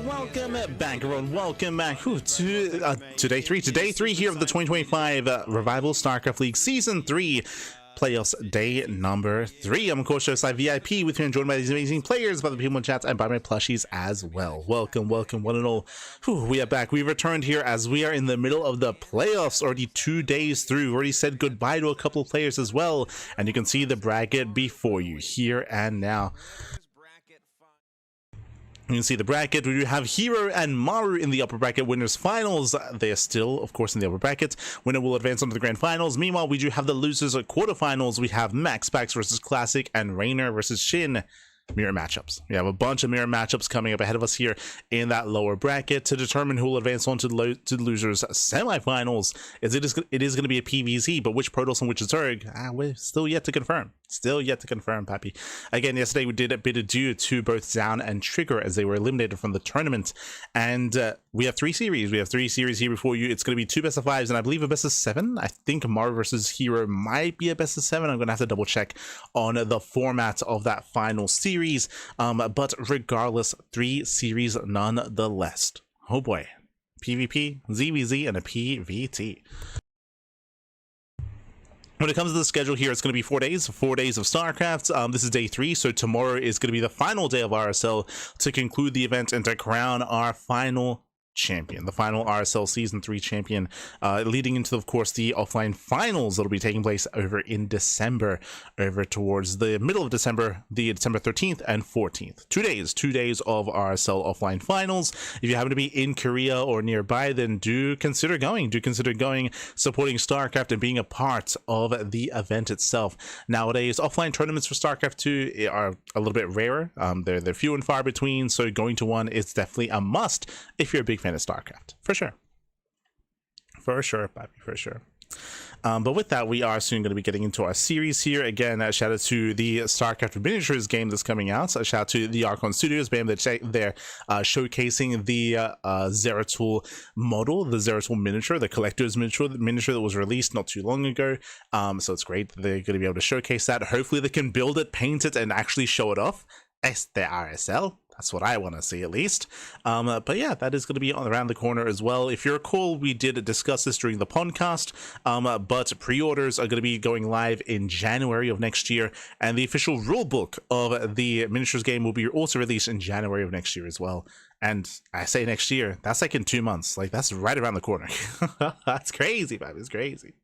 welcome back, everyone. Welcome back to day three here of the 2025 Revival StarCraft League Season 3 Playoffs Day number 3. I'm of course Side VIP with you, and joined by these amazing players, by the people in chat, and by my plushies as well. Welcome, one and all. We are back. We returned here as we are in the middle of the playoffs, already 2 days through. We've already said goodbye to a couple of players as well, and you can see the bracket before you here and now. You can see the bracket. We do have herO and Maru in the upper bracket winners finals. They are still, of course, in the upper bracket. Winner will advance on to the grand finals. Meanwhile, we do have the losers at quarterfinals. We have MaxPax versus Classic and Reynor versus Shin. Mirror matchups. We have a bunch of mirror matchups coming up ahead of us here in that lower bracket to determine who will advance on to the losers semifinals. It is going to be a PvZ, but which Protoss and which Zerg, we're still yet to confirm. Still yet to confirm, Pappy. Again, yesterday we did a bit adieu to both Down and Trigger as they were eliminated from the tournament. And we have 3 series. We have 3 series here before you. It's going to be 2 best of 5s and I believe a best of 7. I think Maru versus herO might be a best of 7. I'm going to have to double check on the format of that final series. But regardless, 3 series nonetheless. Oh boy. PvP, ZVZ, and a PvT. When it comes to the schedule here, it's going to be 4 days of StarCraft. This is day 3, so tomorrow is going to be the final day of RSL to conclude the event and to crown our final champion, the final RSL Season 3 champion, leading into, of course, the offline finals that'll be taking place over in December, over towards the middle of December, the December 13th and 14th. 2 days of RSL offline finals. If you happen to be in Korea or nearby, then do consider going, supporting StarCraft and being a part of the event itself. Nowadays, offline tournaments for StarCraft 2 are a little bit rarer. They're few and far between, so going to one is definitely a must if you're a big fan of StarCraft, for sure, Pappy, for sure. But with that, we are soon going to be getting into our series here. Again, shout out to the StarCraft Miniatures game that's coming out. Shout out to the Archon Studios, bam, they're showcasing the Zeratul model, the Zeratul miniature, the collector's miniature that was released not too long ago. So it's great that they're going to be able to showcase that. Hopefully they can build it, paint it, and actually show it off. It's the RSL. That's what I want to see, at least. But yeah, that is going to be around the corner as well. If you recall, we did discuss this during the podcast, but pre-orders are going to be going live in January of next year, and the official rulebook of the miniatures game will be also released in January of next year as well. And I say next year, that's like in 2 months. Like, that's right around the corner. That's crazy, man. It's crazy.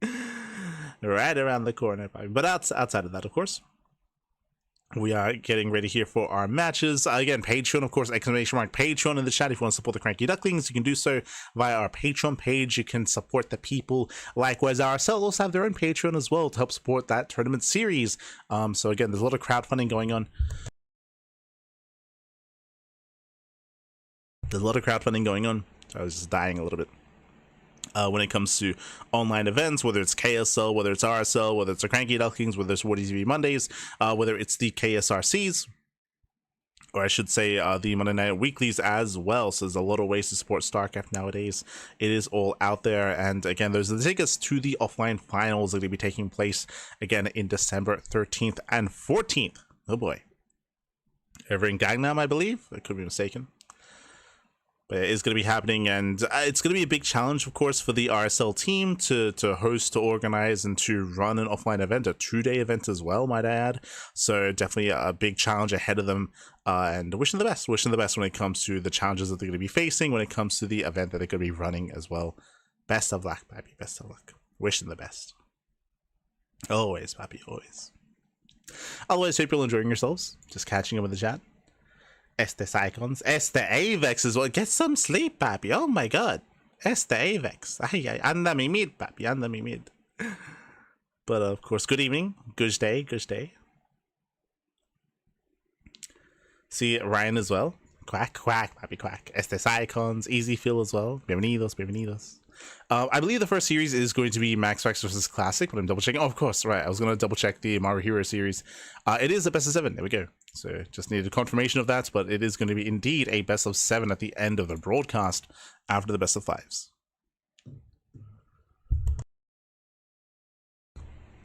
Right around the corner, but outside of that, of course, we are getting ready here for our matches. Again, Patreon, of course, ! Patreon in the chat. If you want to support the CranKy Ducklings, you can do so via our Patreon page. You can support the people. Likewise, RSL also have their own Patreon as well to help support that tournament series. So again, there's a lot of crowdfunding going on. I was just dying a little bit. When it comes to online events, whether it's KSL, whether it's RSL, whether it's the CranKy Ducklings, whether it's WhatTV Mondays, whether it's the KSRCs, or I should say the Monday Night Weeklies as well. So there's a lot of ways to support StarCraft nowadays. It is all out there. And again, those take us to the offline finals that are going to be taking place again in December 13th and 14th. Oh boy. Over in Gangnam, I believe. I could be mistaken. But it is going to be happening, and it's going to be a big challenge, of course, for the RSL team to host, to organize, and to run an offline event, a 2-day event as well, might I add. So definitely a big challenge ahead of them, and wishing the best when it comes to the challenges that they're going to be facing, when it comes to the event that they're going to be running as well. Best of luck, Pappy, best of luck. Wishing the best. Always, Pappy, always. Otherwise, hope you're enjoying yourselves, just catching up with the chat. Estes Icons, Este Avex as well. Get some sleep, Pappy. Oh my god. Este Avex. Ay, anda mi mid, Pappy. Anda mi mid. But of course, good evening. Good day. See Ryan as well. Quack, Pappy, quack. Estes Icons, Easy Feel as well. Bienvenidos. I believe the first series is going to be MaxPax versus Classic, but I'm double checking. Oh, of course, right. I was going to double check the Maru herO series. It is a best of 7. There we go. So just needed a confirmation of that, but it is going to be indeed a best of 7 at the end of the broadcast after the best of 5s.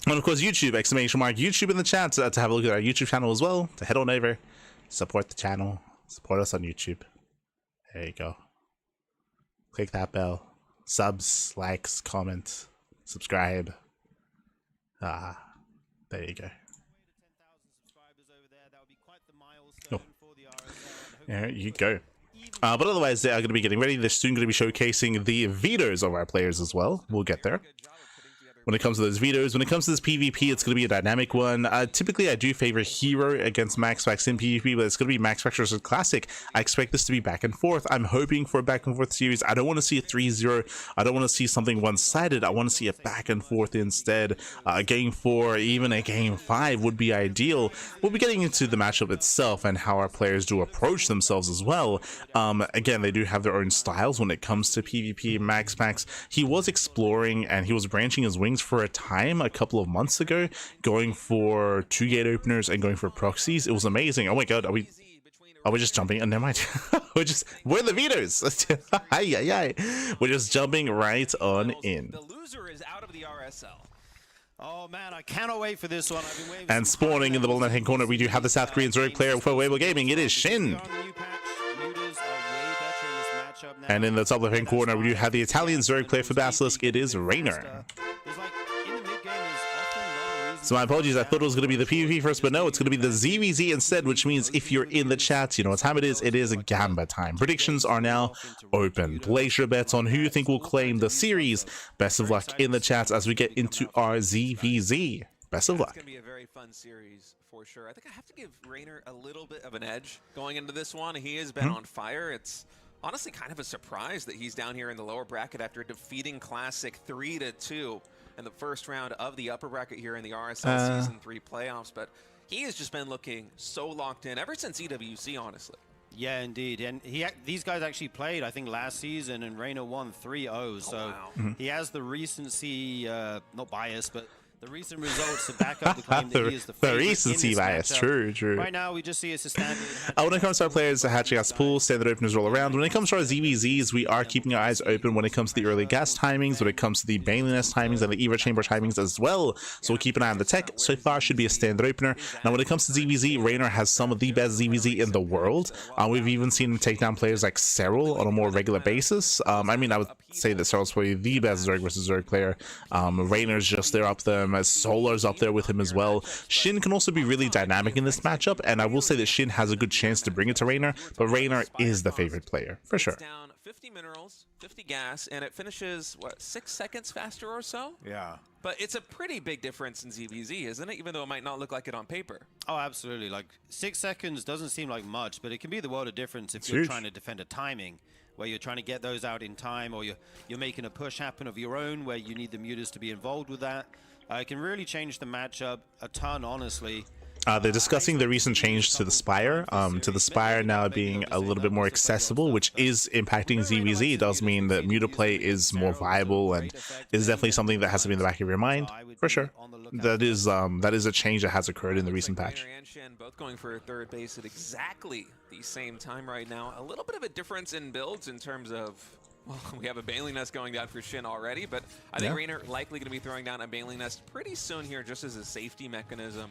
And of course, YouTube, ! YouTube in the chat to have a look at our YouTube channel as well, to head on over, support the channel, support us on YouTube. There you go. Click that bell. Subs, likes, comment, subscribe. There you go. Oh. There you go. But otherwise, they are going to be getting ready. They're soon going to be showcasing the vetoes of our players as well. We'll get there. When it comes to those vetoes, when it comes to this PvP, it's going to be a dynamic one. Typically, I do favor herO against MaxFax in PvP, but it's going to be MaxFax versus Classic. I expect this to be back and forth. I'm hoping for a back and forth series. I don't want to see a 3-0. I don't want to see something one-sided. I want to see a back and forth instead. A game 4, even a game 5 would be ideal. We'll be getting into the matchup itself and how our players do approach themselves as well. Again, they do have their own styles when it comes to PvP. MaxFax, he was exploring and he was branching his wings for a time a couple of months ago, going for 2 gate openers and going for proxies. It was amazing. Oh my god, are we just jumping? And never mind. We're the vetoes. We're just jumping right on in. The loser is out of the RSL. Oh man, I cannot wait for this one. I've been waiting. And spawning in the bottom left hand corner, we do have the South Korean Zerg player for Weibo Gaming. It is Shin. And in the top left hand corner, we do have the Italian Zerg player for Basilisk. It is Reynor. So my apologies, I thought it was going to be the PvP first, but no, it's going to be the ZVZ instead, which means if you're in the chat, you know what time it is. It is a Gamba time. Predictions are now open. Place your bets on who you think will claim the series. Best of luck in the chat as we get into our ZVZ. Best of luck. It's going to be a very fun series for sure. I think I have to give Reynor a little bit of an edge going into this one. He has been on fire. It's honestly kind of a surprise that he's down here in the lower bracket after defeating Classic 3-2 in the first round of the upper bracket here in the RSL Season 3 playoffs. But he has just been looking so locked in ever since EWC, honestly. Yeah, indeed. And these guys actually played, I think, last season, and Reynor won 3-0. So he has the recency, not bias, but the recent results to back up the claim that he is the favorite. The recency bias, true. Right now, we just see it's a standard. When it comes to our players, the hatching gas pool, standard openers roll around. When it comes to our ZVZs, we are keeping our eyes open when it comes to the early gas timings, when it comes to the Baneling Nest timings, and the Evo Chamber timings as well. So we'll keep an eye on the tech. So far, should be a standard opener. Now, when it comes to ZVZ, Reynor has some of the best ZVZ in the world. We've even seen him take down players like herO on a more regular basis. I mean, I would say that herO's probably the best Zerg versus Zerg player. Reynor's just there up there, as Solar's up there with him as well. Shin can also be really dynamic in this matchup, and I will say that Shin has a good chance to bring it to Reynor, but Reynor is the favorite player, for sure. Down 50 minerals, 50 gas, and it finishes, what, 6 seconds faster or so? Yeah. But it's a pretty big difference in ZVZ, isn't it? Even though it might not look like it on paper. Oh, absolutely. Like, 6 seconds doesn't seem like much, but it can be the world of difference if you're trying to defend a timing, where you're trying to get those out in time, or you're making a push happen of your own, where you need the mutas to be involved with that. It can really change the matchup a ton, honestly. They're discussing the recent change to the Spire now being a little bit more accessible, which is impacting ZVZ. It does mean that muta play is more viable and is definitely something that has to be in the back of your mind, for sure. That is a change that has occurred in the recent patch. Both going for third base at exactly the same time right now. A little bit of a difference in builds in terms of, well, we have a Baneling Nest going down for Shin already, but I think Reynor likely going to be throwing down a Baneling Nest pretty soon here just as a safety mechanism.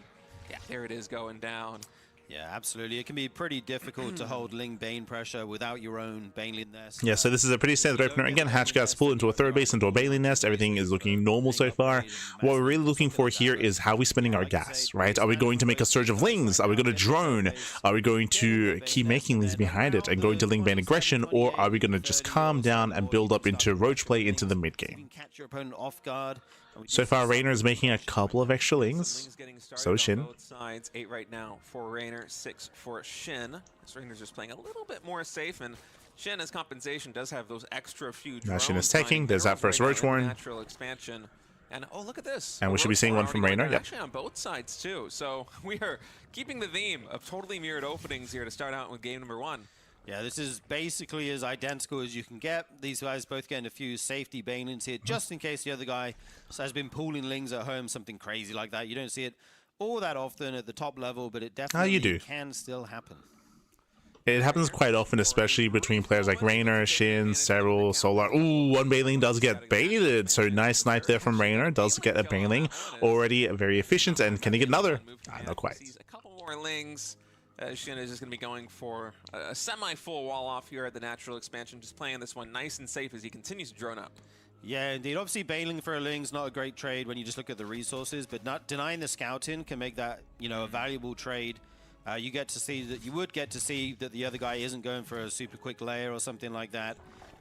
Yeah, there it is going down. Yeah, absolutely. It can be pretty difficult to hold Ling Bane pressure without your own Baneling Nest. Yeah, so this is a pretty standard opener. Again, hatch gas full into a third base, into a Baneling Nest. Everything is looking normal so far. What we're really looking for here is how we're spending our gas, right? Are we going to make a surge of Lings? Are we going to drone? Are we going to keep making Lings behind it and going to Ling Bane aggression? Or are we going to just calm down and build up into Roach play into the mid game? Catch your opponent off guard. So far, Reynor is making a couple of extra Lings. So is Shin. Both sides, 8 right now for Reynor, 6 for Shin. As Reynor's just playing a little bit more safe, and Shin, as compensation, does have those extra few drones. Now Shin is taking. There's that first Roach Warren. Natural expansion. And oh, look at this. And we should be seeing one from Reynor. Yep. Actually on both sides, too. So we are keeping the theme of totally mirrored openings here to start out with game number 1. Yeah, this is basically as identical as you can get. These guys both getting a few safety banelings here, just in case the other guy has been pooling Lings at home, something crazy like that. You don't see it all that often at the top level, but it definitely can still happen. It happens quite often, especially between players like Reynor, Shin, herO, Solar. Ooh, one Baneling does get baited. So nice snipe there from Reynor. Does get a Baneling. Already very efficient. And can he get another? Not quite. A couple more Lings. Shin is just going to be going for a semi-full wall off here at the natural expansion, just playing this one nice and safe as he continues to drone up. Yeah, indeed. Obviously, bailing for a Ling's not a great trade when you just look at the resources, but not denying the scouting can make that, you know, a valuable trade. You get to see that, you would get to see that the other guy isn't going for a super quick layer or something like that.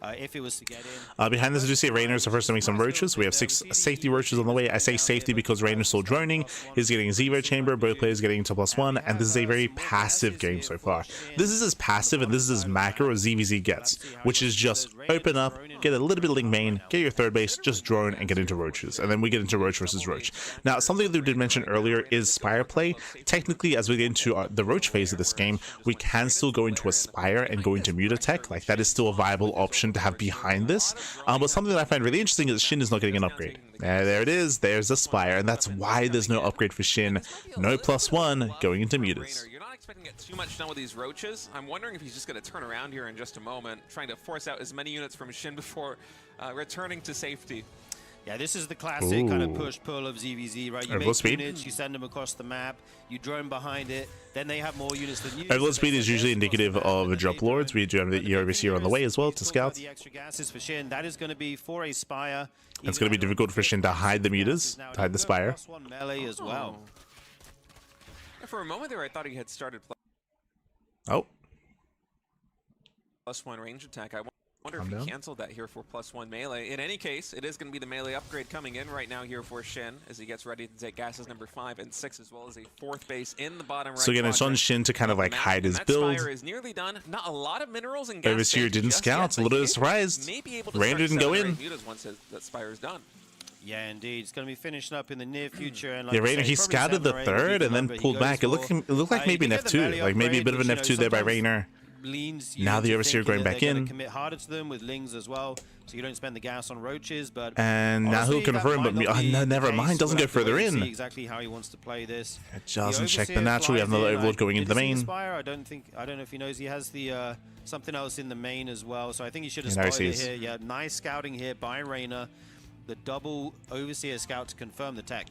If it was to get in. Behind this, I do see Reynor is the first to make some roaches. We have 6 safety roaches on the way. I say safety because Reynor's still droning. He's getting a Zero Chamber. Both players getting into +1, and this is a very passive game so far. This is as passive and this is as macro as ZVZ gets, which is just open up, get a little bit of Link main, get your third base, just drone and get into roaches. And then we get into roach versus roach. Now, something that we did mention earlier is Spire play. Technically, as we get into the roach phase of this game, we can still go into a Spire and go into Mutatech. Like, that is still a viable option to have behind this, but something that I find really interesting is Shin is not getting an upgrade. There it is, there's a Spire, and that's why there's no upgrade for Shin. No +1 going into mutas. You're not expecting to get too much done with these roaches. I'm wondering if he's just going to turn around here in just a moment, trying to force out as many units from Shin before returning to safety. Yeah, this is the classic kind of push-pull of ZVZ, right? You make speed. units, you send them across the map, you drone behind it, then they have more units than you. Overload speed is usually indicative of drop lords. We do have the overseer on the way as well to scout. The extra gases for Shin, that is going to be for a Spire. It's going to be difficult for Shin to hide the mutas, to hide the Spire. +1 melee as well. For a moment there, I thought he had started Oh. +1 range attack. I wonder if he canceled that here for +1 melee. In any case, it is going to be the melee upgrade coming in right now here for Shin as he gets ready to take gases number 5 and 6, as well as a 4th base in the bottom right. So again, it's on Shin to kind of like hide his build. Spire is nearly done. Not a lot of minerals and gas. Overseer didn't scout. A little bit surprised. Reynor didn't go in. Once that Spire is done. Yeah, indeed. It's going to be finishing up in the near future. And yeah, Reynor, he scouted the 3rd and then pulled back. It looked like maybe an F2, like maybe a bit of an F2 there by Reynor. Now the overseer going back in. Commit harder to them with Lings as well, so you don't spend the gas on roaches. But and now he'll confirm, but no, never mind. Doesn't go further in. Exactly how he wants to play this. It doesn't check the natural. We have another overload going into the main. I don't know if he knows he has the something else in the main as well. So I think he should have spotted it here. Yeah, nice scouting here by Reynor. The double overseer scout to confirm the tech.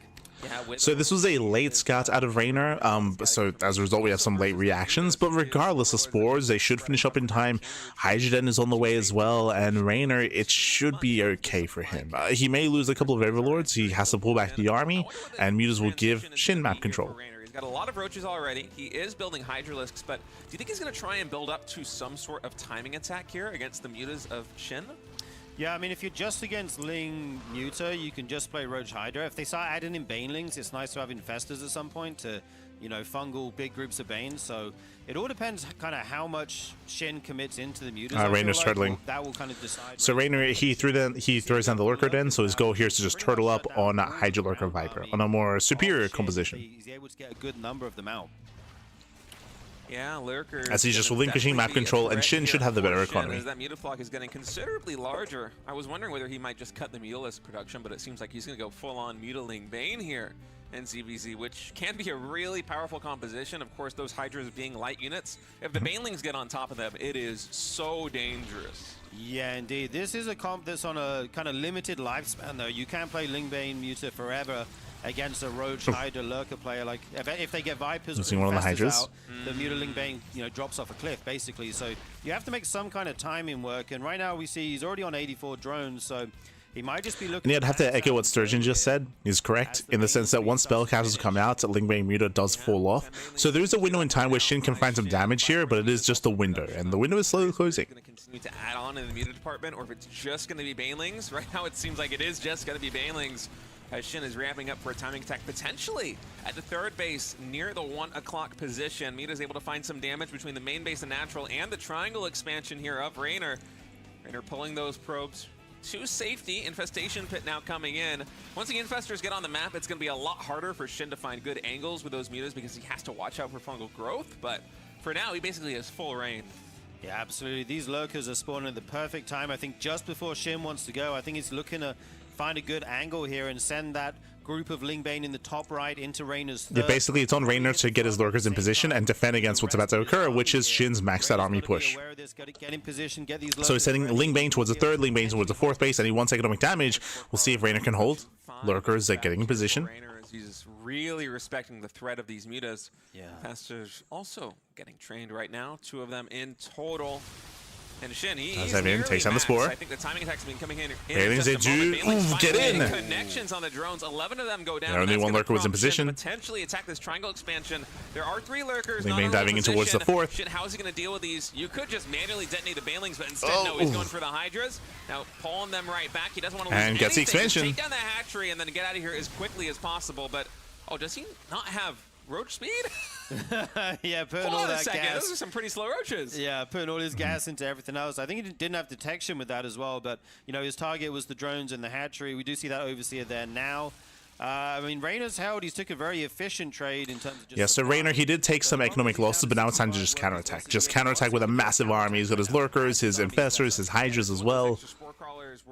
So this was a late scout out of Reynor, so as a result we have some late reactions, but regardless of spores, they should finish up in time. Hydrogen is on the way as well, and Reynor, it should be okay for him. He may lose a couple of overlords, he has to pull back the army, and mutas will give Shin map control. He's got a lot of roaches already, he is building Hydralisks, but do you think he's going to try and build up to some sort of timing attack here against the mutas of Shin? Yeah, I mean, if you're just against Ling Muta, you can just play Roach Hydra. If they start adding in Banelings, it's nice to have Infestors at some point to, you know, fungal big groups of Banes. So it all depends kind of how much Shin commits into the Mutas. Reynor's turtling. That will kind of decide. So Reynor, he throws down the Lurker Den, so his goal here is to just turtle up on Hydra Lurker Viper, on a more superior composition. He's able to get a good number of them out. Yeah, Lurker. As he's just relinquishing map control, and Shin should have the better economy. That Mutaflock is getting considerably larger. I was wondering whether he might just cut the Mutalisk production, but it seems like he's going to go full-on Mutaling Bane here in ZVZ, which can be a really powerful composition. Of course, those Hydras being light units. If the Banelings get on top of them, it is so dangerous. Yeah, indeed. This is a comp that's on a kind of limited lifespan, though. You can't play Lingbane Muta forever against a Roach Hydra Lurker player. Like, if they get Vipers or one of the Hydras out, the Mutaling Bane, you know, drops off a cliff, basically. So you have to make some kind of timing work. And right now we see he's already on 84 drones, so he might just be looking. And I'd have to echo what Sturgeon just said. He's correct in the sense that once spellcasters come out, Lingbane Muta does fall off. So there is a window in time where Shin can find some damage here, but it is just a window, and the window is slowly closing. Going to continue to add on in the Muta department, or if it's just going to be Banelings. Right now it seems like it is just going to be Banelings. As Shin is ramping up for a timing attack, potentially at the 3rd base near the 1 o'clock position. Muta's able to find some damage between the main base and natural and the triangle expansion here of Reynor. Reynor pulling those probes to safety. Infestation pit now coming in. Once the infestors get on the map, it's going to be a lot harder for Shin to find good angles with those Mutas because he has to watch out for fungal growth. But for now, he basically has full reign. Yeah, absolutely. These lurkers are spawning at the perfect time. I think just before Shin wants to go, I think he's looking to find a good angle here and send that group of Lingbane in the top right into Reynor's third. Yeah, basically it's on Reynor to get his lurkers in position and defend against what's about to occur, which is Shin's maxed out army push. So he's sending Lingbane towards the 3rd, Lingbane towards the 4th base, and he wants economic damage. We'll see if Reynor can hold. Lurkers are getting in position. He's really respecting the threat of these mutas. Yeah. Pastors also getting trained right now. 2 of them in total. And Shin, he's takes down the spore. I think the timing attacks have been coming in. Bailings, they do. Ooh, get in. Connections on the drones. 11 of them go down. Only one lurker was in position. Potentially attack this triangle expansion. There are 3 lurkers. Main diving in towards the 4th. Shin, how is he going to deal with these? You could just manually detonate the Bailings, but instead, no, he's going for the Hydras. Now pulling them right back. He doesn't want to lose and gets the expansion. Take down the hatchery and then get out of here as quickly as possible. But does he not have roach speed? Yeah, putting all that gas. Those are some pretty slow roaches. Yeah, putting all his gas into everything else. I think he didn't have detection with that as well, but his target was the drones and the hatchery. We do see that Overseer there now. I mean, Reynor's held. He's took a very efficient trade in terms of just... Yeah, so Reynor, he did take some economic losses, but now it's time to just counterattack. Just counterattack with a massive army. He's got his lurkers, his infestors, his hydras as well.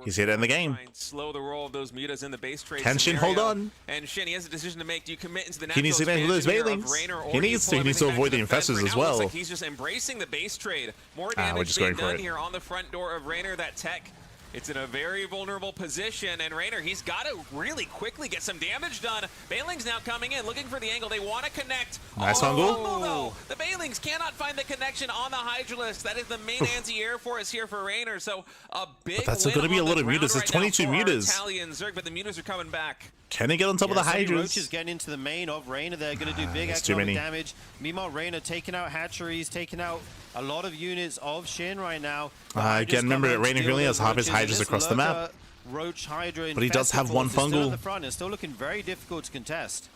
He's here to end the game. Slow the roll of those mutas in the base trade. Can Shin hold on? And Shin, he has a decision to make. Do you commit into the natural He needs to connect with those Bailings. He needs to avoid the infestors as well. He's just embracing the base trade. More damage being done here on the front door of Reynor. That tech, it's in a very vulnerable position, and Reynor, he's got to really quickly get some damage done. Bailings now coming in, looking for the angle. They want to connect. Nice fungal. Though. The Bailings cannot find the connection on the Hydralisk. That is the main anti-air force here for Reynor, so a big But that's going to be a lot of mutas. There's 22 mutas. Italian Zerg, but the mutas are coming back. Can they get on top of the Hydras? Roaches getting into the main of Reynor. They're going to do big economic damage. Meanwhile, Reynor taking out hatcheries, taking out a lot of units of Shin right now. Again, remember that Reynor only has half his Hydras across the map. Roach Hydra, but he does have one fungal. In the front. It's still looking very difficult to contest.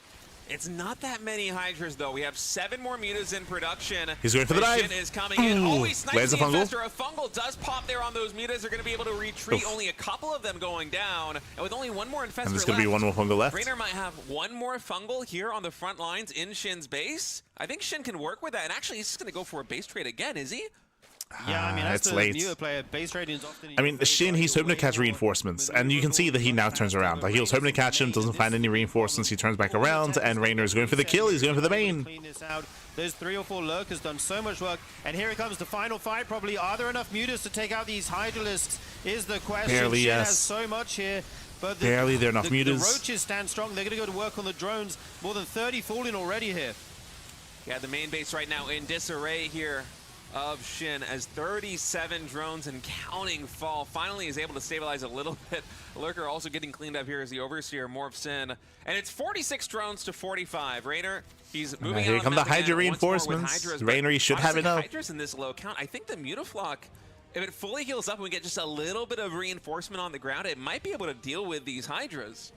It's not that many Hydras, though. We have 7 more mutas in production. He's going for the dive. Is coming in. Oh, he snipes the fungal. infestor. A fungal does pop there on those mutas. They're going to be able to retreat. Only a couple of them going down. And with only 1 more infestor and there's going to be 1 more fungal left. Reynor might have 1 more fungal here on the front lines in Shin's base. I think Shin can work with that. And actually, he's just going to go for a base trade again, is he? Yeah, I mean, that's it's the late. newer player. Base rating is often... I mean, Shin, he's hoping to catch reinforcements, and you can see that he now turns around. Like, he was hoping to catch him, doesn't find any reinforcements, he turns back around, and Reynor is going for the kill, he's going for the main. Clean this out. There's 3 or 4 lurkers done so much work, and here it comes, the final fight probably. Are there enough mutas to take out these Hydralisks is the question. Barely, Shin yes. has so much here. But barely, there are enough mutas. The roaches stand strong. They're going to go to work on the drones. More than 30 falling already here. Yeah, the main base right now in disarray here of Shin as 37 drones and counting fall. Finally is able to stabilize a little bit. Lurker also getting cleaned up here as the Overseer morphs in. And it's 46 drones to 45. Reynor, he's moving here out come the Hydra reinforcements. Reynor, you should have enough. Hydras in this low count. I think the Mutaflock, if it fully heals up and we get just a little bit of reinforcement on the ground, it might be able to deal with these Hydras.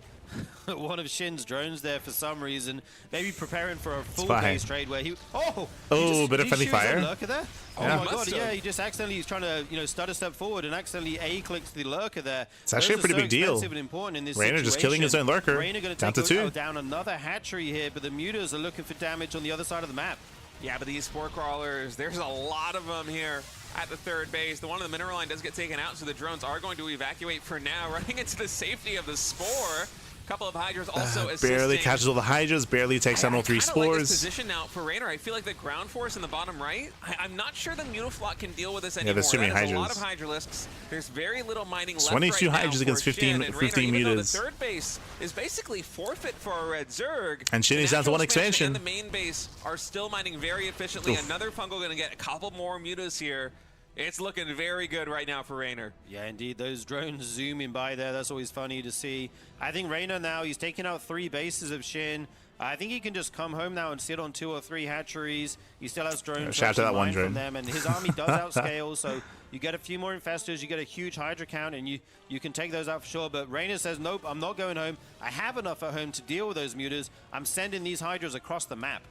One of Shin's drones there for some reason, maybe preparing for a full base trade where he... bit of friendly fire. Lurker there? Yeah. Oh my god, yeah, he just accidentally, he's trying to, stutter step forward and accidentally A-clicks the lurker there. It's actually a pretty big deal. Reynor just killing his own lurker. Reynor going to take down another hatchery here, but the mutas are looking for damage on the other side of the map. Yeah, but these spore crawlers, there's a lot of them here at the third base. The one on the mineral line does get taken out, so the drones are going to evacuate for now, running into the safety of the spore. Couple of Hydras also assisting. Barely catches all the Hydras, barely takes down all 3 spores. Like this position now for Reynor. I feel like the ground force in the bottom right, I'm not sure the Mutaflock can deal with this anymore. Yeah, there's too many Hydras. A lot of Hydralisks. There's very little mining left 22 right Hydras now against 15 Reynor, mutas. The third base is basically forfeit for a red Zerg. And Shin is down to 1 expansion. And the main base are still mining very efficiently. Oof. Another fungal going to get a couple more mutas here. It's looking very good right now for Reynor. Yeah, indeed. Those drones zooming by there, that's always funny to see. I think Reynor now, he's taking out 3 bases of Shin. I think he can just come home now and sit on 2 or 3 hatcheries. He still has drones. Shout out to that one drone. From them, and his army does outscale, so you get a few more infestors, you get a huge Hydra count, and you can take those out for sure. But Reynor says, nope, I'm not going home. I have enough at home to deal with those mutas. I'm sending these Hydras across the map.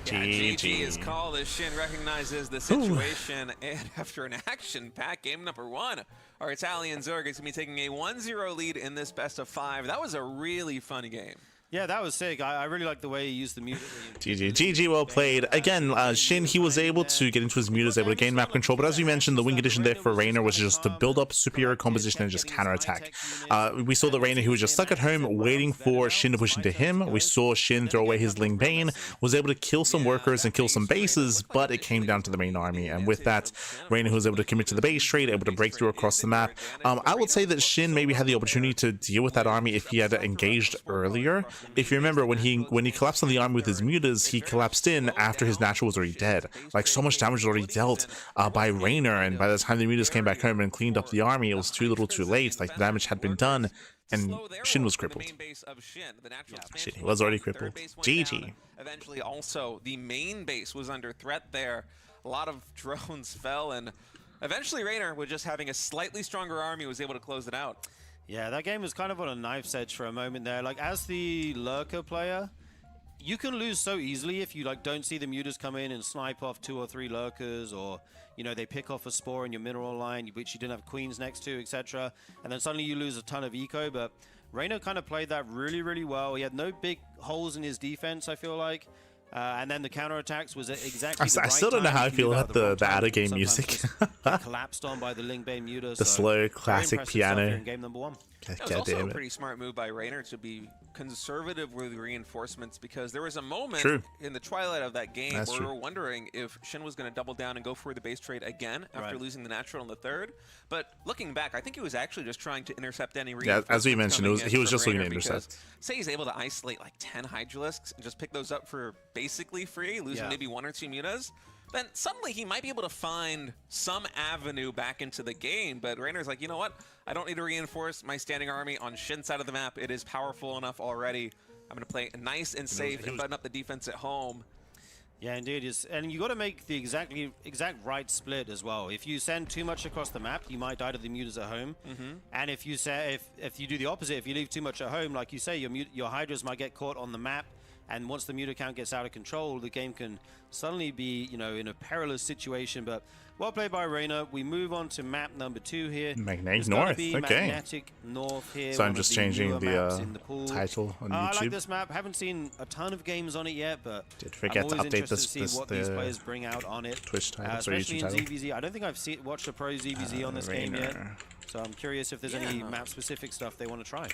Yeah, GG is called as Shin recognizes the situation. And after an action-packed game number 1, our Italian Zerg is going to be taking a 1-0 lead in this best of 5. That was a really fun game. Yeah, that was sick. I really like the way he used the mutas. GG, well played. Again, Shin, he was able to get into his mutas, able to gain map control, but as we mentioned, the wing condition there for Reynor was just to build up superior composition and just counterattack. We saw the Reynor who was just stuck at home waiting for Shin to push into him. We saw Shin throw away his Ling Bane, was able to kill some workers and kill some bases, but it came down to the main army, and with that, Reynor was able to commit to the base trade, able to break through across the map. I would say that Shin maybe had the opportunity to deal with that army if he had engaged earlier. if you remember, when he collapsed on the army with his mutas, he collapsed in after his natural was already dead. Like, so much damage was already dealt by Reynor, and by the time the mutas came back home and cleaned up the army, it was too little too late. Like, the damage had been done, and Shin was crippled. Shit, he was already crippled. GG. Eventually, also, the main base was under threat there. A lot of drones fell, and eventually Reynor, with just having a slightly stronger army, was able to close it out. Yeah, that game was kind of on a knife's edge for a moment there. Like, as the lurker player, you can lose so easily if you like don't see the mutas come in and snipe off 2 or 3 lurkers, or you know, they pick off a spore in your mineral line which you didn't have queens next to, etc. And then suddenly you lose a ton of eco. But Reynor kind of played that really well. He had no big holes in his defense, I feel like. And then the counterattacks was exactly the right I still don't know how I feel about the out of game music. Collapsed on by the Lingbane muta. The slow classic piano. In game number 1. It was also a pretty smart move by Reynor to be conservative with reinforcements, because there was a moment in the twilight of that game where we were wondering if Shin was going to double down and go for the base trade again after losing the natural in the 3rd. But looking back, I think he was actually just trying to intercept any reinforcements. Yeah, as we mentioned, he was just looking to intercept. Say he's able to isolate like 10 Hydralisks and just pick those up for basically free, losing maybe 1 or 2 mutas, then suddenly he might be able to find some avenue back into the game. But Reynor's like, you know what? I don't need to reinforce my standing army on Shin's side of the map. It is powerful enough already. I'm going to play nice and safe and button up the defense at home. Yeah, indeed. And you got to make the exact right split as well. If you send too much across the map, you might die to the mutas at home. And if you say if you do the opposite, if you leave too much at home, like you say, your hydras might get caught on the map. And once the muta count gets out of control, the game can suddenly be, you know, in a perilous situation. But well played by Reynor. We move on to map number 2 here. Magnetic North. Okay. Magnetic North here. So I'm just changing the title on YouTube. I like this map. Haven't seen a ton of games on it yet, but did forget to update this. To see what these players bring out on it. Twitch title, especially in ZVZ. I don't think I've watched a pro ZVZ on this game yet. So I'm curious if there's any map-specific stuff they want to try.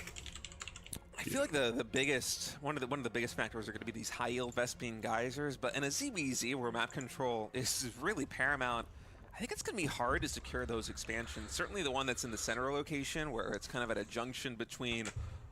I feel like the biggest one of the biggest factors are going to be these high yield Vespene geysers, but in a ZVZ where map control is really paramount, I think it's going to be hard to secure those expansions. Certainly the one that's in the center location, where it's kind of at a junction between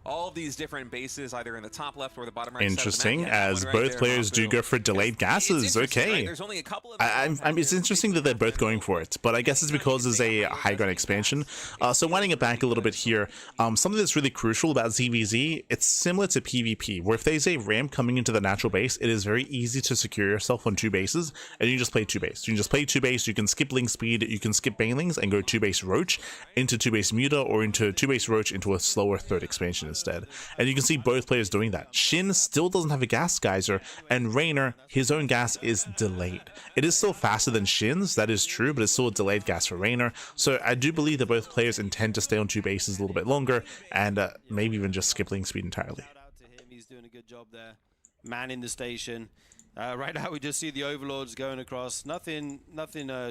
all of these different bases, either in the top left or the bottom right. Interesting, as both players do go for delayed gases. Okay, right? There's only a couple of it's interesting that they're both going for it, but I guess it's because it's a high ground expansion. So winding it back a little bit here, something that's really crucial about ZVZ, it's similar to PvP, where if there's a ramp coming into the natural base, it is very easy to secure yourself on 2 bases, and you just play 2 base. You can just play 2 base. You can skip link speed, you can skip banelings, and go 2 base roach into 2 base muta, or into 2 base roach into a slower 3rd expansion instead. And you can see both players doing that. Shin still doesn't have a gas geyser, and Reynor, his own gas is delayed. It is still faster than Shin's, that is true, but it's still a delayed gas for Reynor. So I do believe that both players intend to stay on 2 bases a little bit longer, and maybe even just skip link speed entirely. Shout out to him. He's doing a good job there. Man in the station. Right now we just see the overlords going across. Nothing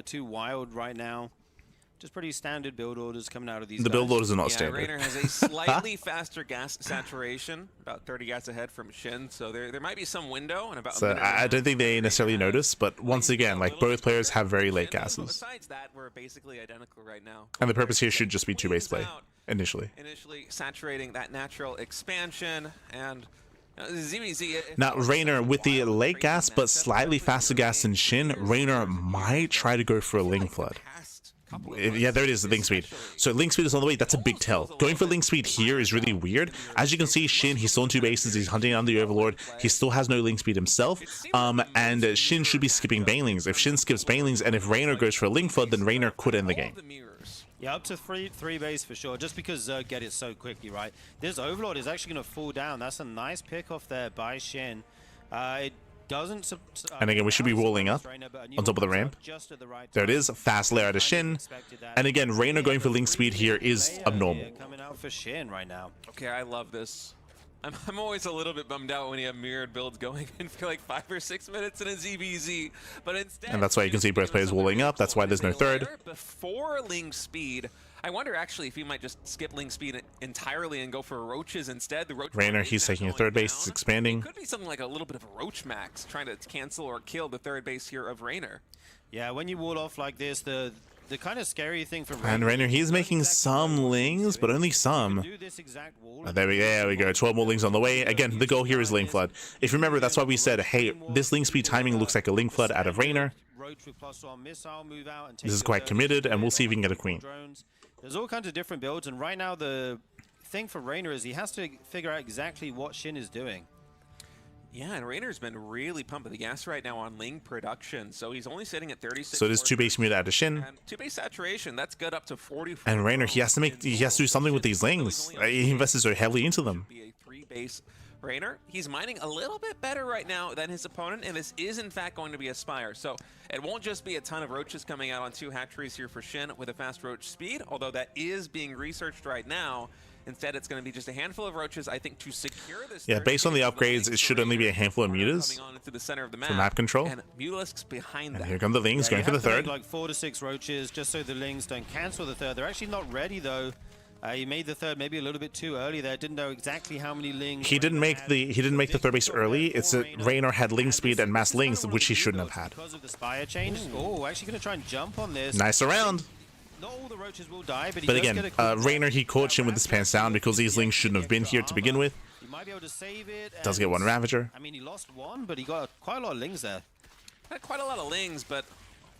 too wild right now. Just pretty standard build orders coming out of these. The build orders are not yeah, standard. Reynor has a slightly faster gas saturation, about 30 gas ahead from Shin, so there might be some window. And about so I don't think they necessarily notice, but once again, like, both players have very late gases. Besides that, we're basically identical right now. And the purpose here should just be 2 base play initially. Initially saturating that natural expansion, and ZVZ. Now, Reynor with the late gas but slightly faster gas than Shin, Reynor might try to go for a Link Flood. Yeah, there it is, the link speed. So link speed is on the way. That's a big tell. Going for link speed here is really weird. As you can see, Shin, he's still on 2 bases. He's hunting down the Overlord. He still has no link speed himself. And Shin should be skipping banelings. If Shin skips banelings and if Reynor goes for a link flood, then Reynor could end the game. Yeah, up to three base for sure. Just because get it so quickly, right? This Overlord is actually going to fall down. That's a nice pick off there by Shin. It doesn't. And again, we should be rolling up on top of the ramp. There it is, fast layer to Shin. And again, Reynor going for link speed here is abnormal. Coming out for Shin right now. Okay, I love this. I'm always a little bit bummed out when you have mirrored builds going in for like 5 or 6 minutes in a ZVZ, but instead. And that's why you can see both players rolling up. That's why there's no 3rd. Before link speed, I wonder actually if he might just skip link speed entirely and go for roaches instead. The roach. Reynor, he's taking a 3rd base, it's expanding. It could be something like a little bit of a roach max, trying to cancel or kill the 3rd base here of Reynor. Yeah, when you wall off like this, the the kind of scary thing for And Reynor, he's making some lings, but only some. There we go. 12 more lings on the way. Again, the goal here is ling flood. If you remember, that's why we said, hey, this ling speed timing looks like a ling flood out of Reynor. This is quite committed, and we'll see if we can get a queen. There's all kinds of different builds, and right now the thing for Reynor is he has to figure out exactly what Shin is doing. Yeah, and Reynor's been really pumping the gas right now on ling production, so he's only sitting at 36. So there's 2 base mute out of Shin. And 2 base saturation, that's good up to 40. And Reynor, he has to do something with these lings. He invested so heavily into them. Be a 3-base Reynor. He's mining a little bit better right now than his opponent, and this is in fact going to be a Spire. So it won't just be a ton of roaches coming out on 2 hatcheries here for Shin with a fast roach speed, although that is being researched right now. Instead, it's going to be just a handful of roaches, I think, to secure this. Yeah, based on the upgrades, it should only be a handful of mutas for map control. And mutalisks behind that. And here come the lings going for the third. Like 4 to 6 roaches just so the lings don't cancel the third. They're actually not ready though. He made the third maybe a little bit too early there. Didn't know exactly how many lings. He didn't make the third base early. It's that Reynor had ling speed and mass lings, which he shouldn't have had. Because of the Spire change. Oh, actually going to try and jump on this. Nice around. Not all the roaches will die, but, Again, Reynor, he caught Shin with his pants down because these lings shouldn't have been here to begin with. He might be able to save it. Does get one Ravager. I mean, he lost one, but he got quite a lot of lings there. Had quite a lot of lings, but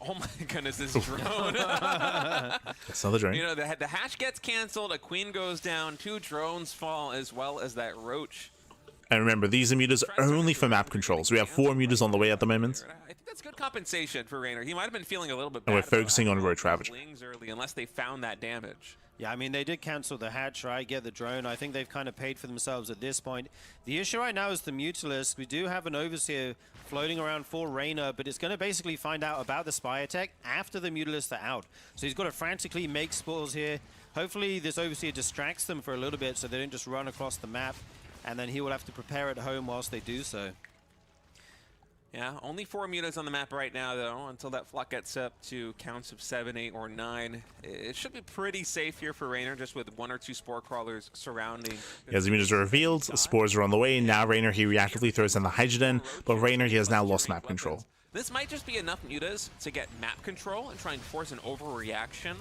oh my goodness, this drone. That's another drone. You know, the hatch gets canceled, a queen goes down, 2 drones fall, as well as that roach. And remember, these are mutas only for map controls. We have 4 mutas on the way at the moment. I think that's good compensation for Reynor. He might have been feeling a little bit bad. And we're focusing on roach Ravager. Lings early, unless they found that damage. Yeah, I mean, they did cancel the hatch, right? Get the drone. I think they've kind of paid for themselves at this point. The issue right now is the Mutalisk. We do have an Overseer floating around for Reynor, but it's going to basically find out about the Spire tech after the Mutalisks are out. So he's got to frantically make spores here. Hopefully this Overseer distracts them for a little bit so they don't just run across the map, and then he will have to prepare at home whilst they do so. Yeah, only 4 mutas on the map right now, though, until that flock gets up to counts of 7, 8, or 9. It should be pretty safe here for Reynor, just with 1 or 2 spore crawlers surrounding. As the mutas are revealed, spores are on the way. Now Reynor, he reactively throws in the Hydrogen, but Reynor, he has now lost map control. This might just be enough mutas to get map control and try and force an overreaction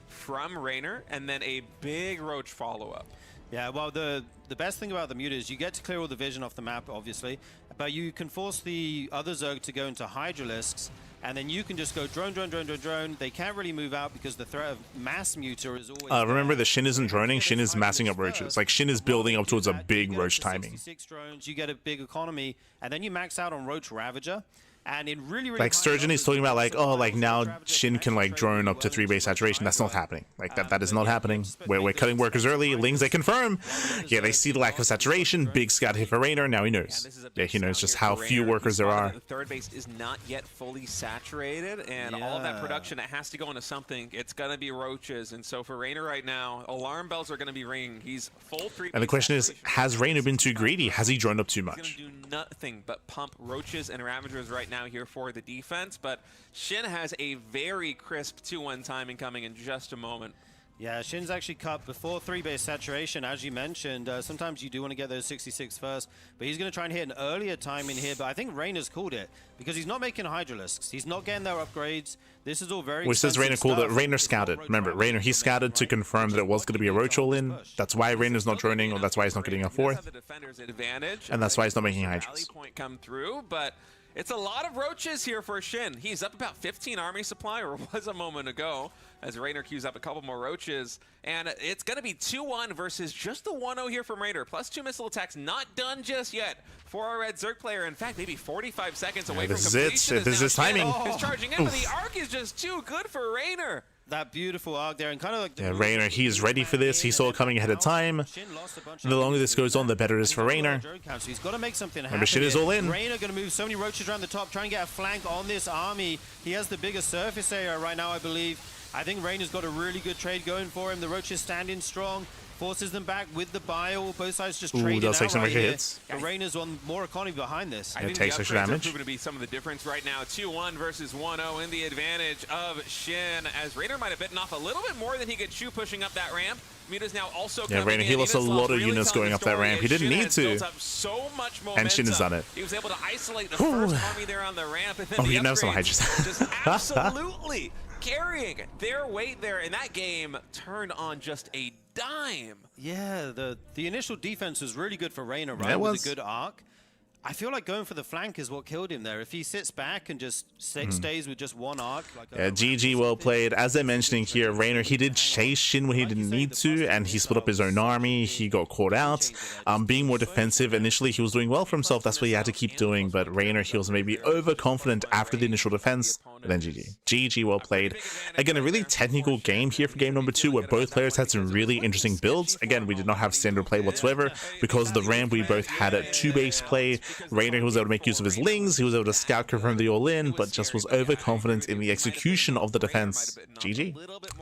from Reynor, and then a big roach follow-up. Yeah, well, the best thing about the muta is you get to clear all the vision off the map, obviously, but you can force the other Zerg to go into Hydralisks, and then you can just go drone, drone, drone, drone, drone. They can't really move out because the threat of mass muta is always remember that Shin isn't droning, Shin is massing up roaches. Like, Shin is building up towards a big roach timing. 66 drones, you get a big economy, and then you max out on Roach Ravager. And in really, like Sturgeon is talking about like, oh, like now Shin can like drone up to 3 base saturation. That's not happening. Like that is not happening. We're cutting workers early. Lings, they confirm. Yeah, they see the lack of saturation. Big scout hit for Reynor. Now he knows. Yeah, he knows just how few workers there are. The third base is not yet fully saturated, and all of that production, it has to go into something. It's gonna be roaches, and so for Reynor right now, alarm bells are gonna be ringing. He's full 3. And the question is, has Reynor been too greedy? Has he droned up too much? He's gonna do nothing but pump roaches and Ravagers right now here for the defense, but Shin has a very crisp 2-1 timing coming in just a moment. Yeah, Shin's actually cut before 3 base saturation, as you mentioned. Sometimes you do want to get those 66 first, but he's going to try and hit an earlier time in here, but I think Reynor's called it, because he's not making Hydralisks. He's not getting their upgrades. This is all very Which says Reynor called it. Reynor scouted. Remember, Reynor, he scouted to confirm that it was going to be a roach all-in. That's why Reynor's not droning, or that's why he's not getting a 4th. And that's why he's not making Hydras. Point come through, but it's a lot of roaches here for Shin. He's up about 15 army supply, or was a moment ago, as Reynor queues up a couple more roaches. And it's going to be 2-1 versus just the 1-0 here from Reynor. Plus 2 missile attacks, not done just yet for our red Zerg player. In fact, maybe 45 seconds away from completion. This is his timing. He's charging in, but the arc is just too good for Reynor. That beautiful arc there, and kind of like yeah, Reynor, he is ready for this. He saw it coming ahead of time. The longer this goes on, the better it is for Reynor. He's got to make something happen. Remember, Shin is all in. Reynor going to move so many roaches around the top, try and get a flank on this army. He has the biggest surface area right now, I believe. I think Reynor's got a really good trade going for him. The roaches standing strong. Forces them back with the bile. Both sides just trading does take some right extra hits. But Reynor's on more economy behind this. I think takes the extra damage. Proven to be some of the difference right now. 2-1 versus 1-0 in the advantage of Shin, as Reynor might have bitten off a little bit more than he could chew pushing up that ramp. Muta's now also Reynor, he lost a lot of units going up that ramp. He didn't need to. So much and Shin has done it. He was able to isolate the first army there on the ramp, and then he knows some Hydras. just absolutely carrying their weight there, and that game turned on just a dime. Yeah, the initial defense was really good for Reynor, right? Yeah, it was. With a good arc. I feel like going for the flank is what killed him there. If he sits back and just stays with just one arc. Like GG, well played. As I'm mentioning here, Reynor, he did chase Shin when he didn't need to, and he split up his own army. He got caught out. Being more defensive, initially he was doing well for himself. That's what he had to keep doing, but Reynor, he was maybe overconfident after the initial defense. But then GG. GG, well played. Again, a really technical game here for game number 2, where both players had some really interesting builds. Again, we did not have standard play whatsoever. Because of the ramp, we both had a 2-base play. Reynor was able to make use of his lings, he was able to scout confirm the all-in, but just was overconfident in the execution of the defense. GG.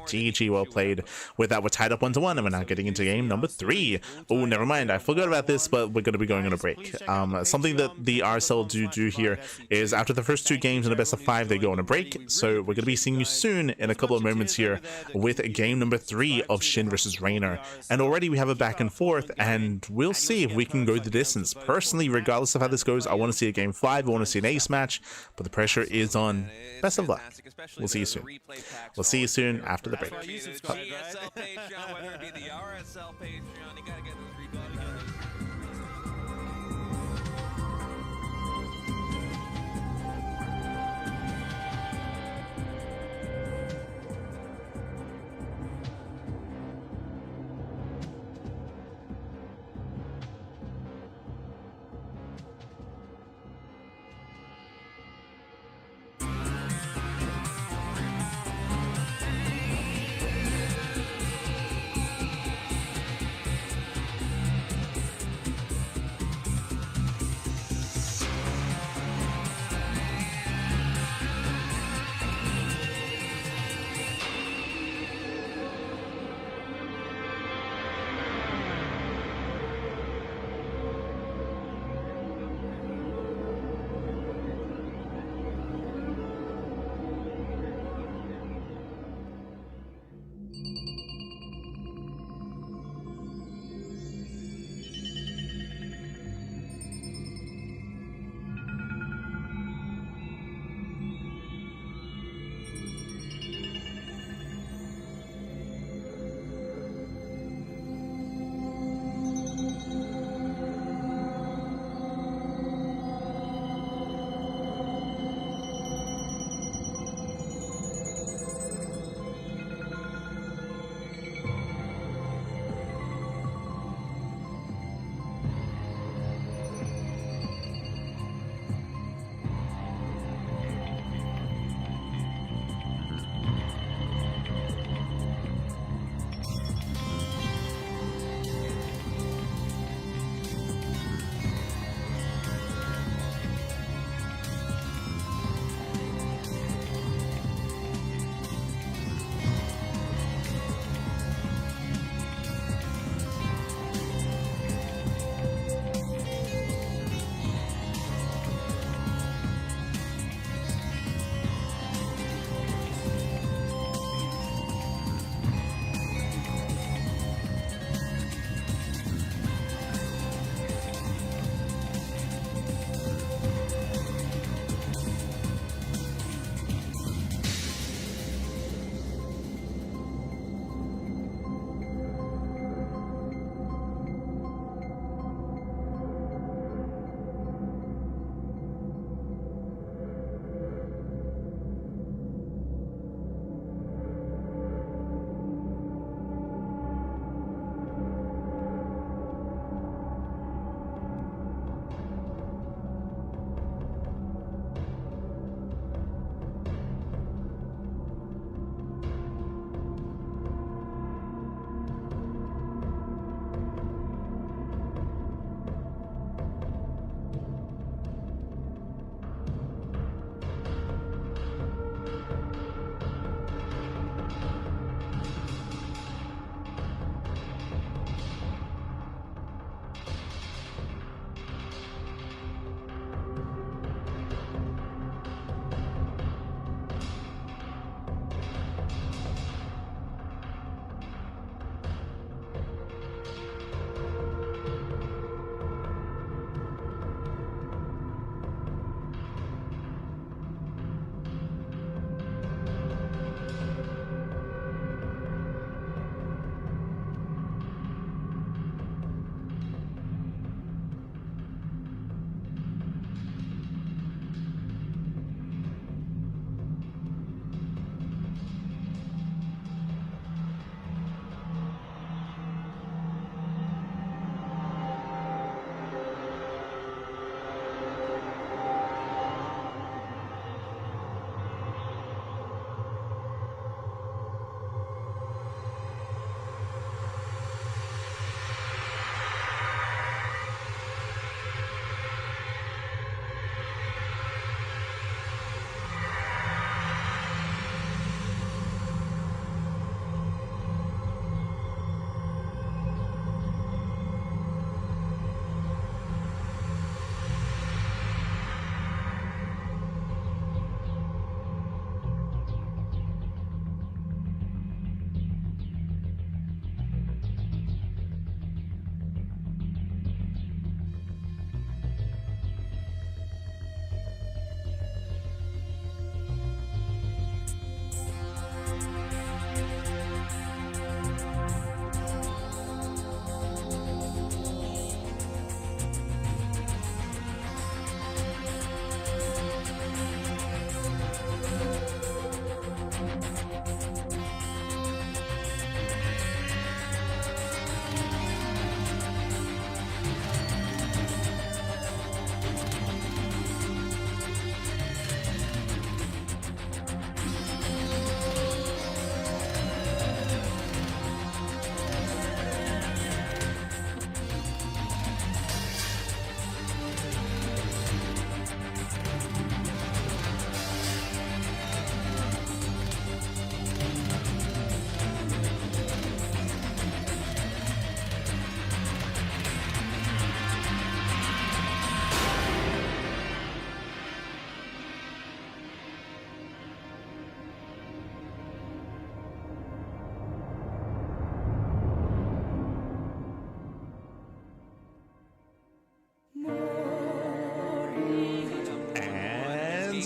GG, well played. With that, we're tied up 1-1, and we're now getting into game number 3. Oh, never mind, I forgot about this, but we're going to be going on a break. Something that the RSL do here is after the first 2 games in a best of 5, they go on a break, so we're going to be seeing you soon in a couple of moments here with game number 3 of Shin versus Reynor. And already we have a back and forth, and we'll see if we can go the distance. Personally, regardless of how this goes, I want to see a game 5, I want to see an ace match, but the pressure is on. Best of luck. We'll see you soon. We'll see you soon after the break.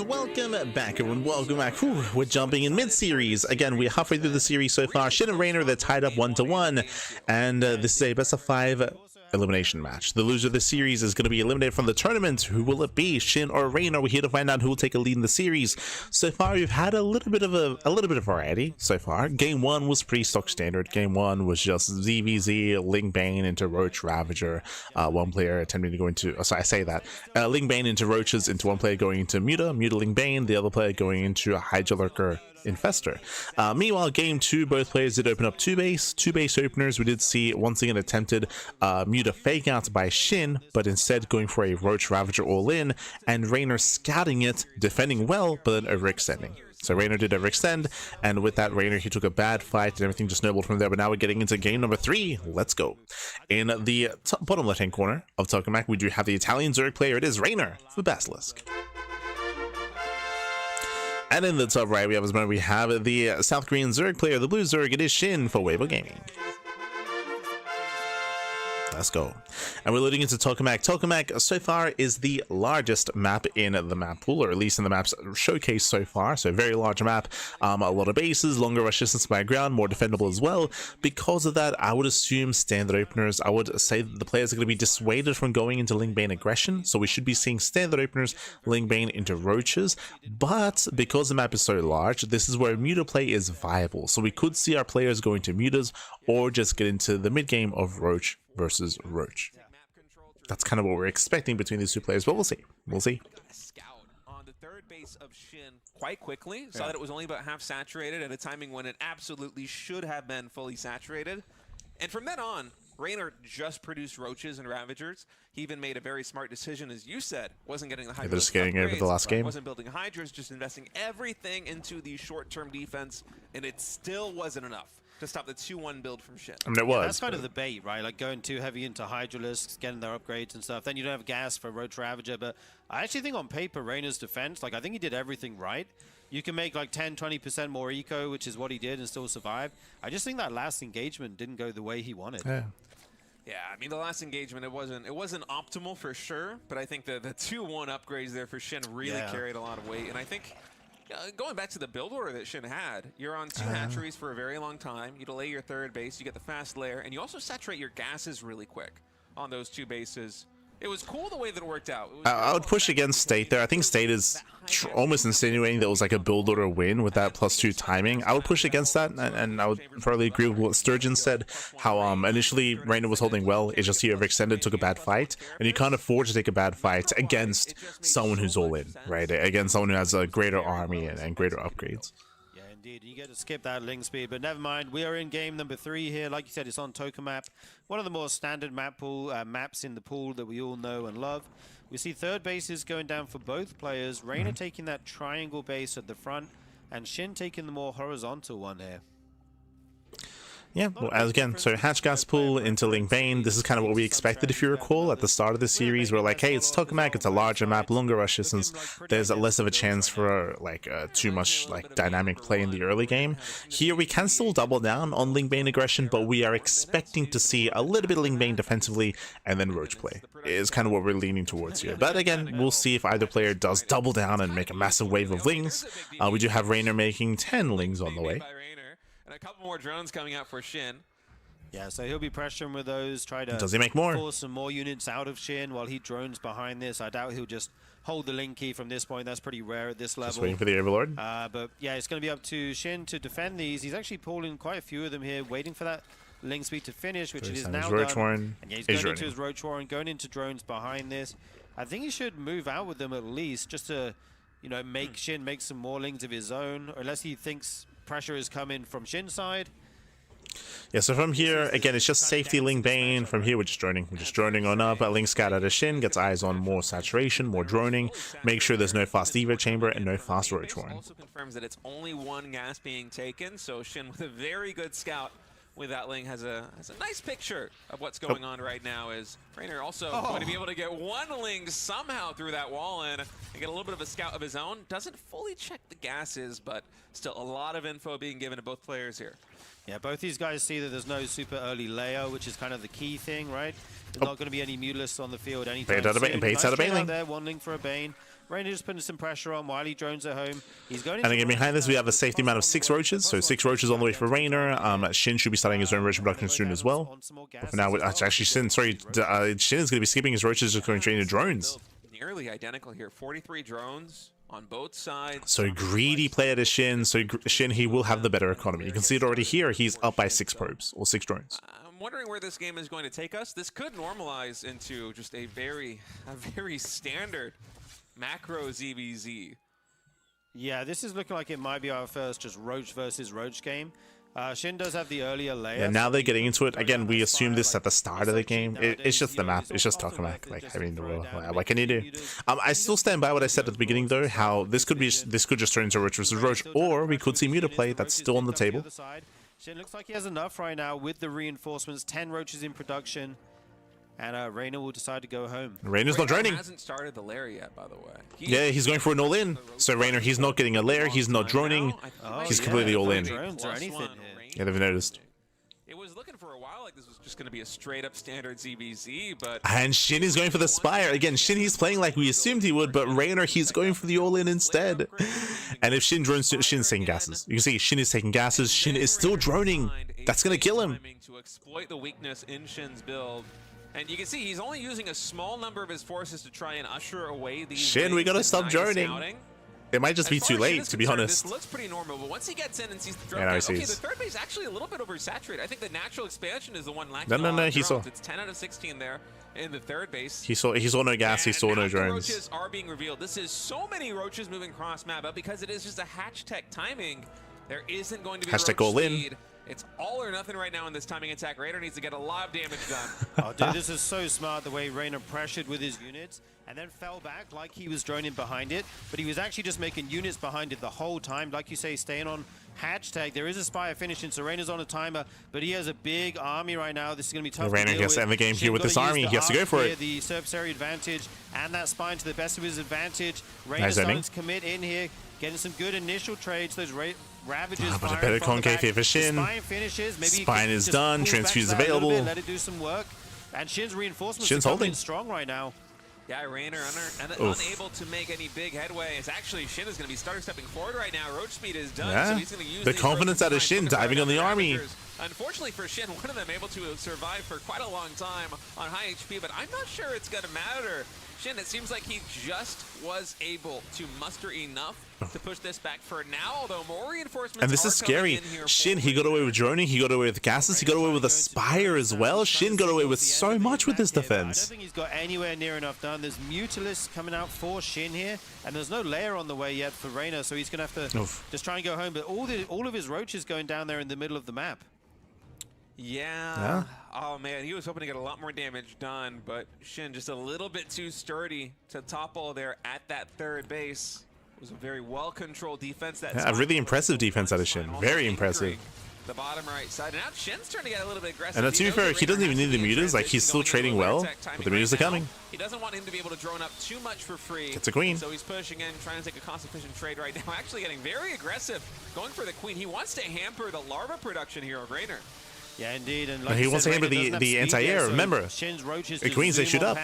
welcome back, everyone. Welcome back. Whew, we're jumping in mid-series. Again, we're halfway through the series so far. Shin and Reynor, they're tied up 1-1, and this is a best-of-5 elimination match. The loser of the series is going to be eliminated from the tournament. Who will it be, Shin or Reynor? We're here to find out who will take a lead in the series. So far, we've had a little bit of variety so far. Game 1 was pretty stock standard. Game 1 was just ZVZ, Ling Bane into Roach Ravager. One player attempting to go into, I say that. Ling Bane into Roaches, into one player going into Muta Ling Bane, the other player going into a Hydra Lurker Infester. Meanwhile, game 2, both players did open up two base openers. We did see once again attempted Muta fake out by Shin, but instead going for a Roach Ravager all in, and Reynor scouting it, defending well, but then overextending. So Reynor did overextend, and with that, Reynor, he took a bad fight and everything just snowballed from there. But now we're getting into game number 3. Let's go. In the bottom left-hand corner of Tokamak, we do have the Italian Zerg player. It is Reynor for Basilisk. And in the top right, we have the South Korean Zerg player, the Blue Zerg. It is Shin for Weibo Gaming. Let's go. And we're loading into Tokamak. Tokamak so far is the largest map in the map pool, or at least in the map's showcase so far. So very large map, a lot of bases, longer rush distance by ground, more defendable as well. Because of that, I would assume standard openers. I would say that the players are going to be dissuaded from going into Ling Bane aggression. So we should be seeing standard openers, Ling Bane into Roaches. But because the map is so large, this is where Muta play is viable. So we could see our players going to Mutas or just get into the mid game of Roach versus Roach. That's kind of what we're expecting between these two players, but we'll see. We'll see. Scout on the third base of Shin quite quickly. Saw that it was only about half saturated at a timing when it absolutely should have been fully saturated. And from then on, Reynor just produced Roaches and Ravagers. He even made a very smart decision, as you said, wasn't getting the Hydras. They're just getting over the last game. Wasn't building Hydras, just investing everything into the short-term defense, and it still wasn't enough to stop the 2-1 build from Shin. I mean, it was. That's kind of the bait, right? Like going too heavy into Hydralisks, getting their upgrades and stuff. Then you don't have gas for Roach Ravager. But I actually think on paper, Reynor's defense, like I think he did everything right. You can make like 10-20% more eco, which is what he did, and still survive. I just think that last engagement didn't go the way he wanted. Yeah, I mean, the last engagement, it wasn't optimal for sure, but I think the 2-1 upgrades there for Shin really carried a lot of weight. And I think going back to the build order that Shin had, you're on 2 hatcheries for a very long time. You delay your third base, you get the fast lair, and you also saturate your gases really quick on those 2 bases. It was cool the way that it worked out. I would push against State there. I think State is almost insinuating that it was like a build order win with that +2 timing. I would push against that, and I would probably agree with what Sturgeon said, how initially Reynor was holding well. It's just he overextended, took a bad fight, and you can't afford to take a bad fight against someone who's all in, right? Against someone who has a greater army and greater upgrades. Indeed, you get to skip that Ling speed, but never mind. We are in game number 3 here. Like you said, it's on Tokamak, one of the more standard map pool maps in the pool that we all know and love. We see third bases going down for both players. Reynor taking that triangle base at the front, and Shin taking the more horizontal one here. Yeah, well, again, so Hatch Gas Pool into Ling Bane. This is kind of what we expected, if you recall, at the start of the series. We're like, hey, it's Tokamak, it's a larger map, longer rush distance. There's less of a chance for like too much like dynamic play in the early game. Here we can still double down on Ling Bane aggression, but we are expecting to see a little bit of Ling Bane defensively and then Roach play. Is kind of what we're leaning towards here. But again, we'll see if either player does double down and make a massive wave of Lings. We do have Reynor making 10 Lings on the way. And a couple more drones coming out for Shin. Yeah, so he'll be pressuring with those, try to does he make more? Force some more units out of Shin while he drones behind this. I doubt he'll just hold the Ling key from this point. That's pretty rare at this level. Just waiting for the Overlord. But yeah, it's going to be up to Shin to defend these. He's actually pulling quite a few of them here, waiting for that Ling speed to finish, which it is now done. And yeah, he's going into his Roach Warren, going into drones behind this. I think he should move out with them at least, just to, you know, make Shin make some more Lings of his own, or unless he thinks pressure is coming from Shin's side. Yeah, so from here, again, it's just safety Ling Bane. From here, we're just droning on up. Ling Scout out of Shin, gets eyes on more saturation, more droning. Make sure there's no fast Evo chamber and no fast Roach Warren. Also confirms that it's only 1 gas being taken, so Shin with a very good scout with that Ling has a nice picture of what's going on right now. Is Reynor also going to be able to get 1 Ling somehow through that wall in and get a little bit of a scout of his own. Doesn't fully check the gases, but still a lot of info being given to both players here. Yeah, both these guys see that there's no super early layer, which is kind of the key thing, right? There's not going to be any Mutalisks on the field anytime soon. Bait's out of Bane. There, one for a Bane. Reynor just putting some pressure on while he drones at home. He's going. And again, behind this, we have a safety amount of 6 roaches. So 6 roaches on the way for Reynor. Shin should be starting his own roach production soon as well. But for now, actually, Shin, sorry, Shin is going to be skipping his roaches, just going straight into drones. Nearly identical here. 43 drones on both sides. So greedy player to Shin. So Shin, he will have the better economy. You can see it already here. He's up by 6 probes or 6 drones. I'm wondering where this game is going to take us. This could normalize into just a very standard macro ZVZ. Yeah, this is looking like it might be our first just roach versus roach game. Shin does have the earlier layer. Yeah, now they're getting into it. Again, we assumed this at the start of the game. It's just the map. It's just tokamak. Like, I mean, what can you do? I still stand by what I said at the beginning, though. How this could just turn into roach versus roach, or we could see Muta play. That's still on the table. Shin looks like he has enough right now with the reinforcements. 10 roaches in production. And Reynor will decide to go home. Reynor's not droning. Hasn't started the lair yet, by the way. Yeah, he's going for an all-in. So Reynor, he's not getting a lair. He's not droning. He's completely all-in. Yeah, they've noticed. It was looking for a while like this was just going to be a straight-up standard ZVZ, but... And Shin is going for the Spire. Again, Shin, he's playing like we assumed he would, but Reynor, he's going for the all-in instead. And if Shin drones, Shin's taking gases. You can see Shin is taking gases. Shin is still droning. That's going to kill him. To exploit the weakness in Shin's build. And you can see he's only using a small number of his forces to try and usher away these. Shin, we gotta stop droning. It might just be too late, to be honest. This looks pretty normal, but once he gets in and sees the drone, okay, the third base actually a little bit oversaturated. I think the natural expansion is the one lacking. No, he saw. It's 10 out of 16 there in the third base. He saw no gas, he saw no drones. Roaches are being revealed. This is so many roaches moving cross map, but because it is just a hatch tech timing, there isn't going to be hashtag all in. It's all or nothing right now in this timing attack. Reynor needs to get a lot of damage done. Oh, dude, this is so smart the way Reynor pressured with his units and then fell back like he was droning behind it. But he was actually just making units behind it the whole time. Like you say, staying on hatch tag. There is a Spire finishing, so Reynor's on a timer, but he has a big army right now. This is going to be tough. Reynor has to end the game here with this army. He has to go for it. The surface area advantage and that spine to the best of his advantage. Reynor starting to commit in here, getting some good initial trades. Those Ravages but a better CranKy here for Shin. Spine finishes. Maybe Spine is done. Transfuse available. Let it do some work. And Shin's reinforcements Shin's are holding strong right now. Yeah, Reynor unable to make any big headway. It's actually Shin is going to be stepping forward right now. Roach speed is done, so he's going to use the confidence out of Shin diving on the army. Unfortunately for Shin, one of them able to survive for quite a long time on high HP, but I'm not sure it's going to matter. Shin, it seems like he just was able to muster enough to push this back for now, although more reinforcements. And this is scary. Shin, he got away with droning, he got away with gases, he got away with a Spire as well. Shin got away with so much with his defense. I don't think he's got anywhere near enough done. There's Mutalisks coming out for Shin here, and there's no layer on the way yet for Reynor, so he's going to have to just try and go home. But all of his roaches going down there in the middle of the map. Yeah. Oh man, he was hoping to get a lot more damage done, but Shin just a little bit too sturdy to topple there at that third base. It was a very well-controlled defense. A really impressive defense out of Shin. Very impressive. The bottom right side. And now Shin's starting to get a little bit aggressive. And to be fair, he doesn't even need the mutas. Like, he's still trading well, but the mutas are coming. He doesn't want him to be able to drone up too much for free. It's a queen. So he's pushing in, trying to take a cost-efficient trade right now. Actually getting very aggressive, going for the queen. He wants to hamper the larva production here of Reynor. Yeah, indeed. And like he wants to hamper the anti-air. Remember, Shin's roaches the queens, they shoot up.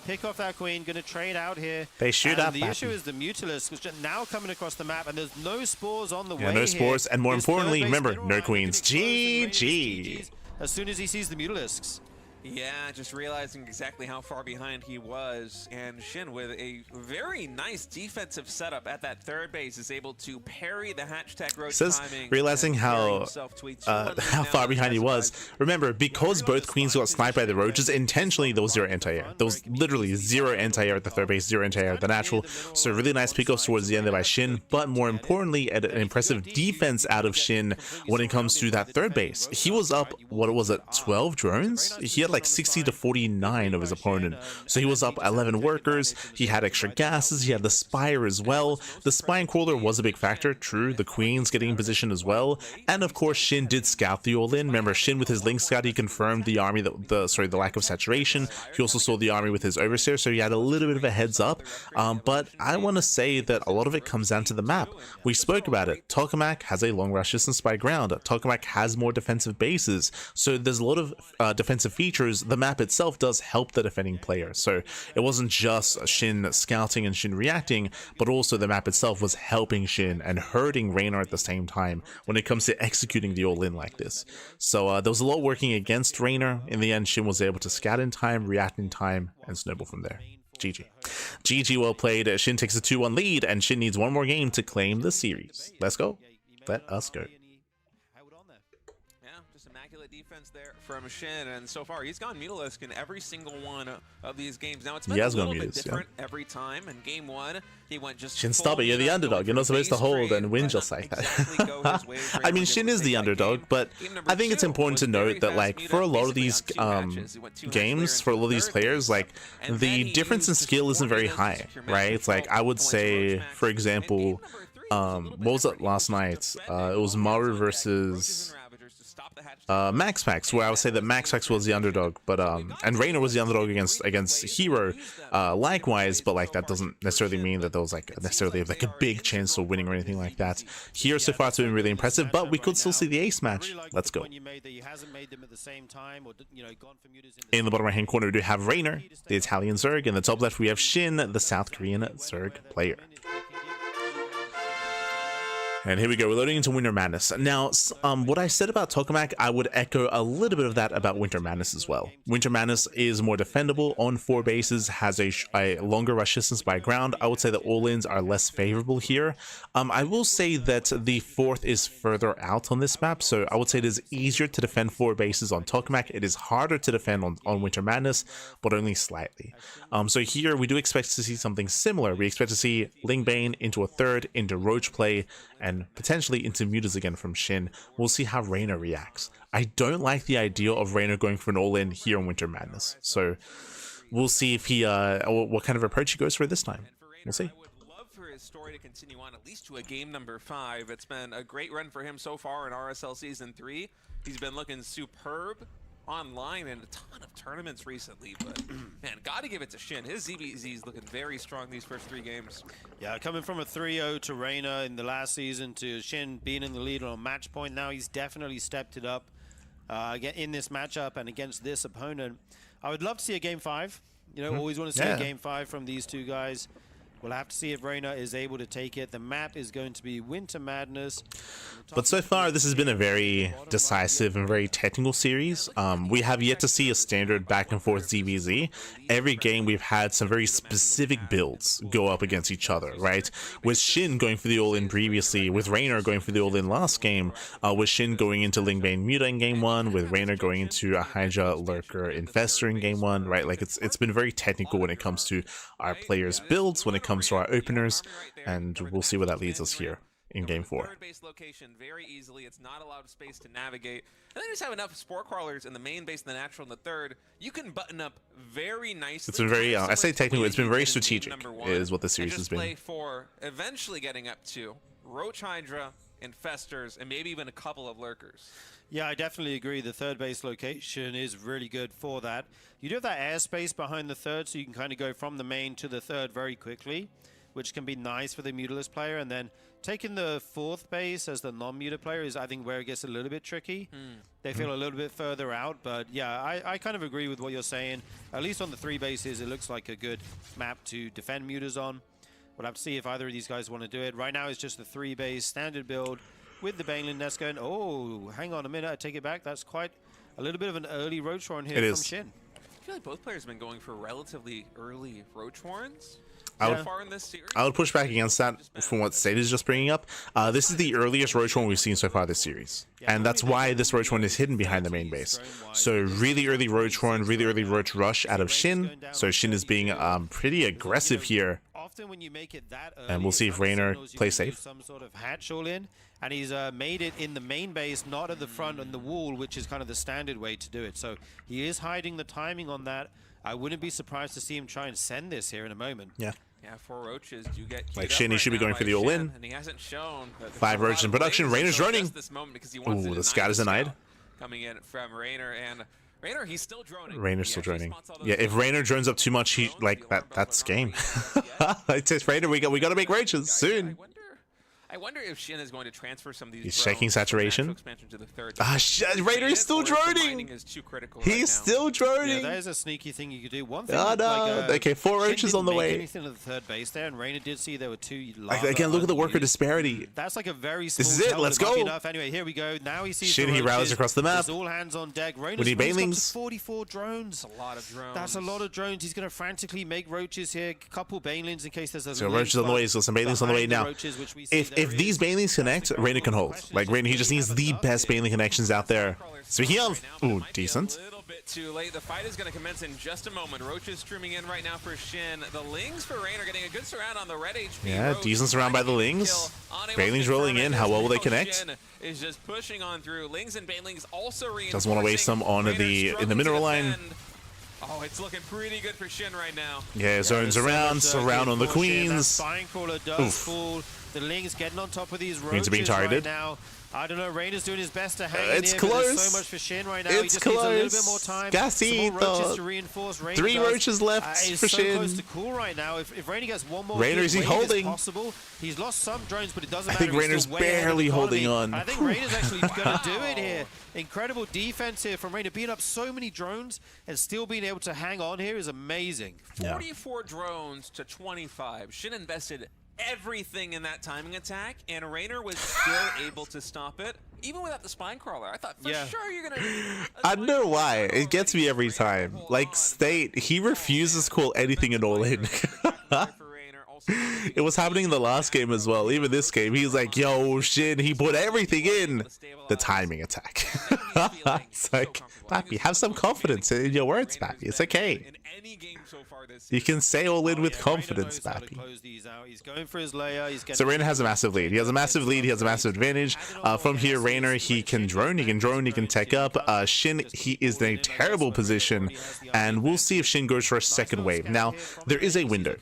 Pick off that queen, going to trade out here. They shoot up. The issue is the Mutalisks, which are now coming across the map, and there's no spores on the way. Yeah, no spores, and more importantly, remember, no queens. GG. As soon as he sees the Mutalisks. Yeah, just realizing exactly how far behind he was, and Shin with a very nice defensive setup at that third base is able to parry the hatch tech roach timing. Realizing how far behind he was. Remember, because both queens got sniped by the roaches, intentionally there was zero anti-air. There was literally zero anti-air at the third base, zero anti-air at the natural. So really nice pickoffs towards the end there by Shin, but more importantly, an impressive defense out of Shin when it comes to that third base. He was up, what was it, 12 drones? He had like 60 to 49 of his opponent. So he was up 11 workers, he had extra gases, he had the Spire as well. The Spine Crawler was a big factor, true, the Queen's getting in position as well, and of course Shin did scout the all-in. Remember, Shin with his Link Scout, he confirmed the army, the lack of saturation. He also saw the army with his Overseer, so he had a little bit of a heads up, but I want to say that a lot of it comes down to the map. We spoke about it. Tokamak has a long rush distance by ground. Tokamak has more defensive bases, so there's a lot of defensive features. The map itself does help the defending player, so it wasn't just Shin scouting and Shin reacting, but also the map itself was helping Shin and hurting Reynor at the same time when it comes to executing the all-in like this. So there was a lot working against Reynor. In the end, Shin was able to scout in time, react in time, and snowball from there. GG. GG, well played. Shin takes a 2-1 lead, and Shin needs one more game to claim the series. Let's go. Let us go. Just immaculate defense there from Shin, and so far he's gone Mutalisk in every single one of these games. Now it's been a little bit different every time. In game 1, he went just Shin, stop it, you're the underdog. You're not supposed to hold and win just like that. I mean, Shin is the underdog, but I think it's important to note that, like, for a lot of these games, for a lot of these players, like, the difference in skill isn't very high, right? It's like, I would say, for example, what was it last night? It was Maru versus Max, where I would say that Max was the underdog, but and Reynor was the underdog against herO, likewise, but like that doesn't necessarily mean that there was like necessarily like a big chance of winning or anything like that. herO so far has been really impressive, but we could still see the ace match. Let's go. In the bottom right hand corner we do have Reynor, the Italian Zerg. In the top left we have Shin, the South Korean Zerg player. And here we go, we're loading into Winter Madness. Now, what I said about Tokamak, I would echo a little bit of that about Winter Madness as well. Winter Madness is more defendable on 4 bases, has a longer rush distance by ground. I would say that all-ins are less favorable here. I will say that the 4th is further out on this map, so I would say it is easier to defend 4 bases on Tokamak. It is harder to defend on Winter Madness, but only slightly. So here we do expect to see something similar. We expect to see Lingbane into a 3rd, into Roach play, and potentially into Mutas again from Shin. We'll see how Reynor reacts. I don't like the idea of Reynor going for an all-in here in Winter Madness, so we'll see if he what kind of approach he goes for this time. We'll see. I would love for his story to continue on at least to a game number 5. It's been a great run for him so far in RSL Season 3. He's been looking superb online in a ton of tournaments recently, but man, gotta give it to Shin. His ZBZ is looking very strong these first 3 games. Yeah, coming from a 3-0 to Reynor in the last season to Shin being in the lead on a match point, now he's definitely stepped it up in this matchup and against this opponent. I would love to see a game 5. You know, always want to see a game 5 from these 2 guys. We'll have to see if Reynor is able to take it. The map is going to be Winter Madness. But so far, this has been a very decisive and very technical series. We have yet to see a standard back and forth ZVZ. Every game, we've had some very specific builds go up against each other, right? With Shin going for the all-in previously, with Reynor going for the all-in last game, with Shin going into Lingbane Muta in game 1, with Reynor going into a Hydra Lurker Infestor in game 1, right? Like, it's been very technical when it comes to our players' builds, when it comes to our openers, and we'll see where that leads us here in game 4. Third base location very easily. It's not a lot of space to navigate. And then you just have enough spore crawlers in the main base and the natural in the 3rd. You can button up very nicely. It's been very, I say technically, it's been very strategic, is what the series has been. Play for eventually getting up to Roach Hydra, Infestors, and maybe even a couple of Lurkers. Yeah, I definitely agree. The 3rd base location is really good for that. You do have that airspace behind the 3rd, so you can kind of go from the main to the 3rd very quickly, which can be nice for the Mutalist player. And then taking the 4th base as the non-Muta player is, I think, where it gets a little bit tricky. They feel a little bit further out, but yeah, I kind of agree with what you're saying. At least on the 3 bases, it looks like a good map to defend Mutas on. We'll have to see if either of these guys want to do it. Right now, it's just the 3 base standard build with the Baneling Nest going. Oh, hang on a minute, I take it back. That's quite a little bit of an early Roach Warren here from Shin. I feel like both players have been going for relatively early Roach Warrens. I would push back against that from what State is just bringing up. This is the earliest Roach one we've seen so far this series, and that's why this Roach one is hidden behind the main base. So really early Roach one, really early Roach rush out of Shin. So Shin is being pretty aggressive here often when you make it that early, And we'll see if Reynor plays safe. Some sort of hatch all in, and he's made it in the main base, not at the front on the wall, which is kind of the standard way to do it. So he is hiding the timing on that. I wouldn't be surprised to see him try and send this here in a moment. Yeah, 4 roaches do get like Shin, he should be going for the all-in. And he hasn't shown 5 roaches in production. Reynor's running. Ooh, the scout is denied. Coming in from Reynor, and Reynor, he's still droning. Reynor's still droning. Yeah, if Reynor drones up too much, he like that's game. It's just Reynor. We got to make roaches soon. I wonder if Shin is going to transfer some of these. He's checking saturation. Reynor is still droning. He's still droning. Yeah, that is a sneaky thing you could do. One thing. Oh no! Okay, 4 roaches on the way. Anything to the third base there, and Reynor did see there were 2. Again, look at the worker disparity. That's like a very small. This is it. Let's go. Enough. Anyway, here we go. Now he sees. Shin, he rallies across the map. It's all hands on deck. We need banelings. 44 drones. That's a lot of drones. That's a lot of drones. He's going to frantically make roaches here. A couple banelings in case there's a. So roaches on the way. He's got some banelings on the way now. If these banelings connect, Reynor can hold. Like Reynor, he just needs the best baneling connections out there. Speaking of, ooh, decent. A little bit too late. The fight is going to commence in just a moment. Roaches streaming in right now for Shin. The Lings for Reynor getting a good surround on the red HP. Yeah, decent surround by the Lings. Banelings rolling in. How well will they connect? Shin is just pushing on through. Lings and banelings also reinforcing. Doesn't want to waste them on in the mineral line. Oh, it's looking pretty good for Shin right now. Yeah, zones around, surround on the queens. Spine crawler does fall. The Lings getting on top of these roaches Queens are being targeted. right now. I don't know. Reynor's doing his best to hang in it's here, close. But there's so much for Shin right now. He just close. needs a little bit more time. Some more roaches to reinforce. 3 roaches left for so Shin. Close to cool right now. If Reynor gets one more, Reynor, is he holding? Possible. He's lost some drones, but it doesn't matter. I think Reynor's barely holding on. I think Reynor's actually going to do it here. Incredible defense here from Reynor, being up so many drones and still being able to hang on here is amazing. 44 drones to 25. Shin invested everything in that timing attack, and Reynor was still able to stop it, even without the spine crawler. I thought for sure you're gonna. I don't know why. It gets me every time. Like State, he refuses to call anything an all-in. It was happening in the last game as well. Even this game, he's like, "Yo, Shin, he put everything in the timing attack." It's like, Pappy, have some confidence in your words, Pappy. It's okay. You can say all in with confidence, Pappy. He's going for his layer. So Reynor has a massive lead. He has a massive lead. He has a massive advantage. From here, Reynor, he can drone. He can tech up. Shin, he is in a terrible position. And we'll see if Shin goes for a second wave. Now, there is a window.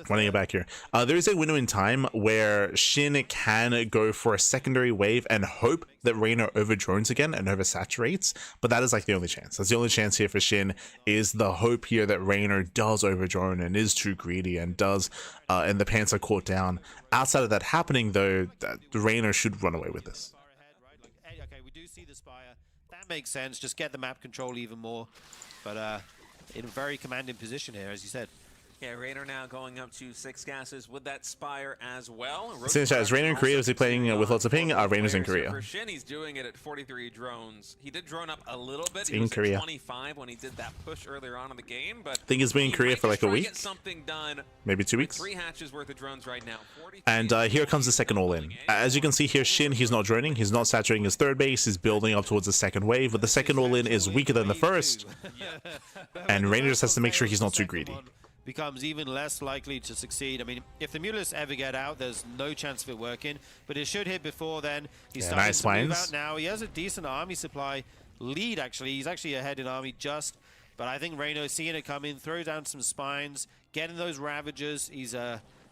Running it back here. There is a window in time where Shin can go for a secondary wave and hope that Reynor over drones again and oversaturates, but that is like the only chance. That's the only chance here for Shin, is the hope here that Reynor does over drone and is too greedy and does and the pants are caught down. Outside of that happening though, Reynor should run away with this. Okay, we do see the Spire. That makes sense. Just get the map control even more, but in a very commanding position here, as you said. Yeah, Reynor now going up to 6 gases with that Spire as well. Since is Reynor in Korea, is he playing with lots of ping? Reynor's in Korea. For Shin, he's doing it at 43 drones. He did drone up a little bit. In Korea. 25 when he did that push earlier on in the game, but I think he's been in Korea for like a week. Get something done. Maybe 2 weeks. 3 hatches worth of drones right now. And here comes the second all-in. As you can see here, Shin, he's not droning. He's not saturating his third base. He's building up towards the second wave, but the second all-in is weaker than the first. And Reynor just has to make sure he's not too greedy. Becomes even less likely to succeed. I mean, if the Mulists ever get out, there's no chance of it working, but it should hit before then. He's starting to move out now. He has a decent army supply lead, actually. He's actually ahead in army just, but I think Reynor seeing it come in, throw down some spines, getting those Ravagers. He's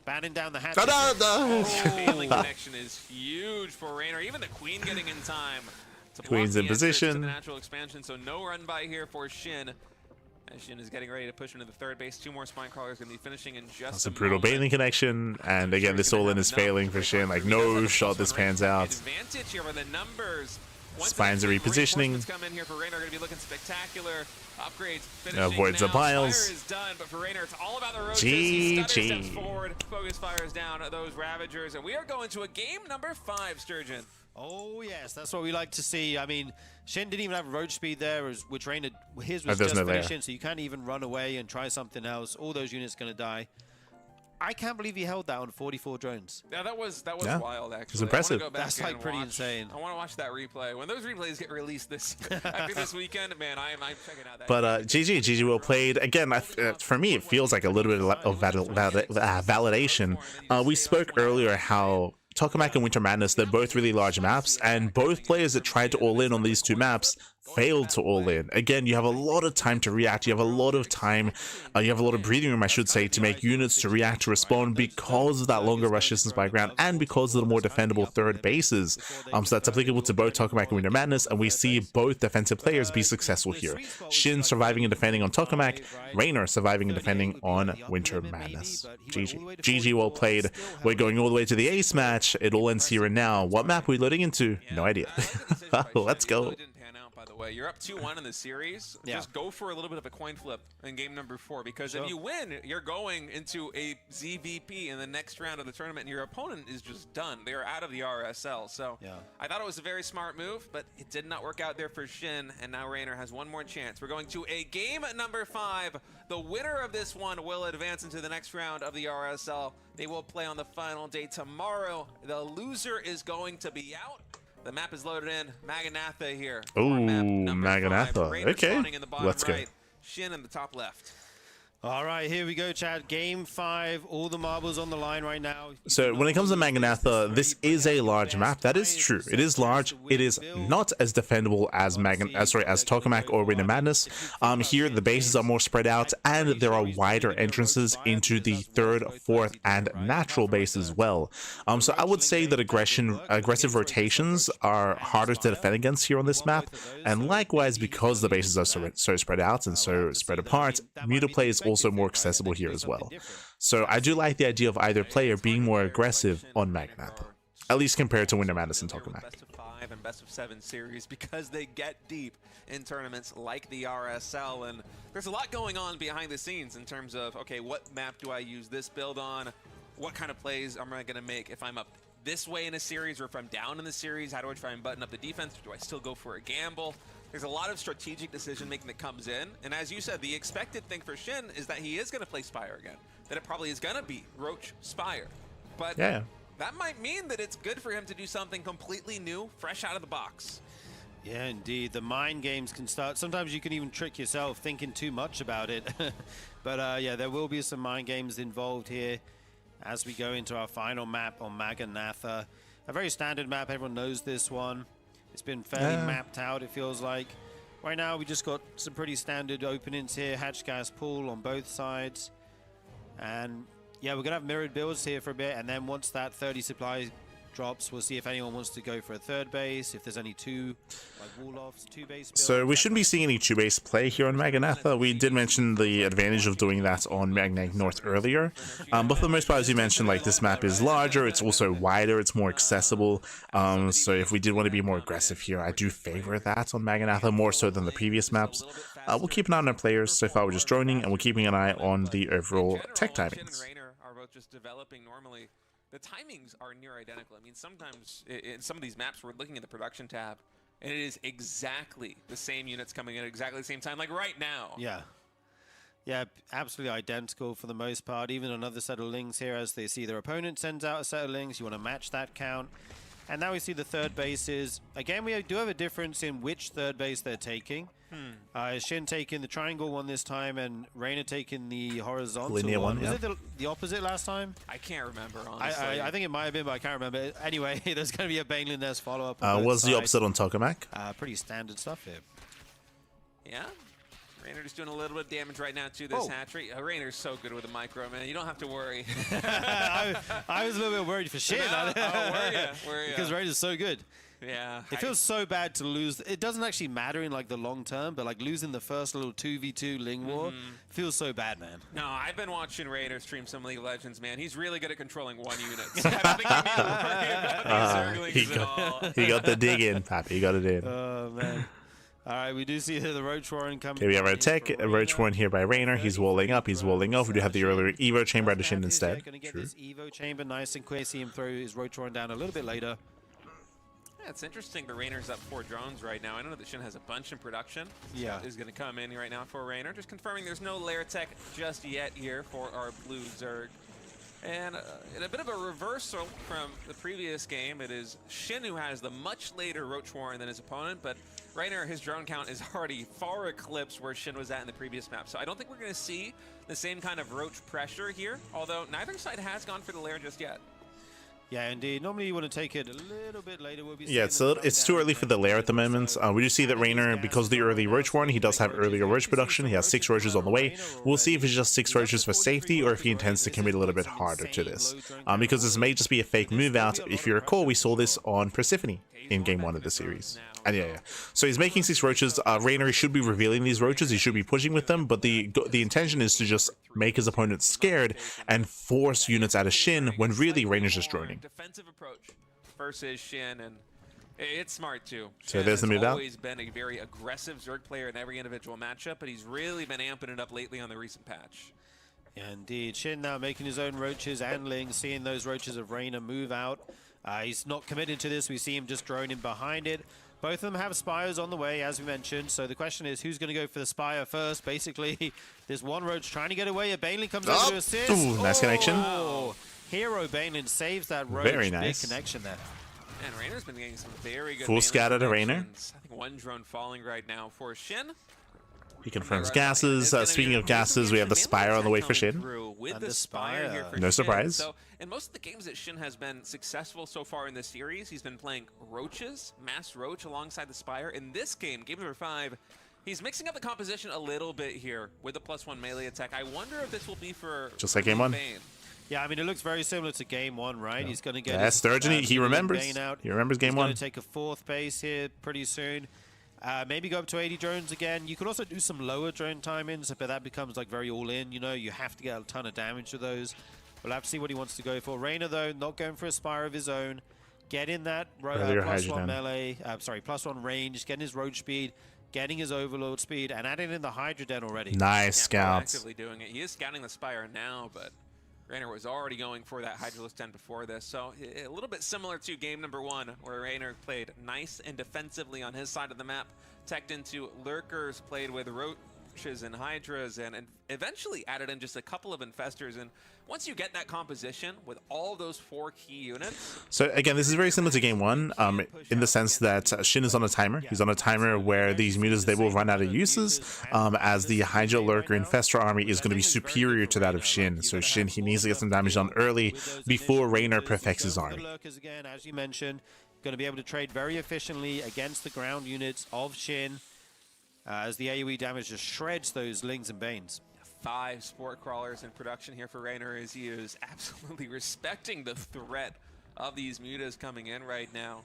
batting down the hatch. Feeling connection is huge for Reynor. Even the Queen getting in time. Queen's in position. The natural expansion, so no run by here for Shin. Shin is getting ready to push into the third base. 2 more spine crawlers going to be finishing in just That's a brutal bailing connection, and again, this all-in is failing for Shin. Like, no shot this pans out. Advantage here with the numbers. Spines are repositioning. Come in here for Reynor, going to be looking spectacular. Upgrades. Avoids the piles. Fire is done, but for Reynor, it's all about the roaches. GG. Forward, focus fires down those Ravagers, and we are going to a game number 5, Sturgeon. Oh yes, that's what we like to see. I mean, Shin didn't even have roach speed there, which Reynor, his was just finishing, so you can't even run away and try something else. All those units going to die. I can't believe he held that on 44 drones. Yeah, that was Yeah. wild, actually. It's impressive. I wanna go back That's, and like, pretty watch- insane. I want to watch that replay. When those replays get released this after this weekend, man, I'm checking out that. But GG well played. Again, for me, it feels like a little bit of validation. We spoke earlier how Tokamak and Winter Madness, they're both really large maps, and both players that tried to all in on these two maps failed to all in. Again, you have a lot of time to react, you have a lot of time, you have a lot of breathing room, I should say, to make units to react, to respond, because of that longer rush distance by ground, and because of the more defendable third bases. So that's applicable to both Tokamak and Winter Madness, and we see both defensive players be successful here. Shin surviving and defending on Tokamak, Reynor surviving and defending on Winter Madness. GG well played. We're going all the way to the ace match. It all ends here and now. What map are we loading into? No idea. Let's go. By the way, you're up 2-1 in the series. Yeah. Just go for a little bit of a coin flip in game number 4, because if you win, you're going into a ZVP in the next round of the tournament, and your opponent is just done. They are out of the RSL. So I thought it was a very smart move, but it did not work out there for Shin, and now Reynor has one more chance. We're going to a game number 5. The winner of this one will advance into the next round of the RSL. They will play on the final day tomorrow. The loser is going to be out. The map is loaded in. Maganatha here. Ooh, Maganatha. Okay, let's go. Shin in the top left. All right, here we go, Chad. Game 5. All the marbles on the line right now. So when it comes to Maganatha, this is a large map. That is true. It is large. It is not as defendable as Tokamak or Winter Madness. Here the bases are more spread out, and there are wider entrances into the third, fourth, and natural base as well. So I would say that aggressive rotations are harder to defend against here on this map, and likewise, because the bases are so spread out and so spread apart, meter play is also more accessible here as well. So I do like the idea of either player being more aggressive on Maganatha, at least compared to Winter Madness and Tokamak. Best of 5 and best of 7 series, because they get deep in tournaments like the RSL, and there's a lot going on behind the scenes in terms of, okay, what map do I use this build on? What kind of plays am I going to make if I'm up this way in a series, or if I'm down in the series? How do I try and button up the defense? Do I still go for a gamble? There's a lot of strategic decision making that comes in, and as you said, the expected thing for Shin is that he is going to play Spire again, that it probably is going to be Roach Spire, but that might mean that it's good for him to do something completely new, fresh out of the box. Yeah, indeed. The mind games can start. Sometimes you can even trick yourself thinking too much about it. But yeah, there will be some mind games involved here as we go into our final map on Maganatha. A very standard map. Everyone knows this one. It's been fairly mapped out, it feels like. Right now, we just got some pretty standard openings here. Hatch gas pool on both sides. And yeah, we're going to have mirrored builds here for a bit. And then once that 30 supply drops, we'll see if anyone wants to go for a third base, if there's any two, like wall-offs, two-base builds. So we shouldn't be seeing any two-base play here on Maganatha. We did mention the advantage of doing that on Magnet North earlier. But for the most part, as you mentioned, like, this map is larger, it's also wider, it's more accessible. So if we did want to be more aggressive here, I do favor that on Maganatha more so than the previous maps. We'll keep an eye on our players. So far, we're just droning, and we're keeping an eye on the overall tech timings. Reynor are both just developing normally. The timings are near identical. I mean, sometimes in some of these maps, we're looking at the production tab, and it is exactly the same units coming in at exactly the same time, like right now. Yeah. Yeah, absolutely identical for the most part. Even another set of lings here as they see their opponent sends out a set of lings. You want to match that count. And now we see the third bases. Again, we do have a difference in which third base they're taking. Shin taking the triangle one this time, and Reynor taking the horizontal linear one. Was it the opposite last time? I can't remember, honestly. I think it might have been, but I can't remember. Anyway, there's going to be a Baneland Nest follow-up. What's the opposite on Tokamak? Pretty standard stuff here. Yeah. Reynor just doing a little bit of damage right now to this hatchery. Reynor's so good with a micro, man. You don't have to worry. I was a little bit worried for Shin. Were you? Because Reynor's so good. Yeah. It feels so bad to lose. It doesn't actually matter in like the long term, but like losing the first little 2v2 Ling War feels so bad, man. No, I've been watching Reynor stream some League of Legends, man. He's really good at controlling one unit. So I don't think you need to worry about these zerglings at all. He got the dig in, Pappy. He got it in. Oh, man. All right, we do see the Roach Warren coming. Okay, we have our tech. Roach Warren here by Reynor. He's walling up. He's walling off. We do have the earlier Evo Chamber to Shin instead. Going to get this Evo Chamber nice and quick. See him throw his Roach Warren down a little bit later. Yeah, it's interesting the Reynor's up 4 drones right now. I know that Shin has a bunch in production. Yeah. Is going to come in right now for Reynor. Just confirming there's no lair tech just yet here for our blue Zerg. And in a bit of a reversal from the previous game, it is Shin who has the much later Roach Warren than his opponent, but Reynor, his drone count is already far eclipsed where Shin was at in the previous map. So I don't think we're going to see the same kind of Roach pressure here, although neither side has gone for the lair just yet. Yeah, indeed. Normally you want to take it a little bit later. We'll be Yeah, it's too early for the lair at the moment. We do see that Reynor, because of the early Roach Warren, he does have earlier Roach production. He has 6 Roaches on the way. We'll see if it's just 6 Roaches for safety or if he intends to commit a little bit harder to this. Because this may just be a fake move out. If you recall, we saw this on Persephone in game 1 of the series. And yeah. So he's making 6 Roaches. Reynor should be revealing these Roaches. He should be pushing with them, but the intention is to just make his opponent scared and force units out of Shin when really Reynor's just droning. Defensive approach versus Shin, and it's smart too. So there's the move out. He's always been a very aggressive Zerg player in every individual matchup, but he's really been amping it up lately on the recent patch. Yeah, indeed. Shin now making his own Roaches and Lings, seeing those Roaches of Reynor move out. He's not committed to this. We see him just droning behind it. Both of them have Spires on the way, as we mentioned. So the question is, who's going to go for the Spire first? Basically, there's one Roach trying to get away. A Baneling comes over to assist. Ooh, nice connection. Wow. herO Baneling saves that Roach. Very nice. Big connection there. And Reynor's been getting some very good full scatter to Reynor. I think one drone falling right now for Shin. He confirms gases. Speaking of gases, we have the Spire on the way for Shin. With the Spire here for no surprise. So, in most of the games that Shin has been successful so far in this series, he's been playing Roaches, Mass Roach alongside the Spire. In this game, game number 5, he's mixing up the composition a little bit here with the +1 melee attack. I wonder if this will be for just like game 1. Bane. Yeah, I mean, it looks very similar to game 1, right? Yeah. He's going to get his Sturgeon. He remembers. Out. He remembers game 1. He's going to take a 4th base here pretty soon. Maybe go up to 80 drones again. You could also do some lower drone timings, but that becomes like very all-in. You know, you have to get a ton of damage with those. We'll have to see what he wants to go for. Reynor, though, not going for a Spire of his own. Getting that +1 melee, +1 range, getting his Roach speed, getting his Overlord speed, and adding in the Hydra Den already. Nice scouts. Actively doing it. He is scouting the Spire now, but Reynor was already going for that Hydralisk Den before this, so a little bit similar to game number 1, where Reynor played nice and defensively on his side of the map, teched into Lurkers, played with Roaches and Hydras, and eventually added in just a couple of Infestors. And once you get that composition with all those 4 key units... So again, this is very similar to game 1, in the sense that Shin is on a timer. He's on a timer where these mutas, they will run out of uses, as the Hydra Lurker Infestor army is going to be superior to that of Shin. So Shin, he needs to get some damage done early before Reynor perfects his army. Lurkers again, as you mentioned, going to be able to trade very efficiently against the ground units of Shin, as the AoE damage just shreds those Lings and Banes. 5 Sport Crawlers in production here for Reynor, as he is absolutely respecting the threat of these mutas coming in right now.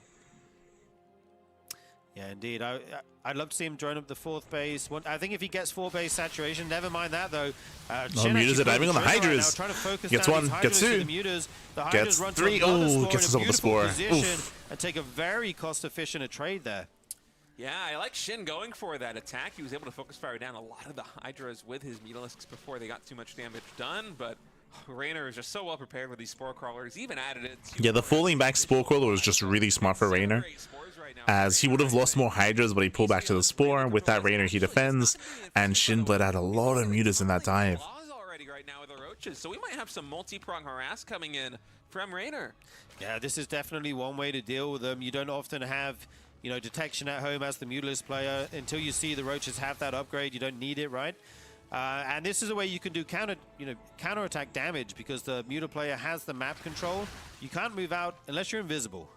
Yeah, indeed. I'd love to see him join up the 4th base. I think if he gets 4 base saturation, never mind that though. Mutas are diving on the Hydras. Right, gets 1, gets 2, gets 3. Oh, gets himself the Spore. And take a very cost-efficient trade there. Yeah, I like Shin going for that attack. He was able to focus fire down a lot of the Hydras with his Mutalisks before they got too much damage done, but Reynor is just so well prepared with these Spore Crawlers, even added it. Yeah, the falling back Spore Crawler was just really smart for Reynor, as he would have lost more Hydras, but he pulled back to the Spore. With that, Reynor, he defends, and Shin bled out a lot of mutas in that dive. Right now with the Roaches, so we might have some multi-prong harass coming in from Reynor. Yeah, this is definitely one way to deal with them. You don't often have, you know, detection at home as the Mutalist player until you see the Roaches have that upgrade. You don't need it, right? And this is a way you can do counter attack damage, because the Muta player has the map control. You can't move out unless you're invisible.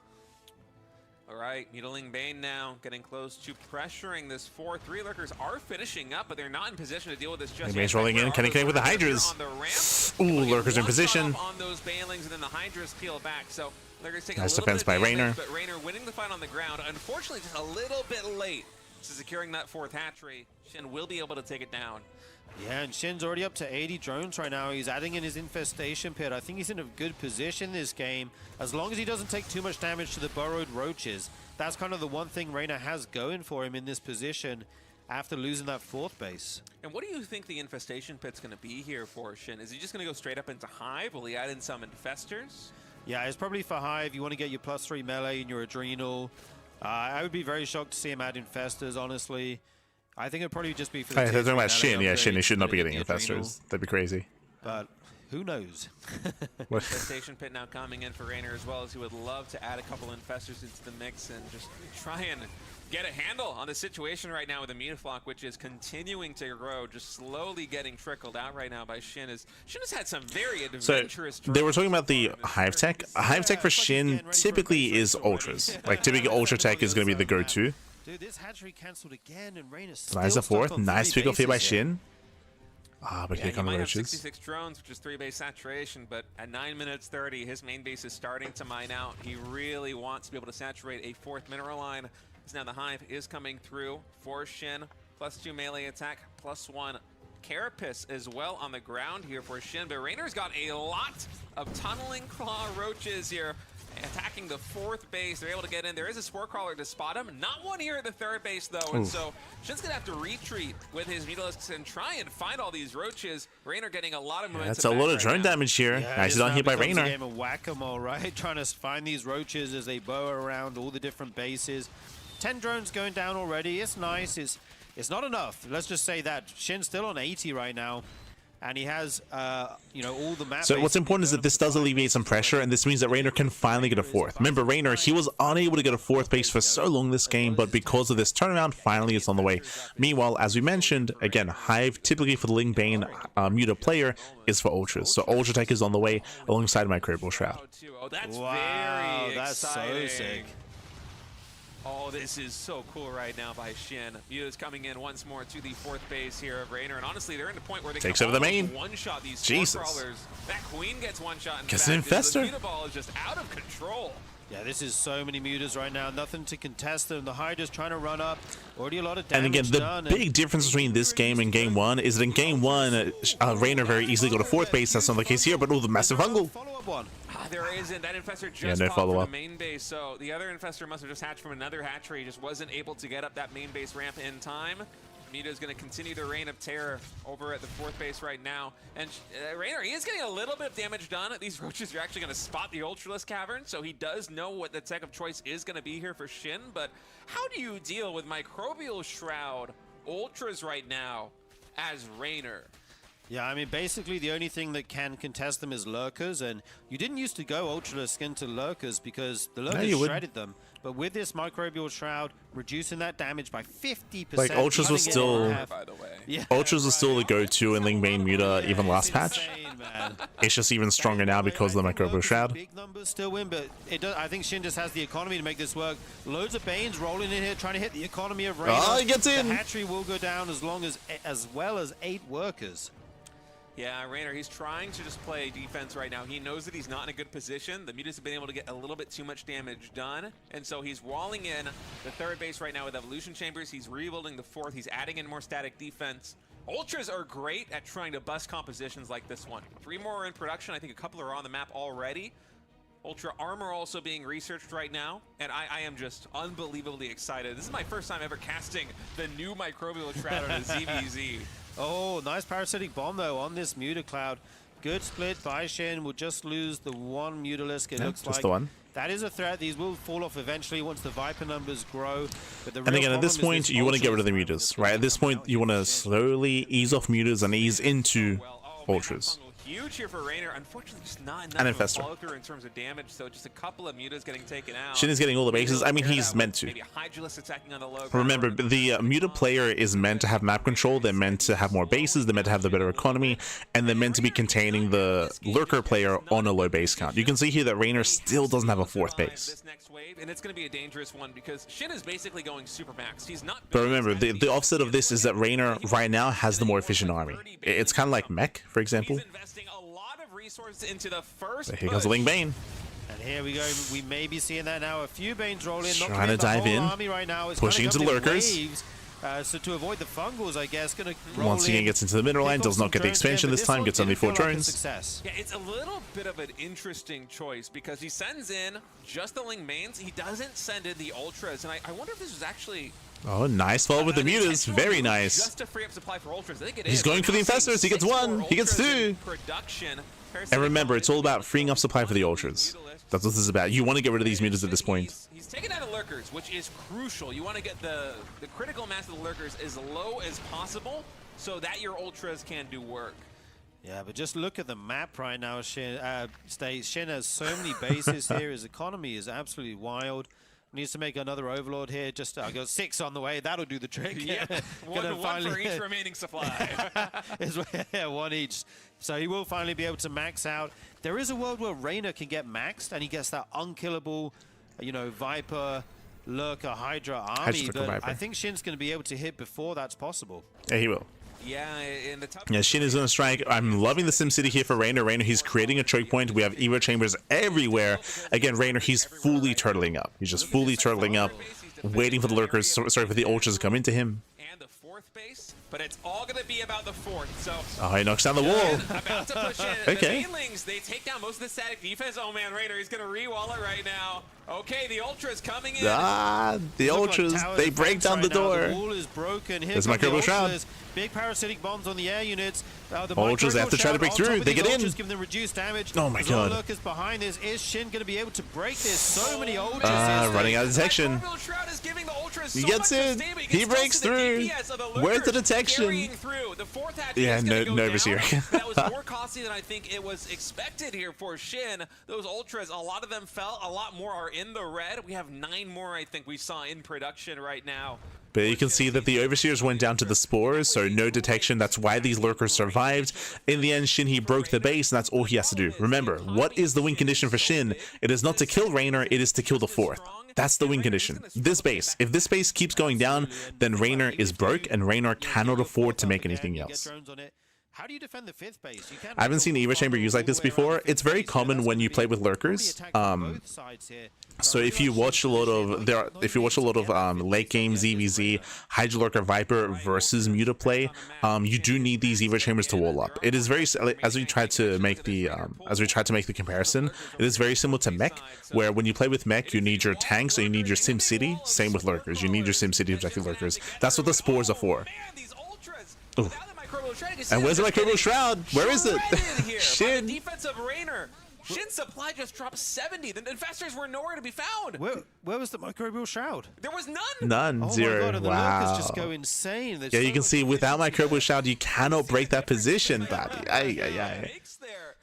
All right, Mutaling Bane now getting close to pressuring this 4-3. Lurkers are finishing up, but they're not in position to deal with this just yet. Bane's rolling in. Can he connect with the Hydras? Ooh, Lurkers in position. On those Banelings, and then the Hydras peel back. So Lurkers take nice a defense by Reynor. But Reynor winning the fight on the ground. Unfortunately, just a little bit late to securing that 4th hatchery. Shin will be able to take it down. Yeah, and Shin's already up to 80 drones right now. He's adding in his Infestation Pit. I think he's in a good position this game, as long as he doesn't take too much damage to the burrowed Roaches. That's kind of the one thing Reynor has going for him in this position after losing that 4th base. And what do you think the Infestation Pit's going to be here for Shin? Is he just going to go straight up into Hive? Will he add in some Infestors? Yeah, it's probably for Hive. You want to get your +3 melee and your Adrenal. I would be very shocked to see him add Infestors, honestly. I think it'd probably just be for the they're talking about Shin. Yeah, Shin, he should not be getting Infestors. That'd be crazy. But Who knows? Infestation Pit now coming in for Reynor, as well as he would love to add a couple infestors into the mix and just try and get a handle on the situation right now with the Mutaflock, which is continuing to grow, just slowly getting trickled out right now by Shin. Shin has had some very adventurous. So they were talking about the Hive Tech. Hive Tech for Shin typically is Ultras. Like typically Ultra Tech is going to be the go-to. Dude, this hatchery cancelled again, and Reynor Nice a fourth. Nice pick off here by Shin. Ah, but yeah, here come the might have roaches. 66 drones, which is 3-base saturation, but at 9 minutes 30, his main base is starting to mine out. He really wants to be able to saturate a fourth mineral line. So now the Hive is coming through for Shin. +2 melee attack, +1 carapace as well on the ground here for Shin. But Reynor's got a lot of tunneling claw roaches here, attacking the fourth base. They're able to get in. There is a spore crawler to spot him. Not one here at the third base, though. And so Shin's going to have to retreat with his Mutalisks and try and find all these roaches. Reynor getting a lot of momentum. That's a lot of drone damage here. Nice on here by Reynor. Game of whack-a-mole, right? Trying to find these roaches as they bow around all the different bases. 10 drones going down already. It's nice. It's not enough. Let's just say that. Shin's still on 80 right now. And he has, you know, all the map. So what's important is that this does alleviate some pressure, and this means that Reynor can finally get a fourth. Remember, Reynor, he was unable to get a fourth base for so long this game, but because of this turnaround, finally it's on the way. Meanwhile, as we mentioned, again, Hive, typically for the Ling Bane Muta player, is for Ultras. So Ultra Tech is on the way alongside Microbial Shroud. Oh, that's wow, very that's exciting. so sick. Oh, this is so cool right now by Shin. Muta's coming in once more to the fourth base here of Reynor, and honestly, they're in the point where they takes can over the main. one-shot these Jesus. crawlers. That queen gets one-shot. Gets an infestor. The Muta ball is just out of control. Yeah, this is so many Mutas right now. Nothing to contest them. The Hydra's trying to run up. Already a lot of damage And again, the big difference between this game and game one is that in game one, Reynor very easily got a fourth base. That's not the case here, but the massive fungal. Follow-up one. There isn't. That infestor just no popped from follow-up. the main base, so the other infestor must have just hatched from another hatchery. He just wasn't able to get up that main base ramp in time. Muta's going to continue the reign of terror over at the fourth base right now. And Reynor, he is getting a little bit of damage done. These roaches are actually going to spot the Ultralisk Cavern, so he does know what the tech of choice is going to be here for Shin. But how do you deal with Microbial Shroud Ultras right now as Reynor? Yeah, I mean, basically the only thing that can contest them is Lurkers, and you didn't used to go Ultralisk into Lurkers because the Lurkers shredded them. But with this Microbial Shroud, reducing that damage by 50%. Like, Ultras was still... By the way. Yeah. Ultras was still the go-to in Ling Bane Muta even last patch. Insane, man. It's just even stronger now because of the Microbial Shroud. Big numbers still win, but it does, I think Shin just has the economy to make this work. Loads of Banes rolling in here, trying to hit the economy of Reynor. Oh, he gets in! The hatchery will go down as well as 8 workers. Yeah, Reynor, he's trying to just play defense right now. He knows that he's not in a good position. The Mutas have been able to get a little bit too much damage done, and so he's walling in the third base right now with Evolution Chambers. He's rebuilding the fourth. He's adding in more static defense. Ultras are great at trying to bust compositions like this one. 3 more are in production. I think a couple are on the map already. Ultra Armor also being researched right now, and I am just unbelievably excited. This is my first time ever casting the new Microbial Shroud on a ZVZ. Oh, nice Parasitic Bomb, though, on this Muta Cloud. Good split by Shin. Will just lose the one Mutalisk, it looks like. Just the one. That is a threat. These will fall off eventually once the Viper numbers grow. But the And again, at this point, you want to get rid of the Mutas, right? At this point, you want to slowly ease off Mutas and ease into Ultras. Huge here for Reynor. Unfortunately, just not And enough of a Infestor. follow through in terms of damage, so just a couple of Mutas getting taken out. Shin is getting all the bases. I mean, he's meant to. Maybe a Hydralisk attacking on the low. Remember, the Muta player is meant to have map control. They're meant to have more bases. They're meant to have the better economy. And they're meant to be containing the Lurker player on a low base count. You can see here that Reynor still doesn't have a fourth base. This next wave, and it's going to be a dangerous one because Shin is basically going super max. He's not. But remember, the offset of this is that Reynor right now has the more efficient army. It's kind of like Mech, for example. He's investing a lot of resources into the first. Here goes Ling Bane. And here we go. We may be seeing that now. A few Banes roll in. Trying to dive in. Right now. It's Pushing into the Lurkers. Waves. So to avoid the fungals, I guess, going to Once again gets into the middle line, does not get the expansion this time, gets only 4 drones. Yeah, it's a little bit of an interesting choice because he sends in just the Ling Mains. He doesn't send in the Ultras, and I wonder if this was actually... Oh, nice follow with the Mutas. Very nice. Just to free up supply for Ultras. I think it He's is. going for the Infestors. He gets 1. He gets 2. Production. And remember, it's all about freeing up supply for the Ultras. That's what this is about. You want to get rid of these Mutas at this point. He's taking out the Lurkers, which is crucial. You want to get the critical mass of the Lurkers as low as possible so that your Ultras can do work. Yeah, but just look at the map right now, Shin. Shin has so many bases here. His economy is absolutely wild. Needs to make another overlord here. Just got 6 on the way. That'll do the trick. Yeah, one for each remaining supply. Yeah, 1 each. So he will finally be able to max out. There is a world where Reynor can get maxed, and he gets that unkillable, you know, Viper, Lurker, Hydra army. But Viper. I think Shin's going to be able to hit before that's possible. Yeah, he will. Yeah, in the top. Yeah, Shin is going to strike. I'm loving the SimCity here for Reynor. Reynor, he's creating a choke point. We have Evo chambers everywhere. Again, Reynor, he's fully turtling up. He's just fully turtling up, waiting for the lurkers, sorry, for the ultras to come into him. And the 4th base, but it's all going to be about the 4th. So. Oh, he knocks down the wall. About to push in. Okay. The Banelings, they take down most of the static defense. Oh man, Reynor, he's going to re-wall it right now. Okay, the ultras coming in. Ah, the ultras, they break down the door. The wall is broken. Here There's Microbial Shroud. Big parasitic bombs on the air units. The ultras have to try to break through. They get in. Give them reduced damage. Oh my god. Lurkers behind this. Is Shin going to be able to break this? So many ultras. Running out of detection. He gets in. He breaks through. Where's the detection? Yeah, no overseer. That was more costly than I think it was expected here for Shin. Those ultras, a lot of them fell. A lot more are in the red. We have 9 more, I think, we saw in production right now. But you can see that the Overseers went down to the spores, so no detection. That's why these lurkers survived. In the end, Shin, he broke the base, and that's all he has to do. Remember, what is the win condition for Shin? It is not to kill Reynor, it is to kill the 4th. That's the win condition. This base. If this base keeps going down, then Reynor is broke, and Reynor cannot afford to make anything else. How do you defend the 5th base? I haven't seen Evo Chamber used like this before. It's very common when you play with lurkers. So if you watch a lot of late game ZVZ, Hydra Lurker Viper versus Muta play, you do need these Evo Chambers to wall up. It is very, as we try to make the comparison, it is very similar to Mech, where when you play with Mech, you need your tanks and you need your SimCity. Same with lurkers, you need your SimCity objective lurkers. That's what the spores are for. Ooh. And where's the Microbial Shroud? Where is it? Shin. Defense of Reynor. Shin's supply just dropped 70. The infestors were nowhere to be found. Where was the Microbial Shroud? There was none. None. Zero. Oh my god, and the wow. lurkers just go insane. There's yeah, so you can see without Microbial Shroud, you cannot break that position, buddy.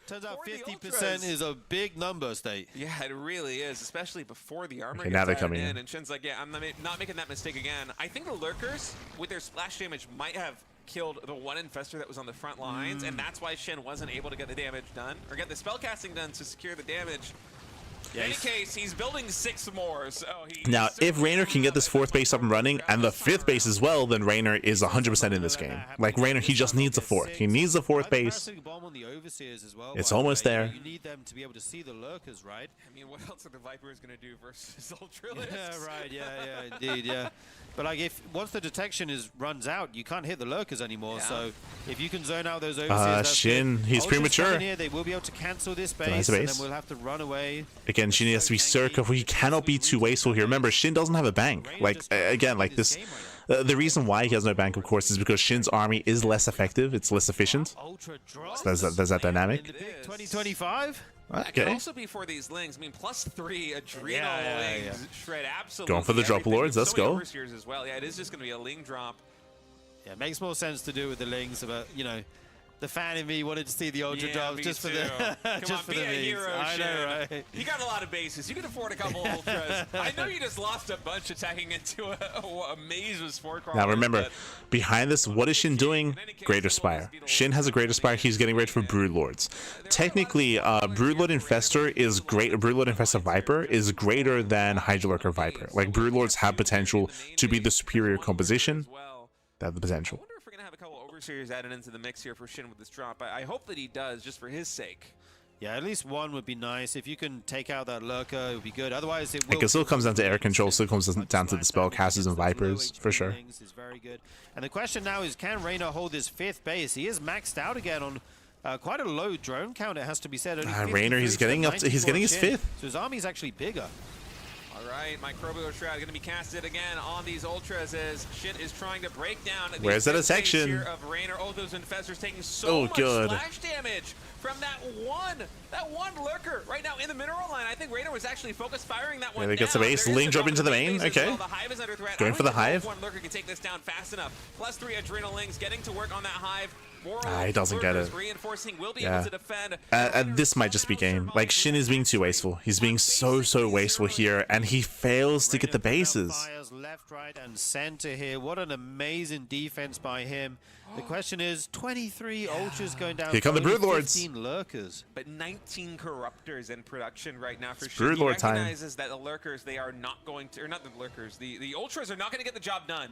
Turns out 50% is a big number, State. Yeah, it really is, especially before the armor now they're gets coming in. And Shin's like, yeah, I'm not making that mistake again. I think the lurkers, with their splash damage, might have killed the one infestor that was on the front lines, and that's why Shin wasn't able to get the damage done, or get the spellcasting done to secure the damage. In any case, he's building 6 more, so now, if Reynor can get this 4th base up and running, and the 5th base as well, then Reynor is 100% in this game. Like, Reynor, he just needs a 4th. He needs a 4th base. It's almost there. You need them to be able to see the lurkers, right? I mean, what else are the Vipers going to do versus Ultralists? Yeah, right, yeah, indeed, yeah. But like, if once the detection runs out, you can't hit the lurkers anymore. Yeah. So if you can zone out those overseers, Shin, he's premature. Here, they will be able to cancel this base, and then we'll have to run away. Again, Shin has to be so careful. He cannot be too wasteful here. Remember, Shin doesn't have a bank. Like, again, like this. The reason why he has no bank, of course, is because Shin's army is less effective. It's less efficient. So there's that dynamic. 2025. Okay. It could also be for these Lings. I mean, +3 Adrenal Lings. Shred absolutely. Going for the drop lords. Let's go. As well. Yeah, it is just going to be a Ling drop. Yeah, it makes more sense to do with the Lings, but you know, the fan in me wanted to see the Ultra drops just for the just for the memes. I know, right? You got a lot of bases. You can afford a couple Ultras. I know you just lost a bunch attacking into a maze with Spore Crawlers. Now remember, behind this, what is Shin doing? Greater Spire. Shin has a Greater Spire. He's getting ready for Broodlords. Technically, Broodlord Infestor is great. Broodlord Infestor Viper is greater than Hydra Lurker Viper. Like, Broodlords have potential to be the superior composition. They have the potential. Have a couple overseers added into the mix here for Shin with this drop. I hope that he does, just for his sake. Yeah, at least one would be nice. If you can take out that lurker, it would be good. Otherwise, it will. It still comes down to air control. Still comes down to the spellcasters and vipers for sure. Is very good. And the question now is, can Reynor hold his 5th base? He is maxed out again on quite a low drone count. It has to be said. Reynor, he's getting up. He's getting his 5th. So his army's actually bigger. Alright, Microbial Shroud going to be casted again on these Ultras as Shin is trying to break down. Where's the detection? Reynor. Oh, those Infestors taking so much good. splash damage from that one lurker right now in the mineral line. I think Reynor was actually focused firing that one. They get some ace. Link drop into the main. Okay. Well. The Hive is under threat. Going for the Hive. One lurker can take this down fast enough. +3 Adrenalings getting to work on that Hive. He doesn't get it. Reinforcing will be able to defend. This might just be game. Like, Shin is being too wasteful. He's being so wasteful here, and he fails to get the bases. Left, right, and center here. What an amazing defense by him. The question is, 23 ultras going down. Here come the Broodlords. 15 lurkers. But 19 corruptors in production right now for It's Shin. He Broodlord time. recognizes that the lurkers, they are not going to, or not the lurkers, the ultras are not going to get the job done.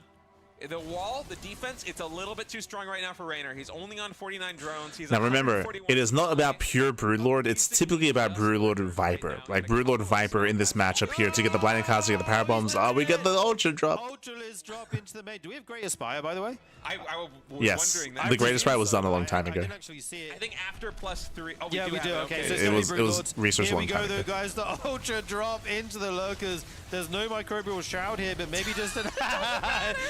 The wall, the defense, it's a little bit too strong right now for Reynor. He's only on 49 drones. He's now remember, it is not about pure Broodlord. It's typically about Broodlord Viper. Like Broodlord Viper in this matchup here to get the blinding cast, to get the power bombs. Oh, we get the ultra drop. Ultralisk drop into the main. Do we have Great Aspire, by the way? I was Yes, wondering that. the Great Aspire was done a long time I ago. didn't actually see it. I think after +3. Oh, Yeah, we do. Okay, so It was researched a long Here time we go, ago. though, guys. The ultra drop into the lurkers. There's no microbial shroud here, but maybe just an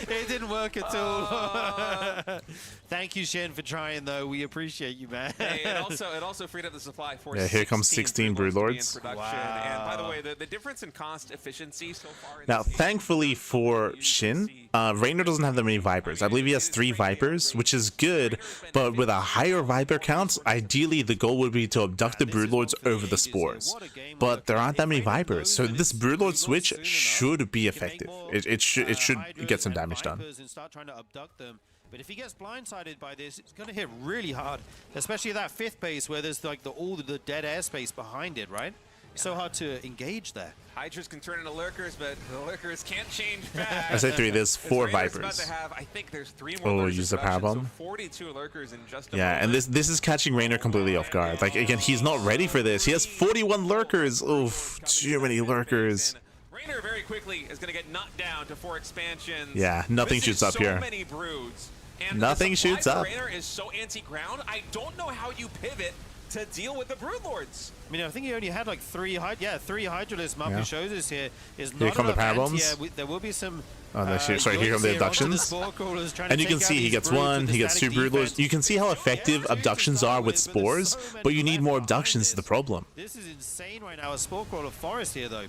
it didn't work at all. Thank you, Shen, for trying, though. We appreciate you, man. Hey, it also freed up the supply for here comes 16 Broodlords. Broodlords. Wow. And by the way, the difference in cost efficiency so far. Now, thankfully for Shin, Reynor doesn't have that many Vipers. I believe he has 3 Vipers, which is good, but with a higher Viper count, ideally the goal would be to abduct the Broodlords over the Spores. But there aren't that many Vipers, so this Broodlord switch should be effective. It should get some damage done. And start trying to abduct them. But if he gets blindsided by this, it's going to hit really hard, especially that 5th base where there's like all the dead airspace behind it, right? So hard to engage there. Hydras can turn into lurkers, but the lurkers can't change back. I say 3. There's 4 About Vipers. to have, I think there's 3 more. Oh, lurkers use in the power production, bomb. So 42 lurkers in just a Yeah, moment. and this is catching Reynor completely off guard. Like, again, he's not ready for this. He has 41 lurkers. Oof, too many lurkers. Reynor very quickly is going to get knocked down to 4 expansions. Yeah, nothing shoots up here. So many broods. And Nothing the supply shoots up. for Reynor is so anti-ground. I don't know how you pivot to deal with the Broodlords. I mean, I think he only had like 3 Hydralisks. Marcus shows us here. Is Here not come the enough power anti- bombs. Yeah, there will be some. Oh, no, sorry, here come the abductions. And you can see he gets 1, he gets 2 Broodlords. You can see how effective abductions are with Spores, but you need more abductions to the problem. This is insane right now. A Spore Crawler Forest here, though.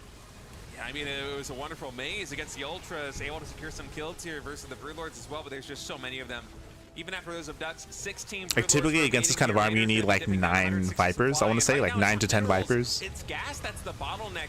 Yeah, I mean, it was a wonderful maze against the Ultras, able to secure some kills here versus the Broodlords as well, but there's just so many of them. Even after those abducts, 16 Like, typically against this kind of army, you need like 9 Vipers. I want to say like 9 to 10 Vipers. It's gas that's the bottleneck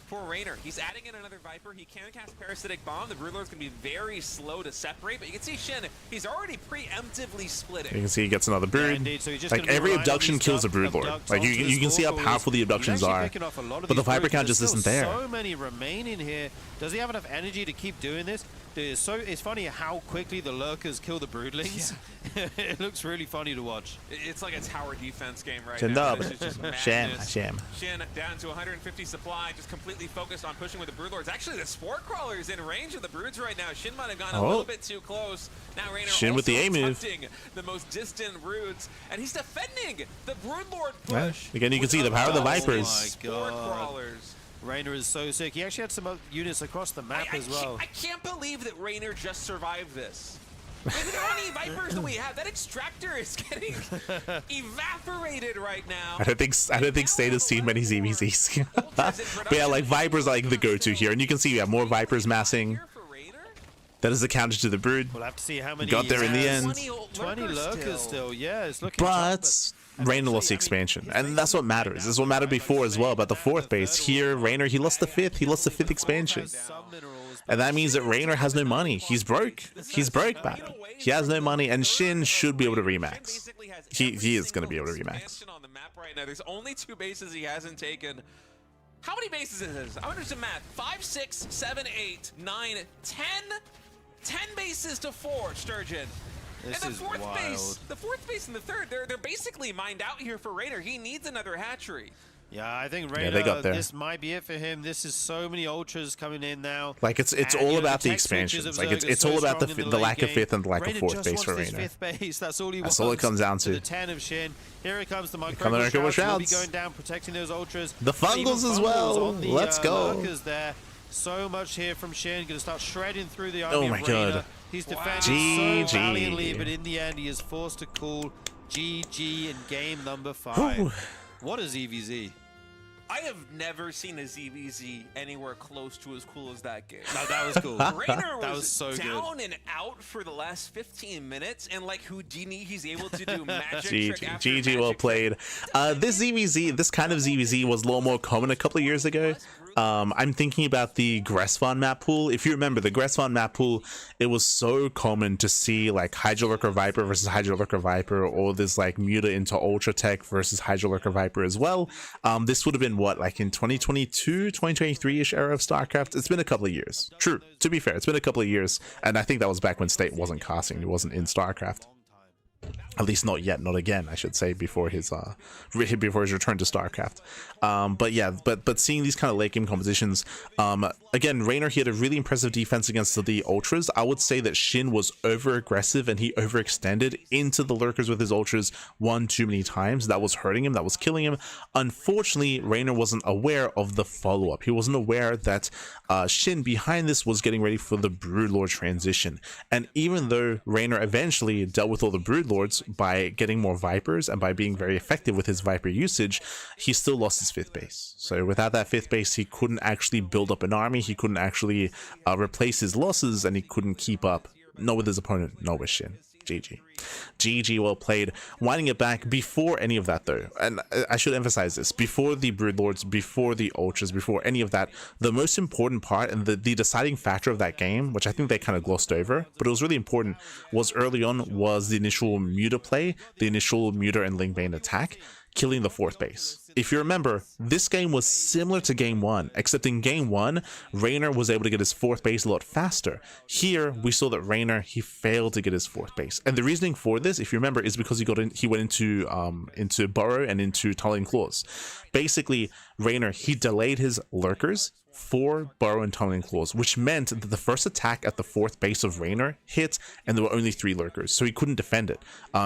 for Reynor. He's adding in another Viper. He can cast Parasitic Bomb. The Broodlords can be very slow to separate, but you can see Shin, he's already preemptively splitting. You can see he gets another Brood. Yeah, so like, every abduction kills a Broodlord. Like, you can see how powerful the abductions are. But the Viper count just isn't there. So many remaining here. Does he have enough energy to keep doing this? It's funny how quickly the lurkers kill the Broodlings. Yeah. It looks really funny to watch. It's like a tower defense game right Chin now. up. This is just Sham. madness. Sham. Shin down to 150 supply, just completely focused on pushing with the Broodlords. Actually, the Spore Crawler's in range of the Broods right now. Shin might have gone a little bit too close. Now Reynor Shin with the A move. The most distant Broods, and he's defending the Broodlord Yeah. push. Again, you can see the power of the Vipers. Oh my Spore God. Crawlers. Reynor is so sick. He actually had some units across the map as well. I can't believe that Reynor just survived this. Look at how many Vipers that we have. That extractor is getting evaporated right now. I don't think State has seen many ZVZs. But yeah, like Vipers are like the go-to here, and you can see we have more Vipers massing. That is the counter to the Brood. We'll have to see how many. Got there in the end. 20 lurkers still. Yeah, it's looking But tough, Reynor lost the expansion, and that's what matters. This is what mattered before as well about the 4th base. Here, Reynor, he lost the 5th. He lost the 5th expansion. And that means that Reynor has no money. He's broke. He's broke, man. He has no money, and Shin should be able to remax. He is going to be able to remax. On the map right now, there's only 2 bases he hasn't taken. How many bases is this? I want to do some math. 5, 6, 7, 8, 9, 10. 10 bases to 4, Sturgeon. This and is the 4th wild. base, the 4th base and the 3rd, they're basically mined out here for Reynor. He needs another hatchery. Yeah, I think Yeah, they got Reynor, there. this might be it for him. This is so many ultras coming in now. Like it's And, all you know, about the tech switches expansions. of Like Zerg are it's so all about strong in the lack of late 5th and the lack of game. 4th Reynor base just for wants his Reynor. 5th base. That's all he wants. That's all it comes down to. The 10 of Shin. Here it comes the Come the micro Micro shrouds. Will be Shrouds. going down, protecting those ultras. The Even Fungals as well. on the, Let's go. lurkers there. So much here from Shin. Going to start shredding through the army Oh my of Reynor. God. He's defended GG. so valiantly, but in the end, he is forced to call GG in game number 5. What a ZVZ. I have never seen a ZVZ anywhere close to as cool as that game. No, that was cool. Reynor That was so down good. and out for the last 15 minutes, and like Houdini, he's able to do magic trick after GG, magic well trick. played. This ZVZ, this kind of ZVZ was a lot more common a couple of years ago. I'm thinking about the Gressvan map pool. If you remember the Gressvan map pool, it was so common to see like Hydrolurker Viper versus Hydrolurker Viper, or this like Muta into Ultra Tech versus Hydrolurker Viper as well. This would have been what, like in 2022, 2023-ish era of StarCraft. It's been a couple of years. True, to be fair, it's been a couple of years, and I think that was back when State wasn't casting, it wasn't in StarCraft. At least not yet, not again, I should say, before his return to StarCraft. But yeah, but seeing these kind of late game competitions, again, Reynor, he had a really impressive defense against the Ultras. I would say that Shin was over aggressive and he overextended into the lurkers with his Ultras one too many times. That was hurting him, that was killing him. Unfortunately, Reynor wasn't aware of the follow-up. He wasn't aware that Shin behind this was getting ready for the Broodlord transition. And even though Reynor eventually dealt with all the Broodlords by getting more Vipers and by being very effective with his Viper usage, he still lost his 5th base. So without that 5th base, he couldn't actually build up an army, he couldn't actually replace his losses, and he couldn't keep up, not with his opponent, not with Shin. GG. GG, well played. Winding it back, before any of that though, and I should emphasize this, before the Broodlords, before the Ultras, before any of that, the most important part and the deciding factor of that game, which I think they kind of glossed over, but it was really important, was early on, was the initial Muta play, the initial Muta and Lingbane attack, killing the 4th base. If you remember, this game was similar to game 1, except in game 1, Reynor was able to get his 4th base a lot faster. Here, we saw that Reynor, he failed to get his 4th base. And the reasoning for this, if you remember, is because he went into Burrow and into Tunneling Claws. Basically, Reynor, he delayed his lurkers for Burrow and Tunneling Claws, which meant that the first attack at the 4th base of Reynor hit, and there were only 3 lurkers, so he couldn't defend it.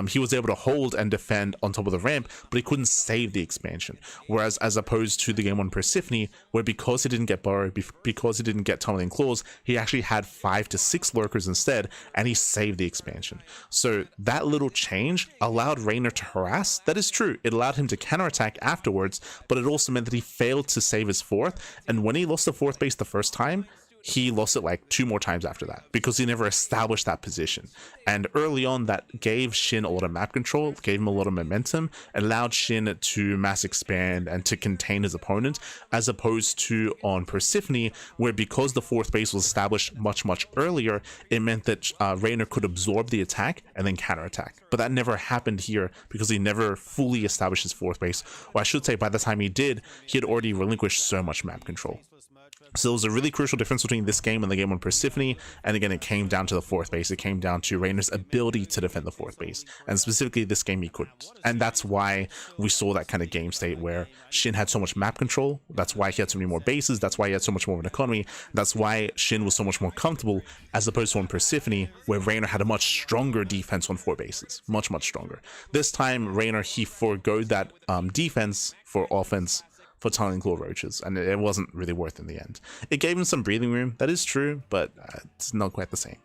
He was able to hold and defend on top of the ramp, but he couldn't save the expansion. Whereas as opposed to the game on Persephone, where because he didn't get Burrow, because he didn't get Tunneling Claws, he actually had 5 to 6 lurkers instead, and he saved the expansion. So that little change allowed Reynor to harass. That is true, it allowed him to counterattack afterwards, but it also meant that he failed to save his 4th, and when he lost the 4th base the first time, he lost it like 2 more times after that because he never established that position. And early on, that gave Shin a lot of map control, gave him a lot of momentum, allowed Shin to mass expand and to contain his opponent, as opposed to on Persephone, where because the 4th base was established much earlier, it meant that Reynor could absorb the attack and then counterattack. But that never happened here because he never fully established his 4th base, or I should say by the time he did, he had already relinquished so much map control. So there was a really crucial difference between this game and the game on Persephone, and again, it came down to the 4th base. It came down to Reynor's ability to defend the 4th base, and specifically this game he couldn't. And that's why we saw that kind of game state where Shin had so much map control, that's why he had so many more bases, that's why he had so much more of an economy, that's why Shin was so much more comfortable, as opposed to on Persephone, where Reynor had a much stronger defense on 4 bases, much stronger. This time, Reynor, he forgoed that defense for offense for Tunneling Claw Roaches, and it wasn't really worth in the end. It gave him some breathing room, that is true, but it's not quite the same.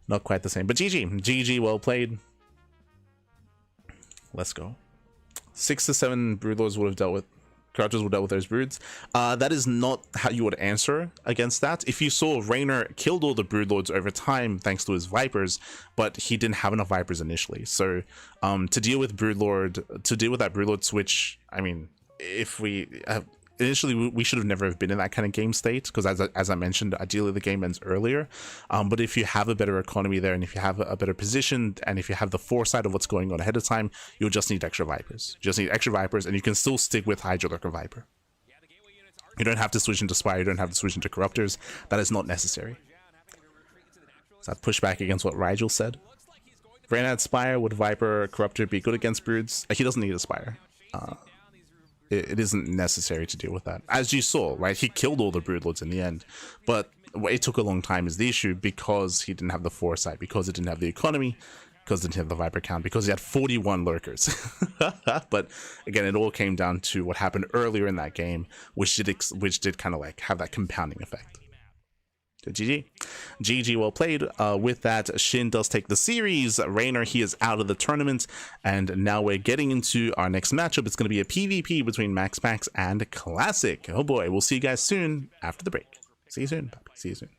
Not quite the same, but GG, well played. Let's go. 6 to 7 Broodlords would have dealt with, Crouchers would have dealt with those broods. That is not how you would answer against that. If you saw Reynor killed all the Broodlords over time thanks to his Vipers, but he didn't have enough Vipers initially. So to deal with that Broodlord switch, I mean, if we initially we should have never been in that kind of game state, because as I mentioned, ideally the game ends earlier, but if you have a better economy there, and if you have a better position, and if you have the foresight of what's going on ahead of time, you'll just need extra Vipers. And you can still stick with Hydrolurker Viper. You don't have to switch into Spire, you don't have to switch into Corruptors. That is not necessary. So that pushback against what Rigel said. Reynor had Spire, would Viper Corruptor be good against Broods? He doesn't need a Spire. It isn't necessary to deal with that. As you saw, right, he killed all the Broodlords in the end, but it took a long time is the issue, because he didn't have the foresight, because it didn't have the economy, because it didn't have the Viper count, because he had 41 lurkers. But again, it all came down to what happened earlier in that game, which did kind of like have that compounding effect. GG, well played. With that, Shin does take the series. Reynor, he is out of the tournament, and now we're getting into our next matchup. It's going to be a PvP between MaxPax and Classic. Oh boy, we'll see you guys soon after the break. See you soon. See you soon.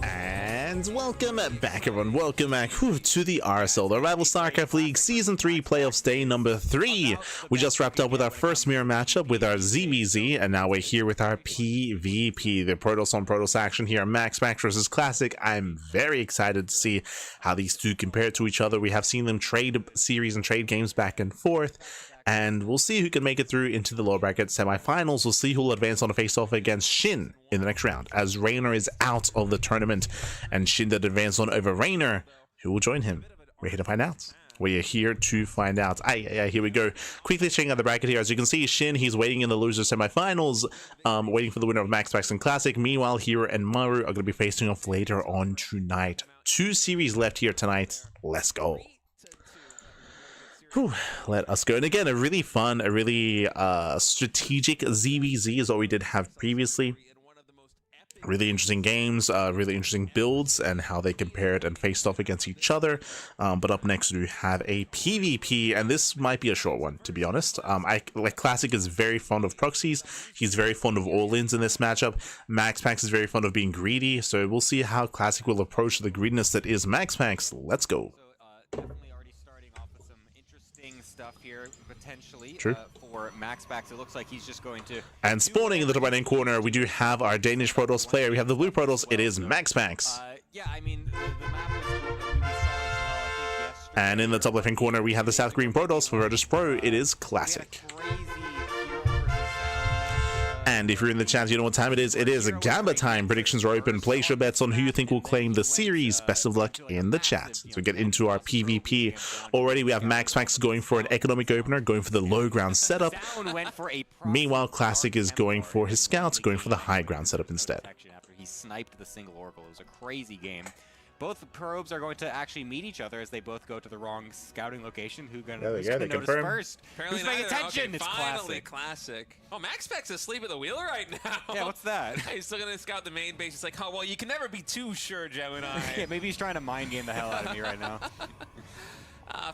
And welcome back, everyone. Welcome back to the RSL Revival StarCraft League Season 3 Playoffs Day number 3. We just wrapped up with our first mirror matchup with our ZBZ, and now we're here with our PvP, the Protoss on Protoss action here, MaxPax versus Classic. I'm very excited to see how these two compare to each other. We have seen them trade series and trade games back and forth, and we'll see who can make it through into the lower bracket semifinals. We'll see who will advance on a face-off against Shin in the next round, as Reynor is out of the tournament, and Shin did advance on over Reynor. Who will join him? We're here to find out. We are here to find out. Here we go. Quickly checking out the bracket here. As you can see, Shin, he's waiting in the loser semifinals, waiting for the winner of MaxPax and Classic. Meanwhile, herO and Maru are going to be facing off later on tonight. 2 series left here tonight. Let's go. Whew, let us go. And again, a really fun, a really strategic ZBZ is what we did have previously. Really interesting games, really interesting builds, and how they compared and faced off against each other. But up next, we have a PvP, and this might be a short one, to be honest. Classic is very fond of proxies. He's very fond of all-ins in this matchup. MaxPax is very fond of being greedy, so we'll see how Classic will approach the greediness that is MaxPax. Let's go. Definitely already starting off with some interesting stuff here, potentially. True. For MaxPax, it looks like he's just going to... And spawning in the top right-hand corner, we do have our Danish Protoss player. We have the blue Protoss. It is MaxPax. Yeah, I mean, the map was a little bit we saw as well, I think, yesterday. And in the top left-hand corner, we have the South Green Protoss. For Virtus Pro, it is Classic. And if you're in the chat, you know what time it is. It is Gamba time. Predictions are open. Place your bets on who you think will claim the series. Best of luck in the chat. So get into our PvP. Already we have MaxPax going for an economic opener, going for the low ground setup. Meanwhile, Classic is going for his scouts, going for the high ground setup instead. After he sniped the single Oracle. It was a crazy game. Both probes are going to actually meet each other as they both go to the wrong scouting location. Who's going to notice first? Apparently who's paying attention? Okay, it's finally Classic. Oh, MaxPax is asleep at the wheel right now. Yeah, what's that? He's still going to scout the main base. It's like, oh, well, you can never be too sure, Gemini. Yeah, maybe he's trying to mind game the hell out of me right now.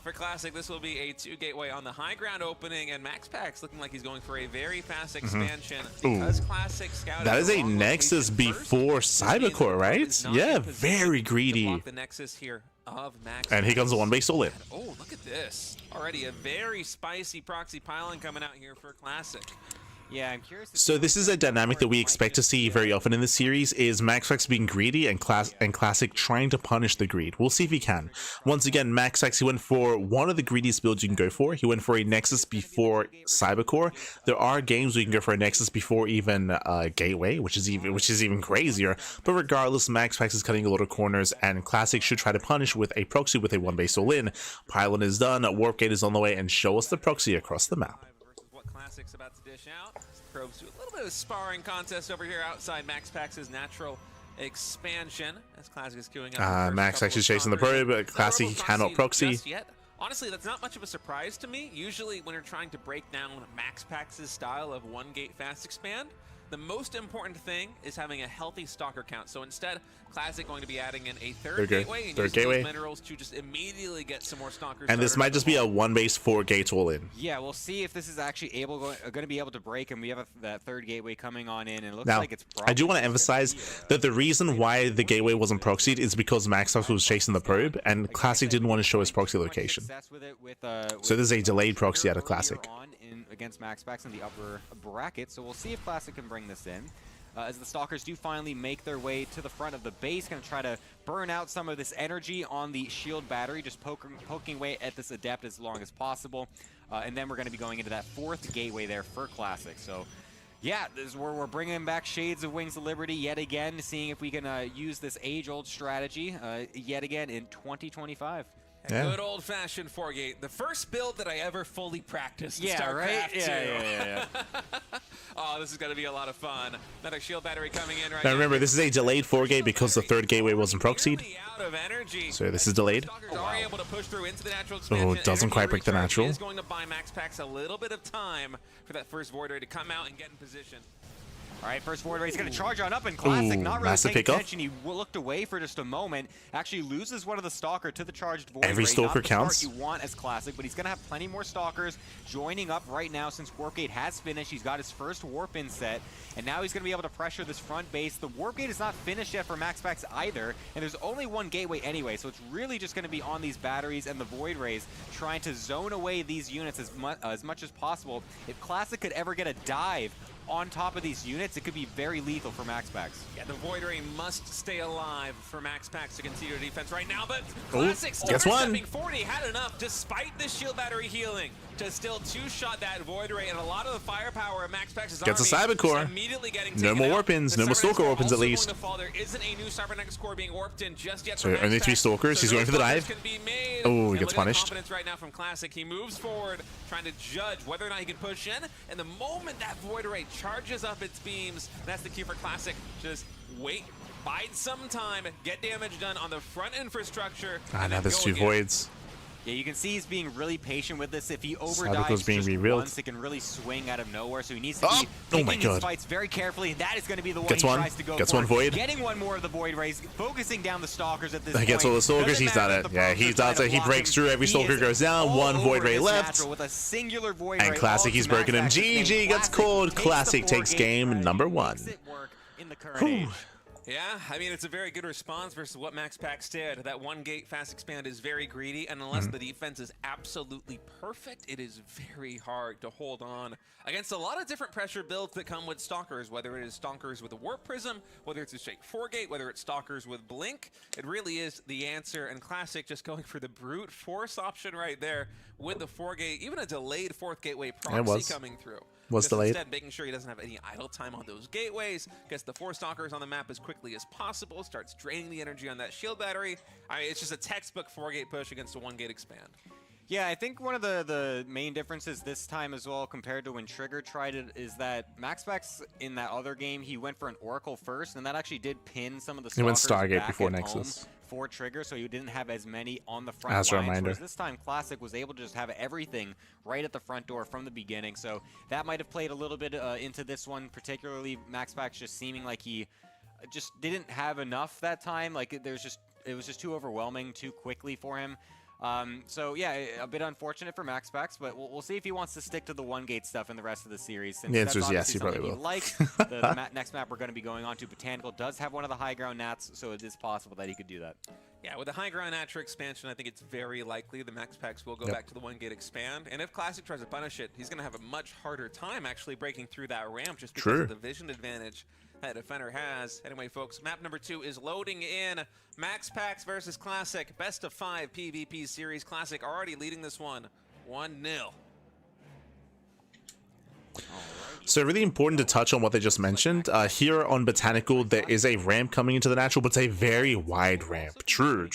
For Classic, this will be a 2 gateway on the high ground opening, and MaxPax looking like he's going for a very fast expansion. Because Classic scouted That is the a wrong Nexus location before first, Cybercore, right? is not Yeah, in position very to greedy. block the Nexus here of MaxPax. And here comes the one base all in. Oh, look at this. Already a very spicy proxy pylon coming out here for Classic. Yeah, I'm curious. So this is a dynamic that we expect to see very often in the series, is MaxPax being greedy and Classic trying to punish the greed. We'll see if he can. Once again, MaxPax, he went for one of the greediest builds you can go for. He went for a Nexus before Cybercore. There are games where you can go for a Nexus before even Gateway, which is even crazier. But regardless, MaxPax is cutting a lot of corners, and Classic should try to punish with a proxy with a one base all in. Pylon is done, Warp Gate is on the way, and show us the proxy across the map. What Classic's about to dish out. Probes do a little bit of sparring contest over here outside MaxPax's natural expansion as Classic is queuing up. MaxPax is chasing the probe, but Classic cannot proxy. Honestly, that's not much of a surprise to me. Usually when you're trying to break down MaxPax's style of one gate fast expand, the most important thing is having a healthy stalker count. So instead, Classic going to be adding in a third gateway and using those minerals to just immediately get some more stalkers. And this might just be a one base 4 gates all in. Yeah, we'll see if this is actually going to be able to break, and we have that third gateway coming on in, and it looks now, like it's probably... I do want to emphasize that the reason why the gateway wasn't proxied is because MaxPax was chasing the probe, and Classic didn't want to show his proxy location. So this is a delayed proxy out of Classic. Against MaxPax in the upper bracket, so we'll see if Classic can bring this in. As the Stalkers do finally make their way to the front of the base, going to try to burn out some of this energy on the shield battery, just poking away at this Adept as long as possible. And then we're going to be going into that fourth gateway there for Classic. So yeah, this is where we're bringing back Shades of Wings of Liberty yet again, seeing if we can use this age-old strategy yet again in 2025. Yeah. Good old-fashioned 4-gate. The first build that I ever fully practiced. Yeah, right? Yeah. Oh, this is going to be a lot of fun. Another shield battery coming in right now. Remember, this is a delayed 4-gate because the third gateway wasn't proxied. So this is delayed. Oh, it doesn't quite break the natural. Is going to buy MaxPax a little bit of time for that first Void Ray to come out and get in position. All right, first Void Ray is going to charge on up, and Classic not really paying attention. He looked away for just a moment, actually loses one of the Stalker to the charged Void Ray. Every Stalker counts. Not the start you want as Classic, but he's going to have plenty more Stalkers joining up right now since Warp Gate has finished. He's got his first Warp in set, and now he's going to be able to pressure this front base. The Warp Gate is not finished yet for MaxPax either, and there's only one gateway anyway, so it's really just going to be on these batteries and the Void Rays trying to zone away these units as much as possible. If Classic could ever get a dive on top of these units, it could be very lethal for MaxPax. Yeah, the Void Ray must stay alive for MaxPax to continue defense right now, but Classic stepping forward. He had enough, despite this shield battery healing, to still two-shot that Void Ray, and a lot of the firepower of MaxPax's gets a Cybercore. No more warp-ins, no more Stalker warp-ins at least. There isn't a new Cybernetics core being warped in just yet. So only 3 Stalkers, he's going for the dive. Oh, he gets punished. Confidence right now from Classic. He moves forward, trying to judge whether or not he can push in, and the moment that Void Ray charges up its beams, that's the cue for Classic. Just wait, bide some time, get damage done on the front infrastructure. Now there's 2 voids. Yeah, you can see he's being really patient with this. If he Cyberco's overdives being just revealed. once, it can really swing out of nowhere. So he needs to Oh! be Oh my picking his God. fights very carefully. That is going to be the one Gets he one. tries to go Gets for. one Void. Getting one more of the Void Rays, focusing down the Stalkers at this He point. gets all the Stalkers, Doesn't he's matter done that it. the Yeah, Pros are he's trying done to it. He block breaks him. through. Every He Stalker is goes down. all One Void over Ray his left. natural with a singular Void And Ray. Classic, All he's to broken him. Max Max's GG name. gets Classic called. takes the Classic takes 4-gate game strategy, number makes 1. it work in the current age. Yeah, I mean, it's a very good response versus what MaxPax did. That 1-gate fast expand is very greedy, and unless the defense is absolutely perfect, it is very hard to hold on against a lot of different pressure builds that come with Stalkers, whether it is Stalkers with a Warp Prism, whether it's a straight 4-gate, whether it's Stalkers with Blink. It really is the answer, and Classic just going for the brute force option right there with the 4-gate, even a delayed 4th gateway proxy coming through. Was Just delayed. Instead, making sure he doesn't have any idle time on those gateways, gets the 4 Stalkers on the map as quickly as possible, starts draining the energy on that shield battery. I mean, it's just a textbook 4-gate push against a 1-gate expand. Yeah, I think one of the main differences this time as well compared to when Trigger tried it is that MaxPax in that other game, he went for an Oracle first, and that actually did pin some of the He went Stalkers Stargate back before at Nexus. home for Trigger, so he didn't have as many on the front As a lines, reminder. whereas this time Classic was able to just have everything right at the front door from the beginning, so that might have played a little bit into this one, particularly MaxPax just seeming like he just didn't have enough that time. Like it was just too overwhelming too quickly for him. So yeah, a bit unfortunate for MaxPax, but we'll see if he wants to stick to the 1-gate stuff in the rest of the series. Since The answer that's is yes, obviously he probably something will. Like the next map we're going to be going on to, Botanical does have one of the high ground nats, so it is possible that he could do that. Yeah, with the high ground Natra expansion, I think it's very likely the MaxPax will go back to the 1-gate expand. And if Classic tries to punish it, he's going to have a much harder time actually breaking through that ramp just because of the vision advantage that Defender has. Anyway, folks, map number 2 is loading in. MaxPax versus Classic. Best of 5 PvP series. Classic already leading this one 1-0. So really important to touch on what they just mentioned. Here on Botanical, there is a ramp coming into the natural, but it's a very wide ramp. True.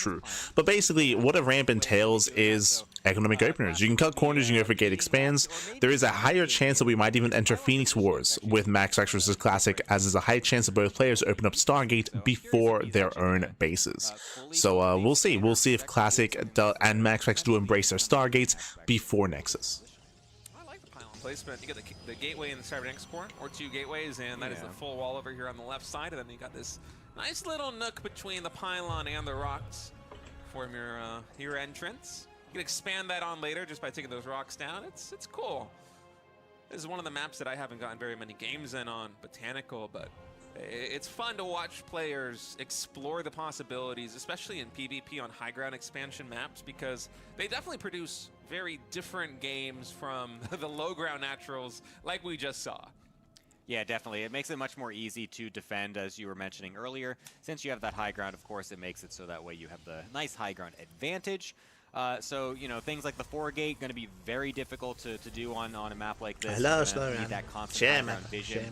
But basically, what a ramp entails is economic openers. You can cut corners, you can go for gate expands. There is a higher chance that we might even enter Phoenix Wars with MaxPax versus Classic, as there's a high chance that both players open up Stargate before their own bases. So we'll see. We'll see if Classic and MaxPax do embrace their Stargates before Nexus. Placement. You get the gateway in the Cybernetics core, or 2 gateways, and that is the full wall over here on the left side, and then you got this nice little nook between the pylon and the rocks for your entrance. You can expand that on later just by taking those rocks down. It's cool. This is one of the maps that I haven't gotten very many games in on Botanical, but it's fun to watch players explore the possibilities, especially in PvP on high ground expansion maps, because they definitely produce very different games from the low ground naturals like we just saw. Yeah, definitely. It makes it much more easy to defend, as you were mentioning earlier. Since you have that high ground, of course, it makes it so that way you have the nice high ground advantage. So, you know, things like the 4-gate going to be very difficult to do on a map like this. Hello, Need Slowran. that constant high ground vision.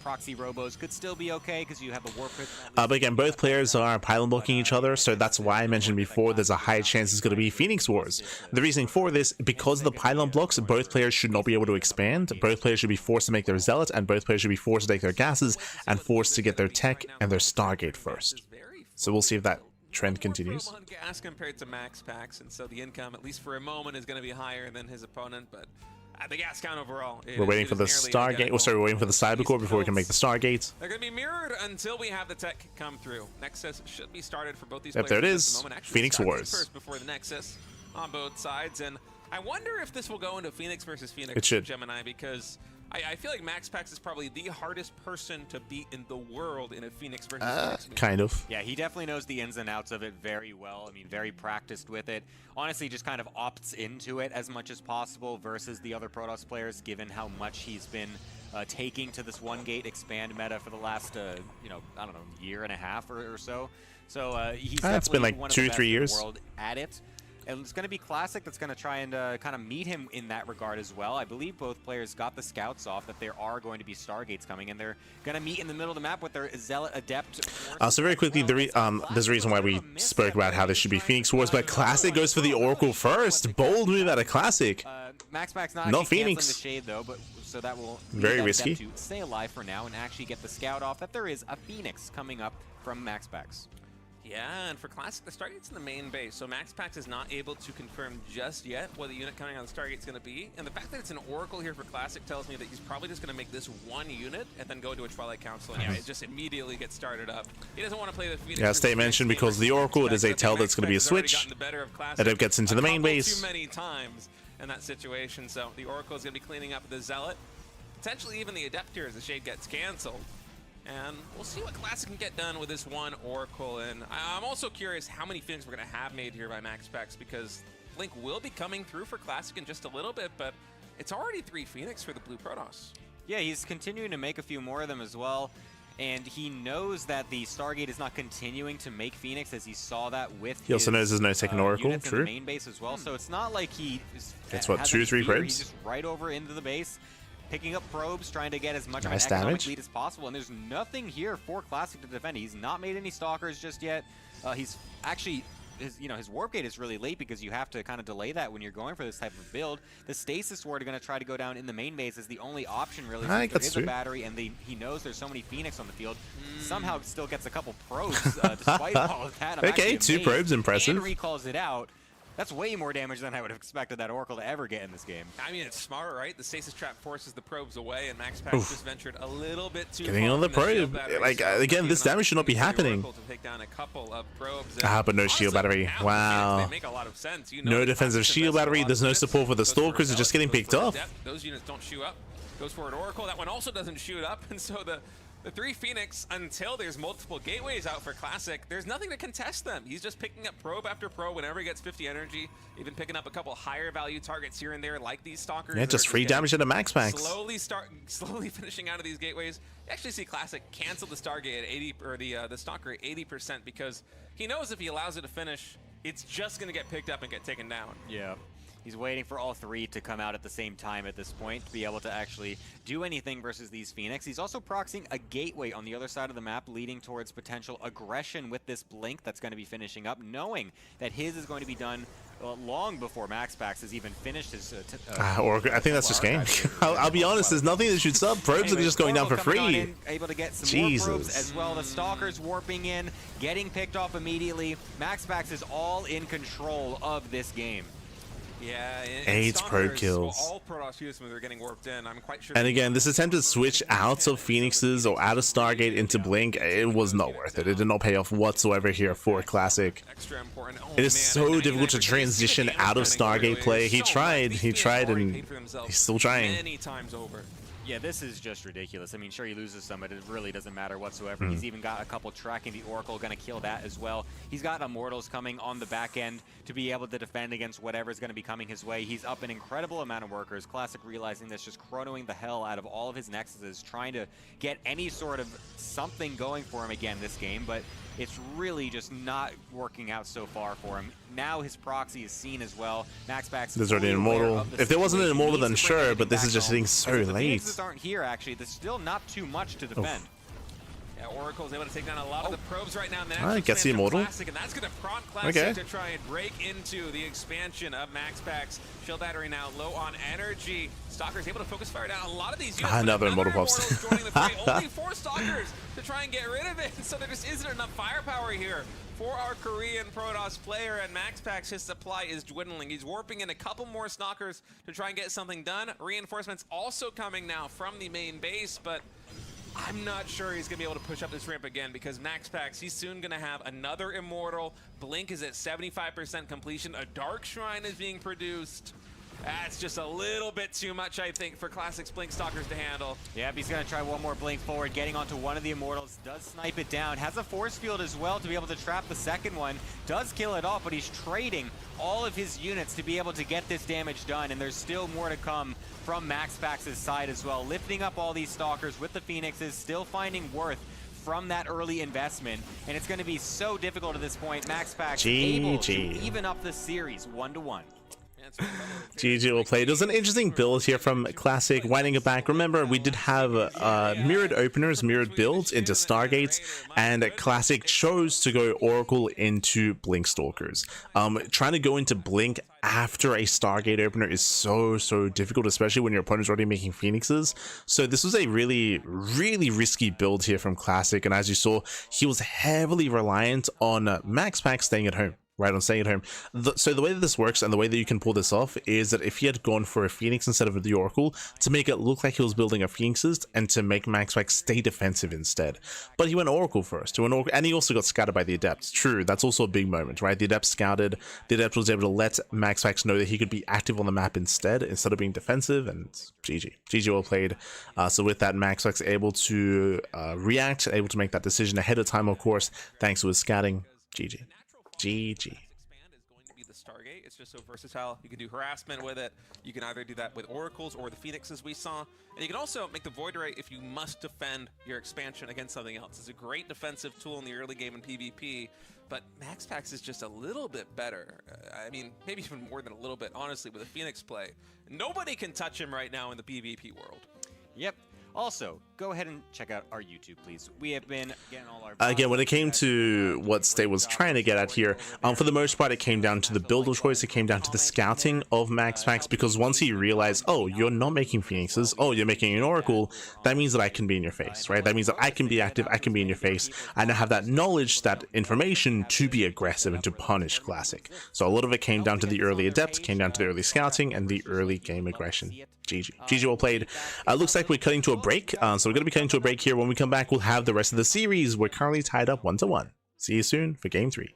Proxy robos could still be okay because you have the warp prism. But again, both players are pylon blocking each other, so that's why I mentioned before there's a high chance it's going to be Phoenix Wars. The reasoning for this, because of the pylon blocks, both players should not be able to expand, both players should be forced to make their Zealot, and both players should be forced to take their gases, and forced to get their tech and their Stargate first. So we'll see if that trend continues. On gas compared to MaxPax, and so the income, at least for a moment, is going to be higher than his opponent, but the gas count overall. We're waiting for the Stargate. Oh, sorry, we're waiting for the Cybercore before we can make the Stargates. They're going to be mirrored until we have the tech come through. Nexus should be started for both these Yep, players. there it at is. the moment. Actually, Phoenix Stargate's Wars. first before the Nexus on both sides, and I wonder if this will go into Phoenix versus Phoenix. It should. Gemini, because I feel like MaxPax is probably the hardest person to beat in the world in a Phoenix versus Phoenix. Kind of. Yeah, he definitely knows the ins and outs of it very well. I mean, very practiced with it. Honestly, just kind of opts into it as much as possible versus the other Protoss players, given how much he's been taking to this 1-gate expand meta for the last, you know, I don't know, year and a half or so. So he's It's been definitely like one of 2 the or best 3 in the years. world at it. And it's going to be Classic that's going to try and kind of meet him in that regard as well. I believe both players got the scouts off that there are going to be Stargates coming, and they're going to meet in the middle of the map with their Zealot Adept. So very quickly, there's a reason why we spoke about how this should be Phoenix Wars, but Classic goes for the Oracle first. Bold move out of Classic. MaxPax not No actually Phoenix. canceling the shade though, but so that will Very leave that risky. Adept to stay alive for now and actually get the scout off that there is a Phoenix coming up from MaxPax. Yeah, and for Classic, the Stargate's in the main base, so MaxPax is not able to confirm just yet what the unit coming on the Stargate's going to be. And the fact that it's an Oracle here for Classic tells me that he's probably just going to make this one unit and then go to a Twilight Council, and yeah, it just immediately gets started up. He doesn't want to play the Phoenix. Yeah, stay mentioned because the Oracle, it is a tell that's going to be a switch, and it gets into the main base. Too many times in that situation, so the Oracle is going to be cleaning up the Zealot, potentially even the Adept here as the Shade gets canceled. And we'll see what Classic can get done with this one Oracle. And I'm also curious how many Phoenix we're going to have made here by MaxPax, because Blink will be coming through for Classic in just a little bit, but it's already 3 Phoenix for the Blue Protoss. Yeah, he's continuing to make a few more of them as well. And he knows that the Stargate is not continuing to make Phoenix, as he saw that with He also knows there's no second Oracle, units true. in the main base as well. So it's not like he is, it's what, 2 or 3 probes? He's just right over into the base, picking up probes, trying to get as much Nice of an economic damage. lead as possible, and there's nothing here for Classic to defend. He's not made any Stalkers just yet. He's actually, his Warp Gate is really late because you have to kind of delay that when you're going for this type of build. The Stasis Ward are going to try to go down in the main base as the only option, really. I think There that's is true. a battery, and he knows there's so many Phoenix on the field. Somehow still gets a couple probes despite all of that. I'm Okay, actually 2 amazed. probes, impressive. And recalls it out. That's way more damage than I would have expected that Oracle to ever get in this game. I mean, it's smart, right? The Stasis Trap forces the probes away, and MaxPax just ventured a little bit too Getting far on the from shield probe. battery, Like, so again, this even damage should not be happening. Oracle to take down a couple of probes. But no shield battery. Now, Wow. They make a lot of sense. You know, No the defensive Classic shield invested a battery. lot There's of no units. support for the Goes for a Stalkers. They're just Zealot, getting goes picked for a off. Adept. Those units don't shoot up. Goes for an Oracle. That one also doesn't shoot up, and so the 3 Phoenix, until there's multiple gateways out for Classic, there's nothing to contest them. He's just picking up probe after probe whenever he gets 50 energy, even picking up a couple higher value targets here and there, like these Stalkers. Yeah, that are just free damage into MaxPax. Slowly finishing out of these gateways. You actually see Classic cancel the Stargate at 80, or the Stalker at 80%, because he knows if he allows it to finish, it's just going to get picked up and get taken down. Yeah. He's waiting for all 3 to come out at the same time at this point to be able to actually do anything versus these Phoenix. He's also proxying a gateway on the other side of the map, leading towards potential aggression with this Blink that's going to be finishing up, knowing that his is going to be done long before MaxPax has even finished his... Oracle, I think that's just game. I'll be honest, there's nothing that shoots up. Probes are just going down for free. In, able to get some more probes as well. The Stalkers warping in, getting picked off immediately. MaxPax is all in control of this game. Yeah, 8 probe kills. Well, all Protoss units when they're getting warped in. I'm quite sure. And again, this attempted switch out of Phoenixes or out of Stargate into Blink, it was not worth it. It did not pay off whatsoever here for Classic. Extra important. Oh, It is man, so difficult to transition out of Stargate play. He tried, and he's still trying. Many times over. Yeah, this is just ridiculous. I mean, sure, he loses some, but it really doesn't matter whatsoever. He's even got a couple tracking the Oracle, going to kill that as well. He's got Immortals coming on the back end to be able to defend against whatever is going to be coming his way. He's up an incredible amount of workers. Classic realizing this, just chronoing the hell out of all of his Nexuses, trying to get any sort of something going for him again this game, but it's really just not working out so far for him. Now his proxy is seen as well. MaxPax There's already an Immortal. If there wasn't an Immortal, then sure, but this is just hitting so late. The Phoenixes aren't here, actually. There's still not too much to defend. Yeah, Oracle's able to take down a lot of the probes right now. And I guess the Immortal. Classic, and that's going to prompt Classic to try and break into the expansion of MaxPax. Shield battery now low on energy. Stalker's able to focus fire down a lot of these units. Another Immortal pops. Joining the fray. Only 4 Stalkers to try and get rid of it. So there just isn't enough firepower here for our Korean Protoss player, and MaxPax, his supply is dwindling. He's warping in a couple more Stalkers to try and get something done. Reinforcements also coming now from the main base, but I'm not sure he's going to be able to push up this ramp again, because MaxPax, he's soon going to have another Immortal. Blink is at 75% completion. A Dark Shrine is being produced. That's just a little bit too much, I think, for Classic's Blink Stalkers to handle. Yep, he's going to try one more Blink forward, getting onto one of the Immortals. Does snipe it down. Has a force field as well to be able to trap the second one. Does kill it off, but he's trading all of his units to be able to get this damage done, and there's still more to come from MaxPax's side as well. Lifting up all these Stalkers with the Phoenixes, still finding worth from that early investment, and it's going to be so difficult at this point. MaxPax able to even up the series 1-1. Yeah, GG will play. It was an interesting build here from Classic, winding it back. Remember, we did have mirrored openers, mirrored builds into Stargates, and Classic chose to go Oracle into Blink Stalkers. Trying to go into Blink after a Stargate opener is so difficult, especially when your opponent's already making Phoenixes. So this was a really risky build here from Classic, and as you saw, he was heavily reliant on MaxPax staying at home. Right, on staying at home. So the way that this works and the way that you can pull this off is that if he had gone for a Phoenix instead of the Oracle, to make it look like he was building a Phoenix's and to make MaxPax stay defensive instead. But he went Oracle first, and he also got scouted by the Adepts. True, that's also a big moment, right? The Adept scouted, the Adept was able to let MaxPax know that he could be active on the map instead of being defensive, and GG. GG well played. So with that, MaxPax able to react, able to make that decision ahead of time, of course, thanks to his scouting. GG. GG. Expand is going to be the Stargate. It's just so versatile. You can do harassment with it. You can either do that with Oracles or the Phoenixes we saw. And you can also make the Void Ray if you must defend your expansion against something else. It's a great defensive tool in the early game in PvP, but MaxPax is just a little bit better. I mean, maybe even more than a little bit, honestly, with a Phoenix play. Nobody can touch him right now in the PvP world. Yep. Also, go ahead and check out our YouTube, please. We have been getting all our... Again, when it came to what Stay was trying to get at here, for the most part, it came down to the build of choice. It came down to the scouting of MaxPax, because once he realized, oh, you're not making Phoenixes, oh, you're making an Oracle, that means that I can be in your face, right? That means that I can be active, I can be in your face, and I have that knowledge, that information to be aggressive and to punish Classic. So a lot of it came down to the early Adept, came down to the early scouting, and the early game aggression. GG. GG well played. Looks like we're cutting to a break, so we're going to be cutting to a break here. When we come back, we'll have the rest of the series. We're currently tied up 1-1. See you soon for Game 3.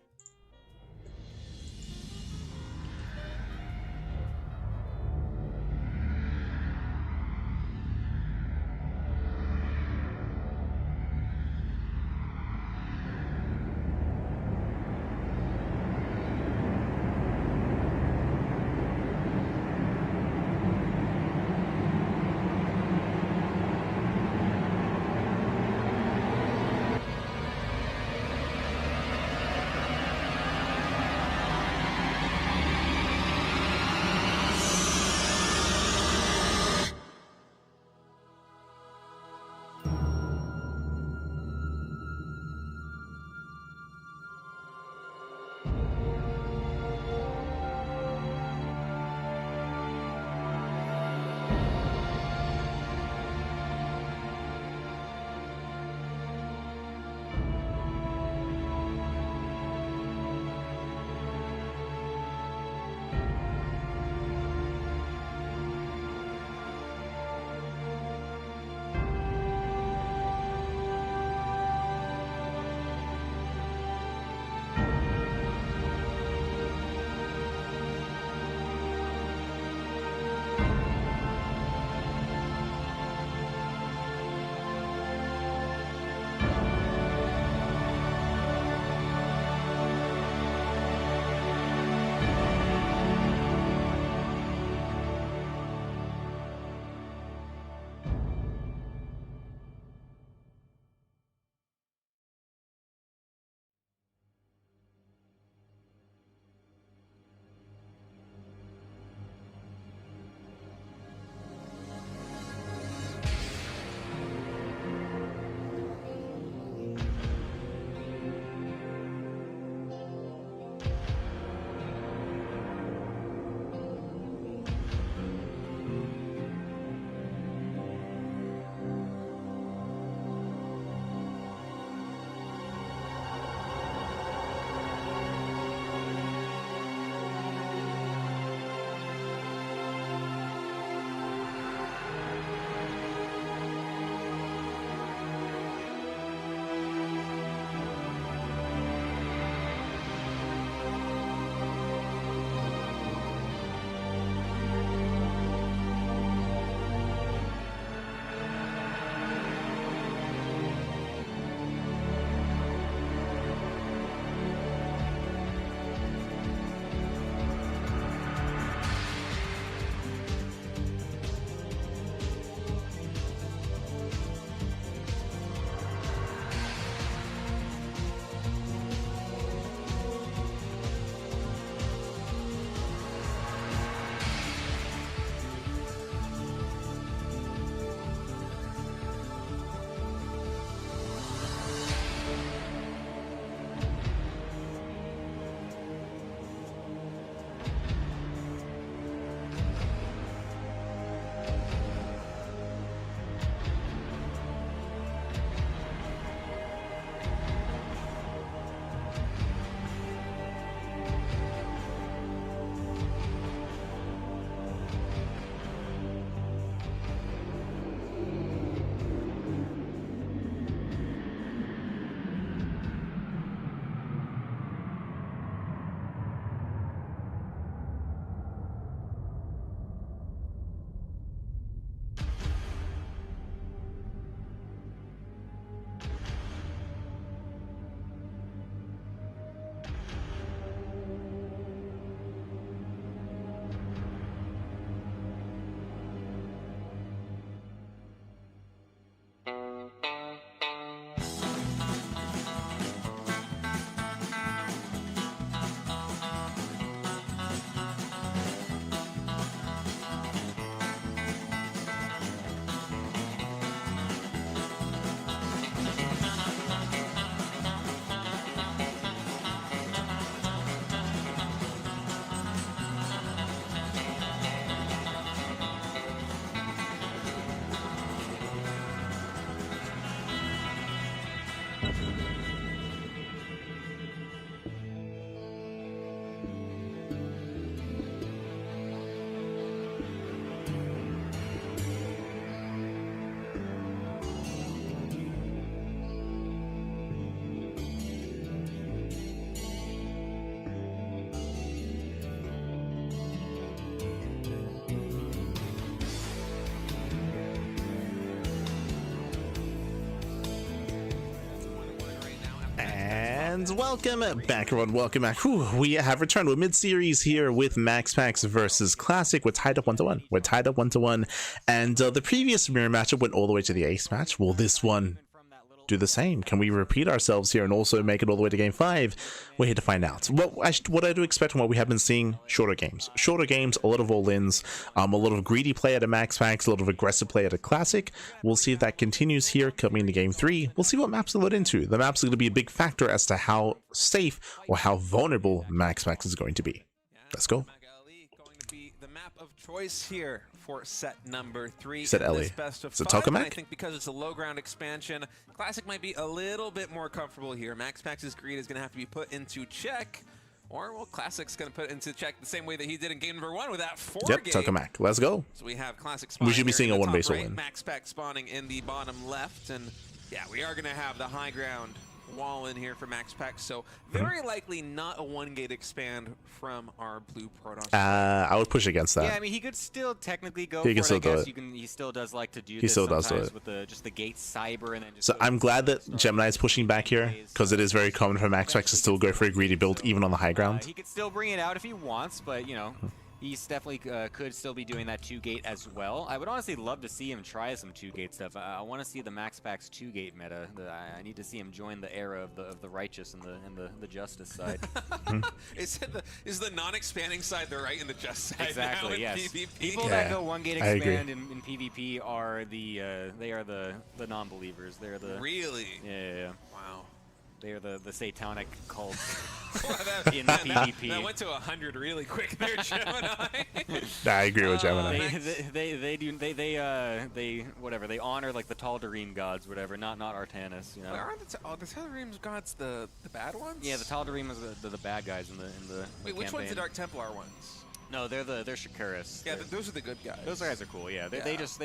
And welcome back, everyone. Welcome back. Whew, we have returned to a mid-series here with MaxPax versus Classic. We're tied up 1-1. We're tied up 1-1. And the previous mirror matchup went all the way to the ace match. Will this one do the same? Can we repeat ourselves here and also make it all the way to game 5? We're here to find out. What I do expect from what we have been seeing, shorter games, a lot of all-ins, a lot of greedy play at a MaxPax, a lot of aggressive play at a Classic. We'll see if that continues here coming into game 3. We'll see what maps they load into. The maps are going to be a big factor as to how safe or how vulnerable MaxPax is going to be. Let's go. Going to be the map of choice here for set number 3. Said Ellie. Best of Is it 5, and Tokamak? I think because it's a low ground expansion, Classic might be a little bit more comfortable here. MaxPax's greed is going to have to be put into check, or well, Classic's going to put it into check the same way that he did in game number 1 with that 4 Yep, game. Tokamak. Let's go. So we have Classic spawning. We should be here seeing in a the one-base top right, all-in. MaxPax spawning in the bottom left, and yeah, we are going to have the high ground wall in here for MaxPax, so very likely not a 1-gate expand from our blue Protoss. I would push against that. Yeah, I mean, he could still technically go He for can it, still I do guess. it. He still does like to do He this still does do sometimes it. with just the gate cyber and then just So I'm glad that Gemini is pushing back here, because it is very common for MaxPax to still go for a greedy build even on the high ground. He could still bring it out if he wants, but, you know, he's definitely could still be doing that 2-gate as well. I would honestly love to see him try some 2-gate stuff. I want to see the MaxPax 2-gate meta. I need to see him join the era of the righteous and the justice side. Is the non-expanding side the right and the just side now Exactly. in Yes. PvP? People Yeah, that go 1-gate I agree. expand in PvP are the non-believers. They're the Really? yeah. Wow. They are the satanic cult That- in that- PvP. That went to 100 really quick there, Gemini. I agree with Gemini. They whatever, they honor like the Tal'Darim gods, whatever, not Artanis, you know. Aren't the Tal'Darim's gods the bad ones? Yeah, the Tal'Darim is the bad guys in the Wait, which one's the campaign. Dark Templar ones? No, they're Shakaris. Yeah, those are the good guys. Those guys are cool. Yeah, they Yeah. just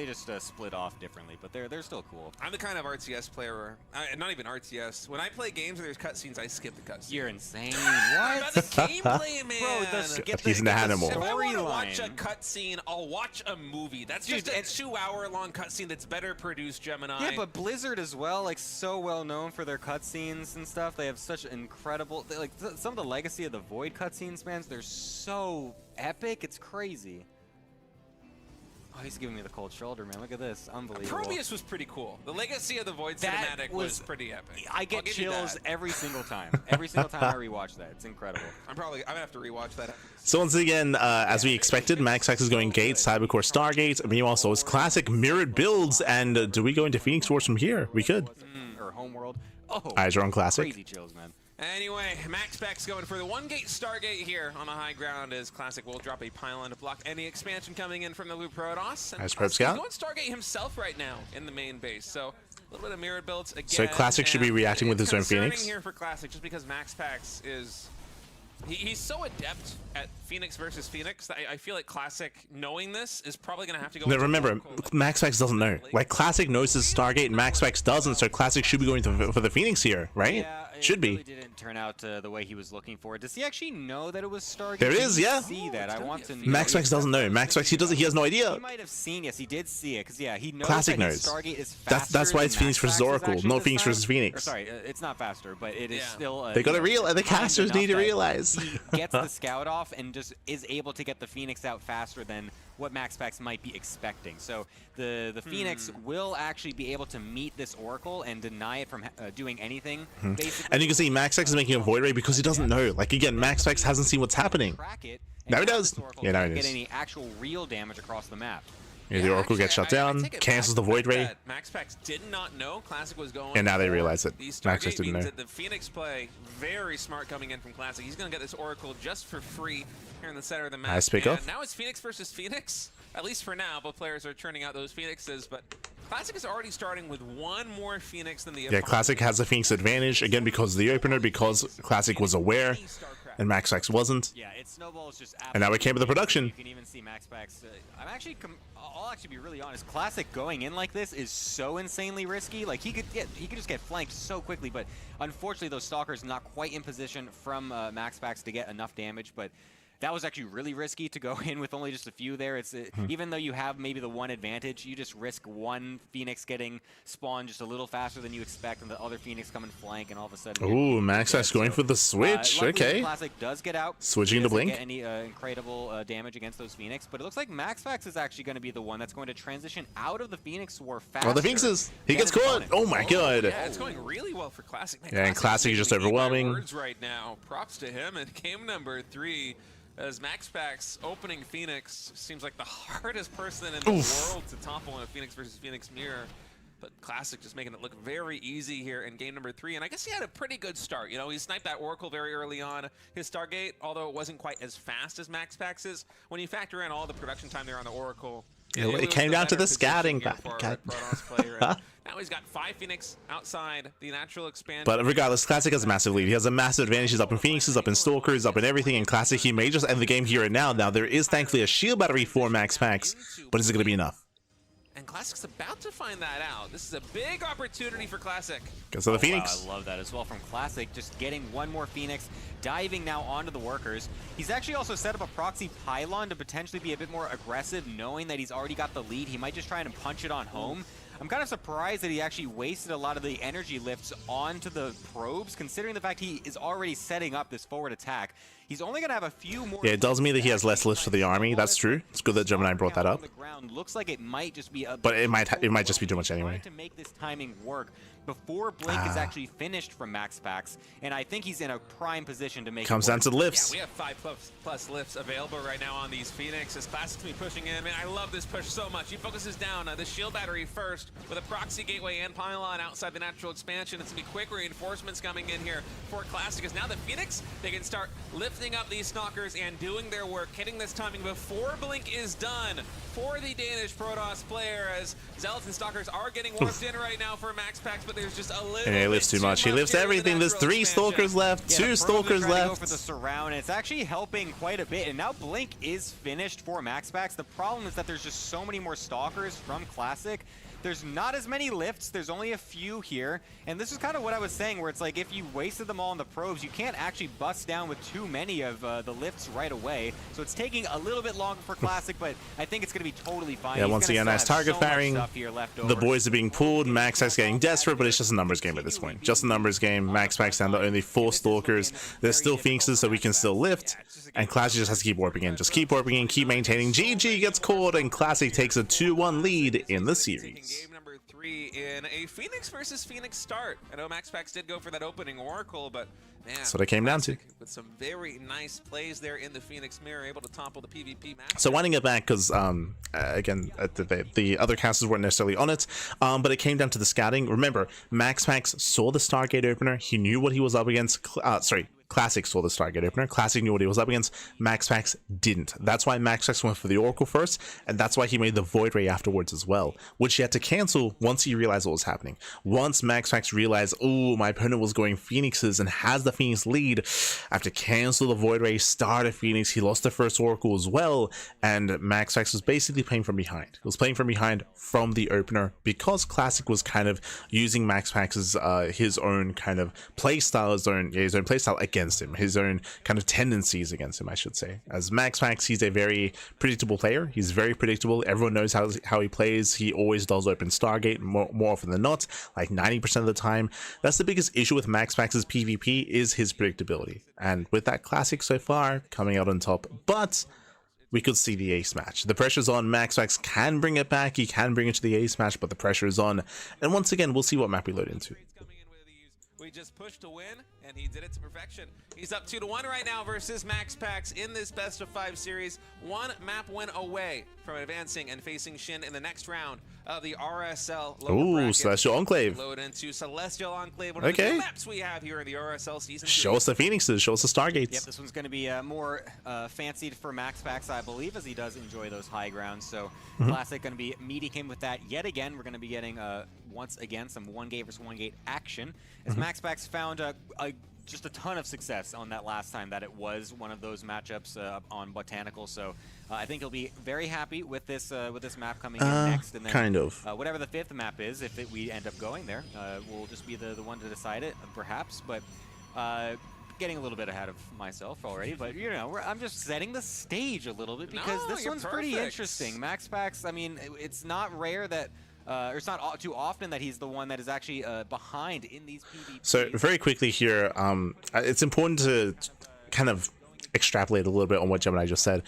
split off differently, but they're still cool. I'm the kind of RTS player where, not even RTS. When I play games where there's cutscenes, I skip the cutscenes. You're insane. I'm What? about the gameplay, man. Bro, He's an animal. If I want to storyline. watch a cutscene, I'll watch a movie. That's Dude, just a 2-hour-long cutscene that's better produced, Gemini. Yeah, but Blizzard as well, like so well known for their cutscenes and stuff. They have such incredible, some of the Legacy of the Void cutscenes, man. They're so epic. It's crazy. Oh, he's giving me the cold shoulder, man. Look at this, unbelievable. Prometheus was pretty cool. The Legacy of the Void That cinematic was- was pretty epic. I I'll get give you chills that. every single time. Every single time I rewatch that. It's incredible. I'm gonna have to rewatch that. After this. So once again, as we expected, MaxPax is going Gate, Cybercore Stargate. Meanwhile, so is Classic mirrored builds. And do we go into Phoenix Wars from here? We could. Or Homeworld. Oh, Eyes are on Classic. crazy chills, man. Anyway, MaxPax going for the 1-gate Stargate here on the high ground as Classic will drop a pylon to block any expansion coming in from the Blue Protoss. And Nice Probe Classic Scout. is going Stargate himself right now in the main base, so a little bit of mirrored builds again. So Classic should be and reacting with it's his own concerning Phoenix? here for Classic just because MaxPax is... He's so adept at Phoenix versus Phoenix that I feel like Classic, knowing this, is probably going to have to go... Now into remember, Oracle, but- MaxPax doesn't know. Like, Classic knows his Stargate and MaxPax doesn't, so Classic should be going for the Phoenix here, right? Yeah, it Should really be. didn't turn out the way he was looking for. Does he actually know that it was Stargate? There Did is, he yeah. See that? I want to know. MaxPax doesn't know. MaxPax, he has no idea. He might have seen. Yes, he did see it. Because yeah, he knows Classic that his knows. Stargate is That's faster why than it's Phoenix versus MaxPax's Oracle, actually not this Phoenix time. versus Phoenix. Or sorry, it's not faster, but it is Yeah. still. They gotta you know, the timed casters enough need to that realize. He gets the scout off and just is able to get the Phoenix out faster than what MaxPax might be expecting. So the Phoenix will actually be able to meet this Oracle and deny it from doing anything. Basically, And you can see MaxPax is making a void ray because he doesn't know. Like, again, MaxPax hasn't seen what's happening. Track it, and Now he have does. this Oracle Yeah, now not he get does. any actual real damage across the map. Yeah, the Oracle gets shut actually, I down, take it cancels back. the void ray. That MaxPax did not know Classic was going. And now they for realize it. the MaxPax Stargate didn't means know. that the Phoenix play, very smart coming in from Classic. He's going to get this Oracle just for free here in the center of the map. Nice pick And off. now it's Phoenix versus Phoenix, at least for now. Both players are churning out those Phoenixes, but Classic is already starting with one more Phoenix than the Yeah, opponent. Classic has the Phoenix advantage, again, because of the opener, because Classic was aware, and MaxPax wasn't. Yeah, it snowballs just. And now we came with the production. You can even see MaxPax. I'll actually be really honest. Classic going in like this is so insanely risky. Like he could just get flanked so quickly, but unfortunately those stalkers not quite in position from MaxPax to get enough damage. But that was actually really risky to go in with only just a few there. It's even though you have maybe the one advantage, you just risk one Phoenix getting spawned just a little faster than you expect, and the other Phoenix coming flank, and all of a sudden. Ooh, MaxPax going for the switch. Okay. Classic does get out. Switching to Blink. Get any incredible damage against those Phoenix, but it looks like MaxPax is actually going to be the one that's going to transition out of the Phoenix War faster. Oh, the Phoenixes. He gets caught. Oh my god. Yeah, it's going really well for Classic. Man, yeah, and Classic is just overwhelming. Words right now. Props to him. And game number 3. As MaxPax opening Phoenix seems like the hardest person in the world to topple in a Phoenix versus Phoenix mirror. But Classic just making it look very easy here in game number 3. And I guess he had a pretty good start. You know, he sniped that Oracle very early on. His Stargate, although it wasn't quite as fast as MaxPax's, when you factor in all the production time there on the Oracle, it came down to the scouting. Now he's got 5 Phoenix outside the natural expansion. But regardless, Classic has a massive lead. He has a massive advantage. He's up in Phoenixes, up in Stalkers, up in everything. And Classic, he may just end the game here and now. Now, there is thankfully a shield battery for MaxPax, but is it going to be enough? And Classic's about to find that out. This is a big opportunity for Classic. Because of the Phoenix. Wow, I love that as well from Classic. Just getting one more Phoenix, diving now onto the workers. He's actually also set up a proxy pylon to potentially be a bit more aggressive, knowing that he's already got the lead. He might just try and punch it on home. I'm kind of surprised that he actually wasted a lot of the energy lifts onto the probes, considering the fact he is already setting up this forward attack. He's only going to have a few more... Yeah, it does mean that he has less lifts for the army. That's true. It's good that Gemini brought that up. Looks like it might just be a... But it might just be too much anyway. To make this timing work before Blink is actually finished from MaxPax, and I think he's in a prime position to make Comes down to the lifts. Yeah, we have 5+ lifts available right now on these Phoenix. As Classic's be pushing in. Man, I love this push so much. He focuses down the shield battery first with a proxy gateway and pylon outside the natural expansion. It's going to be quick reinforcements coming in here for Classic. As now the Phoenix, they can start lifting up these Stalkers and doing their work, hitting this timing before Blink is done for the Danish Protoss player, as Zealots and Stalkers are getting warped in right now for MaxPax, but there's just a little and he lifts too much. He lifts everything. There's 3 Stalkers left, 2 Stalkers left. Go for the surround, and it's actually helping quite a bit. And now Blink is finished for MaxPax. The problem is that there's just so many more Stalkers from Classic. There's not as many lifts. There's only a few here. And this is kind of what I was saying, where it's like if you wasted them all on the probes, you can't actually bust down with too many of the lifts right away. So it's taking a little bit longer for Classic, but I think it's going to be totally fine. Yeah, once again, nice target firing. The boys are being pulled. MaxPax getting desperate, but it's just a numbers game at this point. Just a numbers game. MaxPax down to only 4 Stalkers. There's still Phoenixes, so we can still lift. And Classic just has to keep warping in. Just keep warping in, keep maintaining. GG gets caught, and Classic takes a 2-1 lead in the series. Game number 3 in a Phoenix versus Phoenix start. I know MaxPax did go for that opening Oracle, but man, that's what it came down to. With some very nice plays there in the Phoenix mirror, able to topple the PvP match. So winding it back, because again, the other casters weren't necessarily on it, but it came down to the scouting. Remember, MaxPax saw the Stargate opener. He knew what he was up against. Classic saw the Stargate opener. Classic knew what he was up against. MaxPax didn't. That's why MaxPax went for the Oracle first, and that's why he made the Void Ray afterwards as well, which he had to cancel once he realized what was happening. Once MaxPax realized, oh, my opponent was going Phoenixes and has the Phoenix lead, I have to cancel the Void Ray, start a Phoenix. He lost the first Oracle as well, and MaxPax was basically playing from behind. He was playing from behind from the opener because Classic was kind of using MaxPax's his own kind of playstyle, his own playstyle against him, his own kind of tendencies against him, I should say. As MaxPax, he's a very predictable player. He's very predictable. Everyone knows how he plays. He always does open Stargate more often than not, like 90% of the time. That's the biggest issue with MaxPax's PvP, is his predictability. And with that, Classic so far coming out on top, but we could see the ace match. The pressure's on. MaxPax can bring it back. He can bring it to the ace match, but the pressure is on. And once again, we'll see what map we load into. We just pushed to win, and he did it to perfection. He's up 2-1 right now versus MaxPax in this best of 5 series. 1 map win away from advancing and facing Shin in the next round of the RSL lower bracket. Celestial Enclave. Load into Celestial Enclave, one of the 2 maps we have here in the RSL season 2. Show us the Phoenixes, show us the Stargates. Yep, this one's going to be more fancied for MaxPax, I believe, as he does enjoy those high grounds. So Classic going to be meeting him with that yet again. We're going to be getting, once again, some 1-gate versus 1-gate action, as MaxPax found just a ton of success on that last time that it was one of those matchups on Botanical. So I think he'll be very happy with this map coming in next. And then, kind of. Whatever the 5th map is, if we end up going there, we'll just be the one to decide it, perhaps. But getting a little bit ahead of myself already, but you know, I'm just setting the stage a little bit because No, this you're one's pretty perfect. interesting. MaxPax, I mean, it's not rare that, or it's not too often that he's the one that is actually behind in these PvPs. So very quickly here, it's important to kind of extrapolate a little bit on what Gemini just said.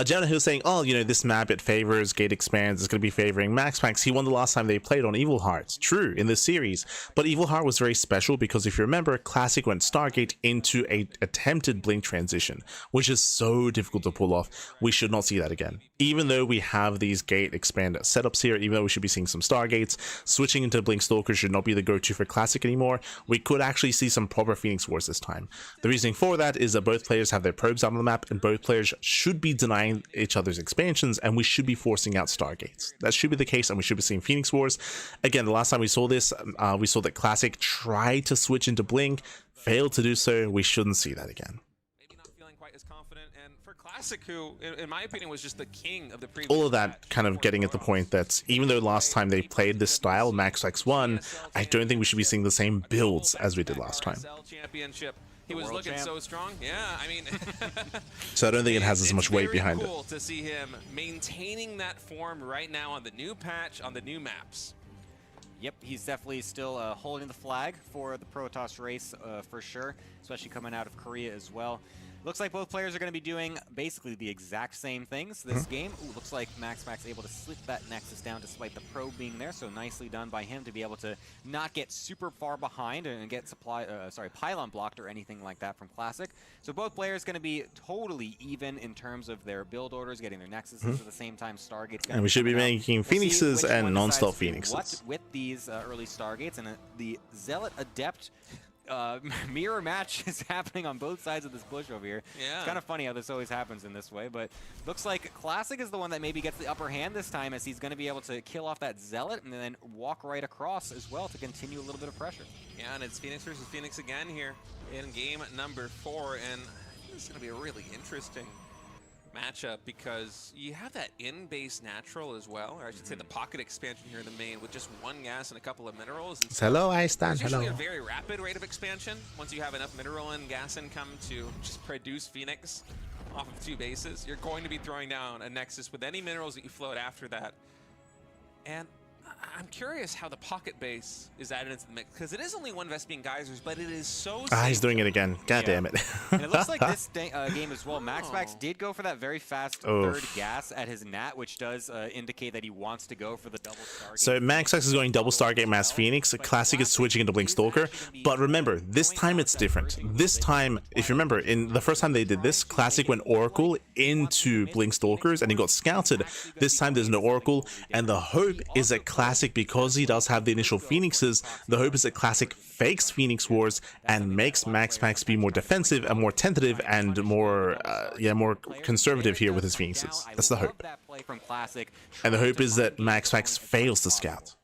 Gemini, who was saying, oh, you know, this map, it favors Gate Expands, it's going to be favoring MaxPax. He won the last time they played on Evil Hearts. True, in this series. But Evil Heart was very special because if you remember, Classic went Stargate into a attempted Blink transition, which is so difficult to pull off. We should not see that again. Even though we have these Gate Expand setups here, even though we should be seeing some Stargates, switching into Blink Stalker should not be the go-to for Classic anymore. We could actually see some proper Phoenix Wars this time. The reasoning for that is that both players have their probes out on the map, and both players should be denying each other's expansions, and we should be forcing out Stargates. That should be the case, and we should be seeing Phoenix Wars. Again, the last time we saw this, we saw that Classic tried to switch into Blink, failed to do so. We shouldn't see that again. Maybe not feeling quite as confident, and for Classic, who, in my opinion, was just the king of the previous All of that match, kind of getting at the point that even though last time they played this style, MaxPax won, I don't think we should be seeing the same builds as we did last time. RSL Championship. He was World looking champ. so strong. Yeah, I mean, So I don't think it has as much weight behind it. It's very cool to see him maintaining that form right now on the new patch, on the new maps. Yep, he's definitely still holding the flag for the Protoss race for sure, especially coming out of Korea as well. Looks like both players are going to be doing basically the exact same things this game. Ooh, looks like MaxPax able to slip that Nexus down despite the probe being there, so nicely done by him to be able to not get super far behind and get pylon blocked or anything like that from Classic. So both players going to be totally even in terms of their build orders, getting their Nexuses at the same time. Stargate's And we should be making Phoenixes and non-stealth Phoenixes. What with these early Stargates, and the Zealot Adept mirror match is happening on both sides of this bush over here. Yeah. It's kind of funny how this always happens in this way, but looks like Classic is the one that maybe gets the upper hand this time, as he's going to be able to kill off that Zealot and then walk right across as well to continue a little bit of pressure. Yeah, and it's Phoenix versus Phoenix again here in game number 4, and this is going to be a really interesting matchup because you have that in-base natural as well, or I should say the pocket expansion here in the main with just 1 gas and a couple of minerals. And so Hello, I stand. there's usually Hello. a very rapid rate of expansion once you have enough mineral and gas income to just produce Phoenix off of 2 bases. You're going to be throwing down a Nexus with any minerals that you float after that. And I'm curious how the pocket base is added into the mix, because it is only 1 Vespene Geysers, but it is so Ah, he's safe. doing it again. God damn it. And it looks like this game as well, MaxPax did go for that very fast third gas at his Nat, which does indicate that he wants to go for the double Stargate. So MaxPax is going double Stargate Mass Phoenix. Classic is switching into Blink Stalker. But remember, this time it's different. This time, if you remember, in the first time they did this, Classic went Oracle into Blink Stalkers and he got scouted. This time there's no Oracle, and the hope is that Classic, because he does have the initial Phoenixes, the hope is that Classic fakes Phoenix Wars and makes MaxPax be more defensive and more tentative and more more conservative here with his Phoenixes. That's the hope. And the hope is that MaxPax fails to scout.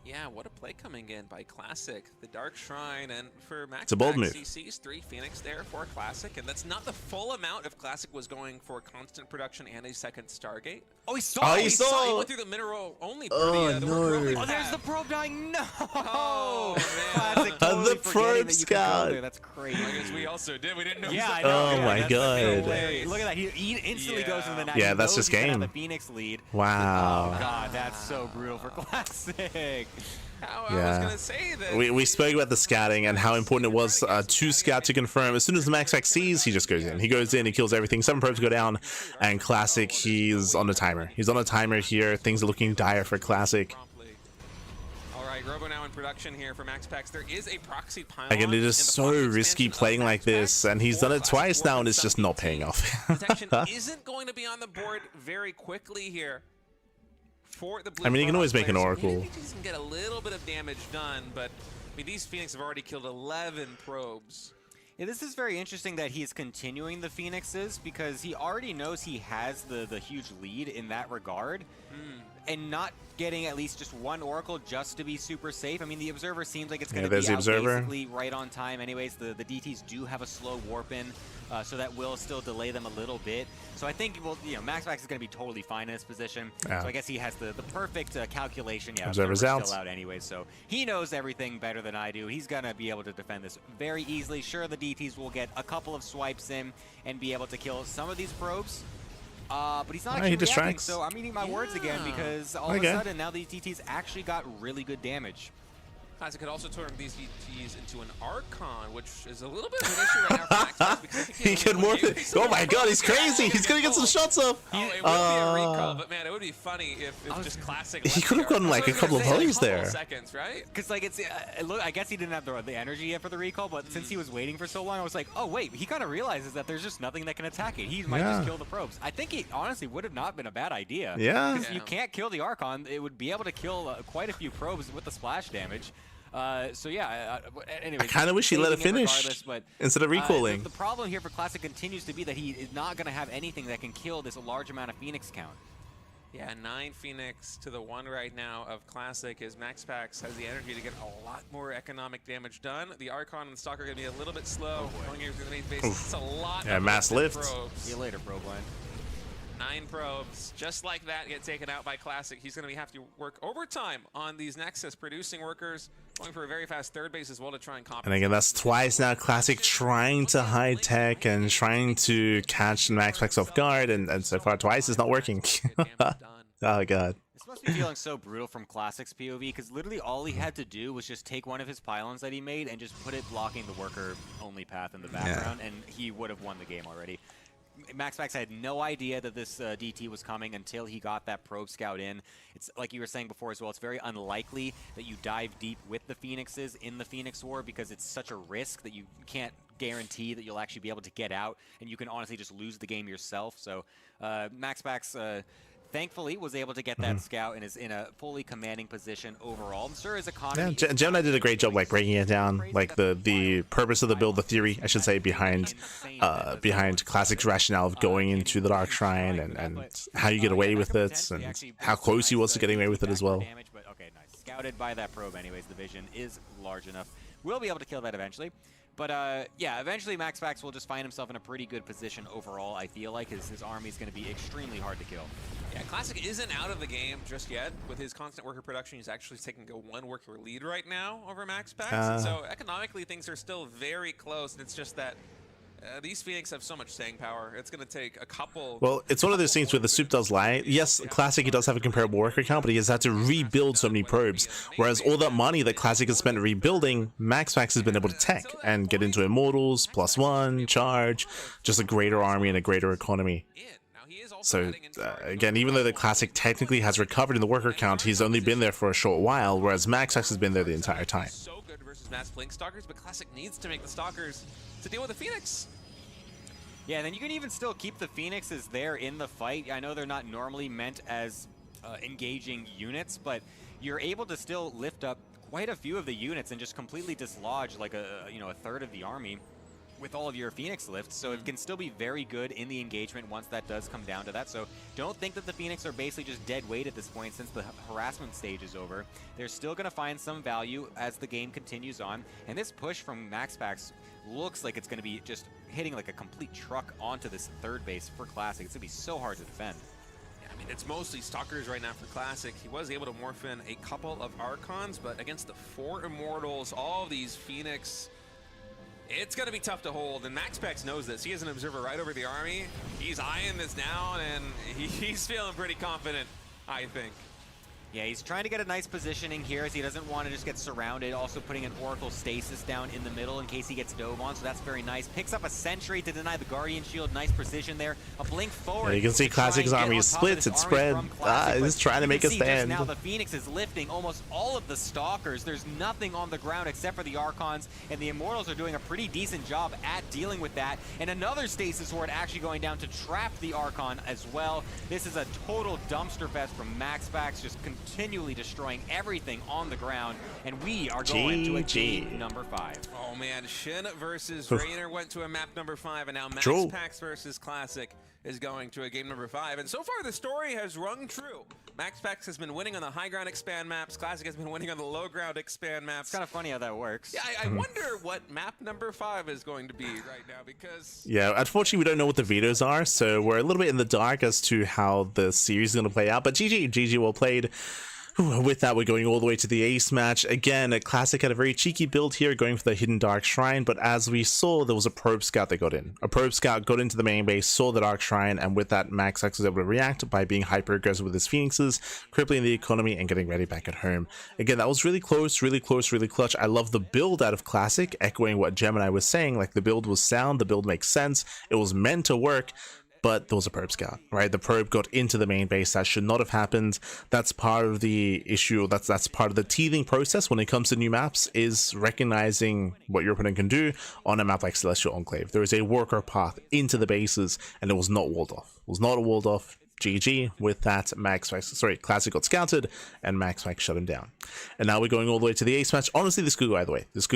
Yeah, what a play coming in by Classic. The Dark Shrine, and for Max, It's a bold move. he sees 3 Phoenix there for Classic, and that's not the full amount if Classic was going for constant production and a second Stargate. Oh, he saw Oh, it! he saw He it! went through the mineral only. Oh, the worker only no. Oh, there's tab. the probe dying. No! Oh, man. Classic totally The forgetting probe that you can go scout. there. That's crazy. I guess we also did. We didn't know. Yeah, I that. know. Oh yeah, my that's God. no way. Look at that. He instantly goes into the net. Yeah, He that's knows just he's gonna have game. the Phoenix lead. Wow. Oh god, that's so brutal for Classic. I was gonna say that. We spoke about the scouting and how important it was to scout to confirm. As soon as the MaxPax sees, he just goes in. He goes in, he kills everything. 7 probes go down, and Classic, he's on a timer. He's on a timer here. Things are looking dire for Classic. All right, Robo now in production here for MaxPax. There is a proxy pylon. Again, it is in the so pocket risky expansion of playing like this, MaxPax and he's for done it Classic twice now, and it's just not 4.17. paying off. Protection isn't going to be on the board very quickly here. For the blue I mean, you can Protoss always make an players. So Oracle. maybe he can get a little bit of damage done, but I mean, these Phoenix have already killed 11 probes. Yeah, this is very interesting that he's continuing the Phoenixes because he already knows he has the huge lead in that regard. and not getting at least just one Oracle just to be super safe. I mean, the Observer seems like it's going to there's be the out Observer. basically right on time anyways. The DTs do have a slow warp in, so that will still delay them a little bit. So I think, well, you know, MaxPax is going to be totally fine in this position. Yeah. So I guess he has the perfect calculation. Yeah, Observer's out. Still out anyway, so he knows everything better than I do. He's going to be able to defend this very easily. Sure, the DTs will get a couple of swipes in and be able to kill some of these probes. But he's not actually he reacting, distracts. so I'm eating my words again because all of a sudden now these DTs actually got really good damage. Classic could also turn these DTs into an Archon, which is a little bit of an issue right now for MaxPax because I think He could morph it. Oh my god, he's crazy. He's gonna get some shots up. Oh, it would be a recall, but man, it would be funny if just Classic. He could have gotten like a couple of volleys there. Seconds, right? Because like it's, look, I guess he didn't have the energy yet for the recall, but since he was waiting for so long, I was like, oh wait, he kind of realizes that there's just nothing that can attack it. He might just kill the probes. I think it honestly would have not been a bad idea. Yeah. Because you can't kill the Archon. It would be able to kill quite a few probes with the splash damage. So yeah, anyway. I kind of wish he let it finish but, instead of recalling. The problem here for Classic continues to be that he is not going to have anything that can kill this large amount of Phoenix count. Yeah, 9 Phoenix to the 1 right now of Classic as MaxPax has the energy to get a lot more economic damage done. The Archon and the Stalker are going to be a little bit slow. Going here through the main base. It's a lot of mass lift. probes. See you later, probe line. 9 probes, just like that, get taken out by Classic. He's going to have to work overtime on these Nexus producing workers, going for a very fast third base as well to try and compensate. And again, that's twice now Classic trying to hide tech and trying to catch MaxPax off guard, and so far twice is not working. Oh god. This must be feeling so brutal from Classic's POV, because literally all he had to do was just take one of his pylons that he made and just put it blocking the worker only path in the background, and he would have won the game already. MaxPax had no idea that this DT was coming until he got that probe scout in. It's like you were saying before as well, it's very unlikely that you dive deep with the Phoenixes in the Phoenix War because it's such a risk that you can't guarantee that you'll actually be able to get out, and you can honestly just lose the game yourself. So MaxPax thankfully was able to get that scout and is in a fully commanding position overall. I'm sure his economy... Yeah, Gemini did a great job like breaking it down, like the purpose of the build, the theory, I should say, behind Classic's rationale of going into the Dark Shrine and how you get away with it and how close he was to getting away with it as well. But okay, nice. Scouted by that probe anyways. The vision is large enough. We'll be able to kill that eventually. But yeah, eventually MaxPax will just find himself in a pretty good position overall. I feel like his army is going to be extremely hard to kill. Yeah, Classic isn't out of the game just yet. With his constant worker production, he's actually taking a 1 worker lead right now over MaxPax. And so economically, things are still very close. It's just that these Phoenix have so much staying power. It's going to take a couple... Well, it's one of those things where the soup does lie. Yes, Classic, he does have a comparable worker count, but he has had to rebuild so many probes. Whereas all that money that Classic has spent rebuilding, MaxPax has been able to tech and get into Immortals, +1, charge, just a greater army and a greater economy. So, again, even though the Classic technically has recovered in the worker count, he's only been there for a short while, whereas MaxPax has been there the entire time. So good versus Mass Blink Stalkers, but Classic needs to make the Stalkers to deal with the Phoenix. Yeah, and then you can even still keep the Phoenixes there in the fight. I know they're not normally meant as engaging units, but you're able to still lift up quite a few of the units and just completely dislodge like a third of the army with all of your Phoenix lifts, so it can still be very good in the engagement once that does come down to that. So don't think that the Phoenix are basically just dead weight at this point since the harassment stage is over. They're still going to find some value as the game continues on, and this push from MaxPax looks like it's going to be just hitting like a complete truck onto this third base for Classic. It's going to be so hard to defend. Yeah, I mean, it's mostly Stalkers right now for Classic. He was able to morph in a couple of Archons, but against the 4 Immortals, all of these Phoenix... It's going to be tough to hold, and MaxPax knows this. He has an observer right over the army. He's eyeing this down, and he's feeling pretty confident, I think. Yeah, he's trying to get a nice positioning here as he doesn't want to just get surrounded. Also putting an Oracle Stasis down in the middle in case he gets dove on, so that's very nice. Picks up a Sentry to deny the Guardian Shield. Nice precision there. A blink forward. Yeah, you can see Classic's army splits. It's spread. He's trying to make a stand. Now the Phoenix is lifting almost all of the Stalkers. There's nothing on the ground except for the Archons, and the Immortals are doing a pretty decent job at dealing with that. And another Stasis Horde actually going down to trap the Archon as well. This is a total dumpster fest from MaxPax, just continually destroying everything on the ground, and we are going to a game number 5. Oh man, Shin versus Reynor went to a map number 5, and now MaxPax versus Classic is going to a game number 5. And so far the story has rung true MaxPax has been winning on the high ground expand maps. Classic has been winning on the low ground expand maps. It's kind of funny how that works. Yeah, I wonder what map number 5 is going to be right now, because... Yeah, unfortunately, we don't know what the vetoes are, so we're a little bit in the dark as to how the series is going to play out. But GG well played. With that, we're going all the way to the ace match. Again, a Classic had a very cheeky build here, going for the Hidden Dark Shrine, but as we saw, there was a Probe Scout that got in. A Probe Scout got into the main base, saw the Dark Shrine, and with that, MaxPax was able to react by being hyper-aggressive with his Phoenixes, crippling the economy, and getting ready back at home. Again, that was really close, really clutch. I love the build out of Classic, echoing what Gemini was saying. Like, the build was sound, the build makes sense, it was meant to work, but there was a Probe Scout, right? The Probe got into the main base. That should not have happened. That's part of the issue. That's part of the teething process when it comes to new maps, is recognizing what your opponent can do on a map like Celestial Enclave. There is a worker path into the bases, and it was not walled off. It was not walled off. GG. With that, Classic got scouted, and MaxPax shut him down. And now we're going all the way to the ace match. Honestly, this could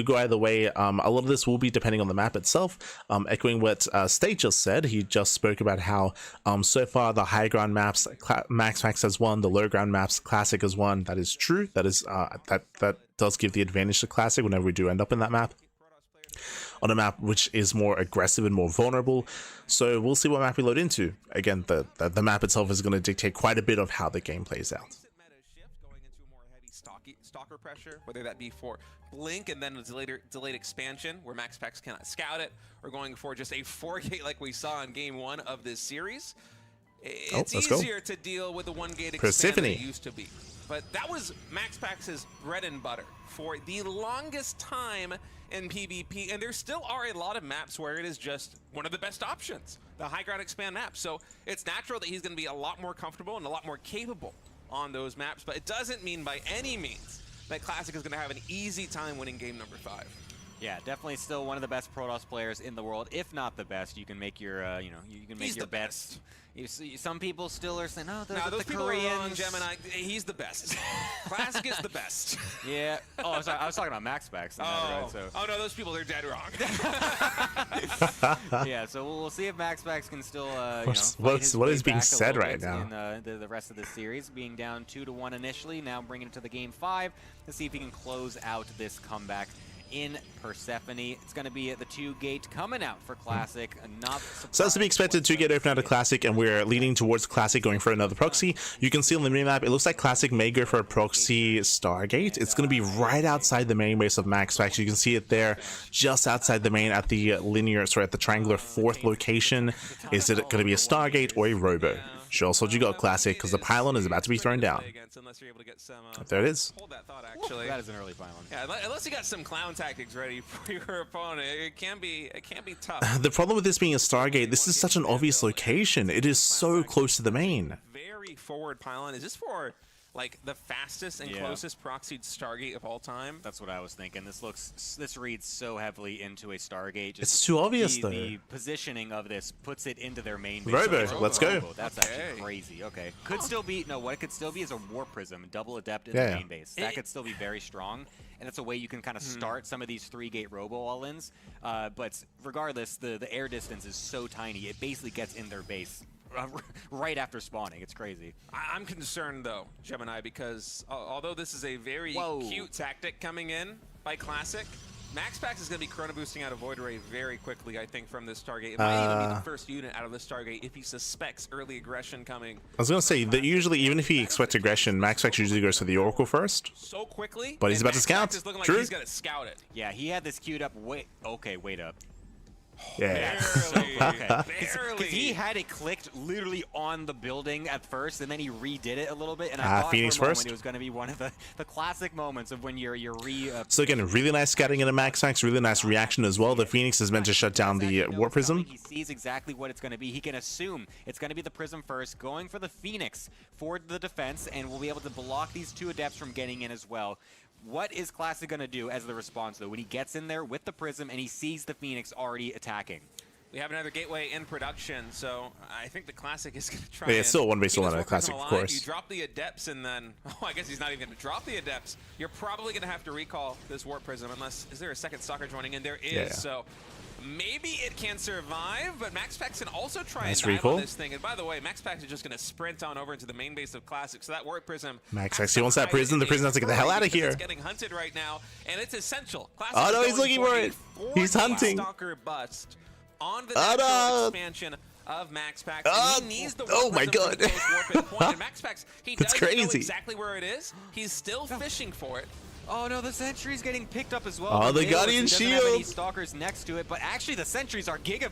go either way. A lot of this will be depending on the map itself. Echoing what State just said, he just spoke about how so far the high ground maps, MaxPax has won, the low ground maps, Classic has won. That is true. That is that does give the advantage to Classic whenever we do end up in that map, on a map which is more aggressive and more vulnerable. So we'll see what map we load into. Again, the map itself is going to dictate quite a bit of how the game plays out. Going into a more heavy stalker pressure, whether that be for Blink and then a delayed expansion where MaxPax cannot scout it, or going for just a 4-gate like we saw in game 1 of this series. It's easier to deal with the 1-gate expansion than it used to be. But that was MaxPax's bread and butter for the longest time in PvP, and there still are a lot of maps where it is just one of the best options, the high ground expand map. So it's natural that he's going to be a lot more comfortable and a lot more capable on those maps, but it doesn't mean by any means that Classic is going to have an easy time winning game number 5. Yeah, definitely still one of the best Protoss players in the world, if not the best. You can make your, you can make your bets. You see, some people still are saying, "Oh, those the people Koreans." are wrong, Gemini. He's the best. Classic is the best. Yeah. Oh, sorry, I was talking about MaxPax. Oh no, those people are dead wrong. Yeah. So we'll see if MaxPax can still, what is being said right now in the rest of the series, being down 2-1 initially, now bringing it to the game 5 to see if he can close out this comeback in Persephone. It's going to be at the 2-gate coming out for Classic. So that's to be expected. 2-gate open out of Classic, and we're leaning towards Classic going for another proxy. You can see on the minimap, it looks like Classic may go for a proxy Stargate. It's going to be right outside the main base of MaxPax. You can see it there, just outside the main at the at the triangular 4th location. Is it going to be a Stargate or a Robo? Sure, so you got Classic, because the pylon is about to be thrown down. There it is. Hold that thought, actually. That is an early pylon. Yeah, unless you got some clown tactics ready for your opponent, it can be tough. The problem with this being a Stargate, this is such an obvious location. It is so close to the main. Very forward pylon. Is this for like the fastest and closest proxied Stargate of all time? That's what I was thinking. This reads so heavily into a Stargate. It's too obvious, though. The positioning of this puts it into their main base. Robo, let's go. That's actually crazy. Okay. Could still be, what it could still be is a War Prism, double adept in the main base. That could still be very strong, and it's a way you can kind of start some of these 3-gate Robo all-ins. But regardless, the air distance is so tiny, it basically gets in their base right after spawning. It's crazy. I'm concerned, though, Gemini, because although this is a very cute tactic coming in by Classic, MaxPax is going to be chrono boosting out of Void Ray very quickly, I think, from this Stargate. It might even be the first unit out of this Stargate if he suspects early aggression coming. I was going to say that usually, even if he expects aggression, MaxPax usually goes for the Oracle first. So quickly. But he's about to scout. It's looking like True. he's going to scout it. Yeah, he had this queued up. Wait up. Yeah. Because he had it clicked literally on the building at first, and then he redid it a little bit, and I thought Phoenix for a moment first. it was going to be one of the classic moments of when you're So again, really nice scouting into MaxPax, really nice reaction as well. The Phoenix is meant to shut down the War Prism. He sees exactly what it's going to be. He can assume it's going to be the Prism first, going for the Phoenix for the defense, and will be able to block these 2 Adepts from getting in as well. What is Classic going to do as the response, though, when he gets in there with the Prism and he sees the Phoenix already attacking? We have another gateway in production, so I think the Classic is going to try. Yeah, it's still one base keep one this on a Classic, alive. of course. You drop the Adepts, and then I guess he's not even going to drop the Adepts. You're probably going to have to recall this Warp Prism, unless is there a second Stalker joining in? There is. Yeah. So maybe it can survive, but MaxPax can also try Nice and dive recall. on this thing. And by the way, MaxPax is just going to sprint on over into the main base of Classic. So that Warp Prism. MaxPax, he wants that Prism. The Prism has to get the hell out of here. It's getting hunted right now, and it's essential. Classic Oh no, is he's going looking for a it. 40 He's hunting. Stalker bust on the natural expansion of MaxPax. And he needs the oh my Prism god. to close warp in point. And MaxPax, he That's doesn't know crazy. exactly where it is. He's still fishing for it. Oh no, the sentry's getting picked up as well. Oh, the Bayless, Guardian he doesn't have any Shield. stalkers next to it, but actually the sentries are giga.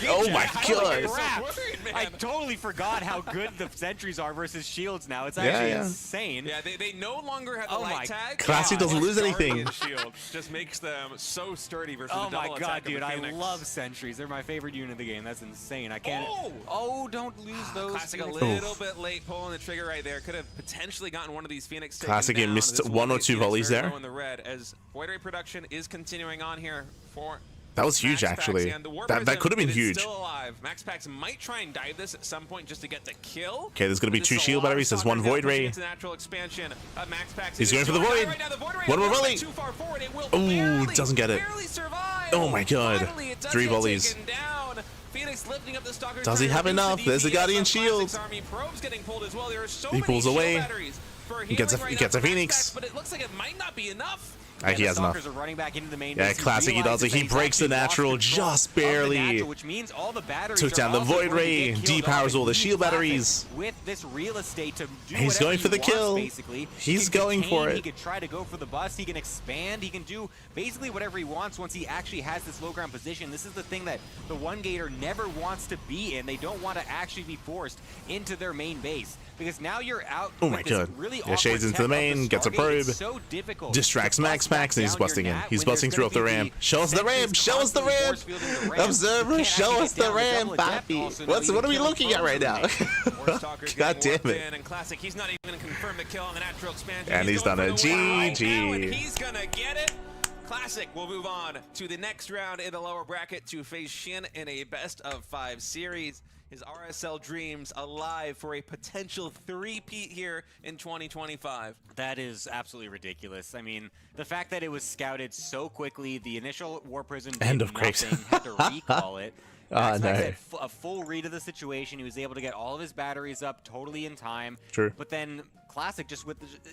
Oh my god. Crap. Worried, man. I totally forgot how good the sentries are versus shields now. It's Yeah, actually yeah. insane. Yeah, they no longer have the Oh light my tag. Classic doesn't lose anything. Guardian Shield just makes them so sturdy versus Oh the double my attack god, of the dude, I Phoenix. love sentries. They're my favorite unit of the game. That's insane. I can't. Oh! Oh, don't lose those. Classic a Phoenix. little bit late pulling the trigger right there. Could have potentially gotten one of these Phoenix taken Classic, he down. missed This one or Phoenix two volleys very there. low in the red as Void Ray production is continuing on here for That was huge, MaxPax, actually. and the Warp That Prism, could have been it is huge. Still alive. MaxPax might try and dive this at some point just to get the kill. Okay, there's gonna be This two is a shield lot of batteries. There's stalkers one now Void pushing Ray. into natural expansion of MaxPax. He's It going is for the going Void. right now. The Void Ray One more a little volley. bit too far forward. It will Ooh, barely, doesn't get it. barely survive. Oh my god. Finally, it does 3 get volleys. taken down. Phoenix lifting up the stalker. Does he trying to have reduce enough? the There's a DPS Guardian of Shield. Classic's army. Probes getting pulled as well. There are so He many pulls shield away. batteries for He gets a- healing he right gets now a for Phoenix. MaxPax, but it looks like it might not be enough. He the has enough. stalkers are running back into the main Yeah, base. Classic, he does it. realizes He that he's breaks the actually lost natural control just of the barely. natural, which means all the batteries Took are down the also Void going to Ray, get killed depowers off, all the and shield Classic, batteries. with this real estate to do He's whatever going for he the wants, kill. basically. He's He can going for contain, it. He could try to go for the bust. He can expand. He can do basically whatever he wants once he actually has this low ground position. This is the thing that the one gator never wants to be in. They don't want to actually be forced into their main base. Because now you're out. Oh with my this god. Really Yeah, shades awkward into the tech of main, gets a Stargate. probe. It's so difficult Distracts to bust back MaxPax, and he's down busting your in. net He's when there's busting gonna through up the be ramp. Show us the sentries ramp. Show us the constantly ramp. force fielding the ramp. Observer, You can't show actually us get the down to ramp, double depth Pappy. also, What now are we you looking at kill right now? More stalkers God getting damn warped it. in, and Classic, he's not even going to confirm the kill on the natural expansion. And he's going done for it. the win right GG. now, and he's going to get it. Classic will move on to the next round in the lower bracket to face Shin in a best-of-5 series. His RSL dreams alive for a potential three-peat here in 2025. That is absolutely ridiculous. I mean, the fact that it was scouted so quickly, the initial War Prism did End of Crepes. nothing, had to recall it. Ah, MaxPax no. had a full read of the situation. He was able to get all of his batteries up totally in time. True. But then Classic just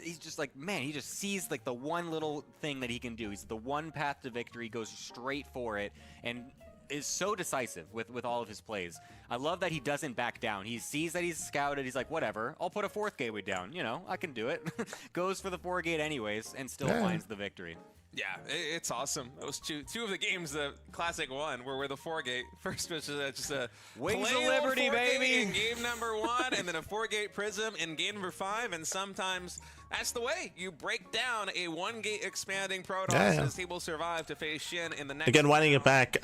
he's just like, man, he just sees like the one little thing that he can do. He's the one path to victory, goes straight for it, and is so decisive with all of his plays. I love that he doesn't back down. He sees that he's scouted. He's like, whatever, I'll put a 4th gateway down. You know, I can do it. Goes for the 4 gate anyways and still finds the victory. Yeah, it's awesome. Those two of the games the Classic won were the 4-gate. First was just a Wings of plain old Liberty, 4-gate baby. in game number 1, and then a 4-gate Prism in game number 5, and sometimes that's the way you break down a 1-gate expanding Protoss as he will survive to face Shin in the next. Again, winding it back,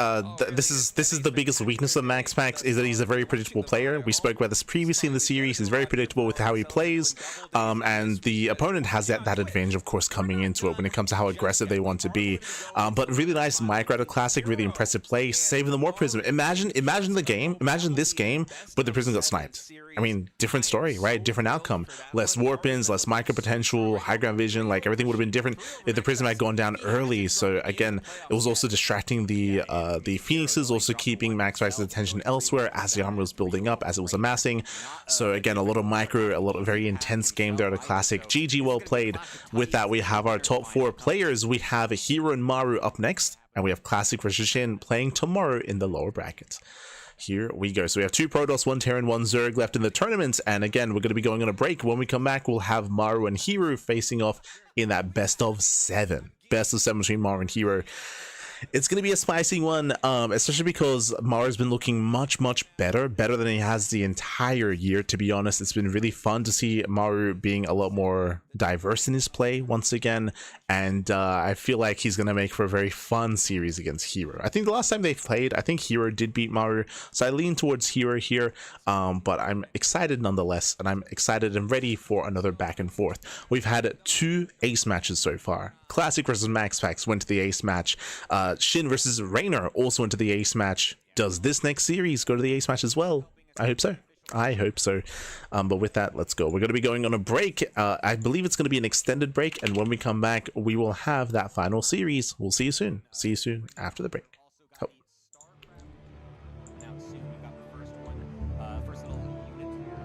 this is the biggest weakness of MaxPax is that he's a very predictable player. We spoke about this previously in the series. He's very predictable with how he plays, and the opponent has that advantage, of course, coming into it when it comes to how aggressive they want to be. But really nice micro out of Classic, really impressive play, saving the War Prism. Imagine the game, imagine this game, but the Prism got sniped. I mean, different story, right? Different outcome. Less warp-ins, less micro potential, high ground vision, like everything would have been different if the Prism had gone down early. So again, it was also distracting the Phoenixes, also keeping MaxPax's attention elsewhere as the armor was building up, as it was amassing. So again, a lot of micro, a lot of very intense game there at a Classic. GG, well played. With that, we have our top 4 players. We have herO and Maru up next, and we have Classic versus Shin playing tomorrow in the lower brackets. Here we go. So we have 2 Protoss, 1 Terran, 1 Zerg left in the tournament. And again, we're going to be going on a break. When we come back, we'll have Maru and herO facing off in that best of 7. Best of 7 between Maru and herO. It's going to be a spicy one, especially because Maru's been looking much better than he has the entire year, to be honest. It's been really fun to see Maru being a lot more diverse in his play once again, and I feel like he's going to make for a very fun series against herO. I think the last time they played, I think herO did beat Maru, so I lean towards herO here, but I'm excited nonetheless, and I'm excited and ready for another back and forth. We've had 2 ace matches so far. Classic versus MaxPax went to the ace match. Shin versus Reynor also into the ace match. Does this next series go to the ace match as well? I hope so. I hope so. But with that, let's go. We're going to be going on a break. I believe it's going to be an extended break, and when we come back, we will have that final series. We'll see you soon. See you soon after the break. Hope. Now soon we've got the first one, first little unit here.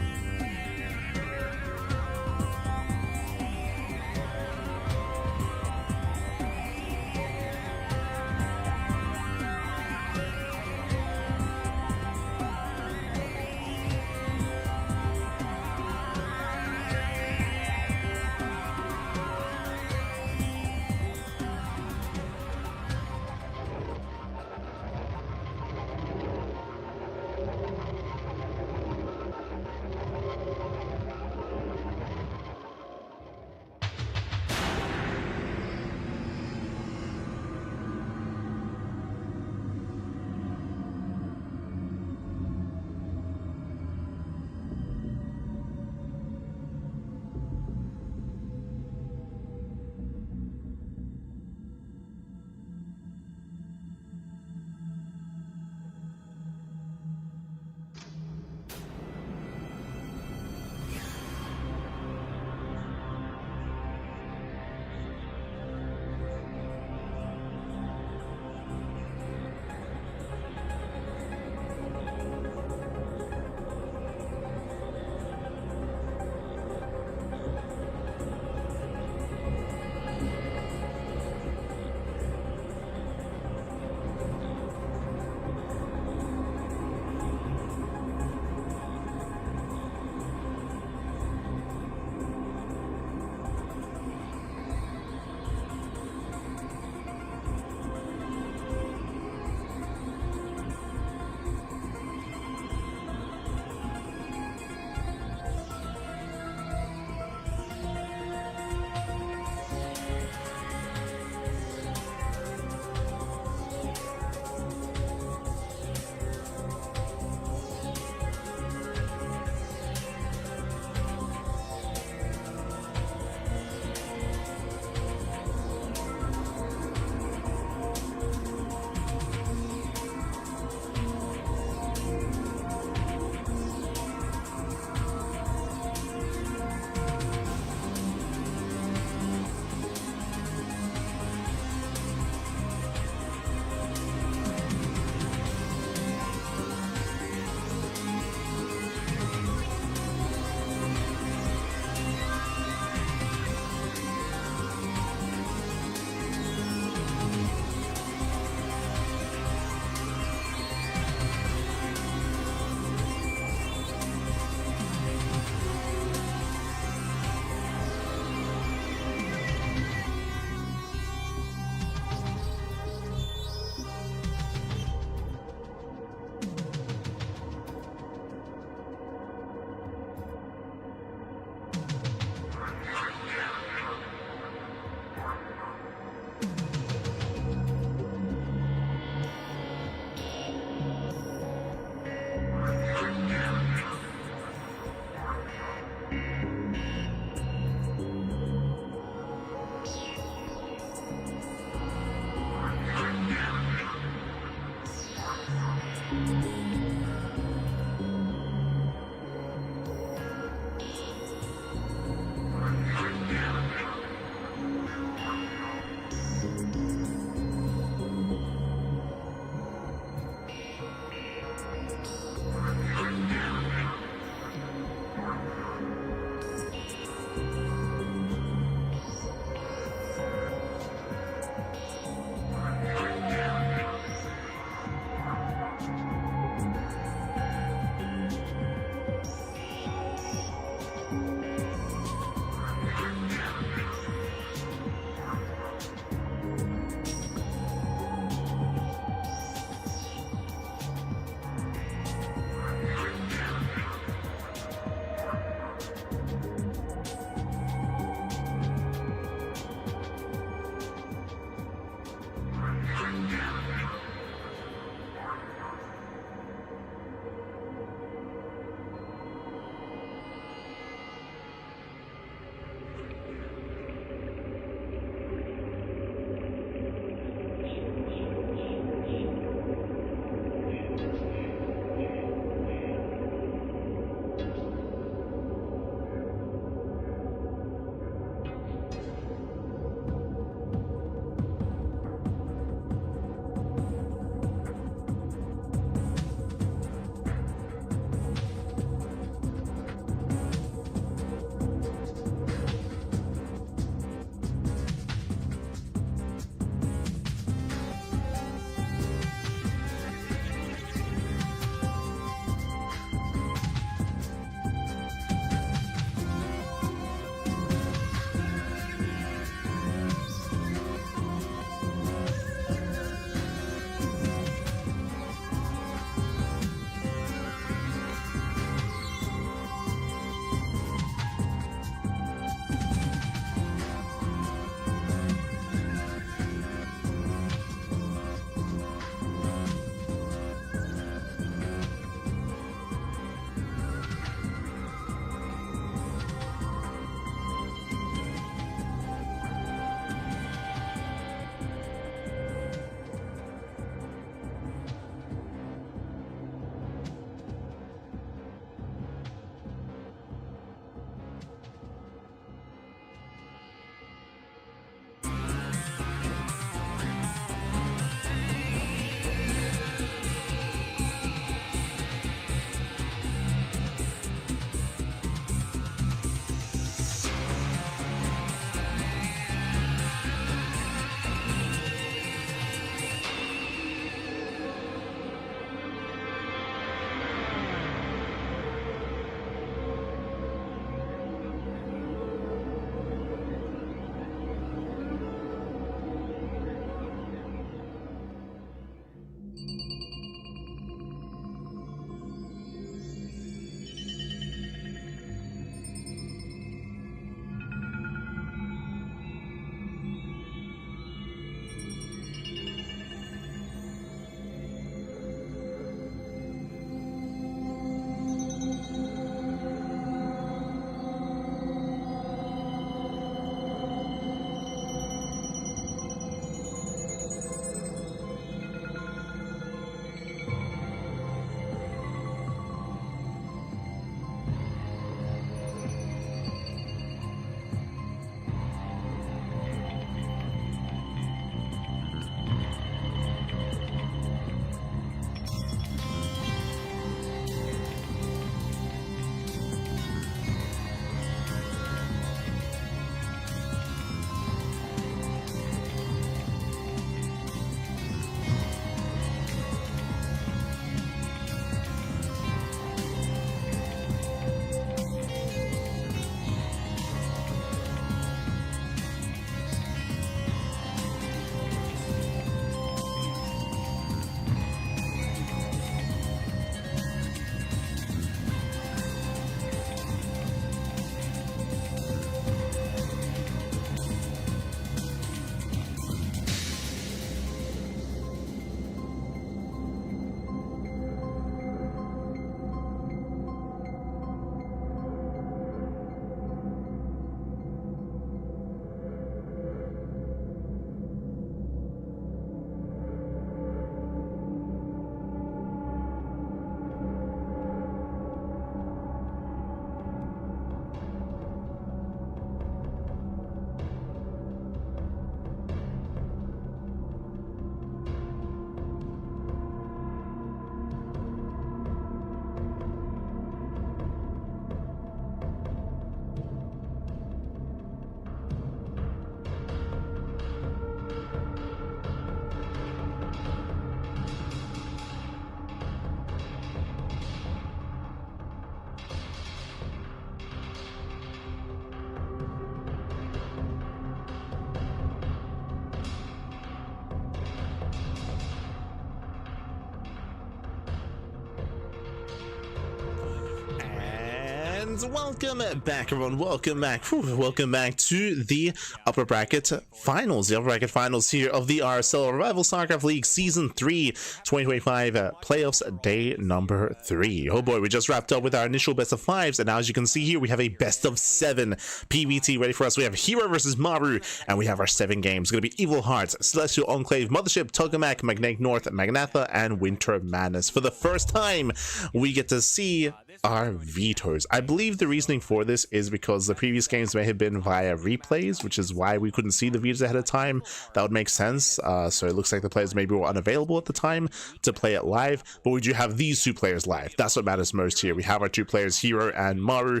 And welcome back, everyone. Welcome back. Welcome back to the upper bracket finals. The upper bracket finals here of the RSL Revival StarCraft League Season 3 2025 playoffs day number 3. Oh boy, we just wrapped up with our initial best of 5s, and now as you can see here, we have a best of 7 PvT ready for us. We have herO versus Maru, and we have our 7 games. It's going to be Evil Hearts, Celestial Enclave, Mothership, Tokamak, Magnetic North, Magnatha, and Winter Madness. For the first time, we get to see our vetoes. I believe the reasoning for this is because the previous games may have been via replays, which is why we couldn't see the vetoes ahead of time. That would make sense. So it looks like the players maybe were unavailable at the time to play it live, but we do have these 2 players live. That's what matters most here. We have our 2 players, herO and Maru.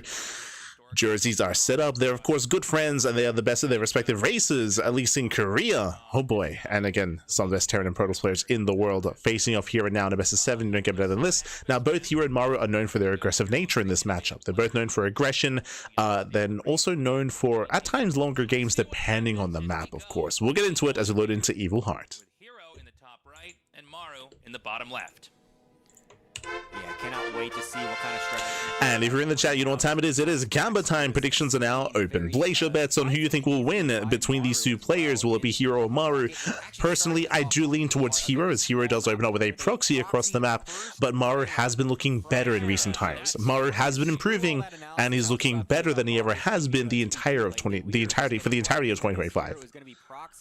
Jerseys are set up. They're of course good friends, and they are the best of their respective races, at least in Korea. Oh boy. And again, some of the best Terran and Protoss players in the world facing off here and now in a best of 7. You don't get better than this. Now both herO and Maru are known for their aggressive nature in this matchup. They're both known for aggression, then also known for at times longer games depending on the map, of course. We'll get into it as we load into Evil Heart. With herO in the top right and Maru in the bottom left. Yeah, cannot wait to see what kind of strategy. And if you're in the chat, you know what time it is. It is Gamba time. Predictions are now open. Place your bets on who you think will win between these 2 players. Will it be herO or Maru? Personally, I do lean towards herO, as herO does open up with a proxy across the map, but Maru has been looking better in recent times. Maru has been improving, and he's looking better than he ever has been the entirety of 2025.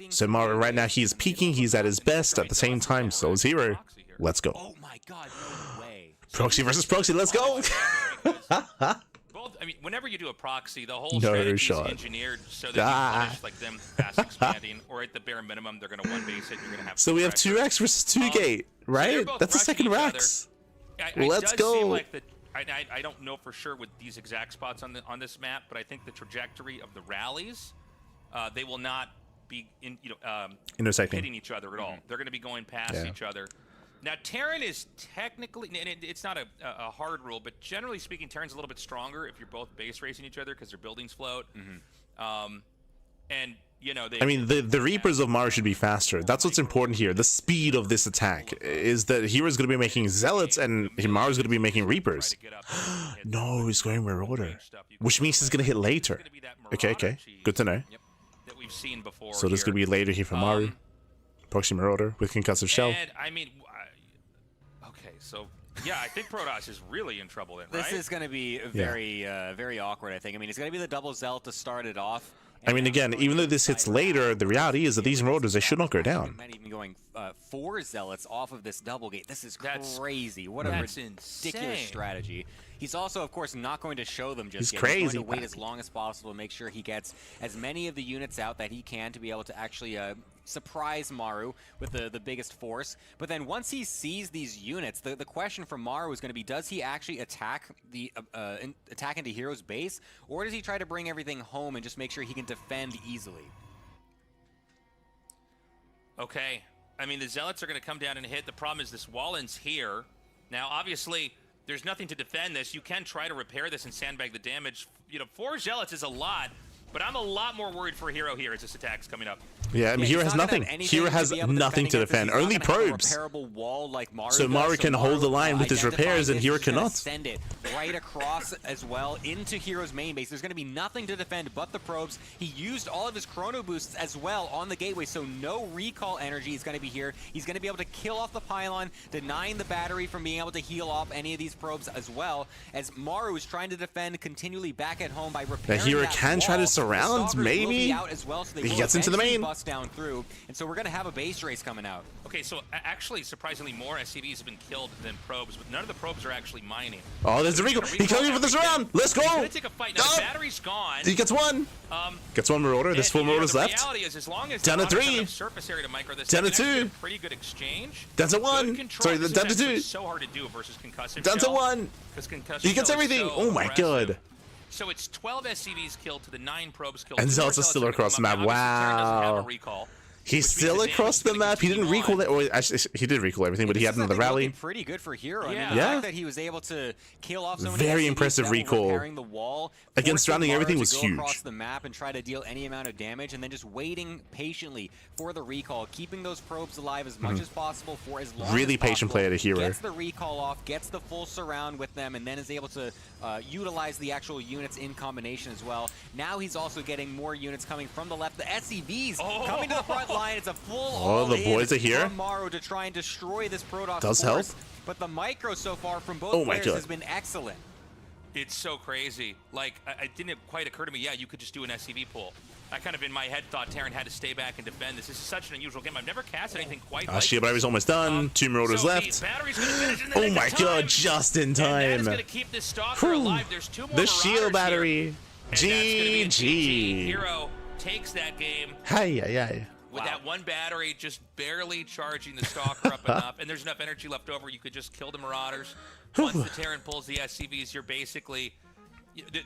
So Maru right now, he is peaking. He's at his best. At the same time, so is herO. Let's go. Oh my god, no way. Proxy versus proxy, let's go! Both, I mean, whenever you do a proxy, the whole strategy is engineered so that you punish like them fast expanding, or at the bare minimum, they're going to 1 base it. You're going to have. So we have 2x versus 2 gate, right? So that's the second Rex. Let's go. Like I don't know for sure with these exact spots on this map, but I think the trajectory of the rallies, they will not be intersecting, hitting each other at all. They're going to be going past each other. Now, Terran is technically, and it's not a hard rule, but generally speaking, Terran's a little bit stronger if you're both base racing each other because their buildings float. And, you know, I mean, the Reapers of Maru should be faster. That's what's important here. The speed of this attack is that hero's going to be making Zealots and Maru's going to be making Reapers. No, he's going Reynor, which means he's going to hit later. Okay. Good to know. That we've seen before. So this is going to be later here for Maru. Proxy Marauder with Concussive Shell. And, I mean, so yeah, I think Protoss is really in trouble then, right? This is going to be very, very awkward, I think. I mean, it's going to be the double Zealot to start it off. I mean, again, even though this hits later, the reality is that these Marauders, they should not go down. Even going 4 Zealots off of this double gate. This is crazy. What a ridiculous strategy. He's also, of course, not going to show them just yet. He's crazy. He's going to wait as long as possible to make sure he gets as many of the units out that he can to be able to actually surprise Maru with the biggest force. But then once he sees these units, the question for Maru is going to be, does he actually attack into herO's base, or does he try to bring everything home and just make sure he can defend easily? Okay. I mean, the Zealots are going to come down and hit. The problem is this Wallen's here. Now, obviously, there's nothing to defend this. You can try to repair this and sandbag the damage. You know, 4 Zealots is a lot, but I'm a lot more worried for herO here as this attack's coming up. Yeah, I mean, herO has nothing. herO has nothing to defend. Only probes. So Maru can hold the line with his repairs, and herO cannot. Send it right across as well into herO's main base. There's going to be nothing to defend but the probes. He used all of his chrono boosts as well on the gateway, so no recall energy is going to be here. He's going to be able to kill off the pylon, denying the battery from being able to heal off any of these probes as well, as Maru is trying to defend continually back at home by repairing that herO can try to surround, maybe. Well, so he gets into the main. Down through, and so we're going to have a base race coming out. Okay, so actually, surprisingly, more SCVs have been killed than probes, but none of the probes are actually mining. Oh, there's a recall. He coming for the surround. Let's go. He's gonna take a fight. Now, the battery's gone. He gets 1. Gets 1 Marauder. There's 4 Marauders left. The reality is, as long as down to 3. Surface area to micro this, down to 2. Pretty good exchange. Down to 1. Sorry, down to 2. So hard to do versus concussive. Down to 1. He gets everything. Oh my god. So it's 12 SCVs killed to the 9 probes killed. And Zealots are still across the map. Wow. He's which means still the across damage the is gonna map. He didn't continue recall on. it, or actually, he did recall everything, but he had This is, I another think, rally. looking pretty good for herO. I mean, Yeah. the Yeah. fact that he was able to kill off so many Very SCVs impressive that were recall. repairing the wall, Against forcing surrounding Maru everything to was go huge. across the map and try to deal any amount of damage, and then just waiting patiently for the recall, keeping those probes alive as much as possible for as long Really as patient possible, play at a herO. Gets the recall off, gets the full surround with them, and then is able to utilize the actual units in combination as well. Now he's also getting more units coming from the left. The SCVs coming to the front line. It's a full all the boys are here. from Maru to try and destroy this Protoss Does force. help. But the micro so far from both Oh my players God. has been excellent. It's so crazy. Like, it didn't quite occur to me, yeah, you could just do an SCV pull. I kind of, in my head, thought Terran had to stay back and defend. This is such an unusual game. I've never cast anything quite like Shield this. battery's almost done. 2 Marauders so left. The battery's gonna finish in the Oh nick my of god, time. just in And that time. is gonna keep this Stalker Whew. alive. There's 2 more The Marauders shield battery. here, and that's gonna be a GG. herO takes that game Hi, hi. with that one battery just barely charging the Stalker up enough, and there's enough energy left over. You could just kill the Marauders. Once the Terran pulls the SCVs, you're basically...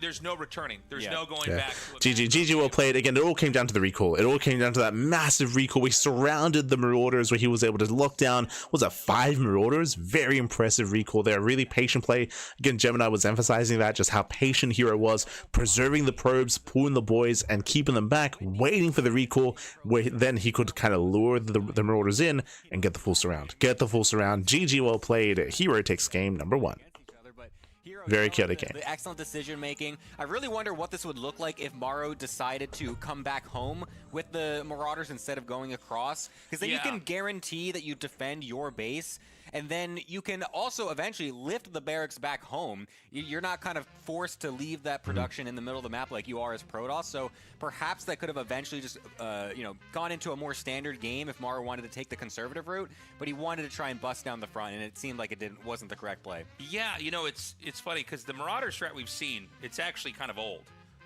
There's no returning. There's no going back to it. GG well played. Again, it all came down to the recall. It all came down to that massive recall. We surrounded the Marauders where he was able to lock down, what was that, 5 Marauders? Very impressive recall there. Really patient play. Again, Gemini was emphasizing that, just how patient herO was, preserving the probes, pulling the boys, and keeping them back, waiting for the recall, where then he could kind of lure the Marauders in and get the full surround. GG well played. herO takes game number 1. Very chaotic game. The excellent decision making. I really wonder what this would look like if Maru decided to come back home with the Marauders instead of going across, because then you can guarantee that you defend your base, and then you can also eventually lift the barracks back home. You're not kind of forced to leave that production in the middle of the map like you are as Protoss. So perhaps that could have eventually just gone into a more standard game if Maru wanted to take the conservative route, but he wanted to try and bust down the front, and it seemed like it wasn't the correct play. Yeah, it's funny because the Marauder strat we've seen, it's actually kind of old,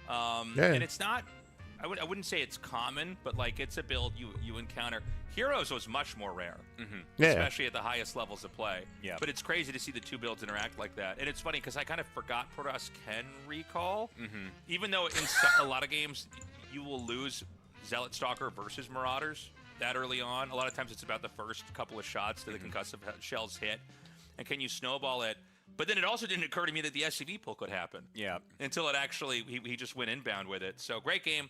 and it's not. I wouldn't say it's common, but like it's a build you encounter. herO's was much more rare, especially at the highest levels of play. Yeah. But it's crazy to see the 2 builds interact like that, and it's funny because I kind of forgot Protoss can recall, even though in a lot of games you will lose Zealot Stalker versus Marauders that early on. A lot of times it's about the first couple of shots that the concussive shells hit, and can you snowball it? But then it also didn't occur to me that the SCV pull could happen. Yeah. Until it actually, he just went inbound with it. So great game.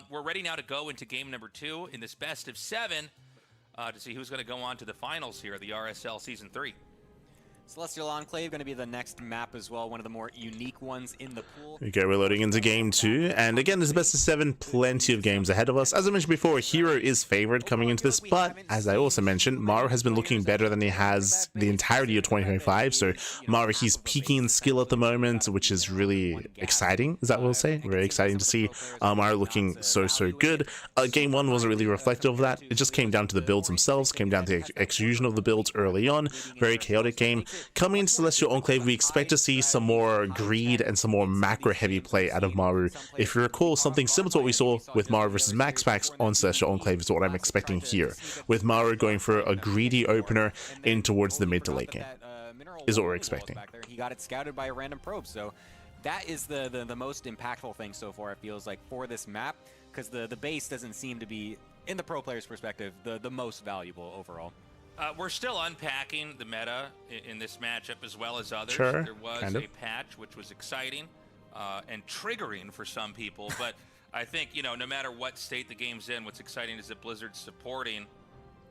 We're ready now to go into game number 2 in this best of 7 to see who's going to go on to the finals here, the RSL Season 3. Celestial Enclave going to be the next map as well, one of the more unique ones in the pool. Okay, we're loading into game 2, and again, it's the best of 7, plenty of games ahead of us. As I mentioned before, herO is favored coming into this, but as I also mentioned, Maru has been looking better than he has the entirety of 2025, so Maru, he's peaking in skill at the moment, which is really exciting, is that what we'll say? Very exciting to see Maru looking so good. Game 1 wasn't really reflective of that. It just came down to the builds themselves, came down to the execution of the builds early on. Very chaotic game. Coming into Celestial Enclave, we expect to see some more greed and some more macro-heavy play out of Maru. If you recall, something similar to what we saw with Maru versus Max Packs on Celestial Enclave is what I'm expecting here, with Maru going for a greedy opener in towards the mid to late game, is what we're expecting. He got it scouted by a random probe, so that is the most impactful thing so far, it feels like, for this map, because the base doesn't seem to be, in the pro player's perspective, the most valuable overall. We're still unpacking the meta in this matchup as well as others. Sure, there was a patch which was exciting and triggering for some people, but I think, no matter what state the game's in, what's exciting is that Blizzard's supporting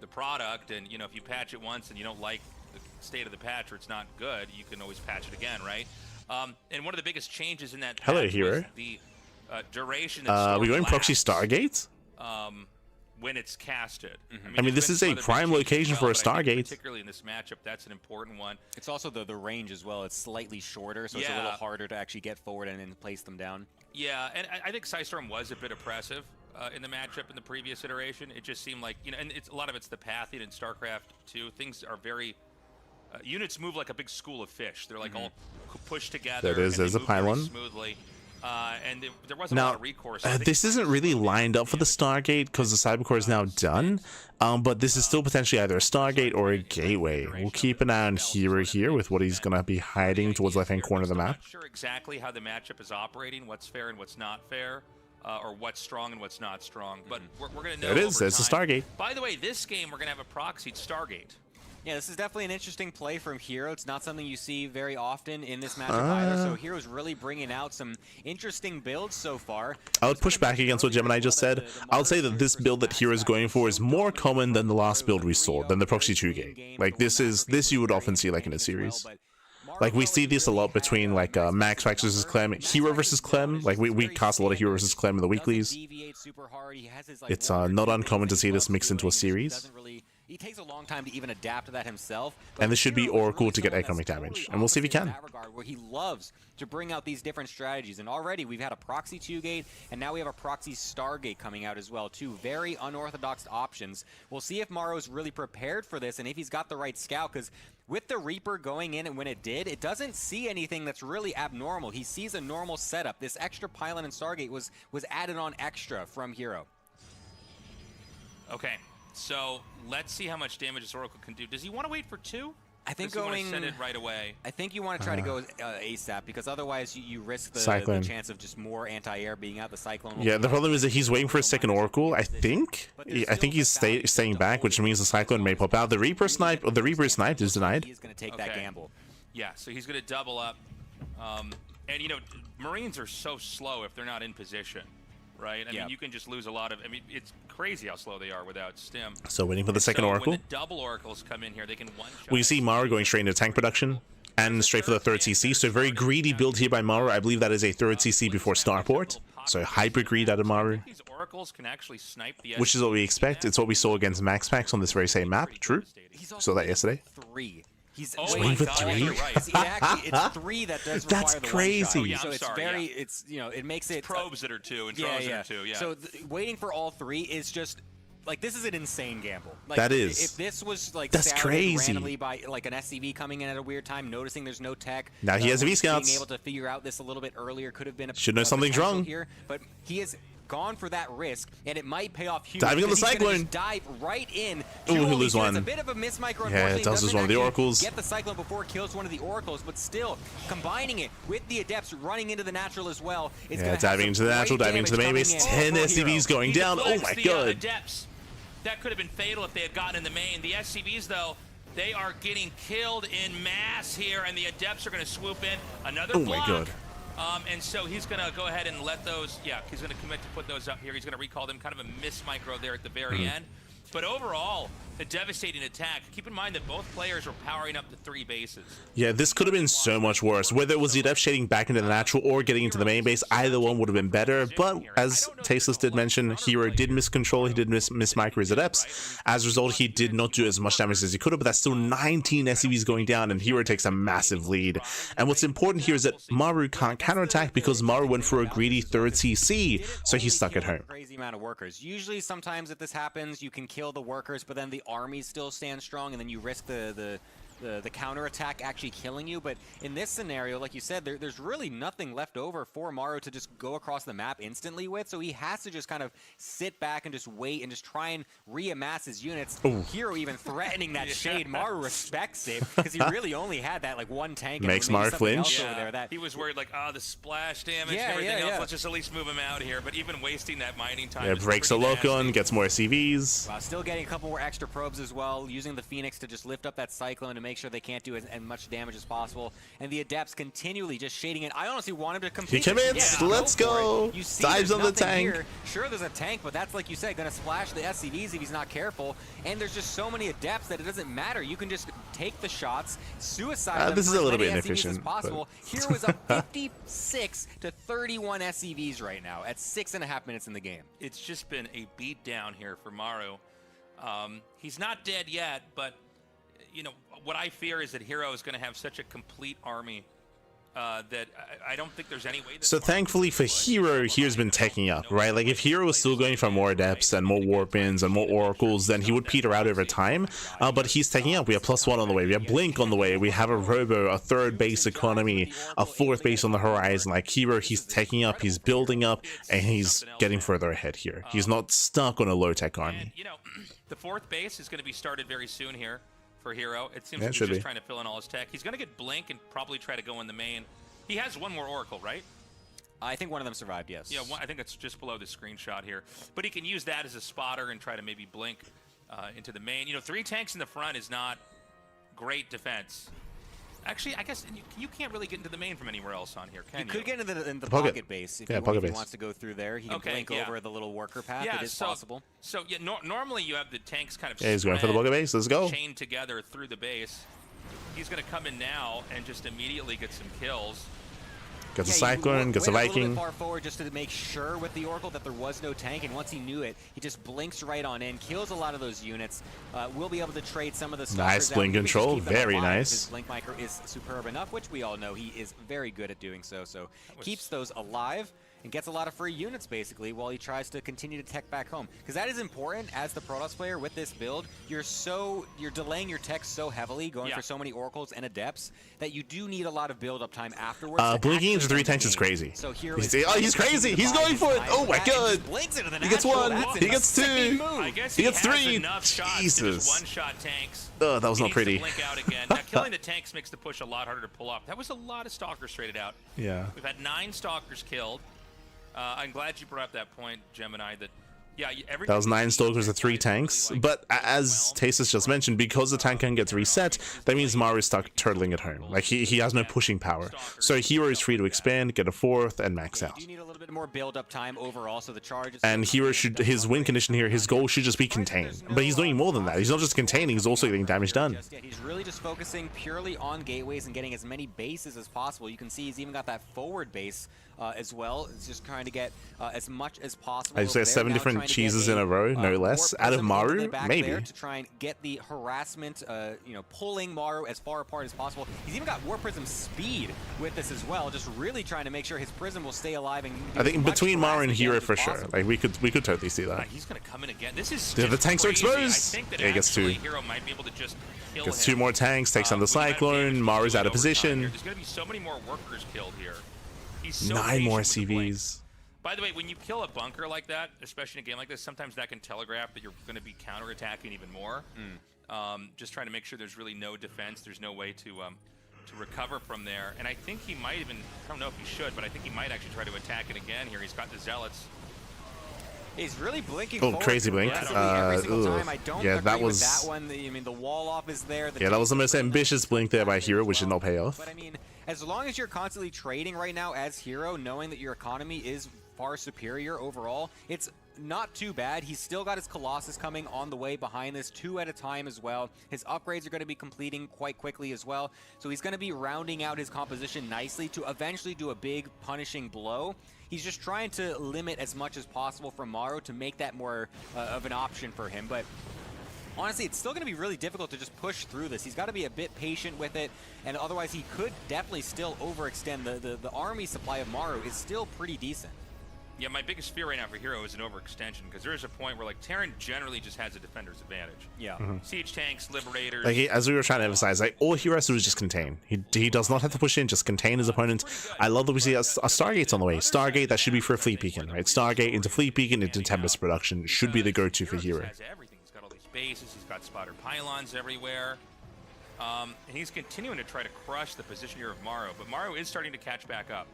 the product, and, if you patch it once and you don't like the state of the patch or it's not good, you can always patch it again, right? And one of the biggest changes in that patch Hello, was herO. the duration that we going proxy lasts. Stargates? When it's casted. I mean, this is a prime location for a Stargate. Particularly in this matchup, that's an important one. It's also the range as well. It's slightly shorter, so it's a little harder to actually get forward and then place them down. Yeah, and I think Psystorm was a bit oppressive in the matchup in the previous iteration. It just seemed like, and a lot of it's the pathing in StarCraft 2. Things are very... units move like a big school of fish. They're like all pushed together. That is, there's a pylon. Smoothly. And there wasn't a lot of recourse. This isn't really lined up for the Stargate because the Cybercore is now done, but this is still potentially either a Stargate or a gateway. We'll keep an eye on herO here with what he's going to be hiding towards the left-hand corner of the map. I'm not sure exactly how the matchup is operating, what's fair and what's not fair. or what's strong and what's not strong. But we're going to know. There it is. over There's the time. Stargate. By the way, this game we're going to have a proxied Stargate. Yeah, this is definitely an interesting play from herO. It's not something you see very often in this matchup either, so herO's really bringing out some interesting builds so far. I would push back against what Gemini just said. I would say that this build that herO is going for is more common than the last build we saw, than the Proxy 2 game. Like, this you would often see, like, in a series. Like, we see this a lot between, like, Max versus Clem, herO versus Clem. Like, we cast a lot of herO versus Clem in the weeklies. It's not uncommon to see this mixed into a series. He takes a long time to even adapt to that himself. And this should be Oracle to get economic damage. And we'll see if he can. Where he loves to bring out these different strategies. And already we've had a Proxy 2 gate, and now we have a Proxy Stargate coming out as well. Two very unorthodox options. We'll see if Maru's really prepared for this and if he's got the right scout, because with the Reaper going in and when it did, it doesn't see anything that's really abnormal. He sees a normal setup. This extra pylon and Stargate was added on extra from herO. Okay. So let's see how much damage this Oracle can do. Does he want to wait for 2? I think going send it right away. I think you want to try to go ASAP, because otherwise you risk the chance of just more anti-air being out. The Cyclone. Yeah, the problem is that he's waiting for a second Oracle. I think he's staying back, which means the Cyclone may pop out. The Reaper snipe, or the Reaper sniped is denied. He's going to take that gamble. Yeah, so he's going to double up. And you know, Marines are so slow if they're not in position. Right? I mean, you can just lose a lot of... I mean, it's crazy how slow they are without stim. So waiting for the second Oracle. When the double Oracles come in here, they can one-shot. We see Maru going straight into tank production and straight for the third CC. So very greedy build here by Maru. I believe that is a third CC before Starport. So hyper greed out of Maru. These Oracles can actually snipe the which is what we expect. It's what we saw against Max Packs on this very same map. True. Saw that yesterday. 3. He's waiting for 3. It's 3 that does require That's the crazy. one shot. So it's very, it's, you know, it makes it probes that are 2 and throws that are 2. Yeah. So waiting for all 3 is just like, this is an insane gamble. Like, that is. If this was like that's crazy randomly by like an SCV coming in at a weird time, noticing there's no tech. Now he has V scouts. Being able to figure out this a little bit earlier could have been a should know something's wrong here, but he is gone for that risk, and it might pay off huge. Diving on the Cyclone. Dive right in. Ooh, he lose one. It's a bit of a miss micro. Yeah, it does lose one of the Oracles. Get the Cyclone before it kills one of the Oracles, but still combining it with the Adepts running into the natural as well. It's diving into the natural, diving into the main base. 10 SCVs going down. Oh my god. Adepts. That could have been fatal if they had gotten in the main. The SCVs, though, they are getting killed in mass here, and the Adepts are going to swoop in. Another block. My god. And so he's going to go ahead and let those, he's going to commit to put those up here. He's going to recall them, kind of a miss micro there at the very end. But overall, a devastating attack. Keep in mind that both players were powering up to 3 bases. Yeah, this could have been so much worse. Whether it was the Adept shading back into the natural or getting into the main base, either one would have been better. But as Tasteless did mention, herO did miscontrol, he did miss micro his Adepts. As a result, he did not do as much damage as he could have, but that's still 19 SCVs going down, and herO takes a massive lead. And what's important here is that Maru can't counterattack because Maru went for a greedy third CC, so he's stuck at home. Crazy amount of workers. Usually, sometimes if this happens, you can kill the workers, but then the army still stands strong, and then you risk the counterattack actually killing you. But in this scenario, like you said, there's really nothing left over for Maru to just go across the map instantly with, so he has to just kind of sit back and just wait and just try and reamass his units. herO even threatening that shade. Maru respects it, because he really only had that like one tank. Makes Maru flinch. Over there that he was worried like, the splash damage and everything else. Let's just at least move him out here. But even wasting that mining time. Breaks a Locon, gets more CVs. Still getting a couple more extra probes as well, using the Phoenix to just lift up that Cyclone to make sure they can't do as much damage as possible. And the Adepts continually just shading it. I honestly want him to complete. He commits. Let's go. Dives on the tank. Here. Sure, there's a tank, but that's, like you said, going to splash the SCVs if he's not careful. And there's just so many Adepts that it doesn't matter. You can just take the shots, suicide them. This is a little bit SCVs inefficient. as possible. herO is up 56 to 31 SCVs right now at 6.5 minutes in the game. It's just been a beat down here for Maru. He's not dead yet, but you know what I fear is that herO is going to have such a complete army that I don't think there's any way that... So thankfully for herO, he's been taking up, right? Like if herO was still going for more Adepts and more Warpins and more Oracles, then he would peter out over time. But he's taking up. We have +1 on the way. We have Blink on the way. We have a Robo, a third base economy, a fourth base on the horizon. Like herO, he's taking up, he's building up, and he's getting further ahead here. He's not stuck on a low-tech army. And, you know, the 4th base is going to be started very soon here for herO. It seems like he's just trying to fill in all his tech. He's going to get Blink and probably try to go in the main. He has one more Oracle, right? I think one of them survived, yes. Yeah, I think it's just below the screenshot here. But he can use that as a spotter and try to maybe blink into the main. You know, 3 tanks in the front is not great defense. Actually, I guess you can't really get into the main from anywhere else on here, can you? You could get into the pocket. pocket base if, Yeah, if pocket he base. wants to go through there. He can Okay, blink yeah. over the little worker path. Yeah, it is possible. So yeah, normally you have the tanks kind of Yeah, he's going for the pocket base. Let's go. chained together through the base. He's going to come in now and just immediately get some kills. Gets a Yeah, Cyclone, gets a went a little Viking. bit far forward just to make sure with the Oracle that there was no tank, and once he knew it, he just blinks right on in, kills a lot of those units. We'll be able to trade some of the Stalkers Nice out. blink We could just control, keep them very alive. nice. His blink micro is superb enough, which we all know he is very good at doing so. So keeps those alive and gets a lot of free units basically while he tries to continue to tech back home, because that is important as the Protoss player with this build. You're delaying your tech so heavily, going for so many Oracles and Adepts, that you do need a lot of build up time afterwards. to Blinking actually into 3 win the tanks is game. crazy. So here He's crazy. He's going for it. Oh my god. He gets 1. He gets 2. I guess He he gets has 3. enough shots to Jesus. just one-shot tanks. Oh, that was He not needs pretty. to blink out again. Now, killing the tanks makes the push a lot harder to pull off. That was a lot of Stalkers traded out. Yeah. We've had 9 Stalkers killed. I'm glad you brought up that point, Gemini, that yeah, That was 9 Stalkers to 3 tanks, but as Tasis just mentioned, because the tank gun gets reset, that means Maru is stuck turtling at home. Like, he has no pushing power. So herO is free to expand, get a 4th, and max out. You need a little bit more build up time overall, so the charge is And herO should, his win condition here, his goal should just be contain. But he's doing more than that. He's not just containing, he's also getting damage done. He's really just focusing purely on gateways and getting as many bases as possible. You can see he's even got that forward base as well. It's just trying to get as much as possible. I'd say 7 different cheeses in a row, no less. Out of Maru, maybe. To try and get the harassment, you know, pulling Maru as far apart as possible. He's even got War Prism speed with this as well, just really trying to make sure his Prism will stay alive. And I think between Maru and herO for sure. Like, we could totally see that. he's going to come in again. This is The tanks are crazy. exposed. I think that Yeah, he gets 2. herO might be able to just kill Gets him. 2 more tanks, takes on the With amount of damage Cyclone, he's Maru's doing out of over time position. here. There's going to be so many more workers killed here. He's so 9 more patient with the blink. CVs. By the way, when you kill a bunker like that, especially in a game like this, sometimes that can telegraph that you're going to be counterattacking even more. Just trying to make sure there's really no defense. There's no way to recover from there. And I think he might even, I don't know if he should, but I think he might actually try to attack it again here. He's got the Zealots. He's really blinking Oh, forward crazy blink. every single time. I don't Yeah, agree that with was... that one. I mean, the wall off is there. Yeah, that was the most ambitious blink there by herO, which did not pay off. But I mean, as long as you're constantly trading right now as herO, knowing that your economy is far superior overall, it's not too bad. He's still got his Colossus coming on the way behind this, 2 at a time as well. His upgrades are going to be completing quite quickly as well. So he's going to be rounding out his composition nicely to eventually do a big punishing blow. He's just trying to limit as much as possible from Maru to make that more of an option for him. But honestly, it's still going to be really difficult to just push through this. He's got to be a bit patient with it, and otherwise he could definitely still overextend. The army supply of Maru is still pretty decent. Yeah, my biggest fear right now for herO is an overextension, because there is a point where, like, Terran generally just has a defender's advantage. Yeah. Siege tanks, Liberators. Like, as we were trying to emphasize, like, all herO has to do is just contain. He does not have to push in, just contain his opponent. I love that we see a Stargate's on the way. Stargate, that should be for a Fleet Beacon, right? Stargate into Fleet Beacon into Tempest production should be the go-to for herO. Has everything. He's got all these bases. He's got spotter pylons everywhere. And he's continuing to try to crush the position here of Maru, but Maru is starting to catch back up.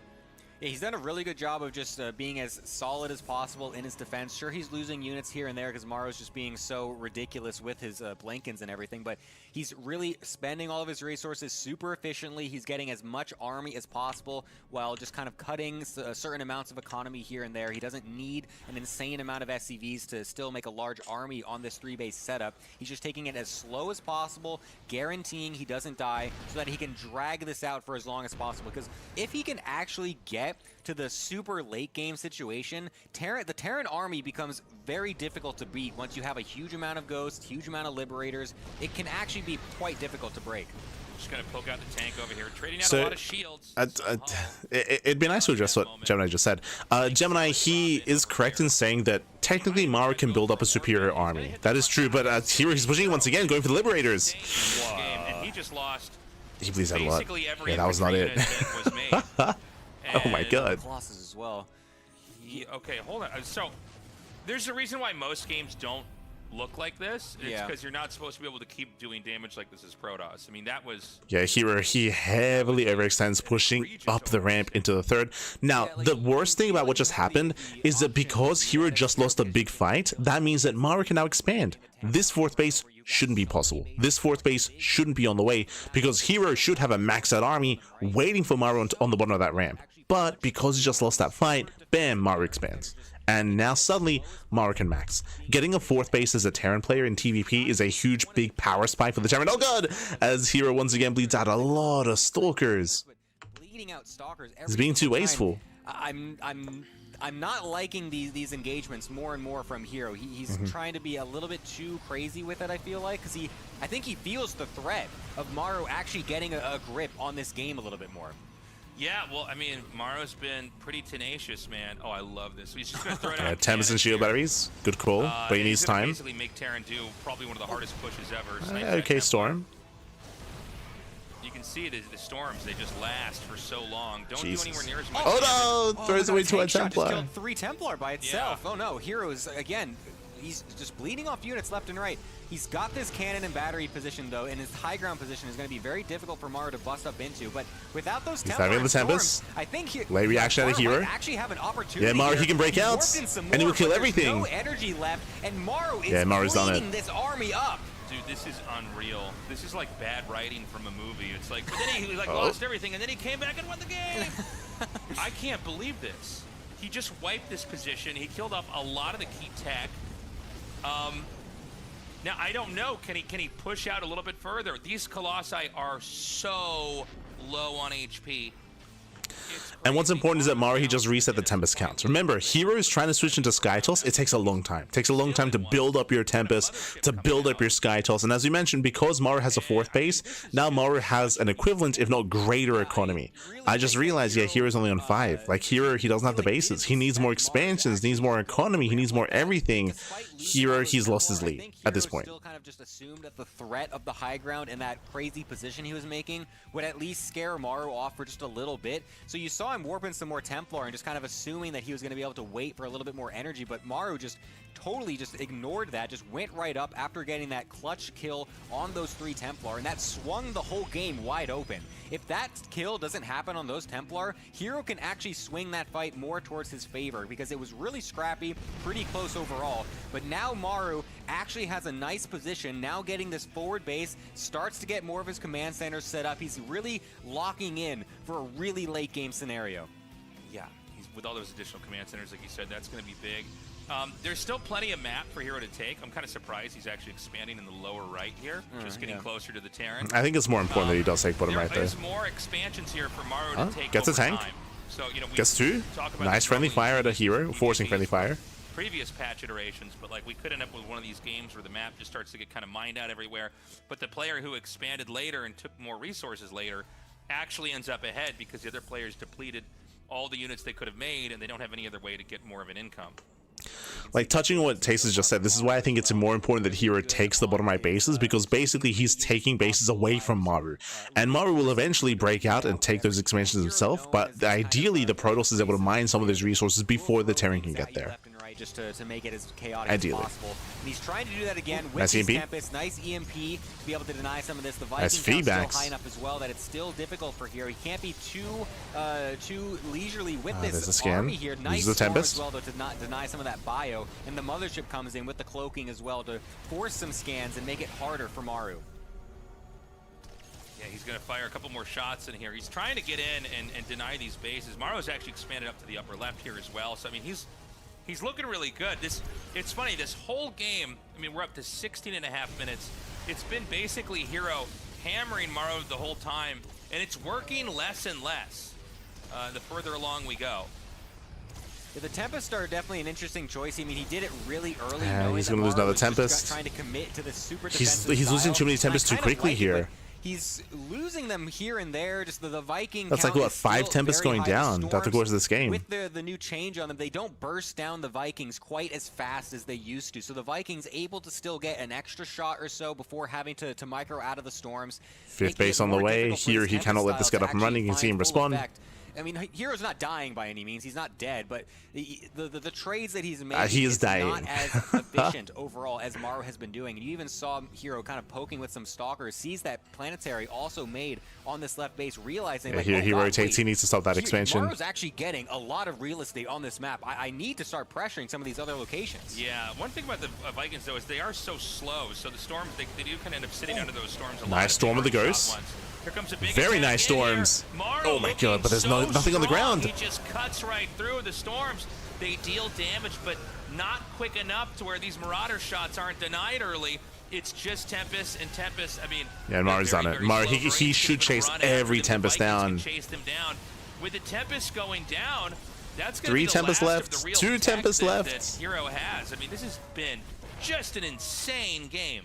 Yeah, he's done a really good job of just being as solid as possible in his defense. Sure, he's losing units here and there because Maru's just being so ridiculous with his Blinkins and everything, but he's really spending all of his resources super efficiently. He's getting as much army as possible while just kind of cutting certain amounts of economy here and there. He doesn't need an insane amount of SCVs to still make a large army on this 3-base setup. He's just taking it as slow as possible, guaranteeing he doesn't die so that he can drag this out for as long as possible. Because if he can actually get to the super late game situation, the Terran army becomes very difficult to beat once you have a huge amount of ghosts, huge amount of liberators. It can actually be quite difficult to break. Just gonna poke out the tank over here, trading out So, a lot of shields. It'd be nice to address what Gemini just said. Gemini, he is correct in saying that technically Maru can build up a superior army. That is true, but herO is pushing once again, going for the Liberators. Game, and he just lost. He bleeds out a lot. Basically every Yeah, that was not it. infantry unit that was made. Oh my And god. Colossus as well. okay, hold on. So there's a reason why most games don't look like this. It's Yeah. because you're not supposed to be able to keep doing damage like this as Protoss. I mean, that was... Yeah, herO, he heavily overextends, pushing up the ramp into the third. Now, the worst thing about what just happened is that because herO just lost a big fight, that means that Maru can now expand. This fourth base shouldn't be possible. This fourth base shouldn't be on the way, because herO should have a maxed out army waiting for Maru on the bottom of that ramp. But because he just lost that fight, bam, Maru expands. And now suddenly, Maru can max. Getting a fourth base as a Terran player in TVP is a huge, big power spike for the Terran. Oh god! As herO once again bleeds out a lot of Stalkers. Bleeding out Stalkers. He's being too wasteful. I'm not liking these engagements more and more from herO. He's trying to be a little bit too crazy with it, I feel like, because I think he feels the threat of Maru actually getting a grip on this game a little bit more. Yeah, well, I mean, Maru's been pretty tenacious, man. Oh, I love this. He's just going to throw it out. Tempest and shield batteries. Good call, but he needs time. Basically make Terran do probably one of the hardest pushes ever. Okay, Storm. You can see the storms, they just last for so long. Don't Jesus. do anywhere near as much Oh damage. no! Throws away to a Tank shot just Templar. killed 3 Templar by itself. Oh no, hero's again. He's just bleeding off units left and right. He's got this cannon and battery position though, and his high ground position is going to be very difficult for Maru to bust up into. But without those Templar having and the Tempest. Storms, I think Late reaction out of Maru herO. might actually have an opportunity. Yeah, Maru, here. he can break out, warped in some and he more, will kill but there's everything. no energy left, and Maru is Yeah, Maru's done it. bleeding this army up. Dude, this is unreal. This is like bad writing from a movie. It's like, but then he like lost everything, and then he came back and won the game. I can't believe this. He just wiped this position. He killed off a lot of the key tech. Now I don't know. Can he push out a little bit further? These Colossi are so low on HP. And what's important is that Maru, he just reset the Tempest count. Remember, herO is trying to switch into Sky Toss. It takes a long time. It takes a long time to build up your Tempest, to build up your Sky Toss. And as we mentioned, because Maru has a fourth base, now Maru has an equivalent, if not greater economy. I just realized, yeah, herO's only on 5. Like, herO, he doesn't have the bases. He needs more expansions, needs more economy, he needs more everything. herO, he's lost his lead at this point. Still kind of just assumed that the threat of the high ground and that crazy position he was making would at least scare Maru off for just a little bit. So you saw him warping some more Templar and just kind of assuming that he was going to be able to wait for a little bit more energy, but Maru just totally just ignored that, just went right up after getting that clutch kill on those 3 Templar, and that swung the whole game wide open. If that kill doesn't happen on those Templar, herO can actually swing that fight more towards his favor because it was really scrappy, pretty close overall. But now Maru actually has a nice position, now getting this forward base, starts to get more of his command centers set up. He's really locking in for a really late game scenario. Yeah, he's with all those additional command centers, like you said, that's going to be big. There's still plenty of map for herO to take. I'm kind of surprised he's actually expanding in the lower right here, just getting closer to the Terran. I think it's more important that he does take bottom right there. There's more expansions here for Maru to take. Gets a over tank. time. So, you know, we Gets 2. talk about Nice the friendly trouble fire at a herO, in forcing PvPs friendly fire. Previous patch iterations, but like we could end up with one of these games where the map just starts to get kind of mined out everywhere. But the player who expanded later and took more resources later actually ends up ahead because the other players depleted all the units they could have made, and they don't have any other way to get more of an income. Like, touching on what Taste has just said, this is why I think it's more important that herO takes the bottom right bases, because basically he's taking bases away from Maru. And Maru will eventually break out and take those expansions himself, but ideally the Protoss is able to mine some of those resources before the Terran can get there. Just to make it as chaotic Ideally. as possible. And he's trying to do that again with Nice these EMP. Tempest. Nice EMP to be able to deny some of this. The Nice Vikings are feedbacks. still high enough as well that it's still difficult for herO. He can't be too leisurely with there's this a scan. army here. Uses Nice the storm Tempest. as well, though, to not deny some of that bio. And the Mothership comes in with the cloaking as well to force some scans and make it harder for Maru. Yeah, he's going to fire a couple more shots in here. He's trying to get in and deny these bases. Maru's actually expanded up to the upper left here as well. So, I mean, he's looking really good. It's funny, this whole game, I mean, we're up to 16.5 minutes. It's been basically herO hammering Maru the whole time, and it's working less and less the further along we go. Yeah, the Tempest are definitely an interesting choice. I mean, he did it really early. Yeah, knowing he's that gonna lose Maru another was just Tempest. Trying to commit to the super He's defensive losing style. too many And I Tempests too kind of quickly like it, here. but he's losing them here and there. Just the Viking That's like, count what, is 5 still Tempests very going high. The down throughout the course of this game. With the new change on them, they don't burst down the Vikings quite as fast as they used to. So the Vikings able to still get an extra shot or so before having to micro out of the storms. 5th base on the way. Here he cannot let this get up and running. You can see him respond. I mean, herO's not dying by any means. He's not dead, but the trades that he's making he is dying. not as efficient overall as Maru has been doing. And you even saw herO kind of poking with some stalkers, sees that planetary also made on this left base, realizing Yeah, like, he rotates. wait, He needs to stop that expansion. Maru's actually getting a lot of real estate on this map. I need to start pressuring some of these other locations. Yeah, one thing about the Vikings, though, is they are so slow. So the storms, they do kind of end up sitting under those storms a lot. Nice storm of the ghost. Here comes a big Very attack nice in here. storms. Maru Oh my god, but there's so nothing on the strong. ground. He just cuts right through the storms. They deal damage, but not quick enough to where these Marauder shots aren't denied early. It's just Tempest, and Tempest, I mean... Yeah, Maru's on it. Maru, he should chase every Tempest down. Chase them down. With the Tempest going down, that's going to 3 be the Tempests last left, of the real 2 tech Tempests that left. herO has. I mean, this has been just an insane game.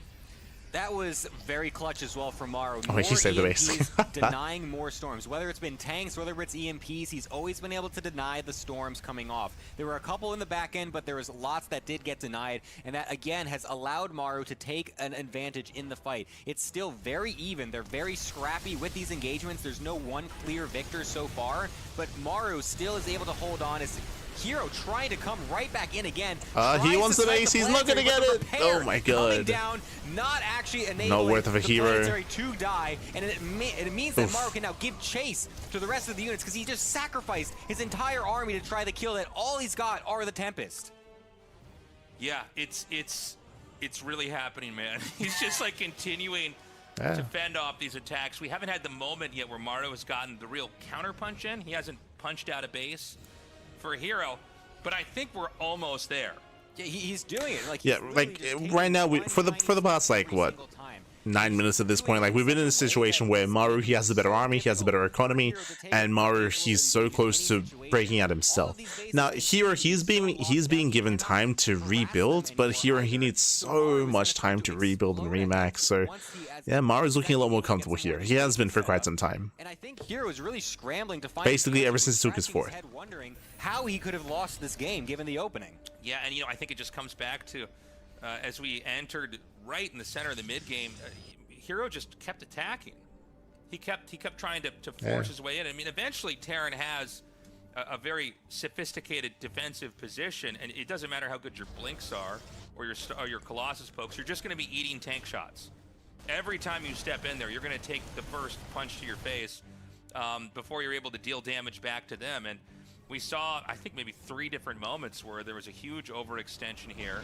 That was very clutch as well from Maru. Oh, he saved the base. EMPs denying more storms. Whether it's been tanks, whether it's EMPs, he's always been able to deny the storms coming off. There were a couple in the back end, but there was lots that did get denied, and that, again, has allowed Maru to take an advantage in the fight. It's still very even. They're very scrappy with these engagements. There's no one clear victor so far, but Maru still is able to hold on as herO trying to come right back in again. He wants the base. He's not gonna get it. Oh my god. Down, not actually enabling Not worth of a the hero. planetary to die, and it means that Maru can now give chase to the rest of the units because he just sacrificed his entire army to try to kill that. All he's got are the Tempest. Yeah, it's really happening, man. He's just like continuing to fend off these attacks. We haven't had the moment yet where Maru has gotten the real counter punch in. He hasn't punched out a base for herO, but I think we're almost there. Yeah, he's doing it. Like, Yeah, like right now, for the past like what 9 minutes at this point, like we've been in a situation where Maru, he has the better army, he has the better economy, and Maru, he's so close to breaking out himself. Now herO, he's being given time to rebuild, but herO, he needs so much time to rebuild and remax. So yeah, Maru's looking a lot more comfortable here. He has been for quite some time. And I think herO is really scrambling to find basically ever since he took his fourth. Wondering how he could have lost this game given the opening. Yeah, and I think it just comes back to as we entered right in the center of the mid game, herO just kept attacking. He kept trying to force his way in. I mean, eventually Terran has a very sophisticated defensive position, and it doesn't matter how good your blinks are or your Colossus pokes. You're just going to be eating tank shots. Every time you step in there, you're going to take the first punch to your face before you're able to deal damage back to them. And we saw, I think, maybe 3 different moments where there was a huge overextension here.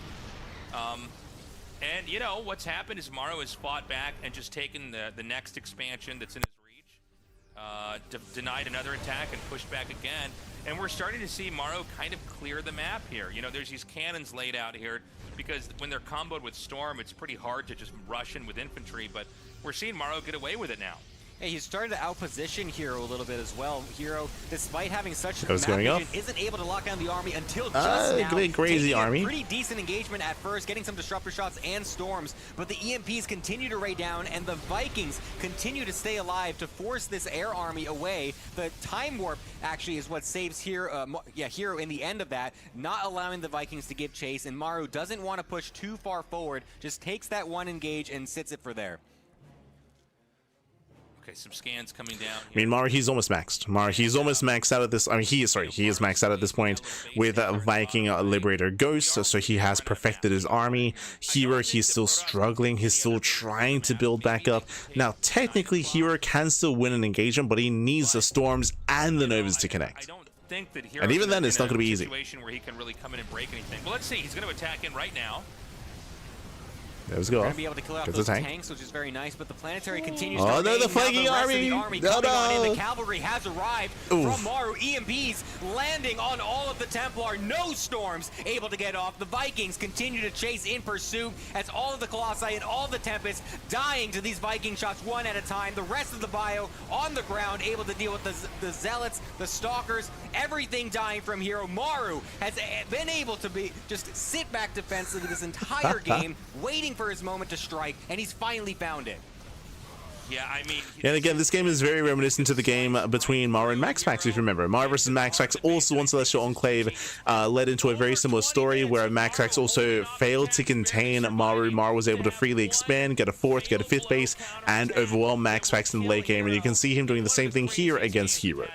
And, what's happened is Maru has fought back and just taken the next expansion that's in his reach, denied another attack and pushed back again. And we're starting to see Maru kind of clear the map here. There's these cannons laid out here because when they're comboed with Storm, it's pretty hard to just rush in with infantry, but we're seeing Maru get away with it now. Hey, he's starting to outposition herO a little bit as well. herO, despite having such That was going up. isn't able to lock down the army until just now. Crazy army. Pretty decent engagement at first, getting some disruptor shots and storms, but the EMPs continue to raid down, and the Vikings continue to stay alive to force this air army away. The time warp actually is what saves herO in the end of that, not allowing the Vikings to give chase, and Maru doesn't want to push too far forward, just takes that one engage and sits it for there. Okay, some scans coming down here. I mean, Maru, he's almost maxed. Maru, he's almost maxed out at this. I mean, he is maxed out at this point with Viking Liberator Ghost, so he has perfected his army. herO, he's still struggling. He's still trying to build back up. Now, technically, herO can still win an engagement, but he needs the Storms and the Novas to connect. I don't think that And even then, it's not going to be easy. Situation where he can really come in and break anything. Well, let's see. He's going to attack in right now. There we go. Going to be able to kill off those tanks, which is very nice, but the planetary continues to no, the remain. flanking army! Coming on in. The cavalry has arrived from Maru. EMPs landing on all of the Templar. No storms able to get off. The Vikings continue to chase in pursuit as all of the Colossi and all the Tempests dying to these Viking shots one at a time. The rest of the bio on the ground able to deal with the Zealots, the Stalkers, everything dying from herO. Maru has been able to just sit back defensively this entire game, waiting for his moment to strike, and he's finally found it. Yeah, I mean... And again, this game is very reminiscent to the game between Maru and MaxPax, if you remember. Maru versus MaxPax, also on Celestial Enclave, led into a very similar story where MaxPax also failed to contain Maru. Maru was able to freely expand, get a 4th, get a 5th base, and overwhelm MaxPax in the late game. And you can see him doing the same thing here against herO.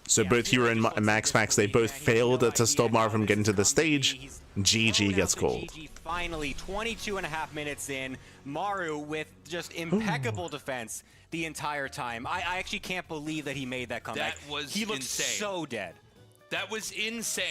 So both herO and MaxPax, they both failed to stop Maru from getting to the stage. GG gets called. GG finally, 22.5 minutes in, Maru with just impeccable defense the entire time. I actually can't believe that he made that comeback. That was he looked insane. so dead. That was insane.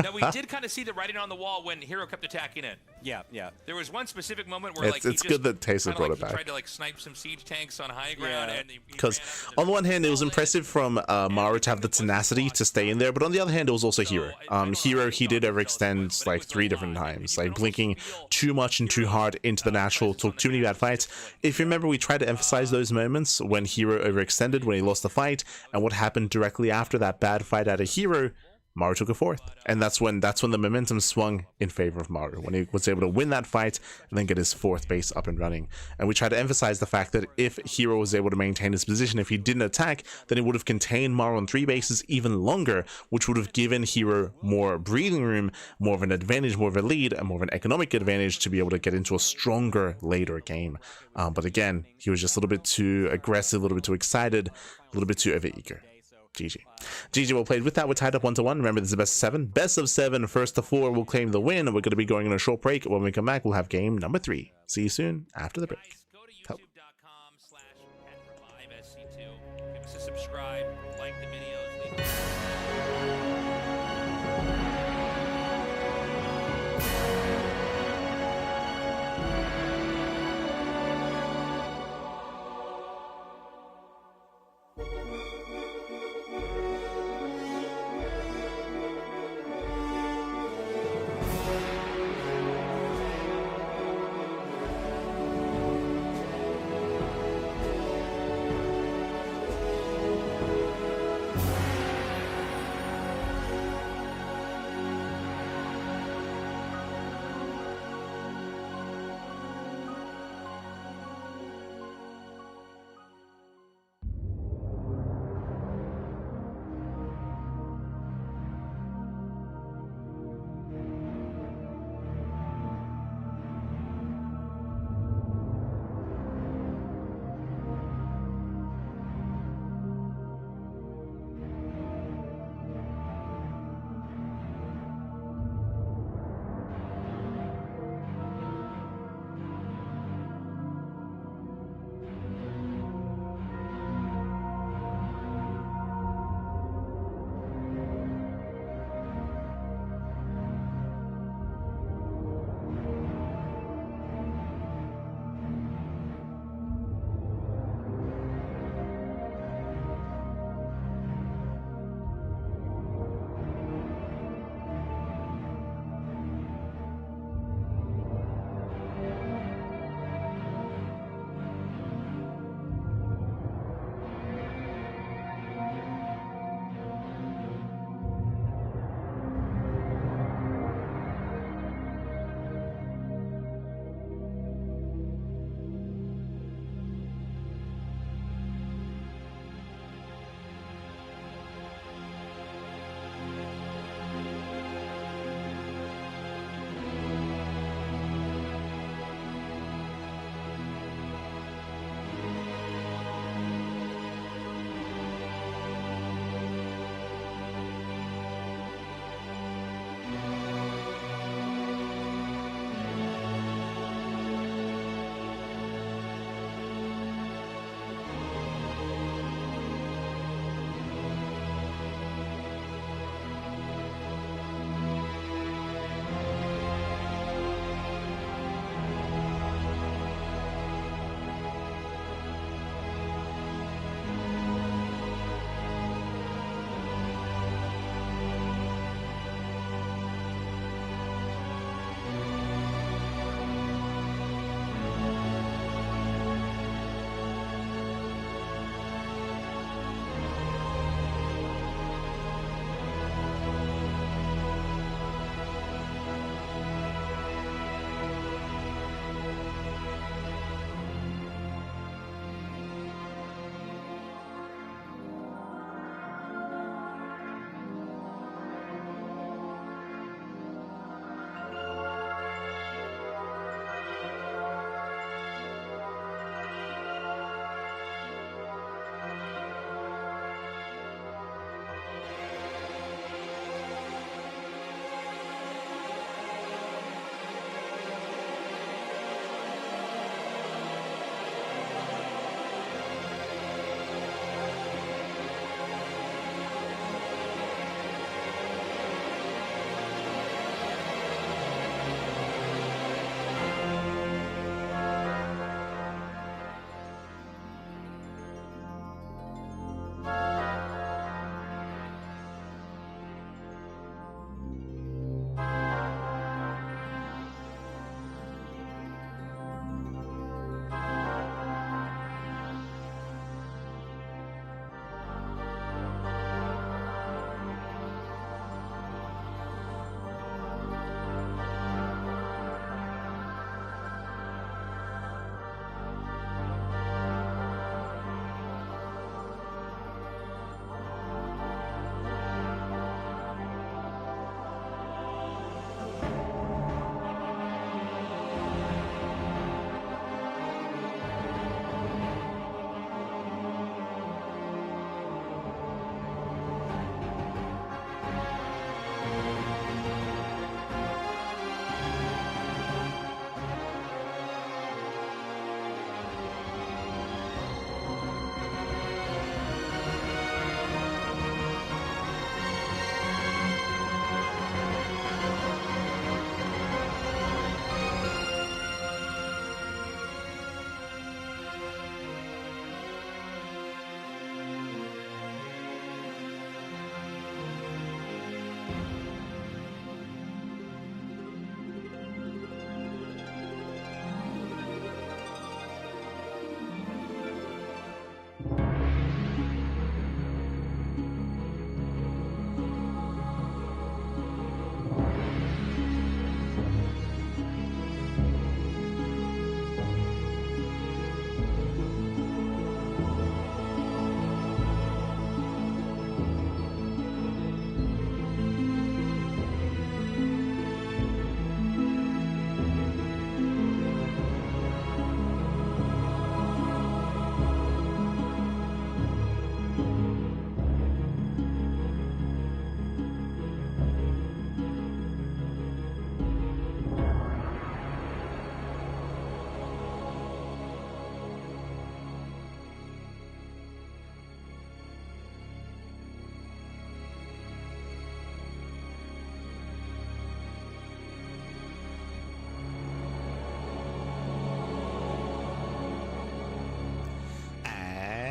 Now, we did kind of see the writing on the wall when herO kept attacking it. Yeah, yeah. There was one specific moment where it's good that Taysom brought it back. He tried to like snipe some siege tanks on high ground, and because on the one hand it was impressive from Maru to have the tenacity to stay in there, but on the other hand it was also herO. herO, he did overextend like 3 different times, like blinking too much and too hard into the natural, took too many bad fights. If you remember, we tried to emphasize those moments when herO overextended, when he lost the fight, and what happened directly after that bad fight out of herO. Maru took a 4th, and that's when the momentum swung in favor of Maru, when he was able to win that fight and then get his 4th base up and running. And we try to emphasize the fact that if herO was able to maintain his position, if he didn't attack, then it would have contained Maru on 3 bases even longer, which would have given herO more breathing room, more of an advantage, more of a lead, and more of an economic advantage to be able to get into a stronger later game. But again, he was just a little bit too aggressive, a little bit too excited, a little bit too overeager. GG. GG, well played. With that, we're tied up 1-1. Remember, this is the best of 7. Best of 7, first to 4 will claim the win. We're going to be going on a short break. When we come back, we'll have game number 3. See you soon after the break. Go to youtube.com/@RevivesC2. Give us a subscribe, like the videos, leave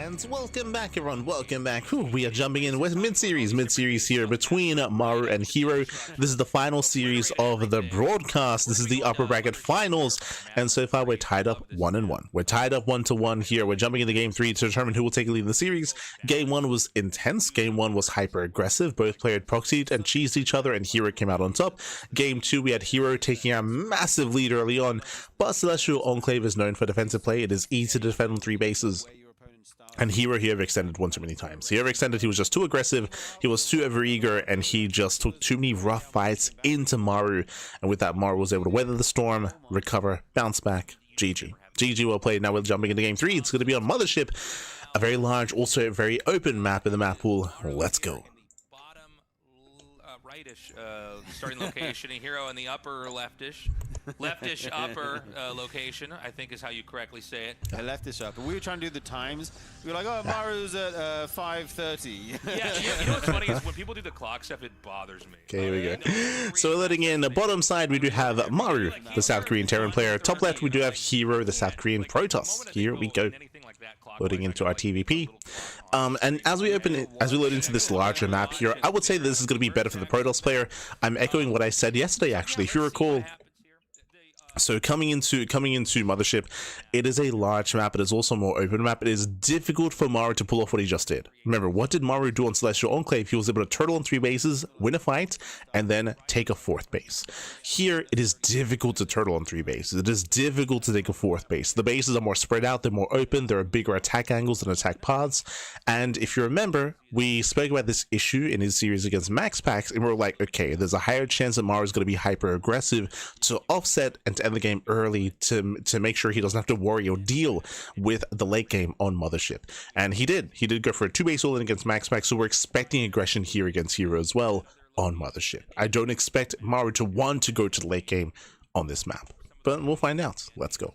And welcome back, everyone. Welcome back. Whew, we are jumping in with mid-series here between Maru and herO. This is the final series of the broadcast. This is the upper bracket finals, and so far we're tied up 1-1. We're tied up 1-1 here. We're jumping into game 3 to determine who will take the lead in the series. Game 1 was intense. Game 1 was hyper aggressive. Both players proxied and cheesed each other, and herO came out on top. Game 2, we had herO taking a massive lead early on, but Celestial Enclave is known for defensive play. It is easy to defend on 3 bases. And herO, he overextended one too many times. He overextended, he was just too aggressive, he was too overeager, and he just took too many rough fights into Maru. And with that, Maru was able to weather the storm, recover, bounce back. GG. GG, well played. Now we're jumping into game 3. It's going to be on Mothership. A very large, also very open map in the map pool. Let's go. Rightish starting location, and herO in the upper leftish upper location, I think is how you correctly say it. I leftish upper. We were trying to do the times. We were like, oh, Maru's at 5:30. Yeah, you know what's funny is when people do the clock stuff, it bothers me. Okay, here we go. So letting in the bottom side, we do have Maru, the South Korean Terran player. Top left, we do have herO, the South Korean Protoss. Here we go. Loading into our TVP. And as we load into this larger map here, I would say this is going to be better for the Protoss player. I'm echoing what I said yesterday, actually, if you recall. So coming into Mothership, it is a large map. It is also a more open map. It is difficult for Maru to pull off what he just did. Remember, what did Maru do on Celestial Enclave? He was able to turtle on 3 bases, win a fight, and then take a 4th base. Here, it is difficult to turtle on 3 bases. It is difficult to take a 4th base. The bases are more spread out. They're more open. There are bigger attack angles and attack paths. And if you remember, we spoke about this issue in his series against Max Packs, and we were like, okay, there's a higher chance that Maru is going to be hyper aggressive to offset and to end the game early to make sure he doesn't have to worry or deal with the late game on Mothership. And he did go for a 2-base all-in against Max Packs, so we're expecting aggression here against herO as well on Mothership. I don't expect Maru to want to go to the late game on this map, but we'll find out. Let's go.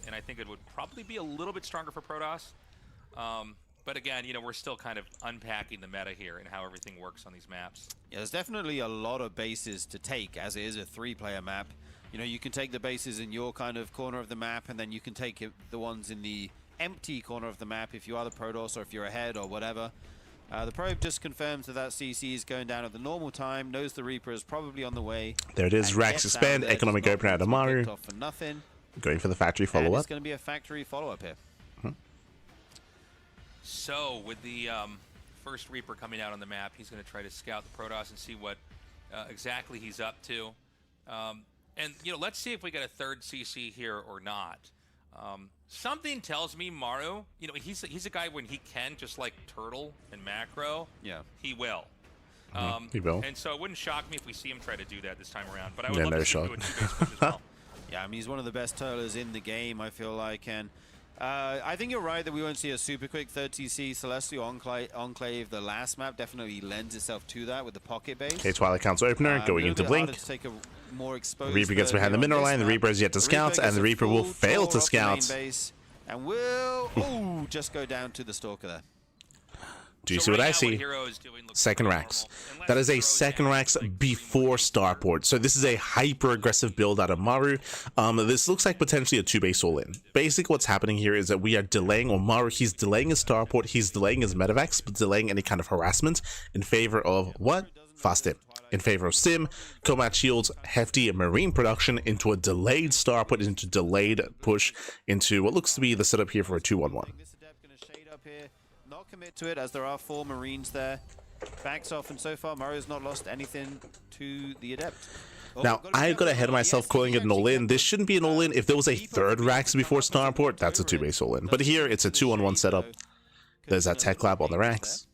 And I think it would probably be a little bit stronger for Protoss. But again, you know, we're still kind of unpacking the meta here and how everything works on these maps. Yeah, there's definitely a lot of bases to take, as it is a 3-player map. You know, you can take the bases in your kind of corner of the map, and then you can take the ones in the empty corner of the map if you are the Protoss or if you're ahead or whatever. The probe just confirms that CC is going down at the normal time, knows the Reaper is probably on the way. There it is, Rax expand, economic open out of Maru. For nothing. Going for the factory follow-up. It's going to be a factory follow-up here. So with the first Reaper coming out on the map, he's going to try to scout the Protoss and see what exactly he's up to. And, you know, let's see if we get a 3rd CC here or not. Something tells me Maru, you know, he's a guy when he can just like turtle and macro, yeah, he will. He will. And so it wouldn't shock me if we see him try to do that this time around. But I would love to see him do a 2-base push as well. Yeah, I mean, he's one of the best turtlers in the game, I feel like. And I think you're right that we won't see a super quick 3rd CC. Celestial Enclave, the last map, definitely lends itself to that with the pocket base. Okay, Twilight Council opener going into Blink. Reaper gets behind the mineral line. The Reaper is yet to scout, and the Reaper will fail to scout. And will just go down to the Stalker there. Do you see what I see? Second Rax. That is a second Rax before Starport. So this is a hyper-aggressive build out of Maru. This looks like potentially a 2-base all-in. Basically what's happening here is that we are delaying, or Maru, he's delaying his Starport, he's delaying his Medivacs, but delaying any kind of harassment in favor of what? Fast Stim. In favor of Sim, Combat Shields, hefty Marine production into a delayed Starport, into delayed push, into what looks to be the setup here for a 2-1-1. Not commit to it, as there are 4 Marines there. Backs off, and so far Maru's not lost anything to the Adept. Now, I got ahead of myself calling it an all-in. This shouldn't be an all-in. If there was a 3rd Rax before Starport, that's a 2-base all-in. But here, it's a 2-on-1 setup. There's that Tech Lab on the Rax.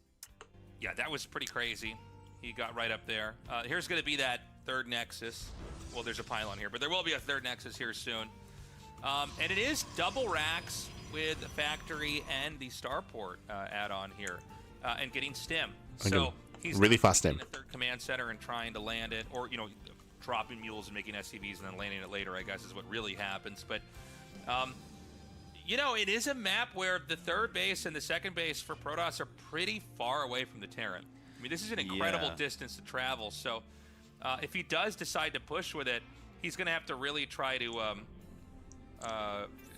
Yeah, that was pretty crazy. He got right up there. Here's going to be that 3rd Nexus. Well, there's a pylon here, but there will be a 3rd Nexus here soon. And it is double Rax with the factory and the Starport add-on here, and getting Stim. So he's really fast Stim. The 3rd command center and trying to land it, or, you know, dropping mules and making SCVs and then landing it later, I guess, is what really happens. But, you know, it is a map where the 3rd base and the 2nd base for Protoss are pretty far away from the Terran. I mean, this is an incredible distance to travel. So if he does decide to push with it, he's going to have to really try to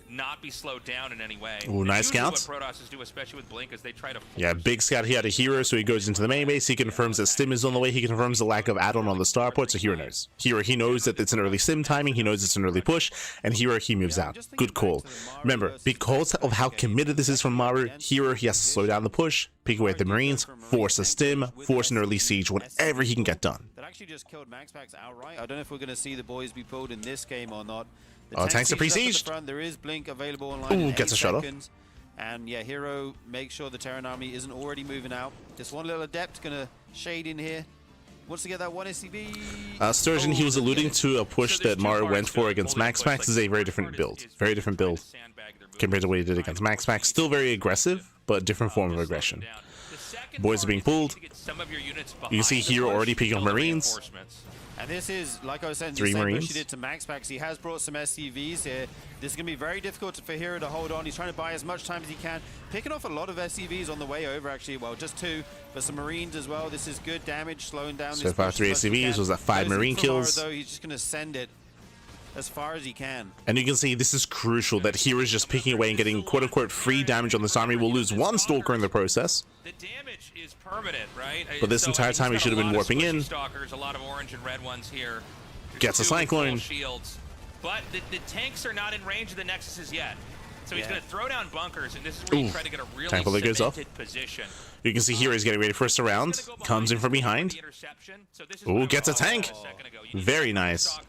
not be slowed down in any way. Ooh, nice What scout. Protoss do, especially with Blink, is they try to Yeah, big scout here to herO, so he goes into the main base. He confirms that stim is on the way. He confirms the lack of add-on on the starport, so herO knows. herO, he knows that it's an early stim timing. He knows it's an early push, and herO, he moves out. Good call. Remember, because of how committed this is from Maru, herO, he has to slow down the push, pick away at the Marines, force a stim, force an early siege, whatever he can get done. That actually just killed MaxPax outright. I don't know if we're going to see the boys be pulled in this game or not. The Tanks are siege up at the pre-sieged. front. There is Blink available online. Ooh, in gets 8 a shot off. seconds. And yeah, herO makes sure the Terran army isn't already moving out. Just one little adept gonna shade in here. Wants to get that one SCV. Sturgeon, he was alluding to a push that Maru went for against MaxPax is a very different build. Very different build compared to what he did against MaxPax. Still very aggressive, but different form of aggression. Boys are being pulled. You can see herO already picking up Marines. And this is, like I was saying, the 3 same Marines. push he did to MaxPax. He has brought some SCVs here. This is going to be very difficult for herO to hold on. He's trying to buy as much time as he can. Picking off a lot of SCVs on the way over, actually. Well, just 2, but some Marines as well. This is good damage, slowing down So this far, push 3 as much as he SCVs can. was that 5 Those Marine from Maru, kills. though, he's just going to send it as far as he can. And you can see this is crucial that hero's just picking away and getting quote-unquote free damage on this army. We'll lose 1 Stalker in the process. The damage is permanent, right? But this entire time he should have been warping in. Stalkers, a lot of orange and red ones here. There's Gets a 2 with full Cyclone. shields. But the tanks are not in range of the Nexuses yet. So he's going to throw down bunkers, and this is where you try to get a really Tank bullet goes off. cemented position. You can see hero's getting ready for a surround. Comes in from behind. Ooh, gets a tank. Very nice.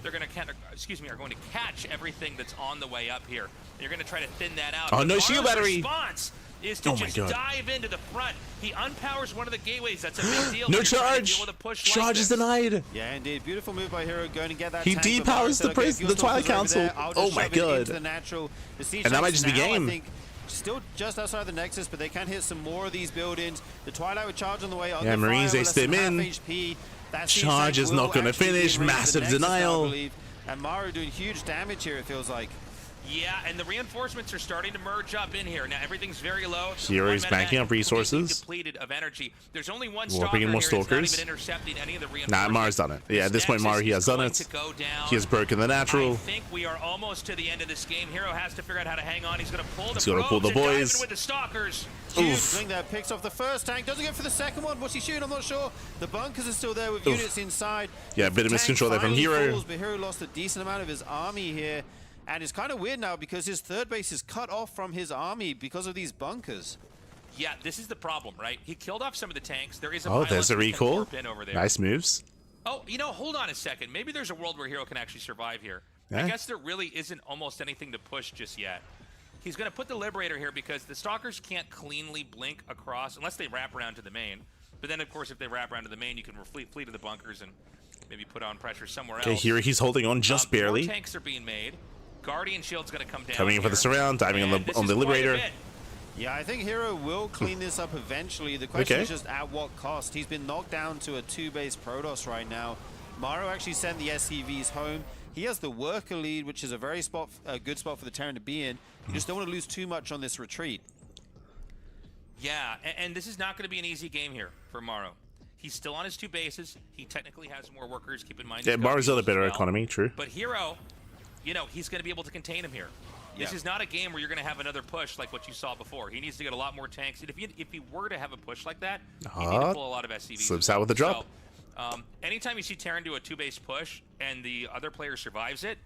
They're going to are going to catch everything that's on the way up here. You're going to try to thin that out. Oh, But no shield Maru's battery. response is to Oh my just God. dive into the front. He unpowers one of the gateways. That's a big deal. No when you're trying to charge. deal with a push Charge like is this. denied. Yeah, indeed. Beautiful move by herO, going to get that He tank, but Maru depowers said, the okay, if your Twilight Stalkers are over Council. there, I'll just Oh my shove it into God. the natural. The siege And that might tanks just be now, game. I think, still just outside the Nexus, but they can hit some more of these buildings. The Twilight would charge on the way. Yeah, Marines, they stem in. HP. That siege Charge tank is will not gonna actually be finish. in range of the Massive Nexus now, I denial. believe. And Maru doing huge damage here, it feels like. Yeah, and the reinforcements are starting to merge up in here. Now everything's very low. Hero's One backing medevac up completely resources. Depleted of energy. There's only 1 Warping stalker in more here. It's not stalkers. even intercepting any of the Nah, reinforcements. Maru's done it. Yeah, at this point, Nexus Maru, he is has done going it. to go down. He has broken the I natural. think we are almost to the end of this game. herO has to figure out how to hang on. He's going to pull the He's gonna pull the probes and dive boys. in with the stalkers. Huge Oof. swing there, picks off the first tank, doesn't go for the second one. What's he shooting? I'm not sure. The bunkers are still there with Oof. units inside. Yeah, a bit of The tank miscontrol there from finally herO. falls, but herO lost a decent amount of his army here. And it's kind of weird now because his third base is cut off from his army because of these bunkers. Yeah, this is the problem, right? He killed off some of the tanks. There is a Oh, pylon there's a that can recall. warp in over there. Nice moves. Oh, hold on a second. Maybe there's a world where herO can actually survive here. Yeah. I guess there really isn't almost anything to push just yet. He's going to put the Liberator here because the Stalkers can't cleanly blink across unless they wrap around to the main. But then, of course, if they wrap around to the main, you can flee to the bunkers and maybe put on pressure somewhere Okay, else. here he's holding on just barely. More tanks are being made. Guardian Shield's going to come down Coming in for the here. surround, diving on And the this on is the quite a Liberator. bit. Yeah, I think herO will clean this up eventually. The question Okay. is just at what cost. He's been knocked down to a 2-base Protoss right now. Maru actually sent the SCVs home. He has the worker lead, which is a good spot for the Terran to be in. You just don't want to lose too much on this retreat. Yeah, and this is not going to be an easy game here for Maru. He's still on his 2 bases. He technically has more workers. Keep in mind. Yeah, he's got Maru's got a wheels better as well. economy, true. But herO, he's going to be able to contain him here. This Yeah. is not a game where you're going to have another push like what you saw before. He needs to get a lot more tanks. And if he were to have a push like that, he'd need to pull a lot of SCVs. Slips out with the drop. So, anytime you see Terran do a 2-base push and the other player survives it,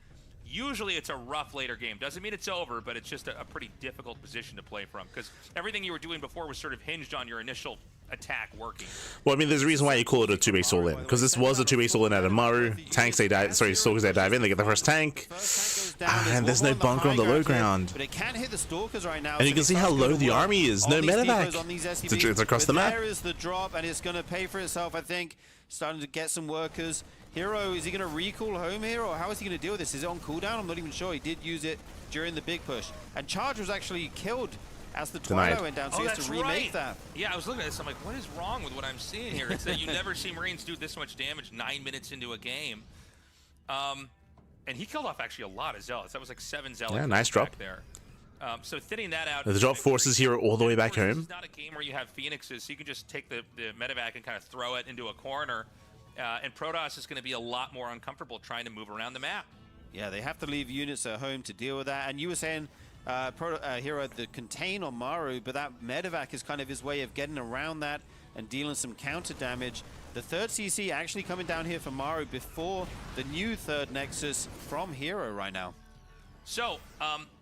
usually it's a rough later game. Doesn't mean it's over, but it's just a pretty difficult position to play from because everything you were doing before was sort of hinged on your initial attack working. Well, I mean, there's a reason why you call it a 2-base all-in, because this was a 2-base all-in out of Maru. Tanks, Stalkers, they dive in, they get the first tank. First tank goes down. And there's no one bunker on the high low here, ground. But it can hit the Stalkers right now. And you so can the see how first low good the work army is. on No these medevac. depots, on these It's SCVs. across the But map. There is the drop, and it's going to pay for itself, I think. Starting to get some workers. herO, is he going to recall home here, or how is he going to deal with this? Is it on cooldown? I'm not even sure. He did use it during the big push. And Charge was actually killed as the Twilight Denied. went down, so Oh, he has that's to remake right. that. Yeah, I was looking at this. I'm like, what is wrong with what I'm seeing here? It's that you never see Marines do this much damage 9 minutes into a game. And he killed off actually a lot of Zealots. That was like 7 Zealots. Yeah, nice back drop. there. So thinning that out. The drop forces herO all the way back Of course, home. This is not a game where you have Phoenixes, so you can just take the medevac and kind of throw it into a corner. And Protoss is going to be a lot more uncomfortable trying to move around the map. Yeah, they have to leave units at home to deal with that. And you were saying, herO, the contain on Maru, but that medevac is kind of his way of getting around that and dealing some counter damage. The third CC actually coming down here for Maru before the new third Nexus from herO right now. So,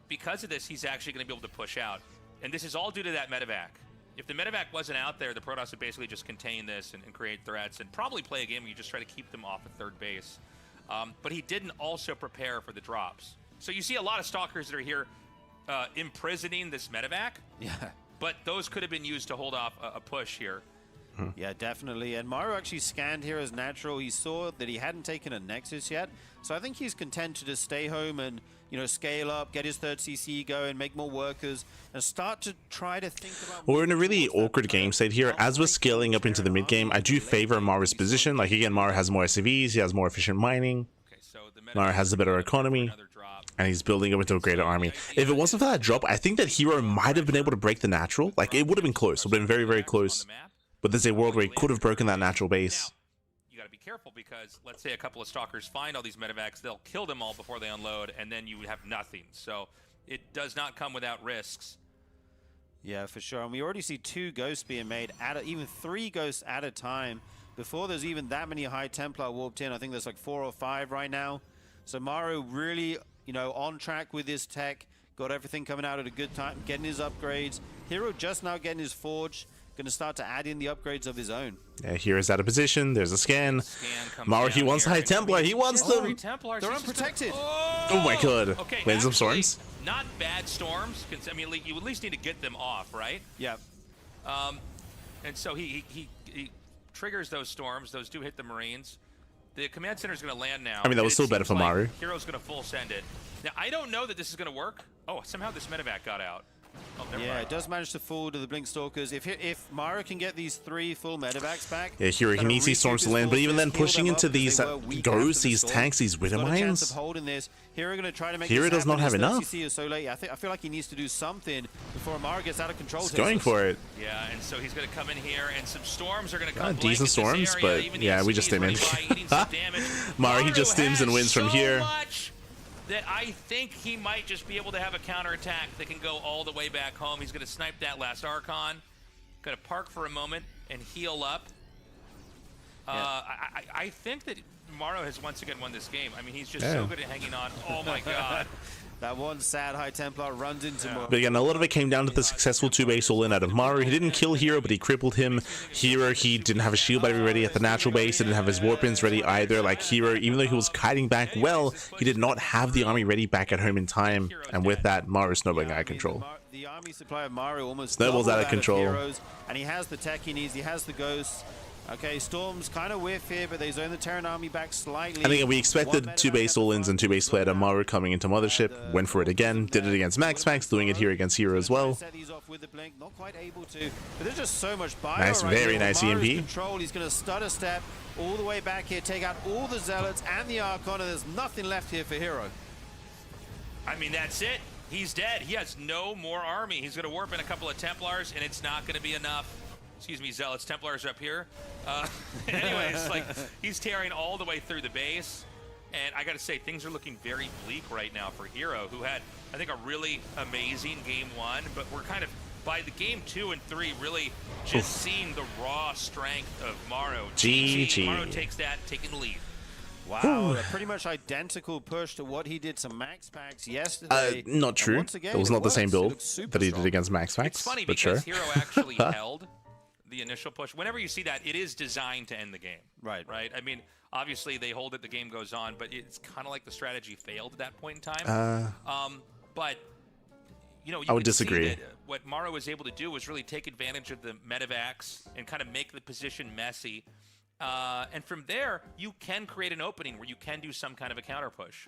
because of this, he's actually going to be able to push out. And this is all due to that medevac. If the medevac wasn't out there, the Protoss would basically just contain this and create threats and probably play a game where you just try to keep them off of third base. But he didn't also prepare for the drops. So you see a lot of Stalkers that are here imprisoning this medevac. Yeah. But those could have been used to hold off a push here. Yeah, definitely. And Maru actually scanned here as natural. He saw that he hadn't taken a Nexus yet. So I think he's content to just stay home and, you know, scale up, get his third CC going, make more workers, and start to try to think about... We're in a really awkward game state here. As we're scaling up into the mid game, I do favor Maru's position. Like, again, Maru has more SCVs, he has more efficient mining. Maru has a better economy, and he's building up into a greater army. If it wasn't for that drop, I think that herO might have been able to break the natural. Like, it would have been close. It would have been very, very close. But there's a world where he could have broken that natural base. You got to be careful because let's say a couple of Stalkers find all these medevacs, they'll kill them all before they unload, and then you have nothing. So it does not come without risks. Yeah, for sure. And we already see 2 ghosts being made, even 3 ghosts at a time. Before there's even that many High Templar warped in, I think there's like 4 or 5 right now. So Maru really, you know, on track with his tech, got everything coming out at a good time, getting his upgrades. herO just now getting his forge. Going to start to add in the upgrades of his own. Yeah, hero's out of position. There's a scan. Maru, he wants High Templar. He wants them. They're unprotected. Oh my god. Okay, Lands some storms. Not bad storms. I mean, you at least need to get them off, right? Yeah. And so he triggers those storms. Those do hit the Marines. The command center is going to land now. I mean, that was still better for Maru. herO's going to full send it. Now, I don't know that this is going to work. Oh, somehow this medevac got out. Oh, yeah, it does manage to fall to the Blink Stalkers. If Maru can get these 3 full medevacs back... Yeah, herO, he needs these storms to land, but even then, pushing into these ghosts, these tanks, these Widow Mines... herO does not have enough. So late. I feel like he needs to do something before Maru gets out of control. He's going for it. Yeah, and so he's going to come in here, and some storms are going to come. Decent storms, but yeah, we just stim in. Maru, he just stims and wins from here. That I think he might just be able to have a counterattack that can go all the way back home. He's going to snipe that last Archon. Going to park for a moment and heal up. Yeah. I think that Maru has once again won this game. I mean, he's just so good at hanging on. Oh my god. That one sad High Templar runs into Maru. But again, a lot of it came down to the successful 2-base all-in out of Maru. He didn't kill herO, but he crippled him. herO, he didn't have a shield battery ready at the natural base. He didn't have his warp-ins ready either. Like herO, even though he was kiting back well, he did not have the army ready back at home in time. And with that, Maru snowballing out of control. The army supply of Maru almost snowballs out of control. And he has the tech he needs. He has the ghosts. Okay, Storm's kind of whiff here, but they zone the Terran army back slightly. I think we expected 2-base all-ins and 2-base play out of Maru coming into Mothership. Went for it again. Did it against MaxPax, doing it here against herO as well. Not quite able to, but there's just so much bio nice, right very here. nice Maru's EMP. Control. He's going to stutter step all the way back here, take out all the Zealots and the Archon, and there's nothing left here for herO. I mean, that's it. He's dead. He has no more army. He's going to warp in a couple of Templars, and it's not going to be enough. Excuse me, Zealots. Templars up here. Anyways, like, he's tearing all the way through the base. And I got to say, things are looking very bleak right now for herO, who had, I think, a really amazing game 1. But we're kind of, by the game 2 and 3, really just seeing the raw strength of Maru. GG. Maru takes that, taking the lead. Wow, a pretty much identical push to what he did to MaxPax yesterday. Not true. It was not the same build that he did against MaxPax. It's funny but because sure. herO actually held the initial push. Whenever you see that, it is designed to end the game. Right. I mean, obviously they hold it, the game goes on, but it's kind of like the strategy failed at that point in time. But you know, I would disagree. That what Maru was able to do was really take advantage of the medevacs and kind of make the position messy. And from there, you can create an opening where you can do some kind of a counter push.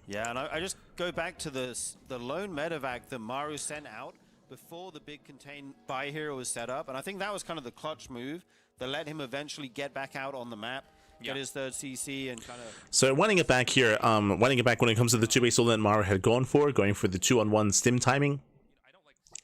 Yeah, and I just go back to the lone medevac that Maru sent out before the big contain by herO was set up, and I think that was kind of the clutch move that let him eventually get back out on the map, get his third CC, and kind of... So winding it back here, winding it back when it comes to the 2-base all that Maru had gone for the 2-on-1 stim timing.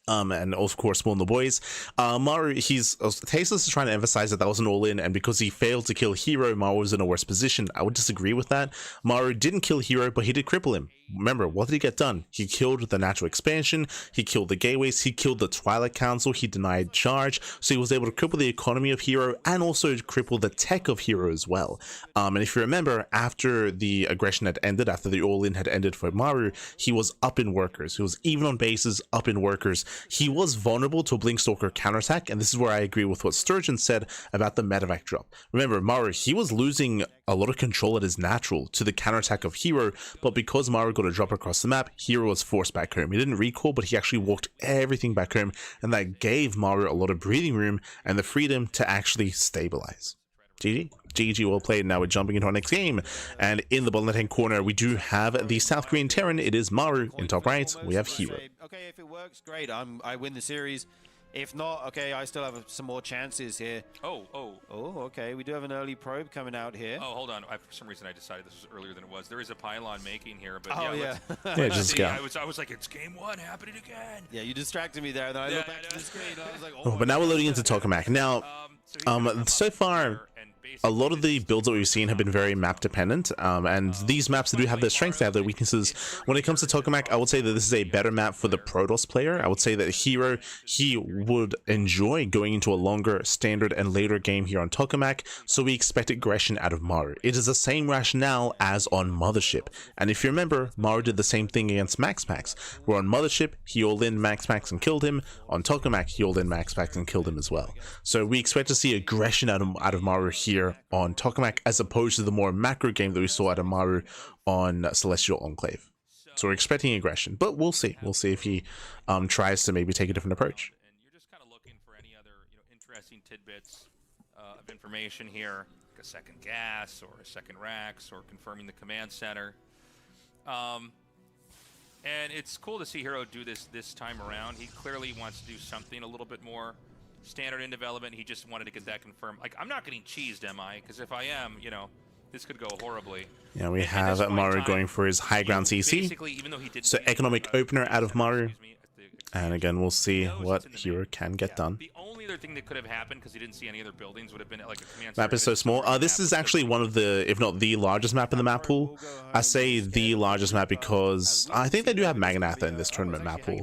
And of course, Will and the boys. Maru, Tasteless is trying to emphasize that was an all-in, and because he failed to kill herO, Maru was in a worse position. I would disagree with that. Maru didn't kill herO, but he did cripple him. Remember, what did he get done? He killed the natural expansion, he killed the gateways, he killed the Twilight Council, he denied charge, so he was able to cripple the economy of herO and also cripple the tech of herO as well. And if you remember, after the aggression had ended, after the all-in had ended for Maru, he was up in workers. He was even on bases, up in workers. He was vulnerable to a Blinkstalker counterattack, and this is where I agree with what Sturgeon said about the medevac drop. Remember, Maru, he was losing a lot of control at his natural to the counterattack of herO, but because Maru got a drop across the map, herO was forced back home. He didn't recall, but he actually walked everything back home, and that gave Maru a lot of breathing room and the freedom to actually stabilize. GG, well played. Now we're jumping into our next game, and in the bottom left-hand corner we do have the South Korean Terran. It is Maru. In top right we have herO. Okay, if it works, great. I win the series. If not, okay, I still have some more chances here. Oh, okay. We do have an early probe coming out here. Oh, hold on. For some reason I decided this was earlier than it was. There is a pylon making here, but oh, yeah. Yeah, just go. I was like, it's game one happening again. Yeah, you distracted me there, and then I looked back to the screen, and I was like, oh, but now we're loading into Tokamak. Now, so far, a lot of the builds that we've seen have been very map dependent, and these maps do have their strengths, they have their weaknesses. When it comes to Tokamak, I would say that this is a better map for the Protoss player. I would say that herO, he would enjoy going into a longer standard and later game here on Tokamak, so we expect aggression out of Maru. It is the same rationale as on Mothership, and if you remember, Maru did the same thing against MaxPax, where on Mothership, he all in MaxPax and killed him. On Tokamak, he all in MaxPax and killed him as well. So we expect to see aggression out of Maru here on Tokamak, as opposed to the more macro game that we saw out of Maru on Celestial Enclave. So we're expecting aggression, but we'll see. We'll see if he tries to maybe take a different approach. And you're just kind of looking for any other interesting tidbits of information here, like a second gas or a second racks or confirming the command center. And it's cool to see herO do this time around. He clearly wants to do something a little bit more standard in development. He just wanted to get that confirmed. Like, I'm not getting cheesed, am I? Because if I am, this could go horribly. Yeah, we have Maru going for his high ground CC. So economic opener out of Maru. And again, we'll see what herO can get done. The only other thing that could have happened, because he didn't see any other buildings, would have been like a command map is so small. This is actually one of the, if not the largest map in the map pool. I say the largest map because I think they do have Magnatha in this tournament map pool.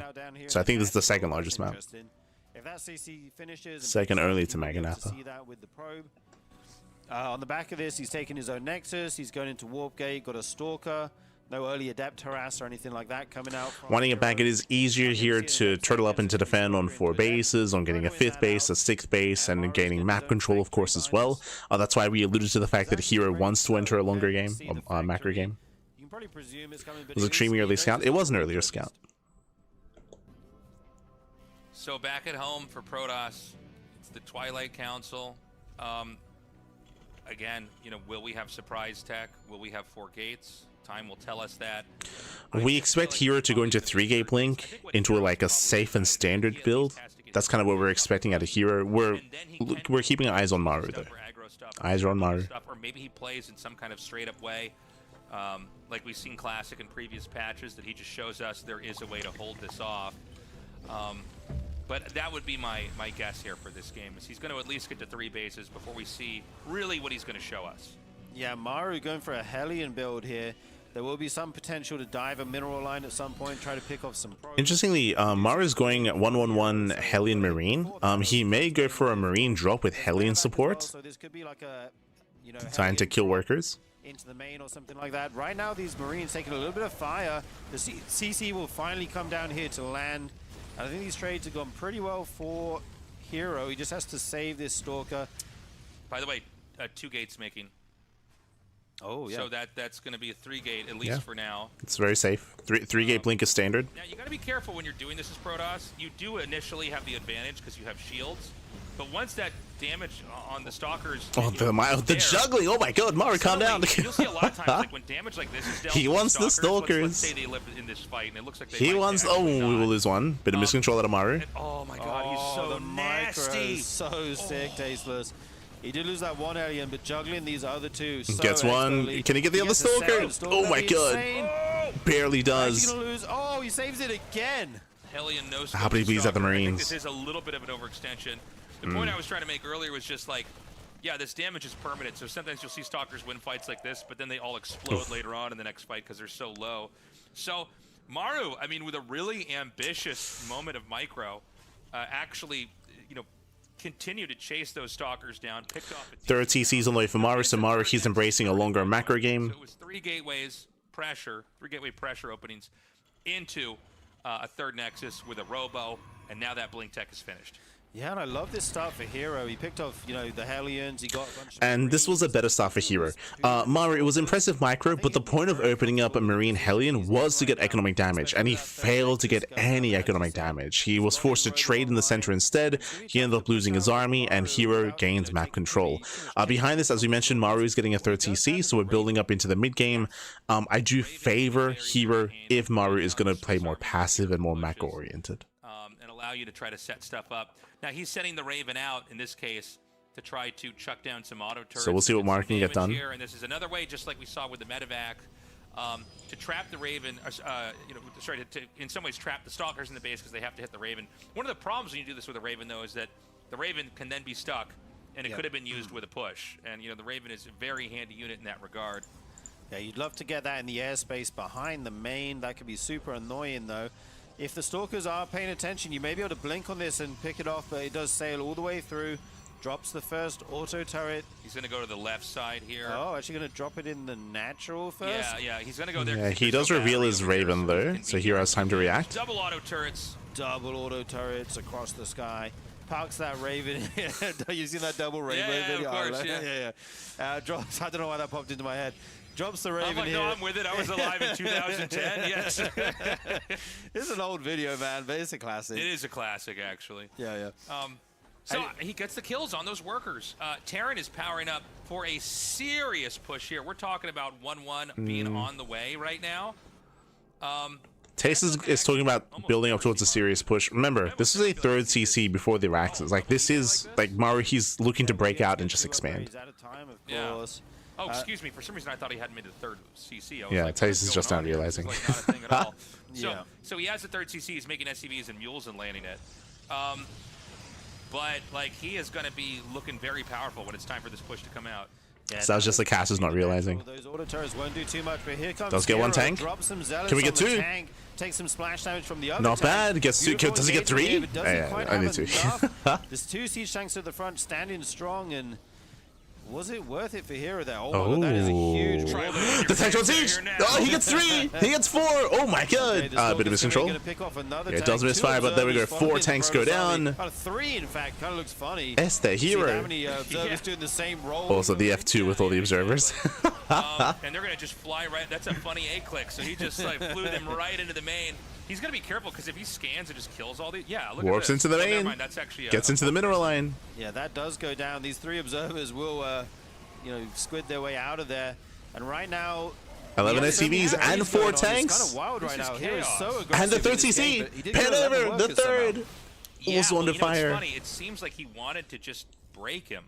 So I think this is the second largest map. Second only to Magnatha. On the back of this, he's taking his own Nexus. He's going into Warp Gate, got a Stalker. No early Adept harass or anything like that coming out. Wanting it back, it is easier here to turtle up and to defend on 4 bases, on getting a 5th base, a 6th base, and gaining map control, of course, as well. That's why we alluded to the fact that herO wants to enter a longer game, a macro game. It was extremely early scout. It was an earlier scout. So back at home for Protoss, it's the Twilight Council. Again, will we have surprise tech? Will we have 4 gates? Time will tell us that. We expect herO to go into 3-gate blink, into like a safe and standard build. That's kind of what we're expecting out of herO. We're keeping eyes on Maru though. Eyes are on Maru. Or maybe he plays in some kind of straight up way, like we've seen Classic in previous patches, that he just shows us there is a way to hold this off. But that would be my guess here for this game, is he's going to at least get to 3 bases before we see really what he's going to show us. Yeah, Maru going for a Hellion build here. There will be some potential to dive a mineral line at some point, try to pick off some pros. Interestingly, Maru is going 1-1-1 Hellion Marine. He may go for a Marine drop with Hellion support. So this could be like a, trying to kill workers. Into the main or something like that. Right now, these Marines taking a little bit of fire. The CC will finally come down here to land. And I think these trades have gone pretty well for herO. He just has to save this Stalker. By the way, 2 gates making. Oh, yeah. So that's going to be a 3-gate, at least for now. It's very safe. 3-gate blink is standard. Now, you got to be careful when you're doing this as Protoss. You do initially have the advantage because you have shields. But once that damage on the Stalkers... Oh, the juggling! Oh my god, Maru, calm down! You'll see a lot of times, like, when damage like this is dealt he wants the Stalkers. Let's say they live in this fight, and it looks like they he wants... Oh, we will lose one. Bit of miscontrol out of Maru. Oh my god, he's so nasty! So sick, Tasteless. He did lose that one alien, but juggling these other 2 so gets one. expertly. Can he get the other Stalker? Oh my god. Barely does. He lose. Oh, he saves it again. Hellion no How many bees at the Stalker. I think Marines? this is a little bit of an overextension. The point I was trying to make earlier was just like, yeah, this damage is permanent, so sometimes you'll see Stalkers win fights like this, but then they all explode later on in the next fight because they're so low. So Maru, I mean, with a really ambitious moment of micro, actually, you know, continue to chase those Stalkers down, picked off a Third TC's on the way for Maru, so Maru, he's embracing a longer macro game. So it was three gateway pressure openings into a third Nexus with a Robo, and now that Blink Tech is finished. Yeah, and I love this start for herO. He picked off, you know, the Hellions. He got a bunch of And this was a better start for herO. Maru, it was impressive micro, but the point of opening up a Marine Hellion was to get economic damage, and he failed to get any economic damage. He was forced to trade in the center instead. He ended up losing his army, and herO gained map control. Behind this, as we mentioned, Maru is getting a third TC, so we're building up into the mid game. I do favor herO if Maru is going to play more passive and more macro oriented. And allow you to try to set stuff up. Now he's setting the Raven out in this case to try to chuck down some auto turrets. So we'll see what Maru can get done. Here, and this is another way, just like we saw with the medevac, to trap the Raven. You know, sorry, to in some ways trap the Stalkers in the base because they have to hit the Raven. One of the problems when you do this with a Raven, though, is that the Raven can then be stuck, and it could have been used with a push. And you know, the Raven is a very handy unit in that regard. Yeah, you'd love to get that in the airspace behind the main. That could be super annoying, though. If the Stalkers are paying attention, you may be able to blink on this and pick it off, but it does sail all the way through. Drops the first auto turret. He's going to go to the left side here. Oh, actually going to drop it in the natural first? Yeah, he's going to go there. Yeah, he does reveal his Raven, though, so herO has time to react. Double auto turrets. Double auto turrets across the sky. Parks that Raven. You seen that double Raven video? Of course, yeah. Drops, I don't know why that popped into my head. Drops the Raven I'm like, here. no, I'm with it. I was alive in 2010, yes. It's an old video, man, but it's a classic. It is a classic, actually. Yeah. So he gets the kills on those workers. Terran is powering up for a serious push here. We're talking about 1-1 being on the way right now. Taste is talking about building up towards a serious push. Remember, this is a third CC before the Raxes. Like, this is, like, Maru, he's looking to break out and just expand. He's out of time, of course. Oh, excuse me. For some reason, I thought he hadn't made the third CC. I was Yeah, like, Taste what's is just going now on here? realizing. This is, like, not a thing at all. Yeah. So he has the third CC. He's making SCVs and mules and landing it. But, like, he is going to be looking very powerful when it's time for this push to come out. Yeah, So that was just the casters not realizing. Those auto turrets won't do too much, but here comes Does get one herO, tank. drops some zealots Can we get on the two? tank, takes some splash damage from the other Not tank. bad. Gets two. Beautiful Does he get engagement here, three? but doesn't Yeah, quite only have two. enough. There's two siege tanks at the front standing strong, and was it worth it for herO there? Oh, my God, that is a huge Try wall. looking The tank on siege! Oh, he gets three! He gets four! Oh my god! Bit of miscontrol. Yeah, it does misfire, but there we go. 4 tanks go down. Three, in fact, kind of looks funny. It's the See that herO. many observers doing the same role. Also, the F2 with all the observers. And they're going to just fly right. That's a funny A-click. So he just like flew them right into the main. He's going to be careful because if he scans and just kills all these. Yeah, look Warps at this. into the Oh, never main. mind, that's actually Gets into the mineral line. Yeah, that does go down. These three observers will, you know, squid their way out of there. And right now, 11 SCVs and 4 It's kind tanks. of wild right This is now. Here is chaos. so aggressive And the in third this game, CC. but he did Pan get 11 over. The workers somehow. third. Also under It's fire. funny. It seems like he wanted to just break him.